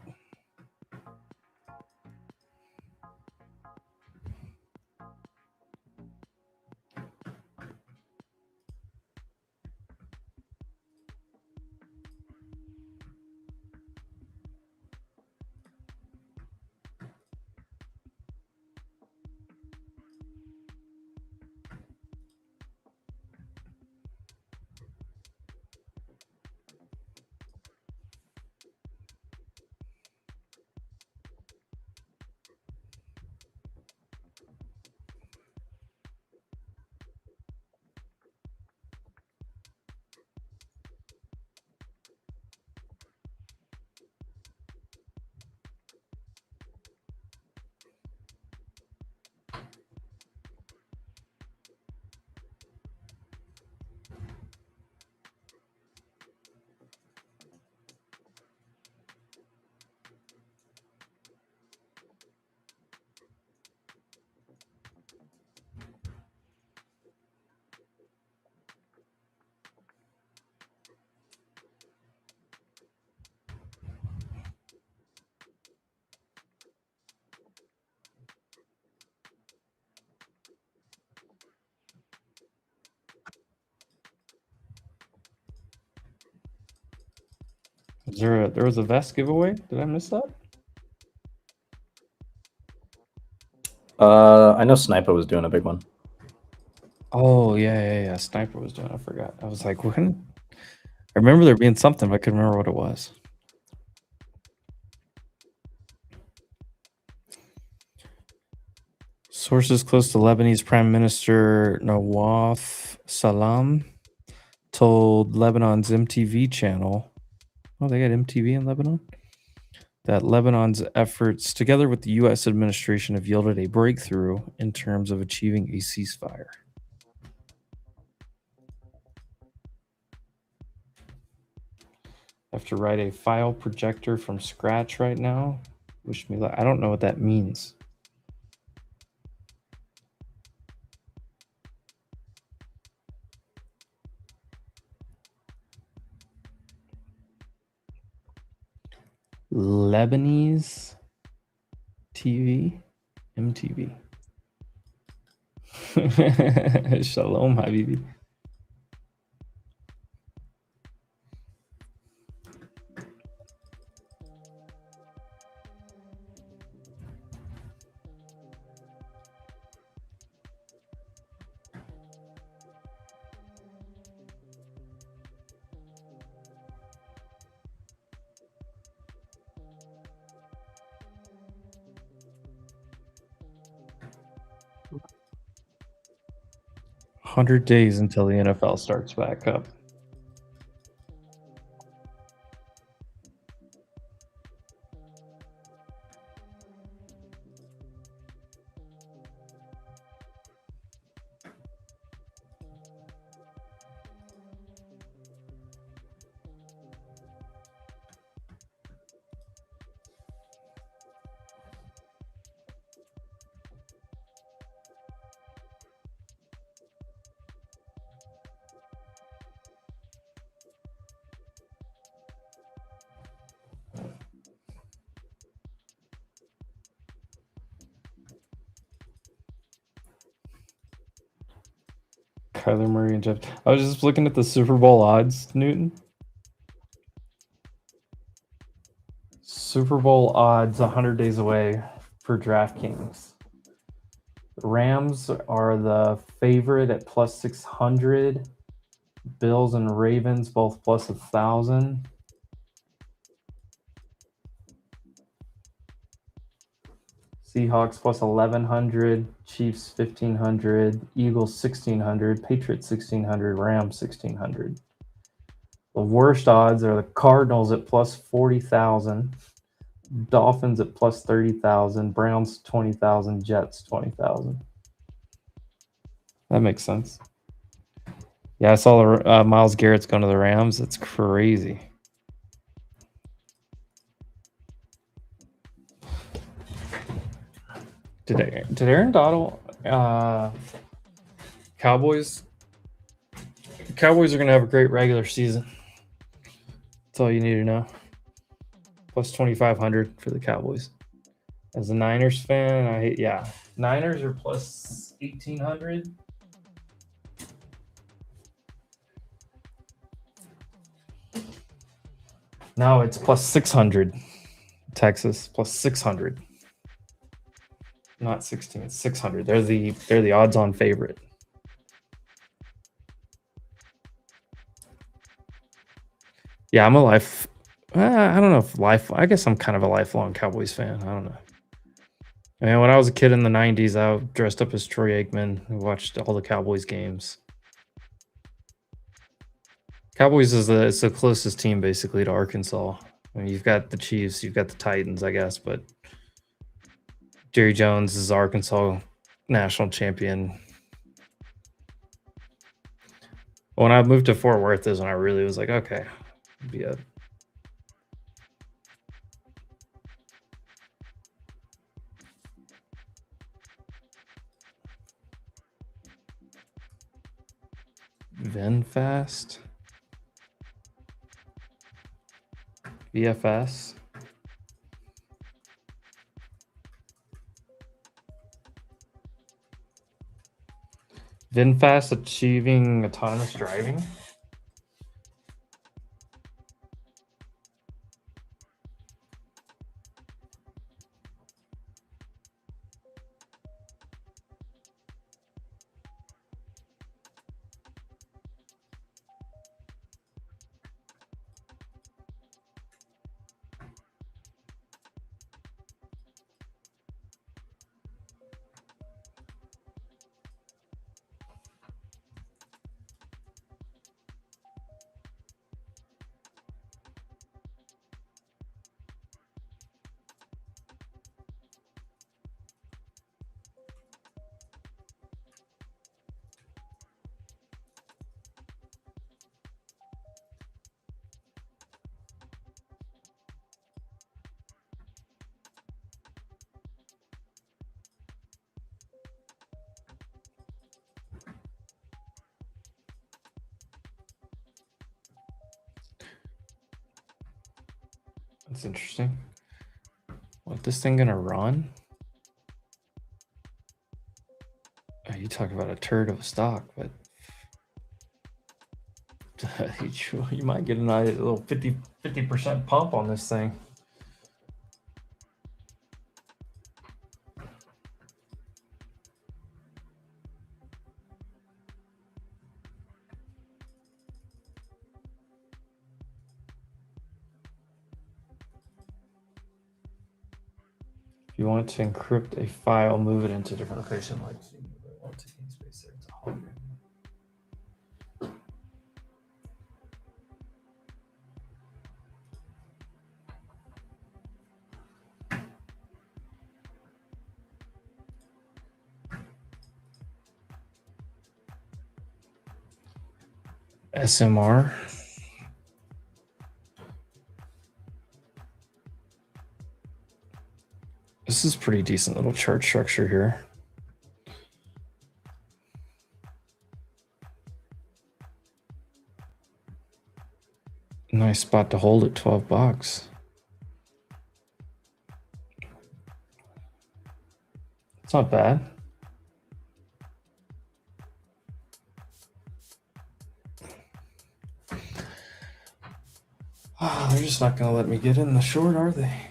There was a vest giveaway? Did I miss that? I know Sniper was doing a big one. Oh yeah. Sniper was doing. I forgot. I was like, when? I remember there being something, but I couldn't remember what it was. Sources close to Lebanese Prime Minister Nawaf Salam told Lebanon's MTV channel, oh, they got MTV in Lebanon, that Lebanon's efforts, together with the U.S. administration, have yielded a breakthrough in terms of achieving a ceasefire. I have to write a file projector from scratch right now. Wish me luck. I don't know what that means. Lebanese TV, MTV. Shalom, Habibi. $100 days until the NFL starts back up. Kyler Murray and Jeff. I was just looking at the Super Bowl odds, Newton. Super Bowl odds 100 days away for DraftKings. The Rams are the favorite at plus 600. Bills and Ravens both plus 1,000. Seahawks plus 1,100. Chiefs 1,500. Eagles 1,600. Patriots 1,600. Rams 1,600. The worst odds are the Cardinals at plus 40,000. Dolphins at plus 30,000. Browns 20,000. Jets 20,000. That makes sense. Yeah, I saw the Myles Garrett's going to the Rams. That's crazy. Did Aaron Donald, Cowboys? The Cowboys are going to have a great regular season. That's all you need to know. Plus 2,500 for the Cowboys. As a Niners fan, Niners are plus 1,800. No, it's plus 600. Texas plus 600. Not 16, it's 600. They're the odds-on favorite. Yeah, I'm a I don't know if I guess I'm kind of a lifelong Cowboys fan. I don't know. I mean, when I was a kid in the 90s, I dressed up as Troy Aikman and watched all the Cowboys games. Cowboys is the closest team basically to Arkansas. I mean, you've got the Chiefs, you've got the Titans, I guess, but Jerry Jones is Arkansas national champion. When I moved to Fort Worth is when I really was like, okay, be a VinFast, VFS. VinFast achieving autonomous driving. That's interesting. What, this thing gonna run? Oh, you talk about a turd of a stock, but you might get a little 50% pump on this thing. If you want to encrypt a file, move it into a different location. Like, won't take any space there. It's a hologram. SMR. This is pretty decent little chart structure here. Nice spot to hold at 12 bucks. It's not bad. Oh, they're just not going to let me get in the short, are they?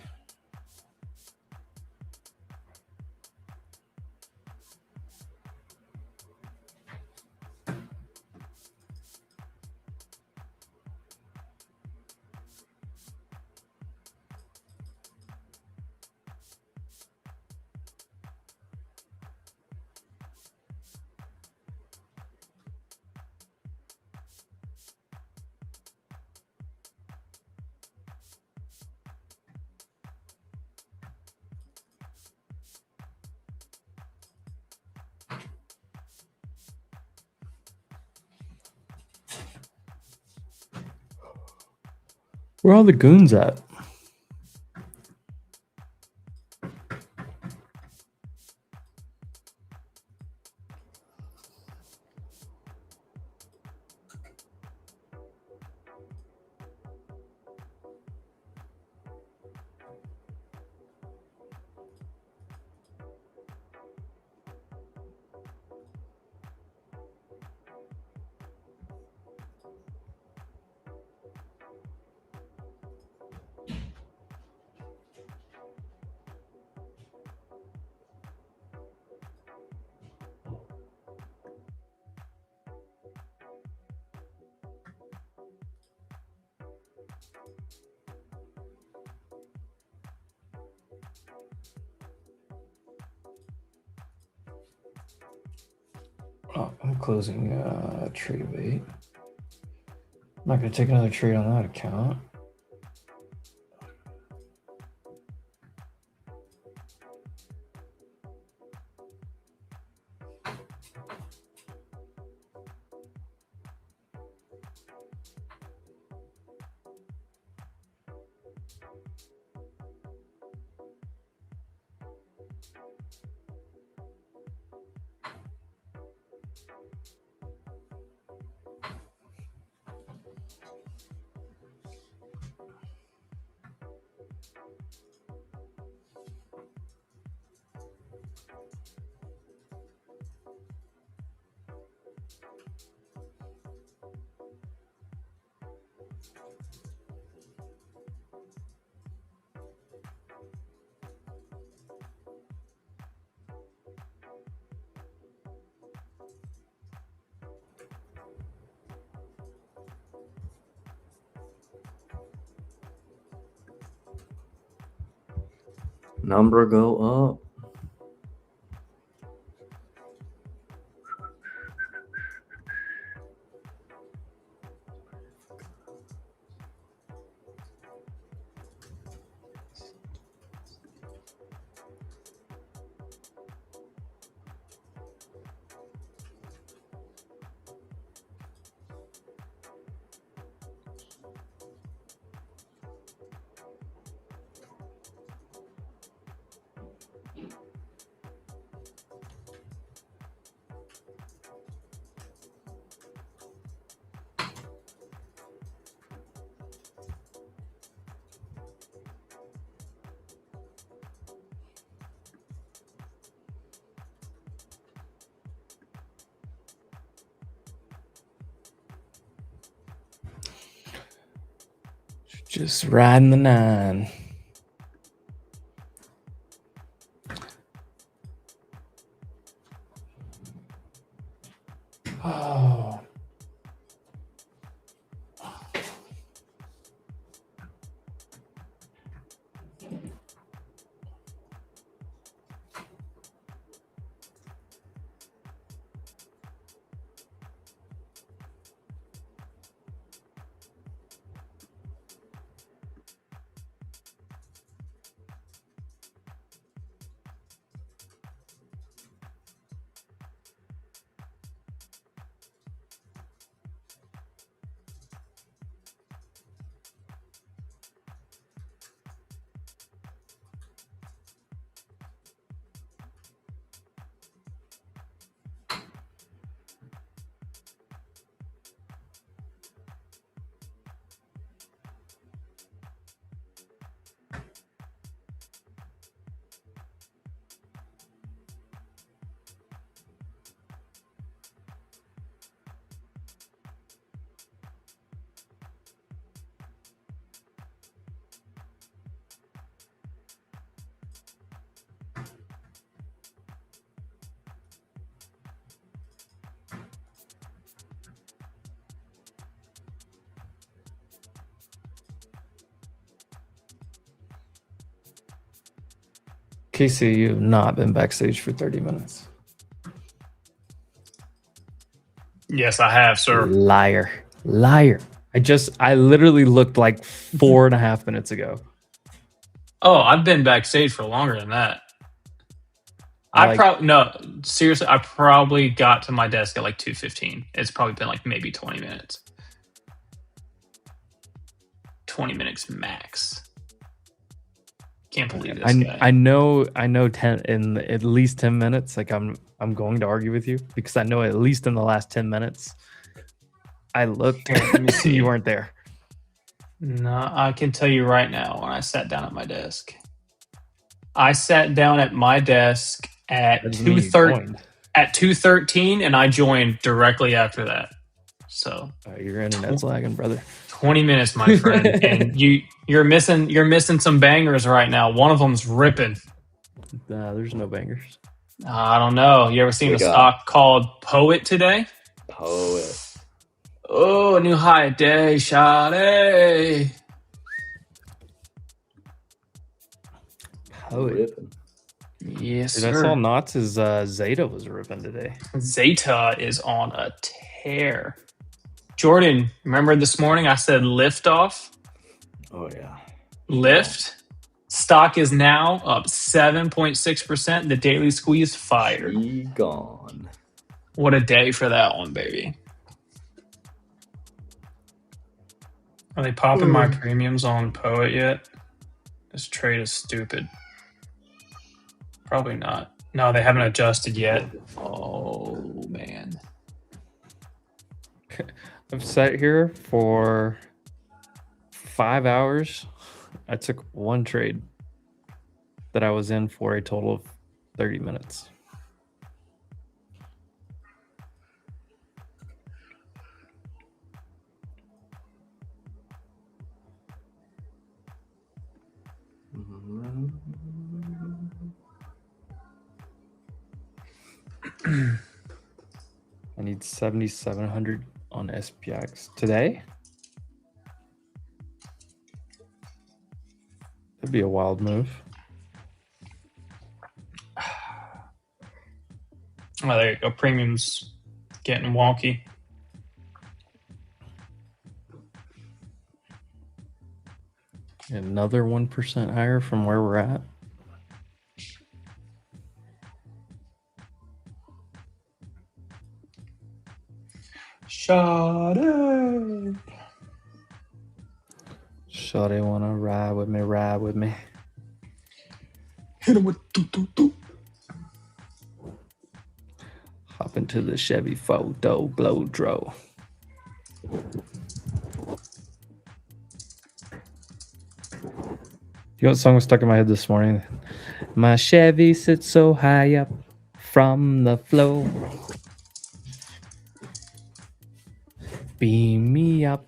Where are all the goons at? Oh, I'm closing trade of 8. I'm not going to take another trade on that account. Number go up. Just riding the 9. Oh. Casey, you've not been backstage for 30 minutes. Yes, I have, sir. Liar. I literally looked like 4.5 minutes ago. Oh, I've been backstage for longer than that. Seriously, I probably got to my desk at like 2:15. It's probably been like maybe 20 minutes. 20 minutes max. Can't believe this guy. I know 10 in at least 10 minutes. Like I'm going to argue with you because I know at least in the last 10 minutes I looked. Here, let me see. You weren't there. No, I can tell you right now when I sat down at my desk. I sat down at my desk at 2:13 and I joined directly after that. So your internet's lagging, brother. 20 minutes, my friend. And you're missing some bangers right now. One of them's ripping. Nah, there's no bangers. I don't know. You ever seen a stock called Poet today? Poet. Oh, a new high day, Sade. Poet. Ripping. Yes, Dude, sir. I saw Knott's Zeta was ripping today. Zeta is on a tear. Jordan, remember this morning I said lift off? Oh, yeah. Lift. Stock is now up 7.6%. The daily squeeze fired. He gone. What a day for that one, baby. Are they popping my premiums on Poet yet? This trade is stupid. Probably not. No, they haven't adjusted yet. Oh, man. I've sat here for 5 hours. I took one trade that I was in for a total of 30 minutes. I need 7,700 on SPX today. That'd be a wild move. Oh, there you go. Premium's getting wonky. Another 1% higher from where we're at. Sade. Shawty wanna ride with me, ride with me. Hit him with doo. Hop into the Chevy photo, blow dro. You know what song was stuck in my head this morning? My Chevy sits so high up from the floor. Beam me up.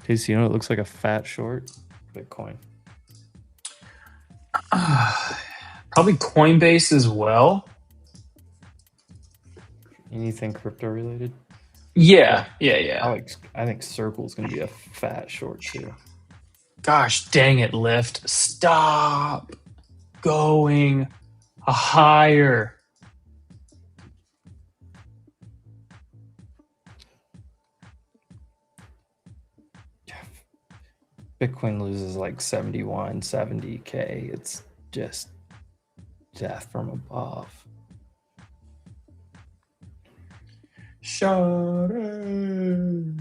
Casey, you know, it looks like a fat short Bitcoin. Probably Coinbase as well. Anything crypto related? Yeah. I think Circle's going to be a fat short too. Gosh dang it, Lyft. Stop going higher. Bitcoin loses like 71, 70K. It's just death from above. Shut it.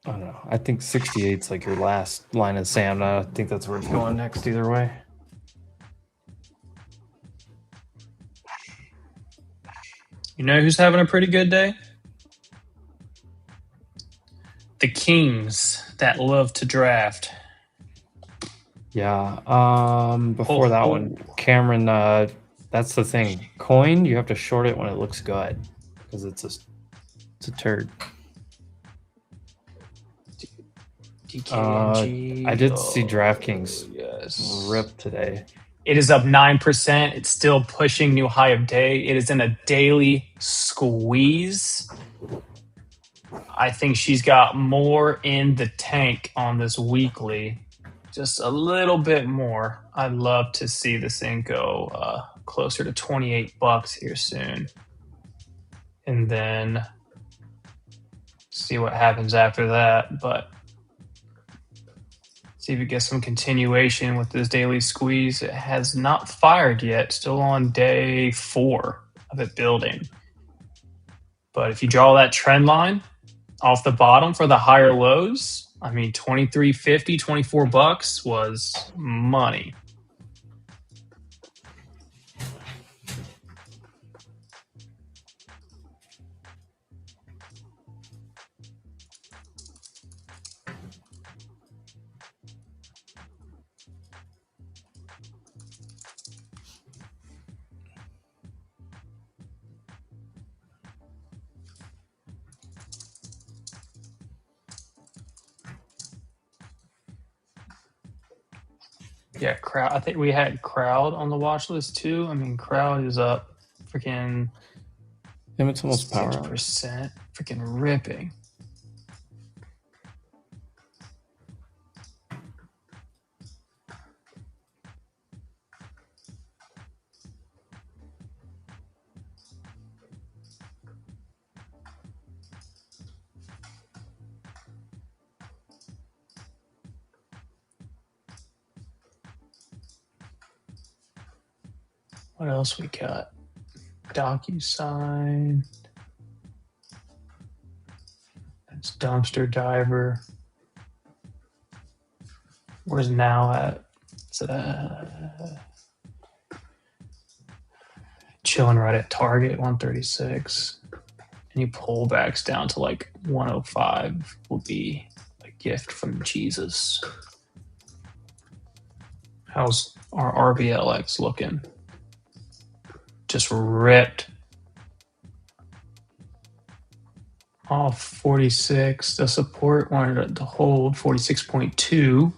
I don't know. I think 68's like your last line of the sand. I think that's where it's going next either way. You know who's having a pretty good day? The Kings that love to draft. Yeah. Before that one, Cameron, that's the thing. Coin, you have to short it when it looks good because it's a turd. DKNG. I did see DraftKings rip today. It is up 9%. It's still pushing new high of day. It is in a daily squeeze. I think she's got more in the tank on this weekly. Just a little bit more. I'd love to see this thing go closer to $28 here soon. And then see what happens after that. But see if it gets some continuation with this daily squeeze. It has not fired yet. Still on day 4 of it building. But if you draw that trend line off the bottom for the higher lows, I mean, $23.50, $24 was money. Yeah, Crowd. I think we had Crowd on the watch list too. I mean, Crowd is up freaking It's almost power hour. 6%. Freaking ripping. What else we got? DocuSign. That's Dumpster Diver. Where's Now at? It's chilling right at target 136. Any pullbacks down to like 105 will be a gift from Jesus. How's our RBLX looking? Just ripped off 46. The support wanted to hold 46.2.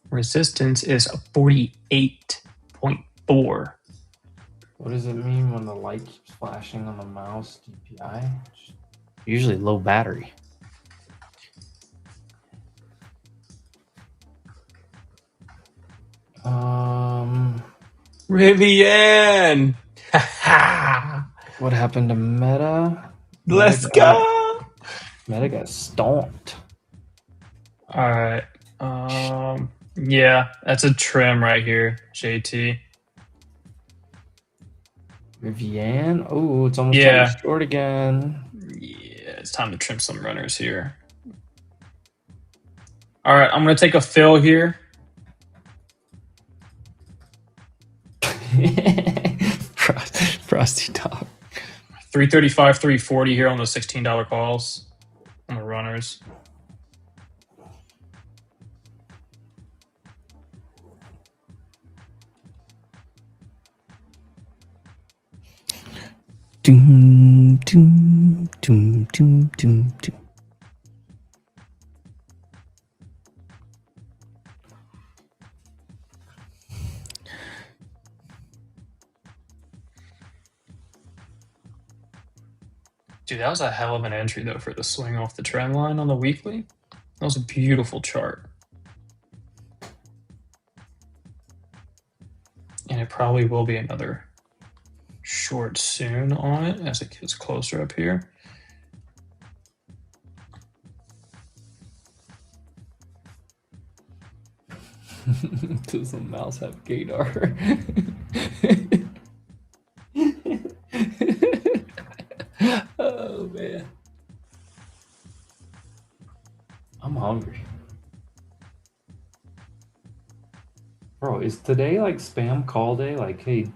Resistance is 48.4. What does it mean when the light keeps flashing on the mouse? DPI? Usually low battery. Rivian! What happened to Meta? Let's go! Meta got stomped. All right. Yeah, that's a trim right here, JT. Rivian? Oh, it's almost time to short again. Yeah, it's time to trim some runners here. All right, I'm going to take a fill here. Frosty top. 335, 340 here on those $16 calls on the runners. Doom, doom, doom, doom, doom, doom. Dude, that was a hell of an entry though for the swing off the trend line on the weekly. That was a beautiful chart. And it probably will be another short soon on it as it gets closer up here. Does the mouse have gaydar? Oh man, I'm hungry. Bro, is today like spam call day? Like, hey,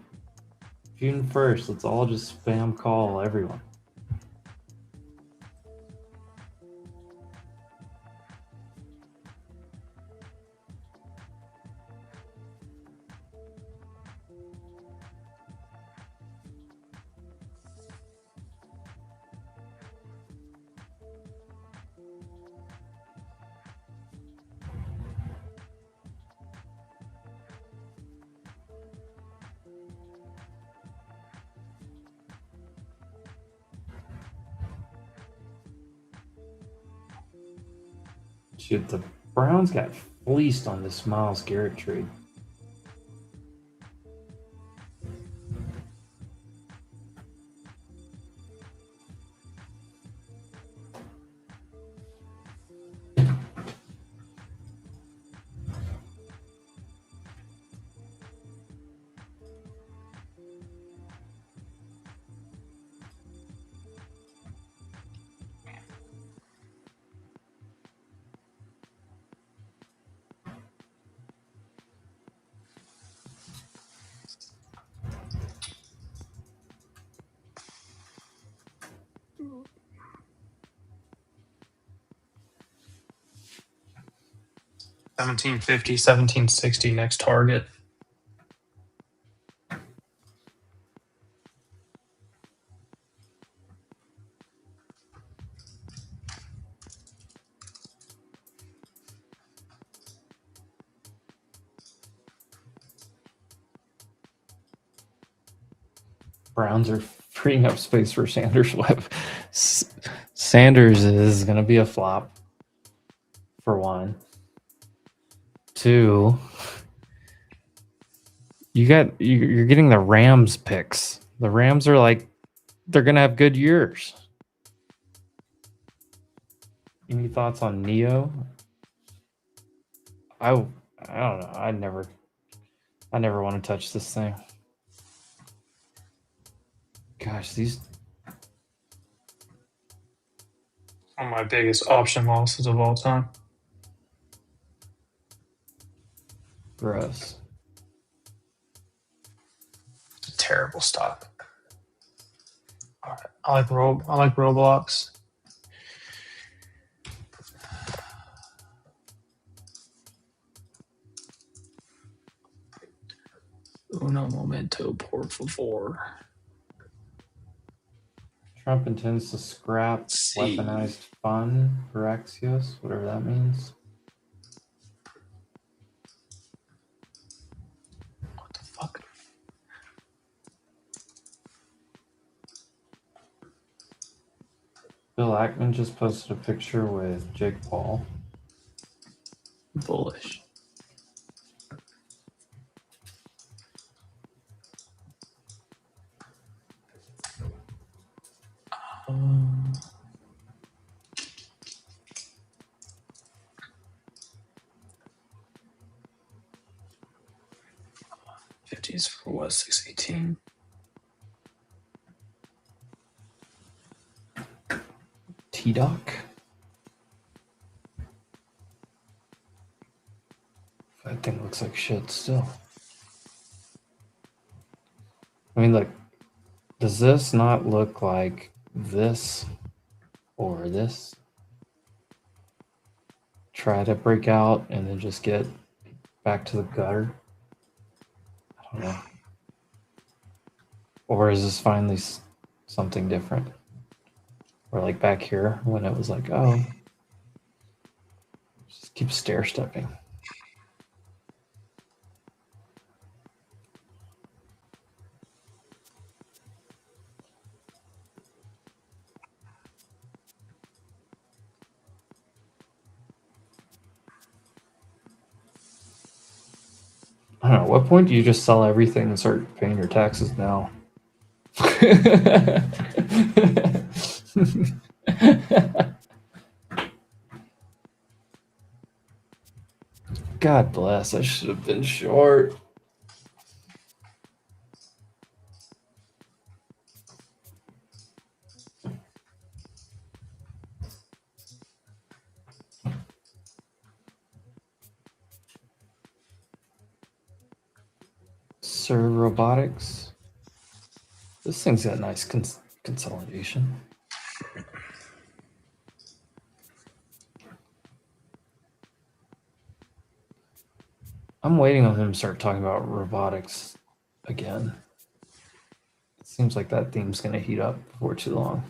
June 1st, let's all just spam call everyone. Shit, the Browns got fleeced on this Myles Garrett trade. $17.50, $17.60 next target. Browns are freeing up space for Sanders Webb. Sanders is going to be a flop, for one. Two, you're getting the Rams picks. The Rams are like, they're going to have good years. Any thoughts on Neo? I don't know. I never want to touch this thing. Gosh, these One of my biggest option losses of all time. gross. It's a terrible stock. All right. I like Roblox. Uno momento, por favor. Trump intends to scrap Let's see. weaponized fun for Axios, whatever that means. What the fuck? Bill Ackman just posted a picture with Jake Paul. Bullish. Um, 50s for what? 618. T-Doc. That thing looks like shit still. I mean, look, does this not look like this or this? Try to break out and then just get back to the gutter? I don't know. Or is this finally something different? Or like back here when it was like, oh, just keep stair stepping. don't know. At what point do you just sell everything and start paying your taxes now? God bless. I should have been short. Sir Robotics. This thing's got nice consolidation. I'm waiting on him to start talking about robotics again. It seems like that theme's going to heat up before too long.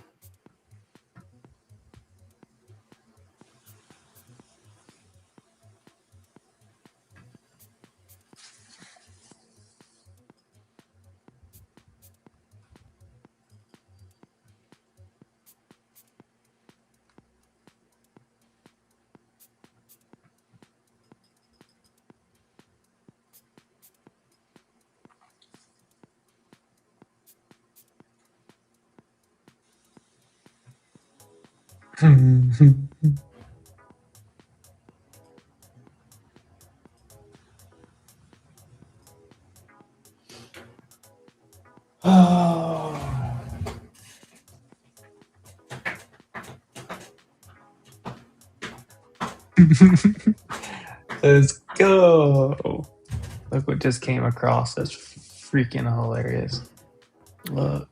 Oh. Let's go. Look what just came across. That's freaking hilarious. Look.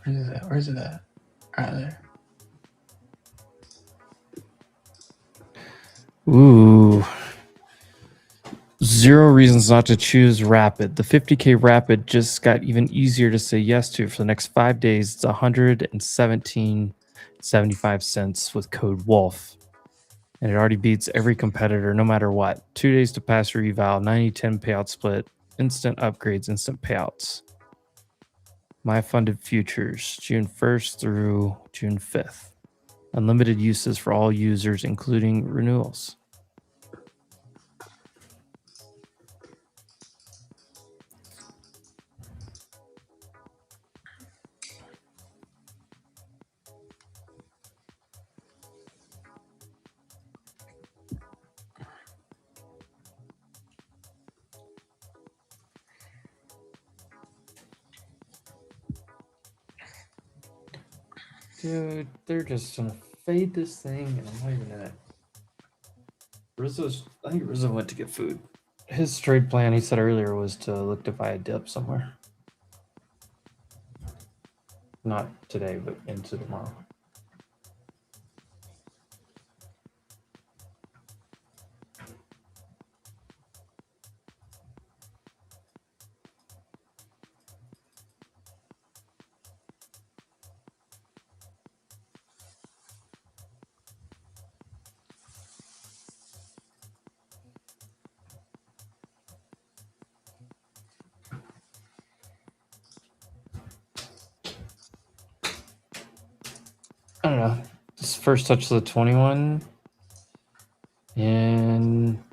Where's it at? Where's it at? Right there. Ooh. 0 reasons not to choose Rapid. The 50K Rapid just got even easier to say yes to. For the next 5 days, it's 117.75 cents with code WOLF. And it already beats every competitor no matter what. 2 days to pass your eval, 90-10 payout split, instant upgrades, instant payouts. My funded futures, June 1st through June 5th. Unlimited uses for all users, including renewals. Dude, they're just gonna fade this thing, and I'm not even in it. I think Rizzo went to get food. His trade plan, he said earlier, was to look to buy a dip somewhere. Not today, but into tomorrow. I don't know. This first touch of the 21 in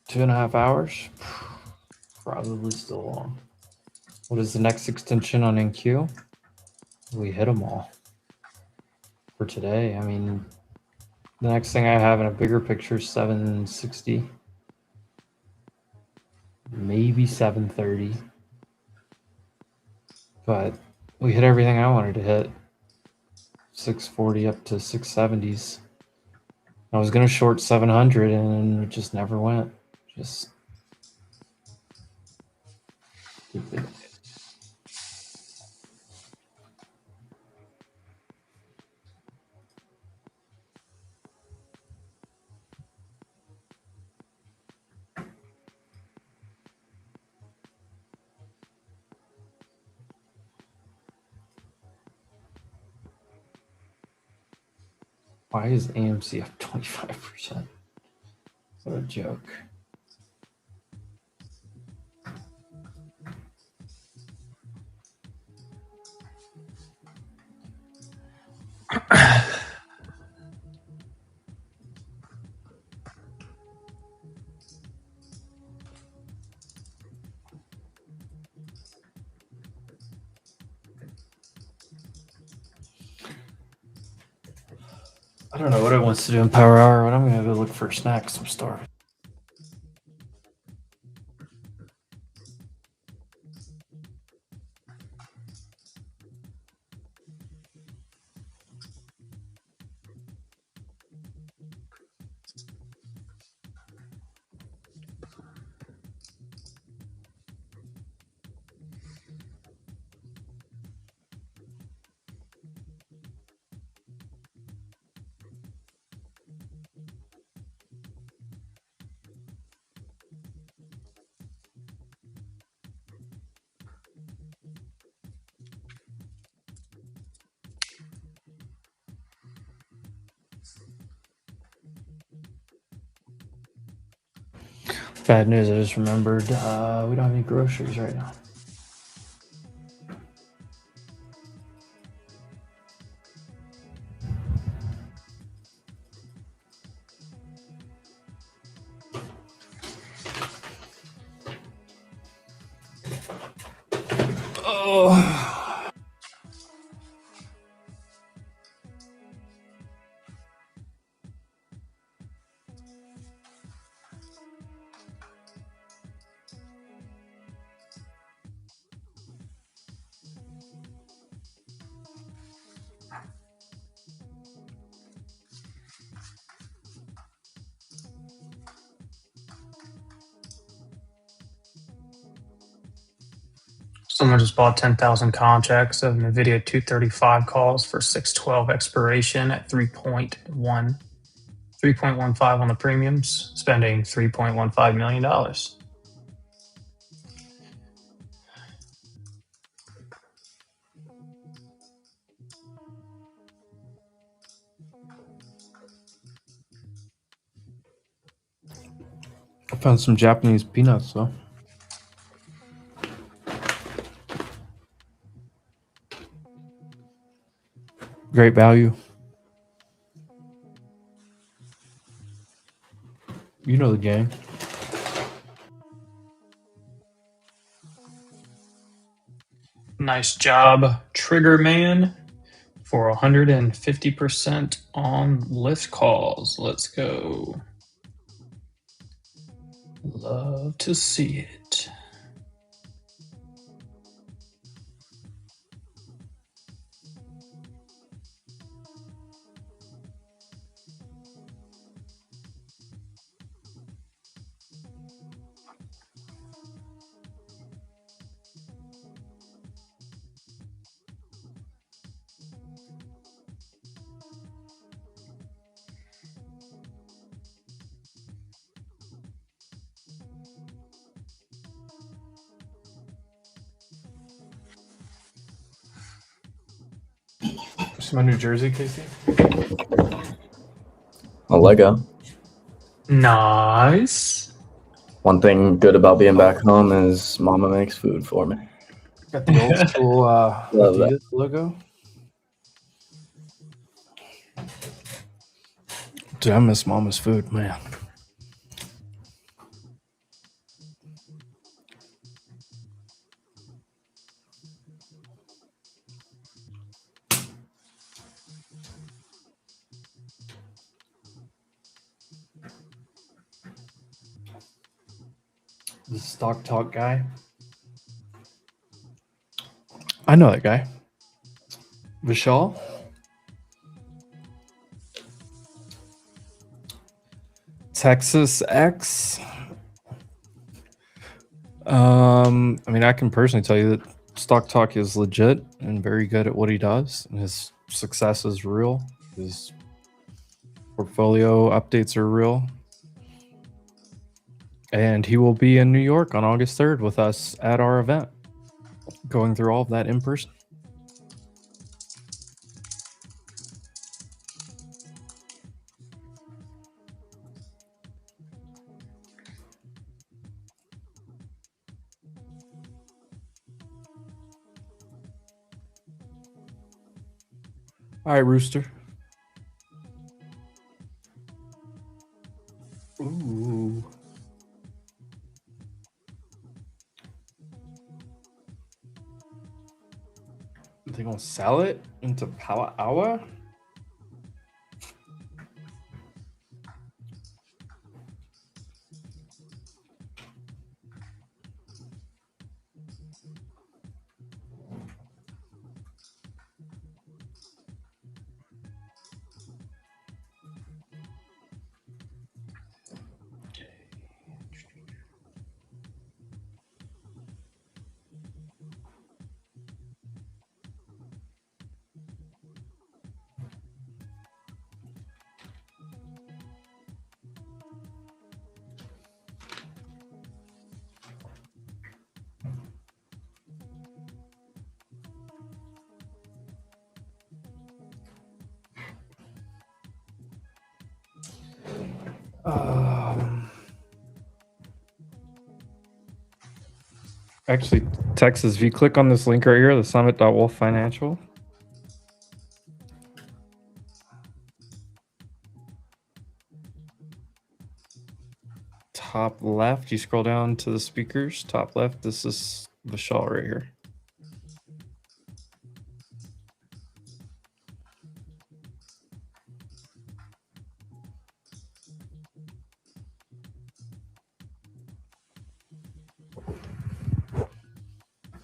2.5 hours. Probably still long. What is the next extension on NQ? We hit them all for today. I mean, the next thing I have in a bigger picture is 760, maybe 730. But we hit everything I wanted to hit. 640 up to 670s. I was gonna short 700 and it just never went. Just why is AMC up 25%? What a joke. I don't know what I wants to do in Power Hour, but I'm gonna go look for snacks. I'm starving. Bad news. I just remembered we don't have any groceries right now. Oh. Someone just bought 10,000 contracts of NVIDIA 235 calls for 612 expiration at 3.15 on the premiums, spending $3.15 million. I found some Japanese peanuts though. Great value. You know the gang. Nice job, Trigger Man, for 150% on list calls. Let's go. Love to see it. See my New Jersey, Casey? A Lego. Nice. One thing good about being back home is Mama makes food for me. Got the old school Love that. Adidas logo. Dude, I miss Mama's food, man. The Stock Talk guy. I know that guy. Vishal. Texas X. I mean, I can personally tell you that Stock Talk is legit and very good at what he does. And his success is real. His portfolio updates are real. And he will be in New York on August 3rd with us at our event, going through all of that in person. All right, Rooster. Ooh. They gonna sell it into Power Hour? Actually, Texas, if you click on this link right here, the summit.wolf financial, top left, you scroll down to the speakers, top left, this is Vishal right here.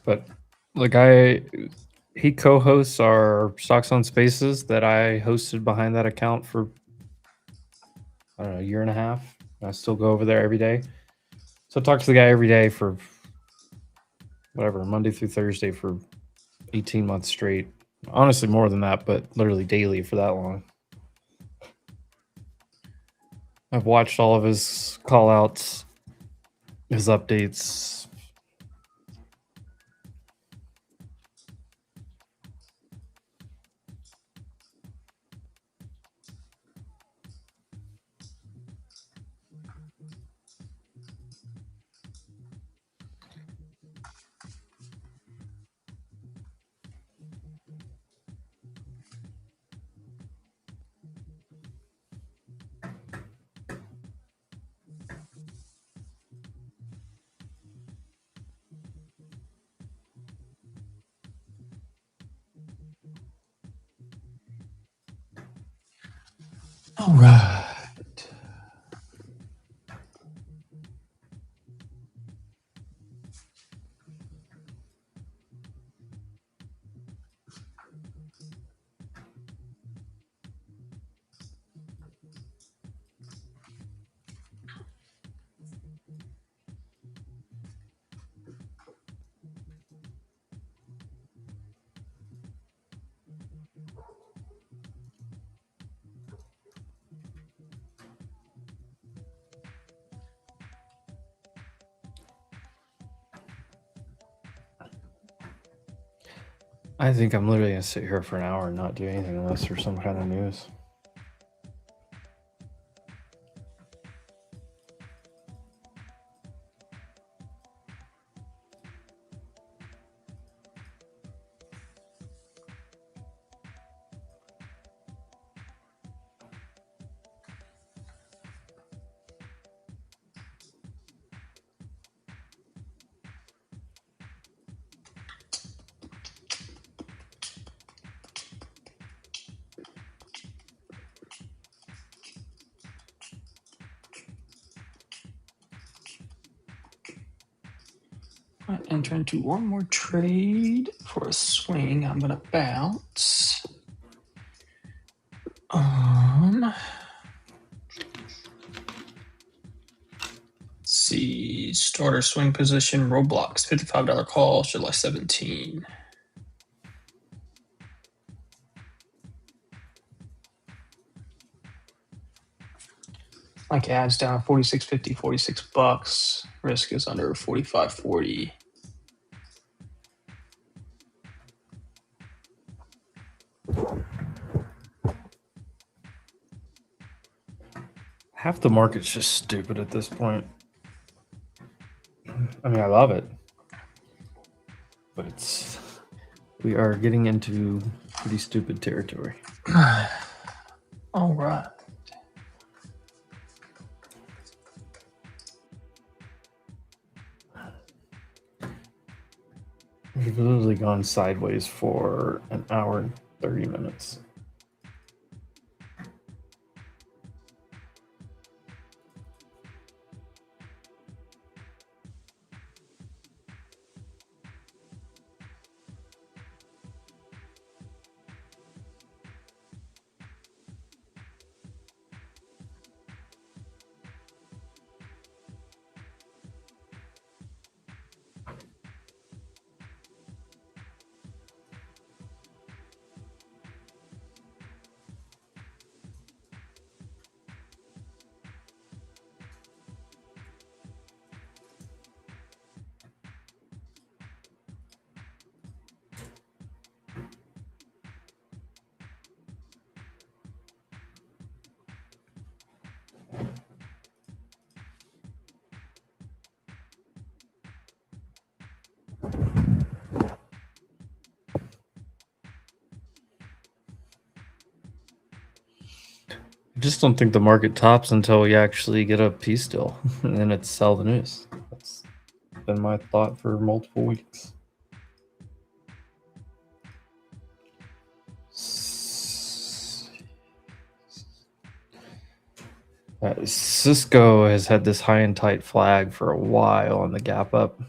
But the guy, he co-hosts our Stocks on Spaces that I hosted behind that account for, I don't know, a year and a half. I still go over there every day. So I talk to the guy every day for whatever, Monday through Thursday for 18 months straight. Honestly, more than that, but literally daily for that long. I've watched all of his call outs, his updates. All right. I think I'm literally going to sit here for an hour and not do anything unless there's some kind of news. I enter into one more trade for a swing. I'm gonna bounce. Let's see, starter swing position, Roblox, $55 call, July 17. Like ads down 46.50, $46. Risk is under 45.40. Half the market's just stupid at this point. I mean, I love it, but we are getting into pretty stupid territory. All right. We've literally gone sideways for an hour and 30 minutes. I just don't think the market tops until we actually get a peace deal, and then it's sell the news. That's been my thought for multiple weeks. Cisco has had this high and tight flag for a while on the gap up.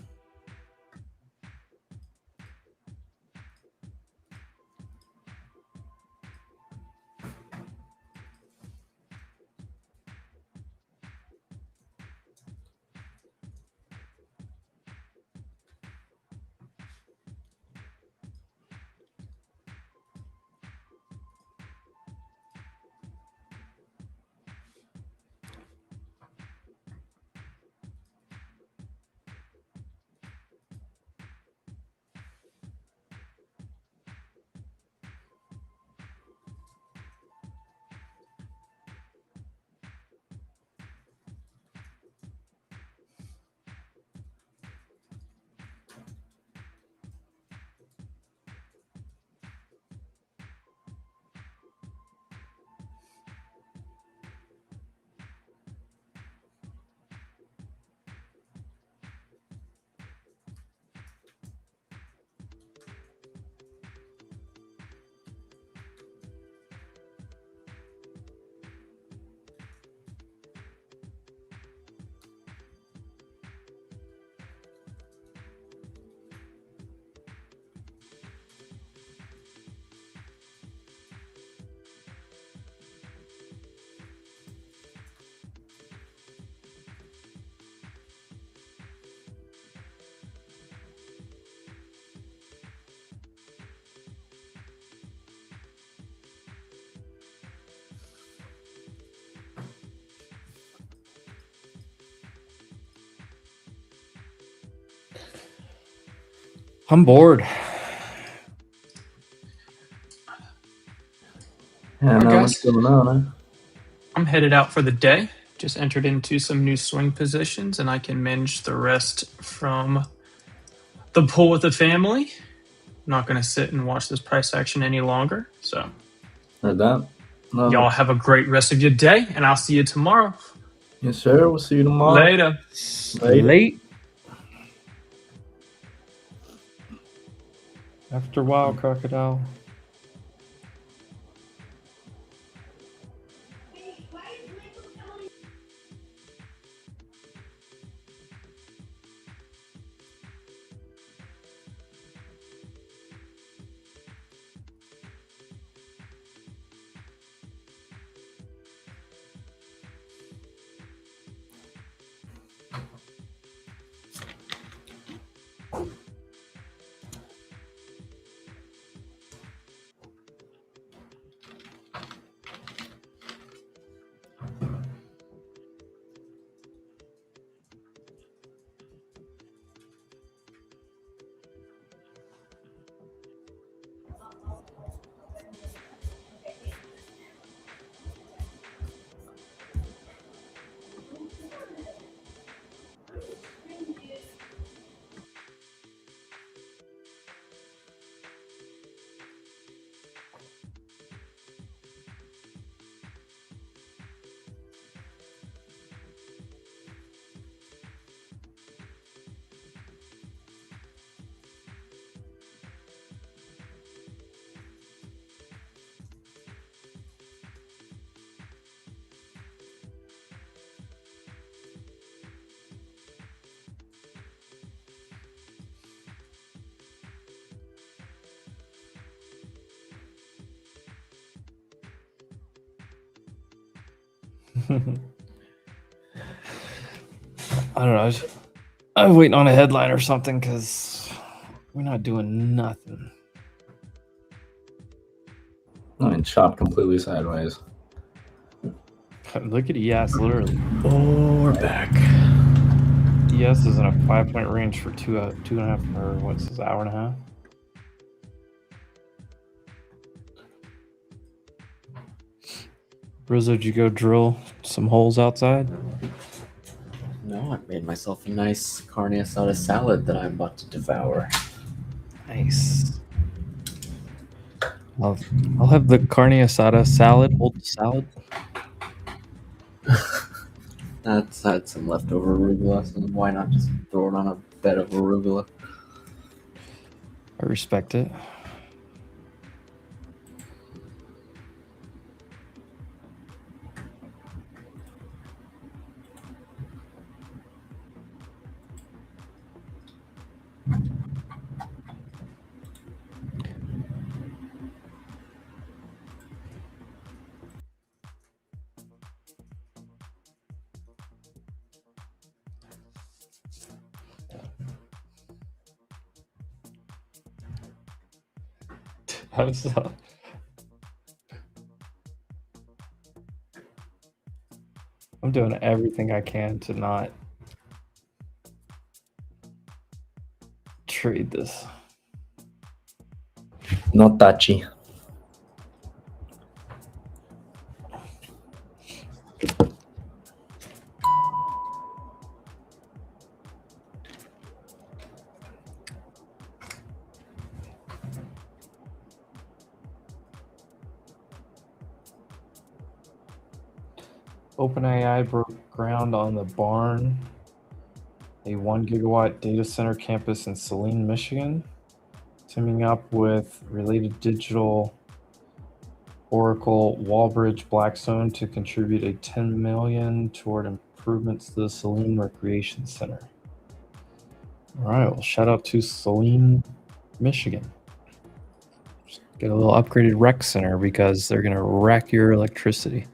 I'm bored. Yeah, Alright, no, guys. what's going on? I'm headed out for the day. Just entered into some new swing positions, and I can manage the rest from the pool with the family. I'm not going to sit and watch this price action any longer. So, Heard that? No. y'all have a great rest of your day, and I'll see you tomorrow. Yes, sir. We'll see you tomorrow. Later. Late. After a while, crocodile. I don't know. I'm waiting on a headline or something because we're not doing nothing. I mean, chopped completely sideways. Look at ES, literally. Oh, we're back. ES is in a 5-point range for 2.5, or what's this, hour and a half? Rizzo, did you go drill some holes outside? No, I made myself a nice carne asada salad that I'm about to devour. Nice. I'll have the carne asada salad. Hold the salad. That's had some leftover arugula, so why not just throw it on a bed of arugula? I respect it. I'm doing everything I can to not trade this. Not touchy. OpenAI broke ground on the Barn, a 1 gigawatt data center campus in Saline, Michigan, teaming up with related digital Oracle, Wallbridge, Blackstone to contribute a $10 million toward improvements to the Saline Recreation Center. All right, well, shout out to Saline, Michigan. Just get a little upgraded rec center because they're going to wreck your electricity.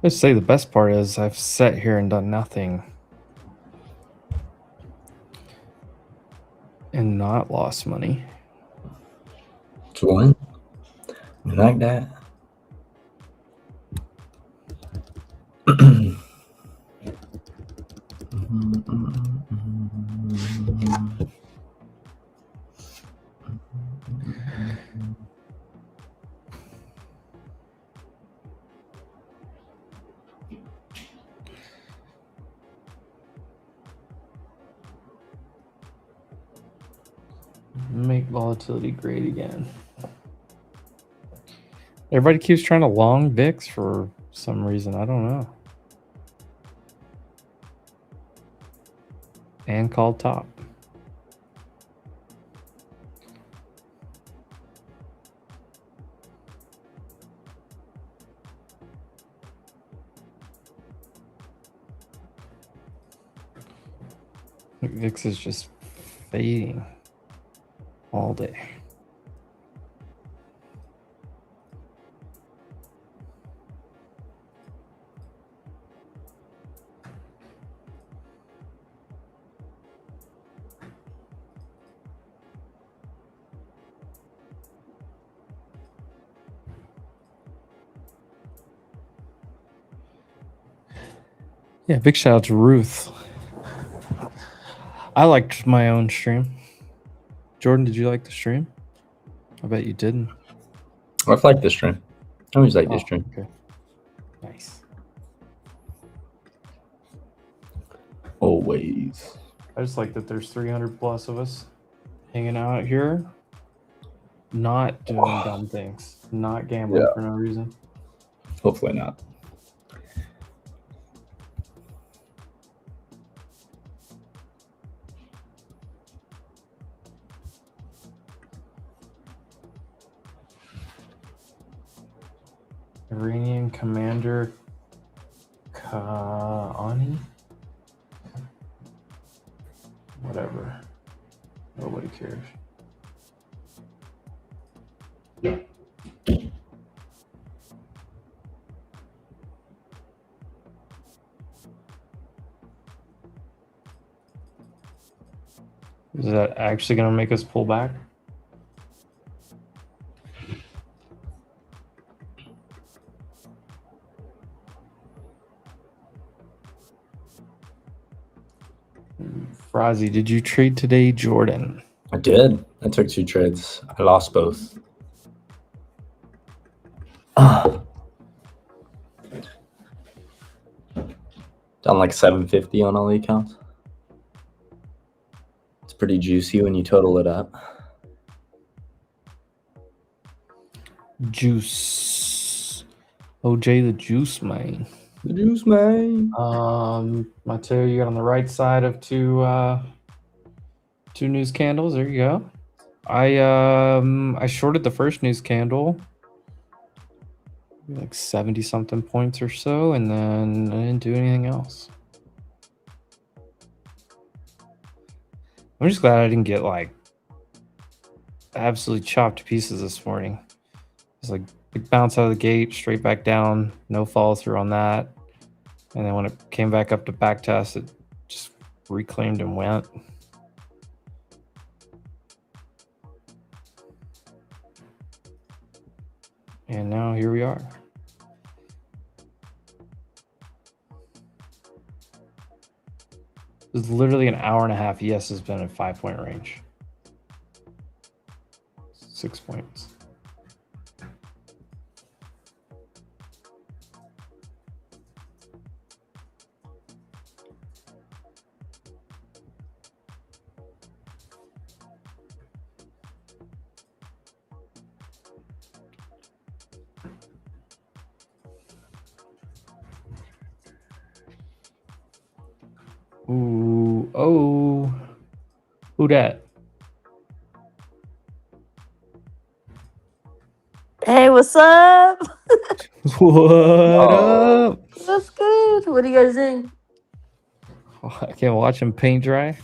Let's say the best part is I've sat here and done nothing and not lost money. It's one. I like that. Make volatility great again. Everybody keeps trying to long VIX for some reason. I don't know. And call top. VIX is just fading all day. Yeah, big shout out to Ruth. I liked my own stream. Jordan, did you like the stream? I bet you didn't. I've liked this stream. I always like this stream. Okay. Nice. Always. I just like that there's 300 plus of us hanging out here, not doing dumb things, not gambling for no reason. Hopefully not. Iranian commander Ani? Whatever. Nobody cares. Is that actually going to make us pull back? Frazzy, did you trade today, Jordan? I did. I took 2 trades. I lost both. Down like 750 on all the accounts. It's pretty juicy when you total it up. Juice. OJ the Juice Man. The juice, man. Mateo, you got on the right side of two news candles. There you go. I shorted the first news candle, like 70 something points or so, and then I didn't do anything else. I'm just glad I didn't get like absolutely chopped to pieces this morning. It's like big bounce out of the gate, straight back down, no follow through on that. And then when it came back up to back test, it just reclaimed and went. And now here we are. It's literally an hour and a half. ES has been in 5-point range. 6 points. Ooh, oh, who that? Hey, what's up? What up? That's good. What are you guys doing? Oh, I can't watch him paint dry.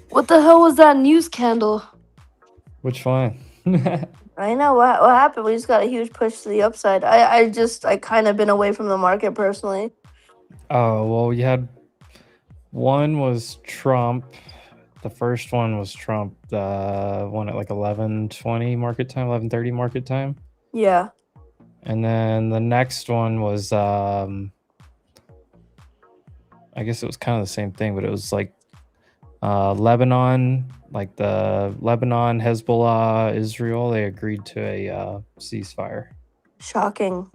What the hell was that news candle? Which one? I know what happened. We just got a huge push to the upside. I kind of been away from the market personally. Oh, well, you had one was Trump. The first one was Trump. The one at like 11:20 market time, 11:30 market time. Yeah. And then the next one was I guess it was kind of the same thing, but it was like Lebanon, like the Lebanon, Hezbollah, Israel, they agreed to a ceasefire. Shocking.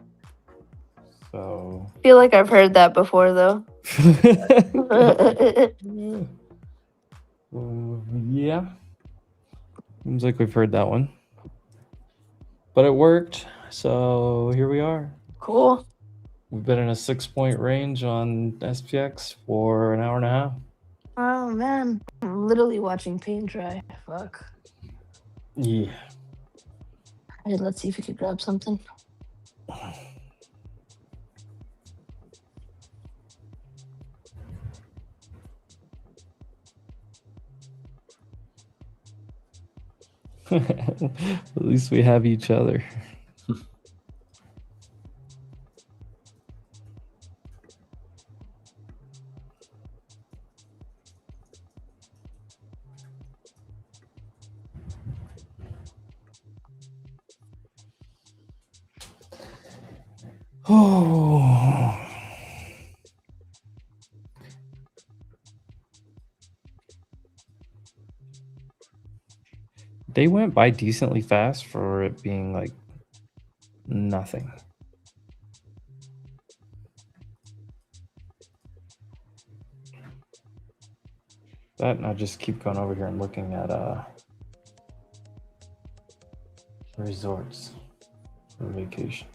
So I feel like I've heard that before though. yeah. Seems like we've heard that one. But it worked. So here we are. Cool. We've been in a 6-point range on SPX for an hour and a half. Oh man. I'm literally watching paint dry. Fuck. Yeah. Hey, let's see if we could grab something. At least we have each other. Oh. They went by decently fast for it being like nothing. That and I just keep going over here and looking at resorts for vacation.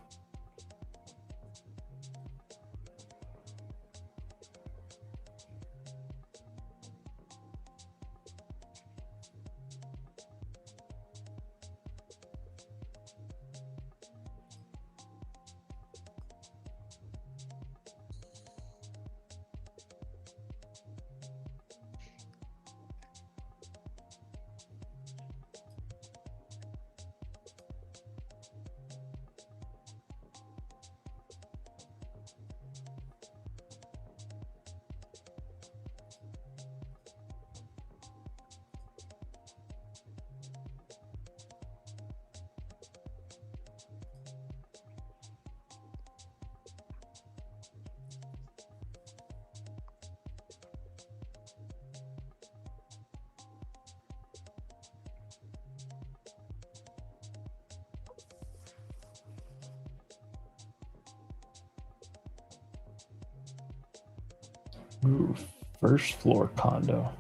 Ooh, first floor condo.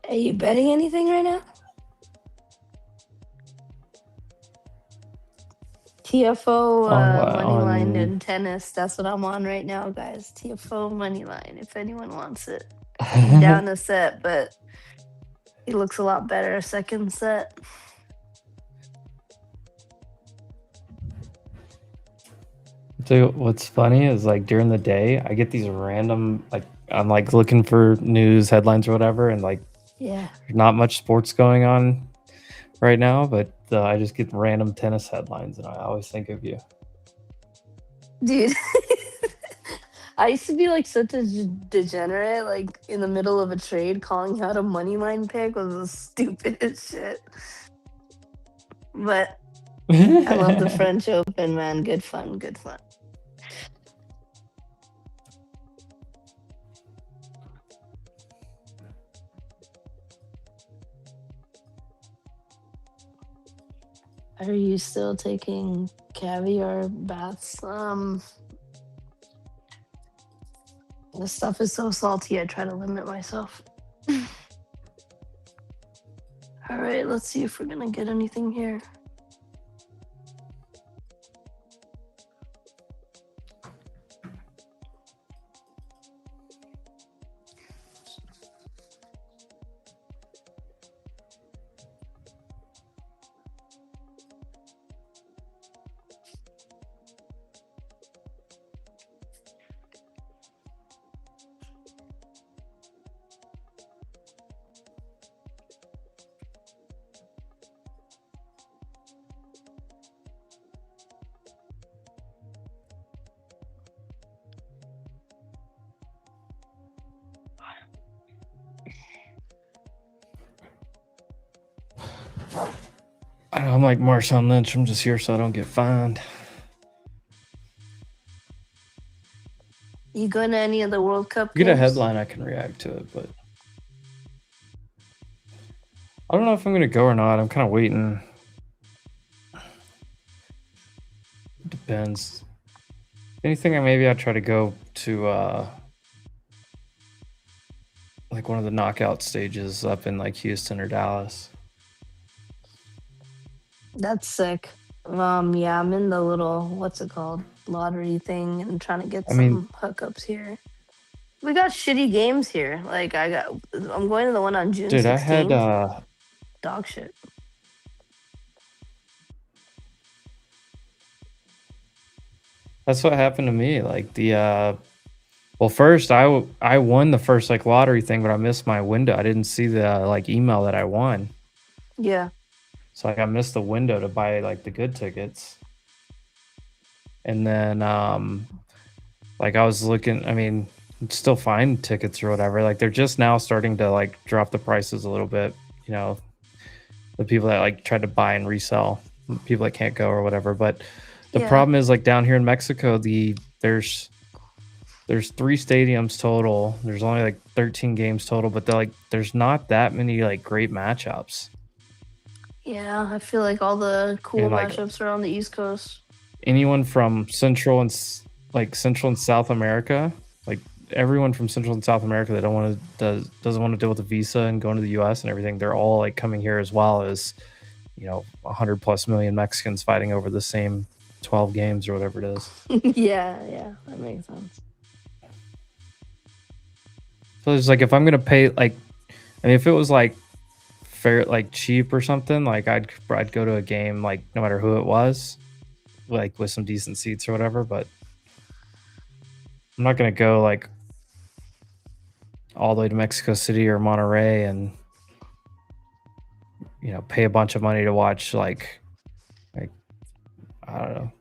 Are you betting anything right now? TFO On what? money line On and tennis. That's what I'm on right now, guys. TFO money line. If anyone wants it, he's down a set, but he looks a lot better second set. So what's funny is like during the day, I get these random like I'm like looking for news headlines or whatever, and like Yeah. there's not much sports going on right now, but I just get random tennis headlines, and I always think of you. Dude. I used to be like such a degenerate, like in the middle of a trade, calling out a money line pick was the stupidest shit. But I love the French Open, man. Good fun, good fun. Are you still taking caviar baths? This stuff is so salty, I try to limit myself. All right, let's see if we're gonna get anything here. I'm like Marshawn Lynch. I'm just here so I don't get fined. You going to any of the World Cup Get a games? headline, I can react to it, but I don't know if I'm gonna go or not. I'm kind of waiting. Depends. Anything, I'd try to go to like one of the knockout stages up in like Houston or Dallas. That's sick. Yeah, I'm in the little what's it called lottery thing and trying to get some hookups here. We got shitty games here. Like I'm going to the one on June 16th. Dude, I had dog shit. that's what happened to me. Like the well, first I won the first like lottery thing, but I missed my window. I didn't see the like email that I won. Yeah. So like I missed the window to buy like the good tickets. And then like I was looking, still find tickets or whatever. Like they're just now starting to like drop the prices a little bit, you know, the people that like tried to buy and resell, people that can't go or whatever. But the problem is like down here in Mexico, there's 3 stadiums total. There's only like 13 games total, but there's not that many like great matchups. Yeah, I feel like all the cool And, like, matchups are on the East Coast. Anyone from Central and South America, like everyone from Central and South America that doesn't want to deal with a visa and going to the US and everything, they're all like coming here, as well as, you know, 100+ million Mexicans fighting over the same 12 games or whatever it is. Yeah, that makes sense. So it's like if I'm gonna pay, like, if it was like fair, like cheap or something, like I'd go to a game, like no matter who it was, like with some decent seats or whatever. But I'm not gonna go like all the way to Mexico City or Monterrey and, you know, pay a bunch of money to watch like I don't know,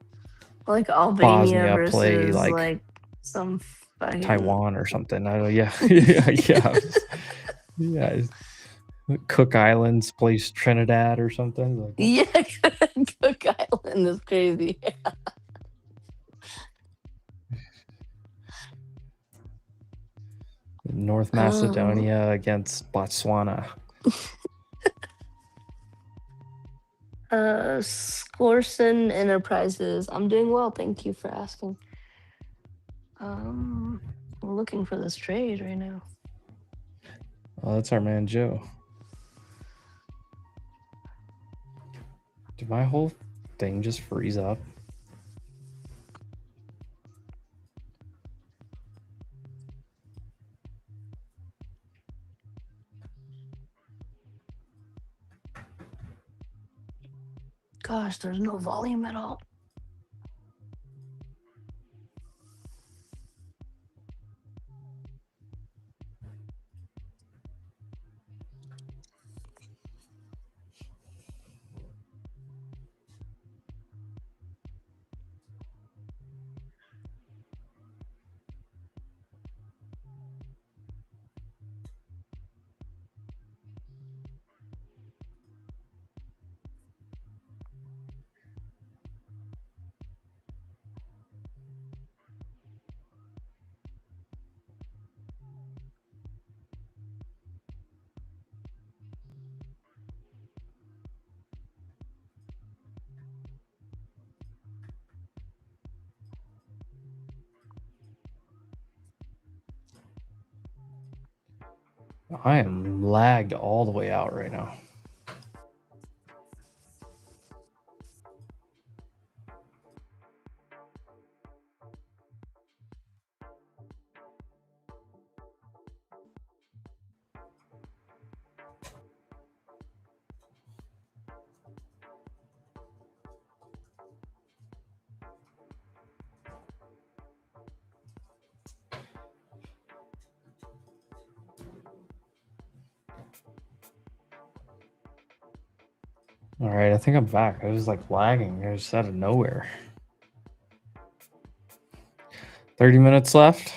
Like Albania Bosnia versus play like some fucking Taiwan or something. I don't know. Yeah. Yeah. Cook Islands plays Trinidad or something. Like, yeah, Cook Island is crazy. North Macedonia against Botswana. Scorson Enterprises. I'm doing well. Thank you for asking. looking for this trade right now. Oh, that's our man Joe. Did my whole thing just freeze up? Gosh, there's no volume at all. I am lagged all the way out right now. All right, I think I'm back. I was like lagging. I just out of nowhere. 30 minutes left.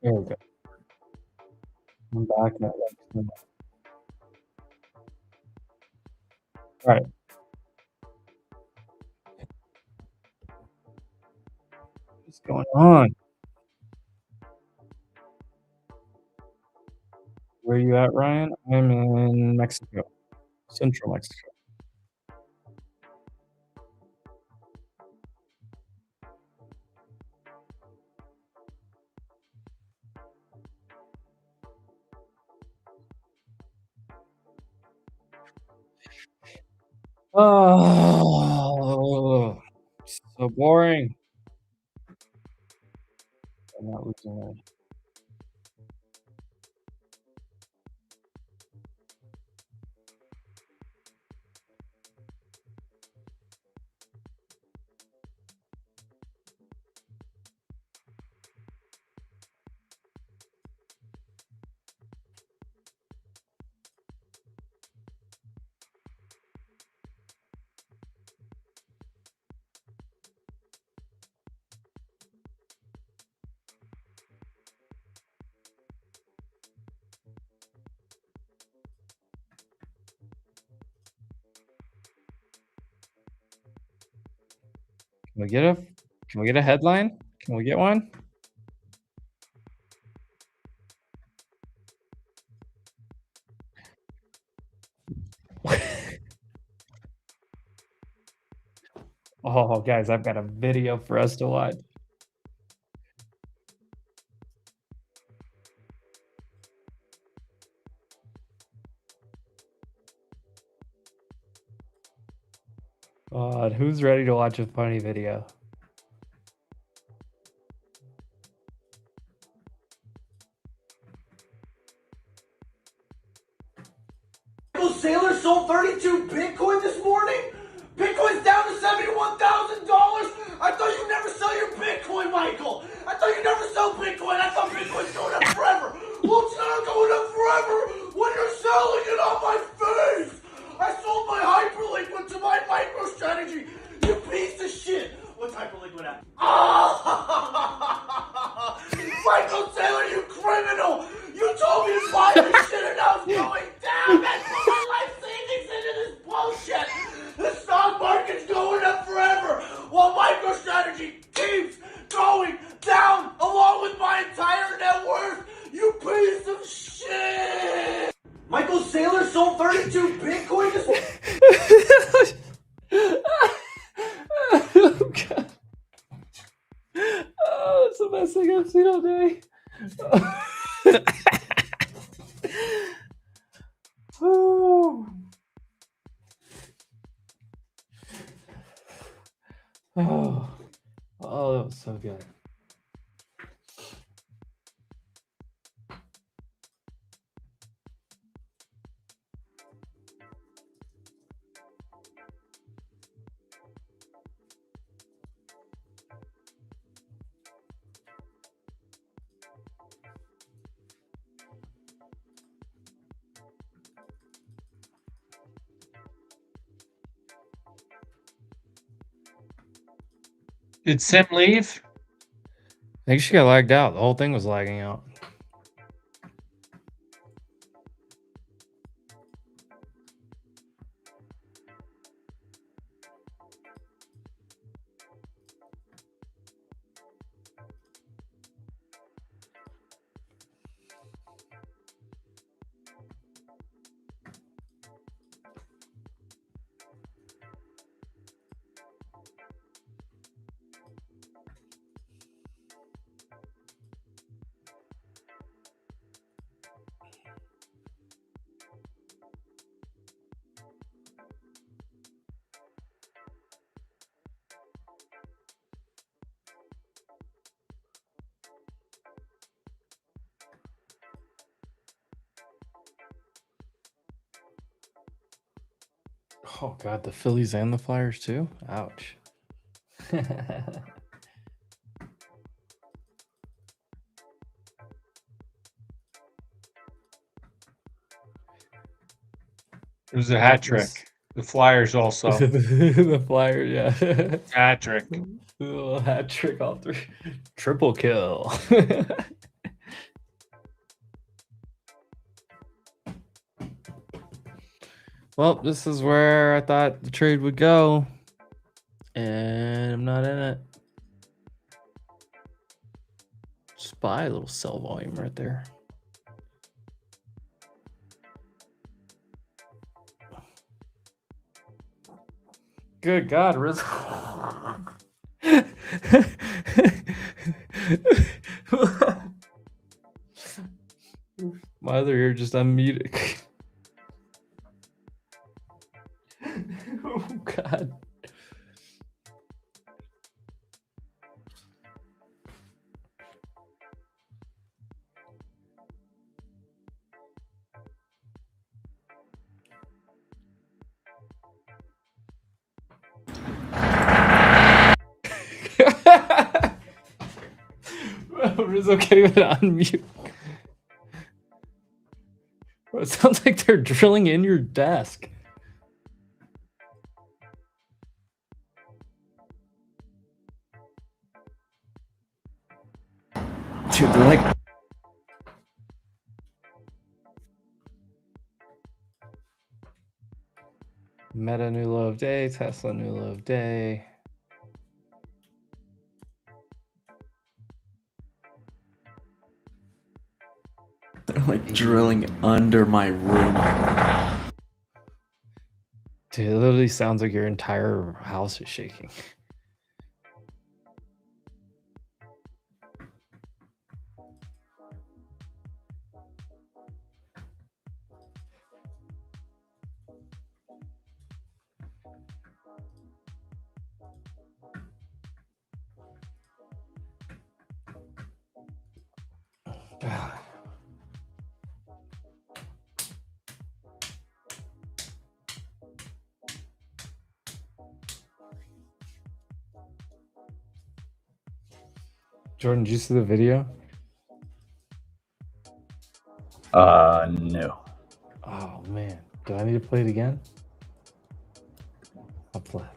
There we go. I'm back at like, all right. What's going on? Where are you at, Ryan? I'm in Mexico, Central Mexico. Oh, so boring. I'm not losing it. Can we get a headline? Can we get one? Oh, guys, I've got a video for us to watch. God, who's ready to watch a funny video? Sailor sold 32 Bitcoin this morning? Bitcoin's down to $71,000? I thought you'd never sell your Bitcoin, Michael. I thought you'd never sell Bitcoin. I thought Bitcoin's going up forever. Well, it's not going up forever when you're selling 32 Bitcoin this morning. Oh, God. Oh, it's the best thing I've seen all day. Oh. Oh. Oh, that was so good. Did Sim leave? I think she got lagged out. The whole thing was lagging out. Oh, God, the Phillies and the Flyers, too? Ouch. It was a hat trick. The Flyers also. The Flyers, yeah. Hat trick. Little hat trick all three. Triple kill. Well, this is where I thought the trade would go. And I'm not in it. Spy, a little sell volume right there. Good God, Riz. My other ear just unmuted. Oh, God. Rizzo can't even unmute. Bro, it sounds like they're drilling in your desk. Dude, they're like... Meta new low of day, Tesla new low of day. They're like drilling under my room. Dude, it literally sounds like your entire house is shaking. Jordan, did you see the video? No. Oh man, do I need to play it again?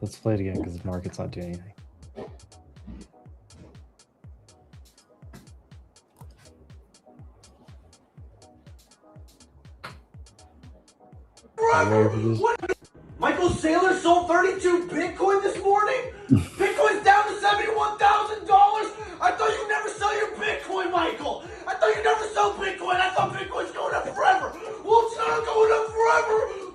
Let's play it again because the market's not doing anything. Michael Saylor sold 32 Bitcoin this morning? Bitcoin's down to $71,000? I thought you'd never sell your Bitcoin, Michael. I thought you'd never sell Bitcoin. I thought Bitcoin's going up forever. Well, it's not going up forever.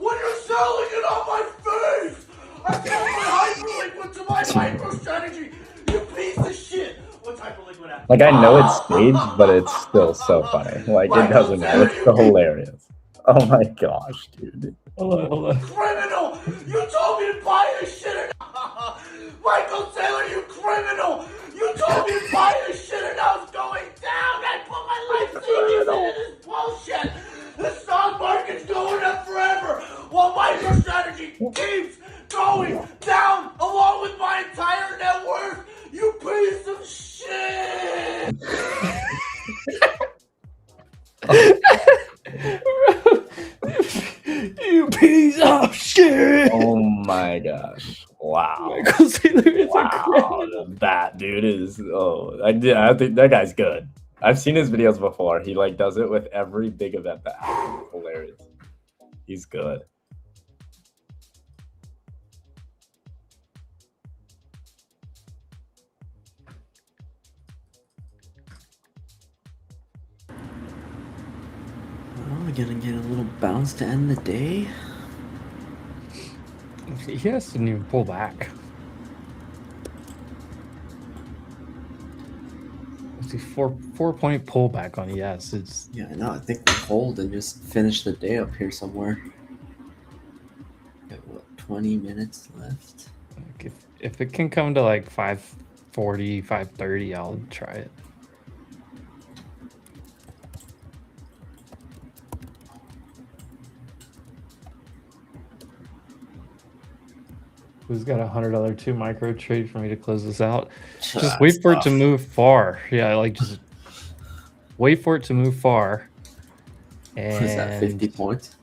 Like, I know it's staged, but it's still so funny. Like, it doesn't matter. It's so hilarious. Oh my gosh, dude. Hold on. Criminal! You told me to buy this shit or not! Michael Taylor, you criminal! You told me to buy this shit and now it's going down! I put my life savings into this bullshit! The stock market's going up forever while MicroStrategy keeps going down along with my entire net worth! You piece of shit! You piece of shit! Oh my gosh! Wow! Michael Saylor is Wow! That dude is. Oh, I think that guy's good. I've seen his videos before. He like does it with every big event that happens. It's hilarious. He's good. Well, we're gonna get a little bounce to end the day. Yes, didn't even pull back. Let's see, 4-point pullback on ES. It's Yeah, I know. I think we hold and just finish the day up here somewhere. Got what, 20 minutes left? like if it can come to like 540, 530, I'll try it. Who's got $100 2 micro trade for me to close this out? Just wait for it to move far. Yeah, like just wait for it to move far. And What is that, 50 points?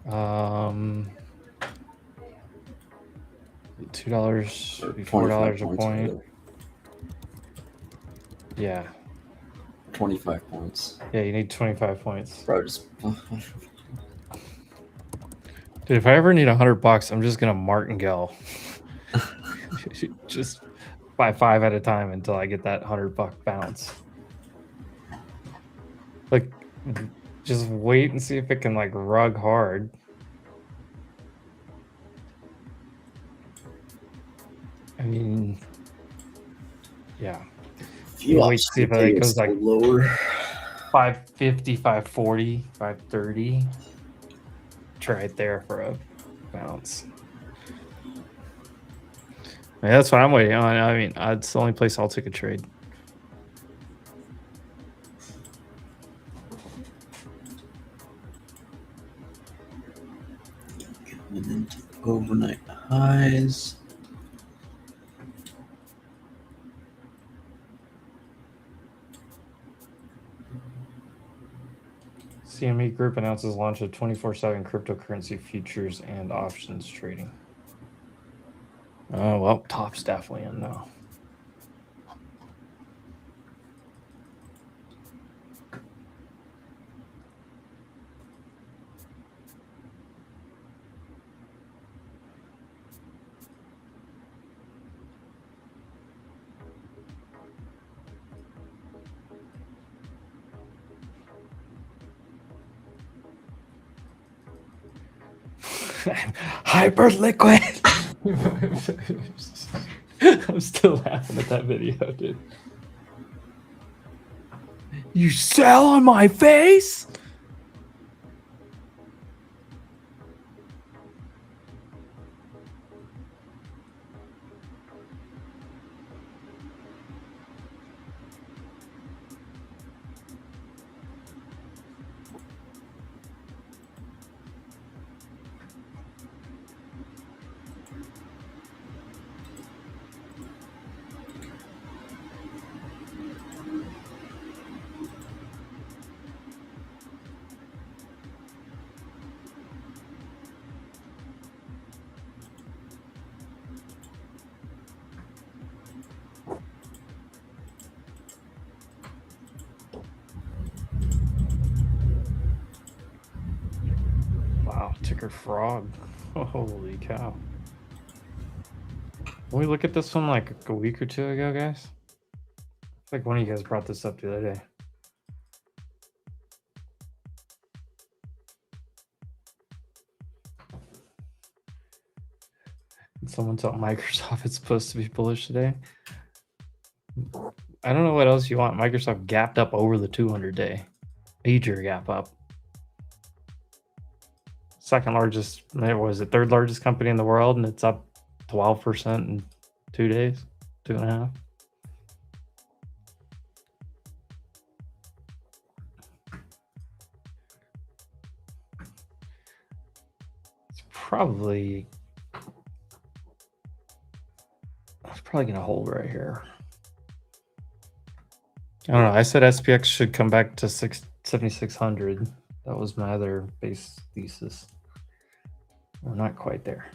$2, $4 a point. Rather. Yeah. 25 points. Yeah, you need 25 points. Bro, just Dude, if I ever need $100, I'm just gonna martingale. Just buy 5 at a time until I get that $100 bounce. Like, just wait and see if it can like rug hard. I mean, yeah. you Wait to see if it goes like lower. 550, 540, 530. Try it there for a bounce. I mean, that's what I'm waiting on. I mean, it's the only place I'll take a trade. Coming into overnight highs. CME Group announces launch of 24/7 cryptocurrency futures and options trading. Oh, well, top's definitely in now. Hyper liquid. I'm still laughing at that video, dude. You sell on my face? Wow, ticker frog. Holy cow. Can we look at this one like a week or two ago, guys? I feel like one of you guys brought this up the other day. Did someone tell Microsoft it's supposed to be bullish today? I don't know what else you want. Microsoft gapped up over the 200-day. Major gap up. Second largest, was it third largest company in the world, and it's up 12% in 2 days, 2.5. It's probably going to hold right here. I don't know. I said SPX should come back to 7,600. That was my other base thesis. We're not quite there.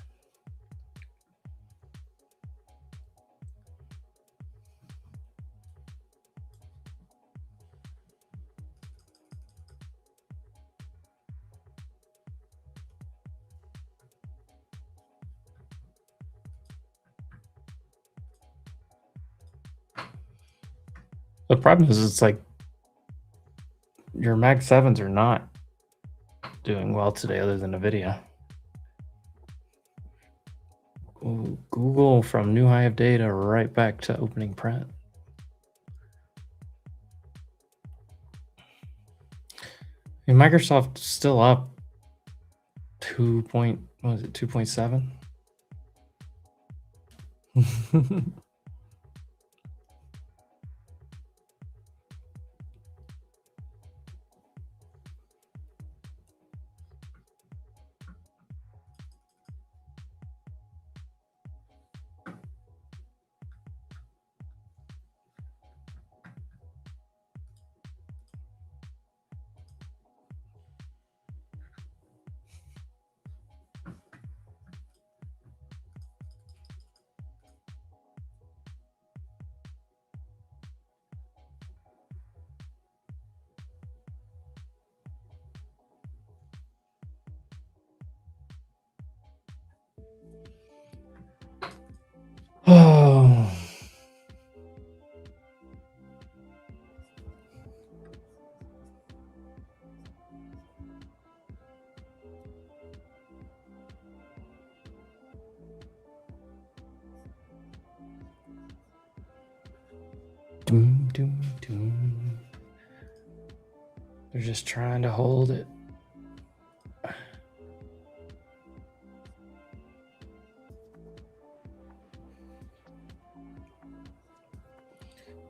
The problem is it's like your Mag 7s are not doing well today other than NVIDIA. Google from new high of data right back to opening print. And Microsoft still up 2.7? Oh. Doom, doom, doom. They're just trying to hold it.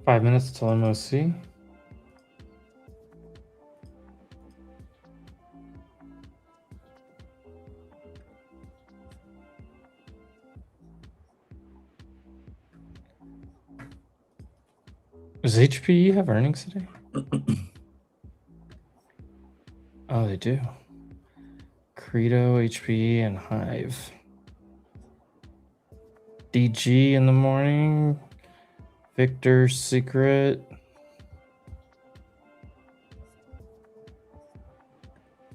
Five minutes till MOC. Does HPE have earnings today? Oh, they do. Credo, HPE, and Hive. DG in the morning. Victor's Secret.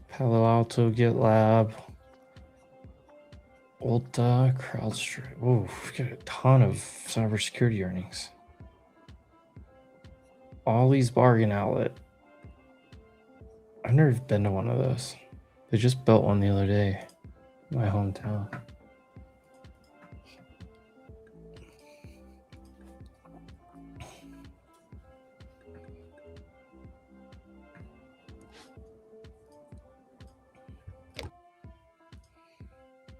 Palo Alto, GitLab. Ulta, CrowdStrike. Ooh, we got a ton of cybersecurity earnings. Ollie's Bargain Outlet. I've never been to one of those. They just built one the other day in my hometown.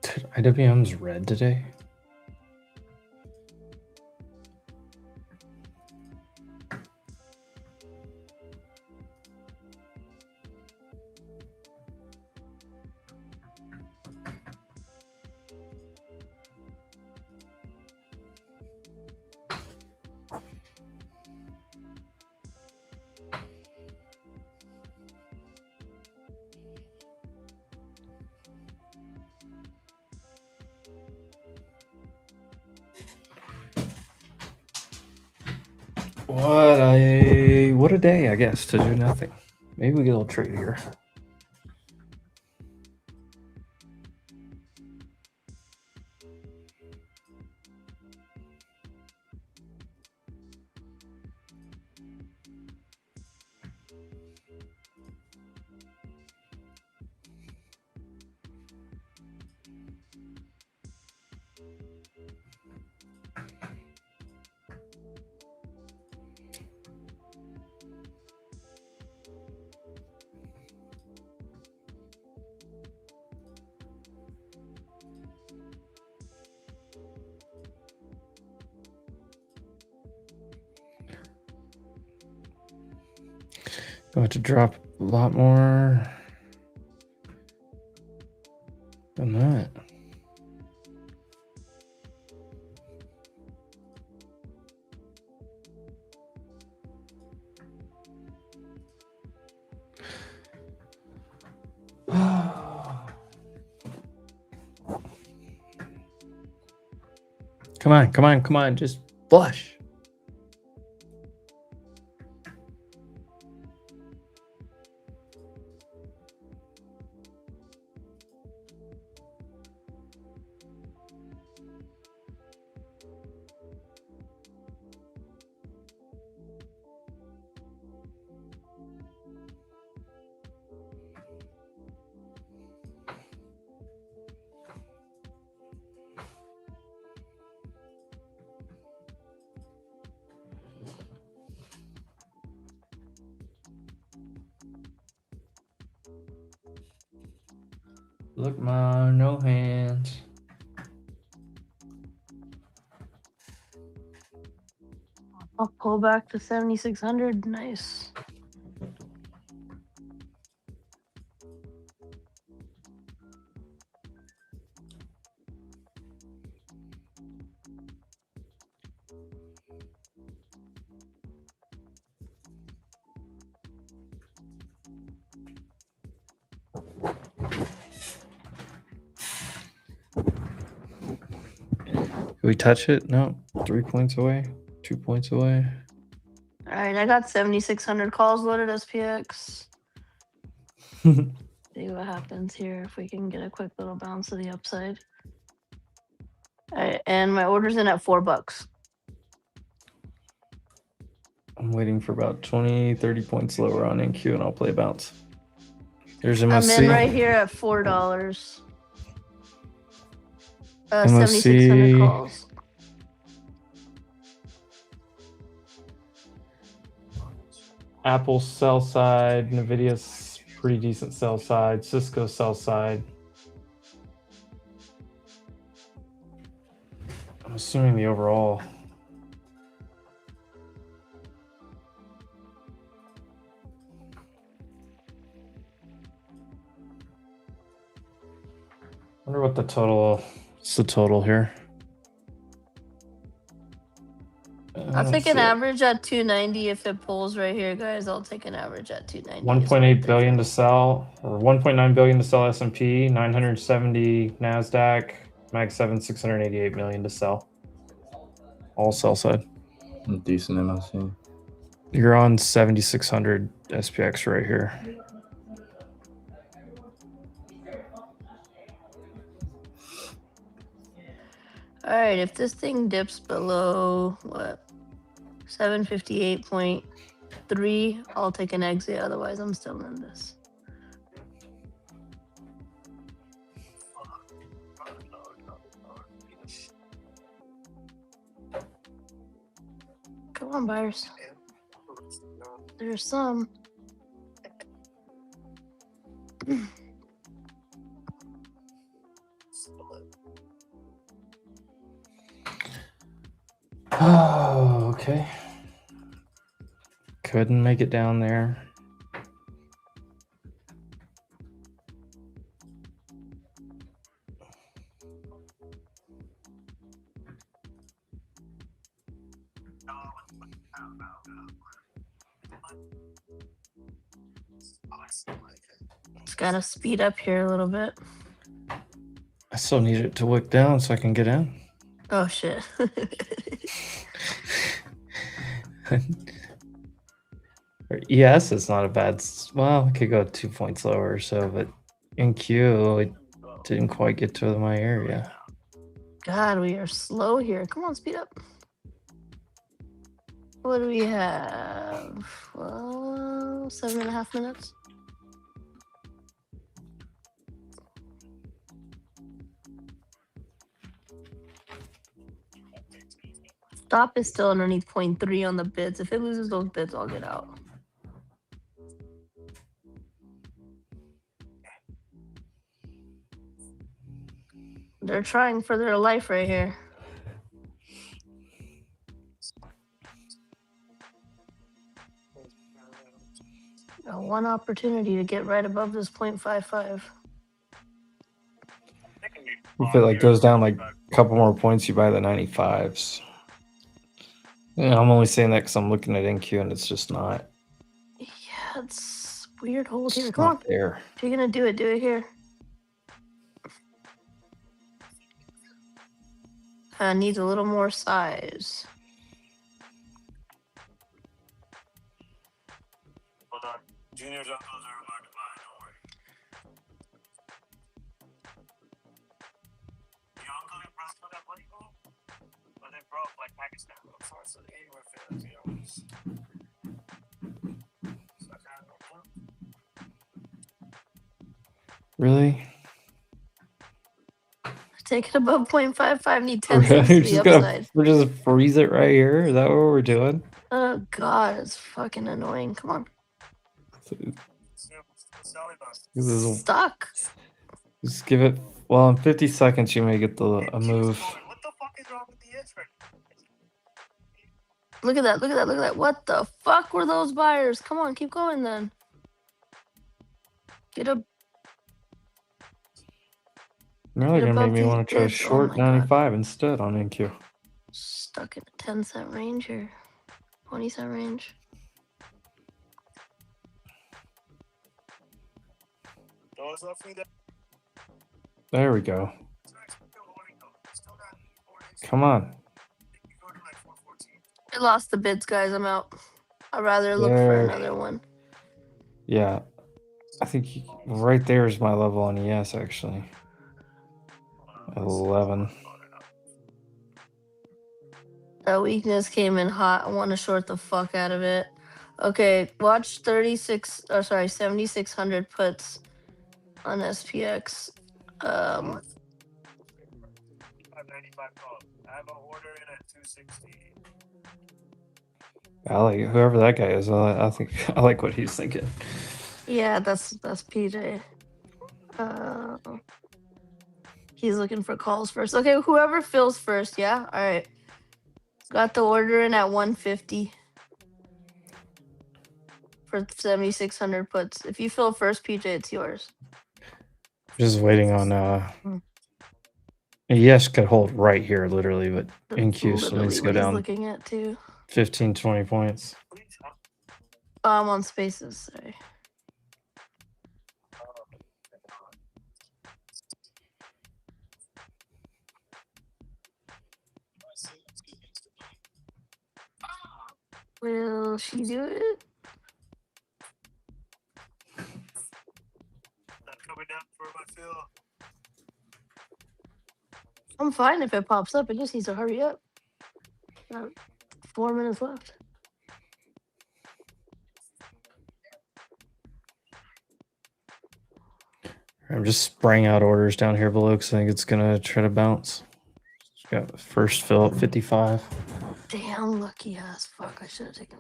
Dude, IWM's red today. What a day, I guess, to do nothing. Maybe we get a little trade here. Going to drop a lot more than that. Come on, come on, come on. Just flush. Look, ma, no hands. I'll pull back to 7,600. Nice. Can we touch it? No. 3 points away. 2 points away. All right, I got 7,600 calls loaded SPX. See what happens here if we can get a quick little bounce to the upside. All right, and my order's in at $4. I'm waiting for about 20, 30 points lower on NQ, and I'll play bounce. There's I'm MOC. in right here at $4. MOC. 7,600 calls. Apple sell side, Nvidia's pretty decent sell side, Cisco sell side. I'm assuming the overall. Wonder what the total. What's the total here? I'll take an average at 290 if it pulls right here, guys. I'll take an average at 290. 1.8 billion to sell, or 1.9 billion to sell S&P, 970 Nasdaq, Mag 7, 688 million to sell. All sell side. Decent MOC. You're on 7,600 SPX right here. All right, if this thing dips below what 758.3, I'll take an exit. Otherwise, I'm still in this. Come on, buyers. There's some. Oh, okay. Couldn't make it down there. It's gotta speed up here a little bit. I still need it to wick down so I can get in. Oh shit. ES is not a bad. Well, it could go 2 points lower or so, but in Q, it didn't quite get to my area. God, we are slow here. Come on, speed up. What do we have? 7.5 minutes. Stop is still underneath 0.3 on the bids. If it loses those bids, I'll get out. They're trying for their life right here. One opportunity to get right above this 0.55. If it like goes down like a couple more points, you buy the 95s. Yeah, I'm only saying that because I'm looking at NQ and it's just not. Yeah, it's weird hold here. It's Come on. not there. If you're gonna do it here. Needs a little more size. Hold on. Junior's uncles are about to buy, don't worry. Your uncle and brother still got money, bro? But they broke like Pakistan. Of course, anywhere fails, you know. Really? Take it above 0.55. Need 10 cents to the upside. We're just freeze it right here. Is that what we're doing? Oh god, it's fucking annoying. Come on. Stuck. Just give it. Well, in 50 seconds, you may get a move. What the fuck is wrong with the intro? Look at that. Look at that. Look at that. What the fuck were those buyers? Come on, keep going then. Get a. Now they're gonna make me want to try bids. short Oh my 95 God. instead on NQ. Stuck in a 10-cent range here. 20-cent range. There we go. Come on. I lost the bids, guys. I'm out. I'd rather look for another one. Yeah. I think right there is my level on ES, actually. 11. That weakness came in hot. I want to short the fuck out of it. Okay, watch 7,600 puts on SPX. $595 call. I have an order in at 260. I like whoever that guy is. I think I like what he's thinking. Yeah, that's PJ. He's looking for calls first. Okay, whoever fills first, yeah? All right. Got the order in at 150 for 7,600 puts. If you fill first, PJ, it's yours. Just waiting on ES could hold right here, literally, but NQ still needs to go down Looking at too. 15, 20 points. I'm on spaces. Sorry. Will she do it? Coming down for my fill. I'm fine if it pops up. It just needs to hurry up. 4 minutes left. I'm just spraying out orders down here below because I think it's gonna try to bounce. Got the first fill at 55. Damn, lucky ass. Fuck, I should have taken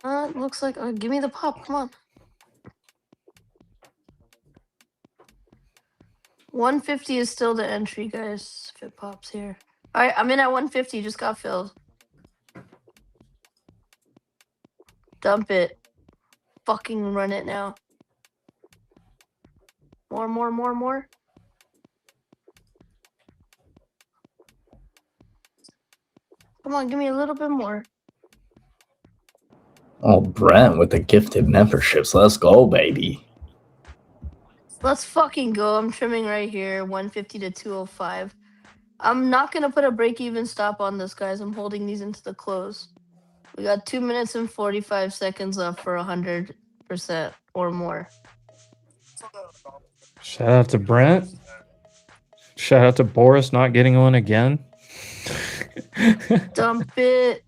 that. Looks like. Give me the pop. Come on. 150 is still the entry, guys. If it pops here. All right, I'm in at 150. Just got filled. Dump it. Fucking run it now. More. Come on, give me a little bit more. Oh, Brent with the gifted memberships. Let's go, baby. Let's fucking go. I'm trimming right here. 150 to 205. I'm not going to put a break-even stop on this, guys. I'm holding these into the close. We got 2 minutes and 45 seconds left for 100% or more. Shout out to Brent. Shout out to Boris not getting one again. Dump it.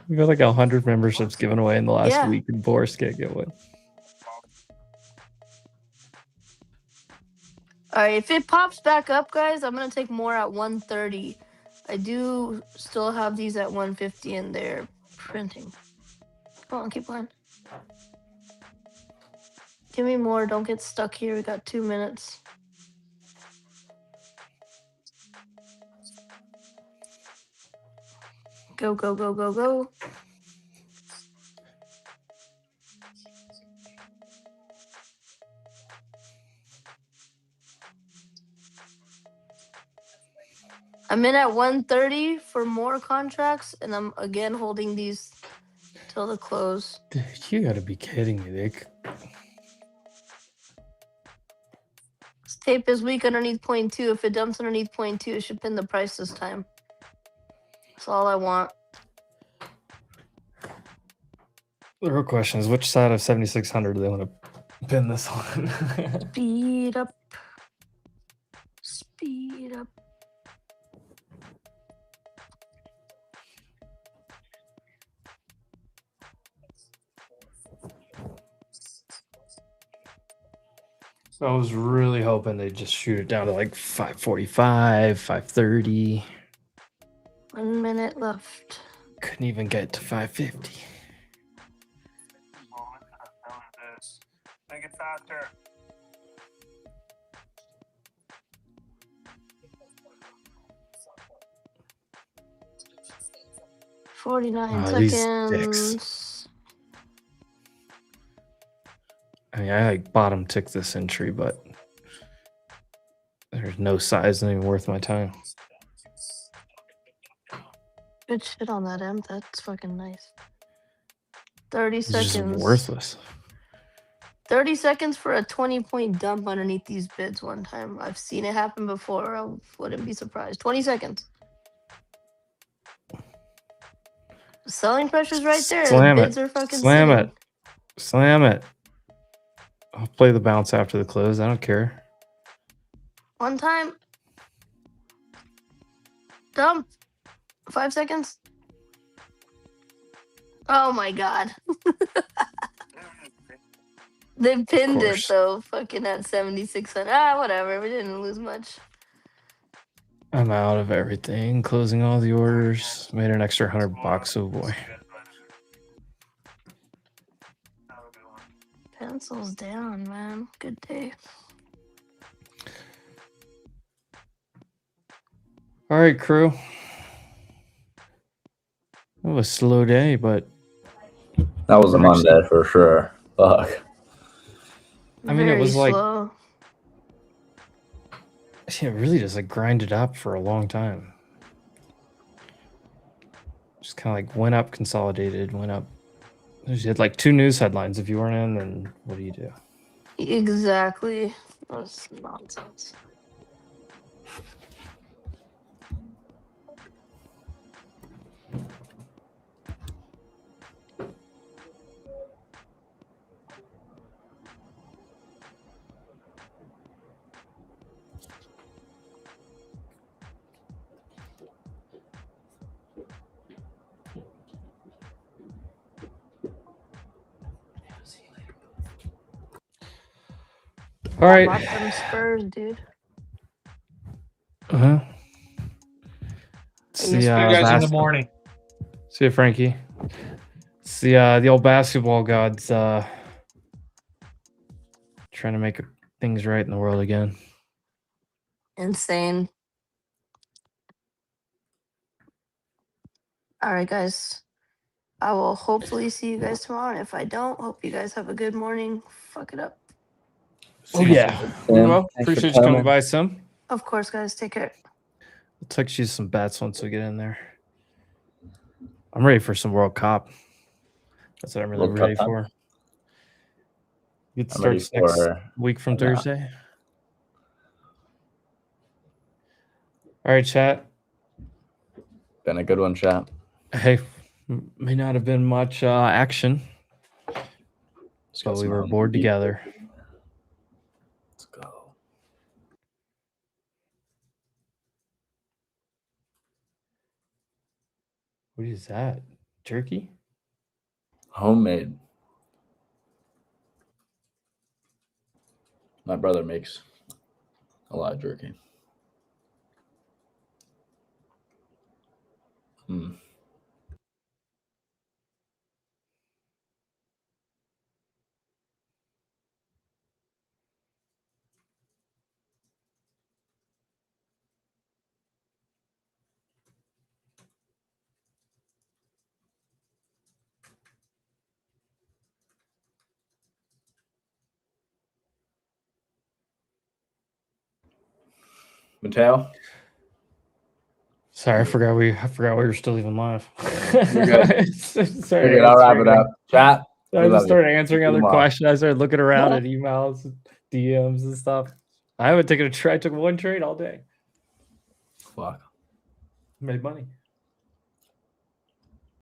We got like 100 memberships given away in the last week, and Boris can't get one. All right, if it pops back up, guys, I'm going to take more at 130. I do still have these at 150 and they're printing. Come on, keep going. Give me more. Don't get stuck here. We got 2 minutes. Go. I'm in at 130 for more contracts, and I'm again holding these till the close. Dude, you gotta be kidding me. This tape is weak underneath 0.2. If it dumps underneath 0.2, it should pin the price this time. That's all I want. The real question is, which side of 7,600 do they want to pin this on? Speed up. Speed up. So I was really hoping they'd just shoot it down to like 545, 530. 1 minute left. Couldn't even get to 550. Make it faster. 49 These seconds. dicks. I mean, I like bottom tick this entry, but there's no size not even worth my time. Good shit on that M. That's fucking nice. 30 It's just seconds. worthless. 30 seconds for a 20-point dump underneath these bids one time. I've seen it happen before. I wouldn't be surprised. 20 seconds. Selling pressure's right there. Slam Bids it. are fucking Slam sitting. it. Slam it. I'll play the bounce after the close. I don't care. One time. Dump. 5 seconds. Oh my god. They pinned it though. Fucking at 7,600. Whatever. We didn't lose much. I'm out of everything. Closing all the orders. Made an extra $100. Oh boy. Pencils down, man. Good day. All right, crew. It was a slow day, but that was a Monday for sure. Fuck. I mean, it was like slow. Yeah, really just like grinded up for a long time. Just kind of like went up, consolidated, went up. You had like 2 news headlines. If you weren't in, then what do you do? Exactly. That's nonsense. All right. I bought them Spurs, dude. See you guys in the morning. See you, Frankie. See the old basketball gods trying to make things right in the world again. Insane. All right, guys. I will hopefully see you guys tomorrow. And if I don't, hope you guys have a good morning. Fuck it up. Oh yeah. Well, appreciate you coming by, Sim. Of course, guys. Take care. I'll text you some bets once we get in there. I'm ready for some World Cup. That's what I'm really ready for. It starts next week from Thursday. All right, chat. Been a good one, chat. Hey, may not have been much action, but we were bored together. Let's go. What is that? Jerky? Homemade. My brother makes a lot of jerky. Mateo? Sorry, I forgot we were still even live. You're good. Sorry, You're good. I'll wrap it up. Chat. I We love just you. started answering See you other tomorrow. questions. I started looking around at emails, DMs, and stuff. I haven't taken a trade. I took one trade all day. Fuck. Made money.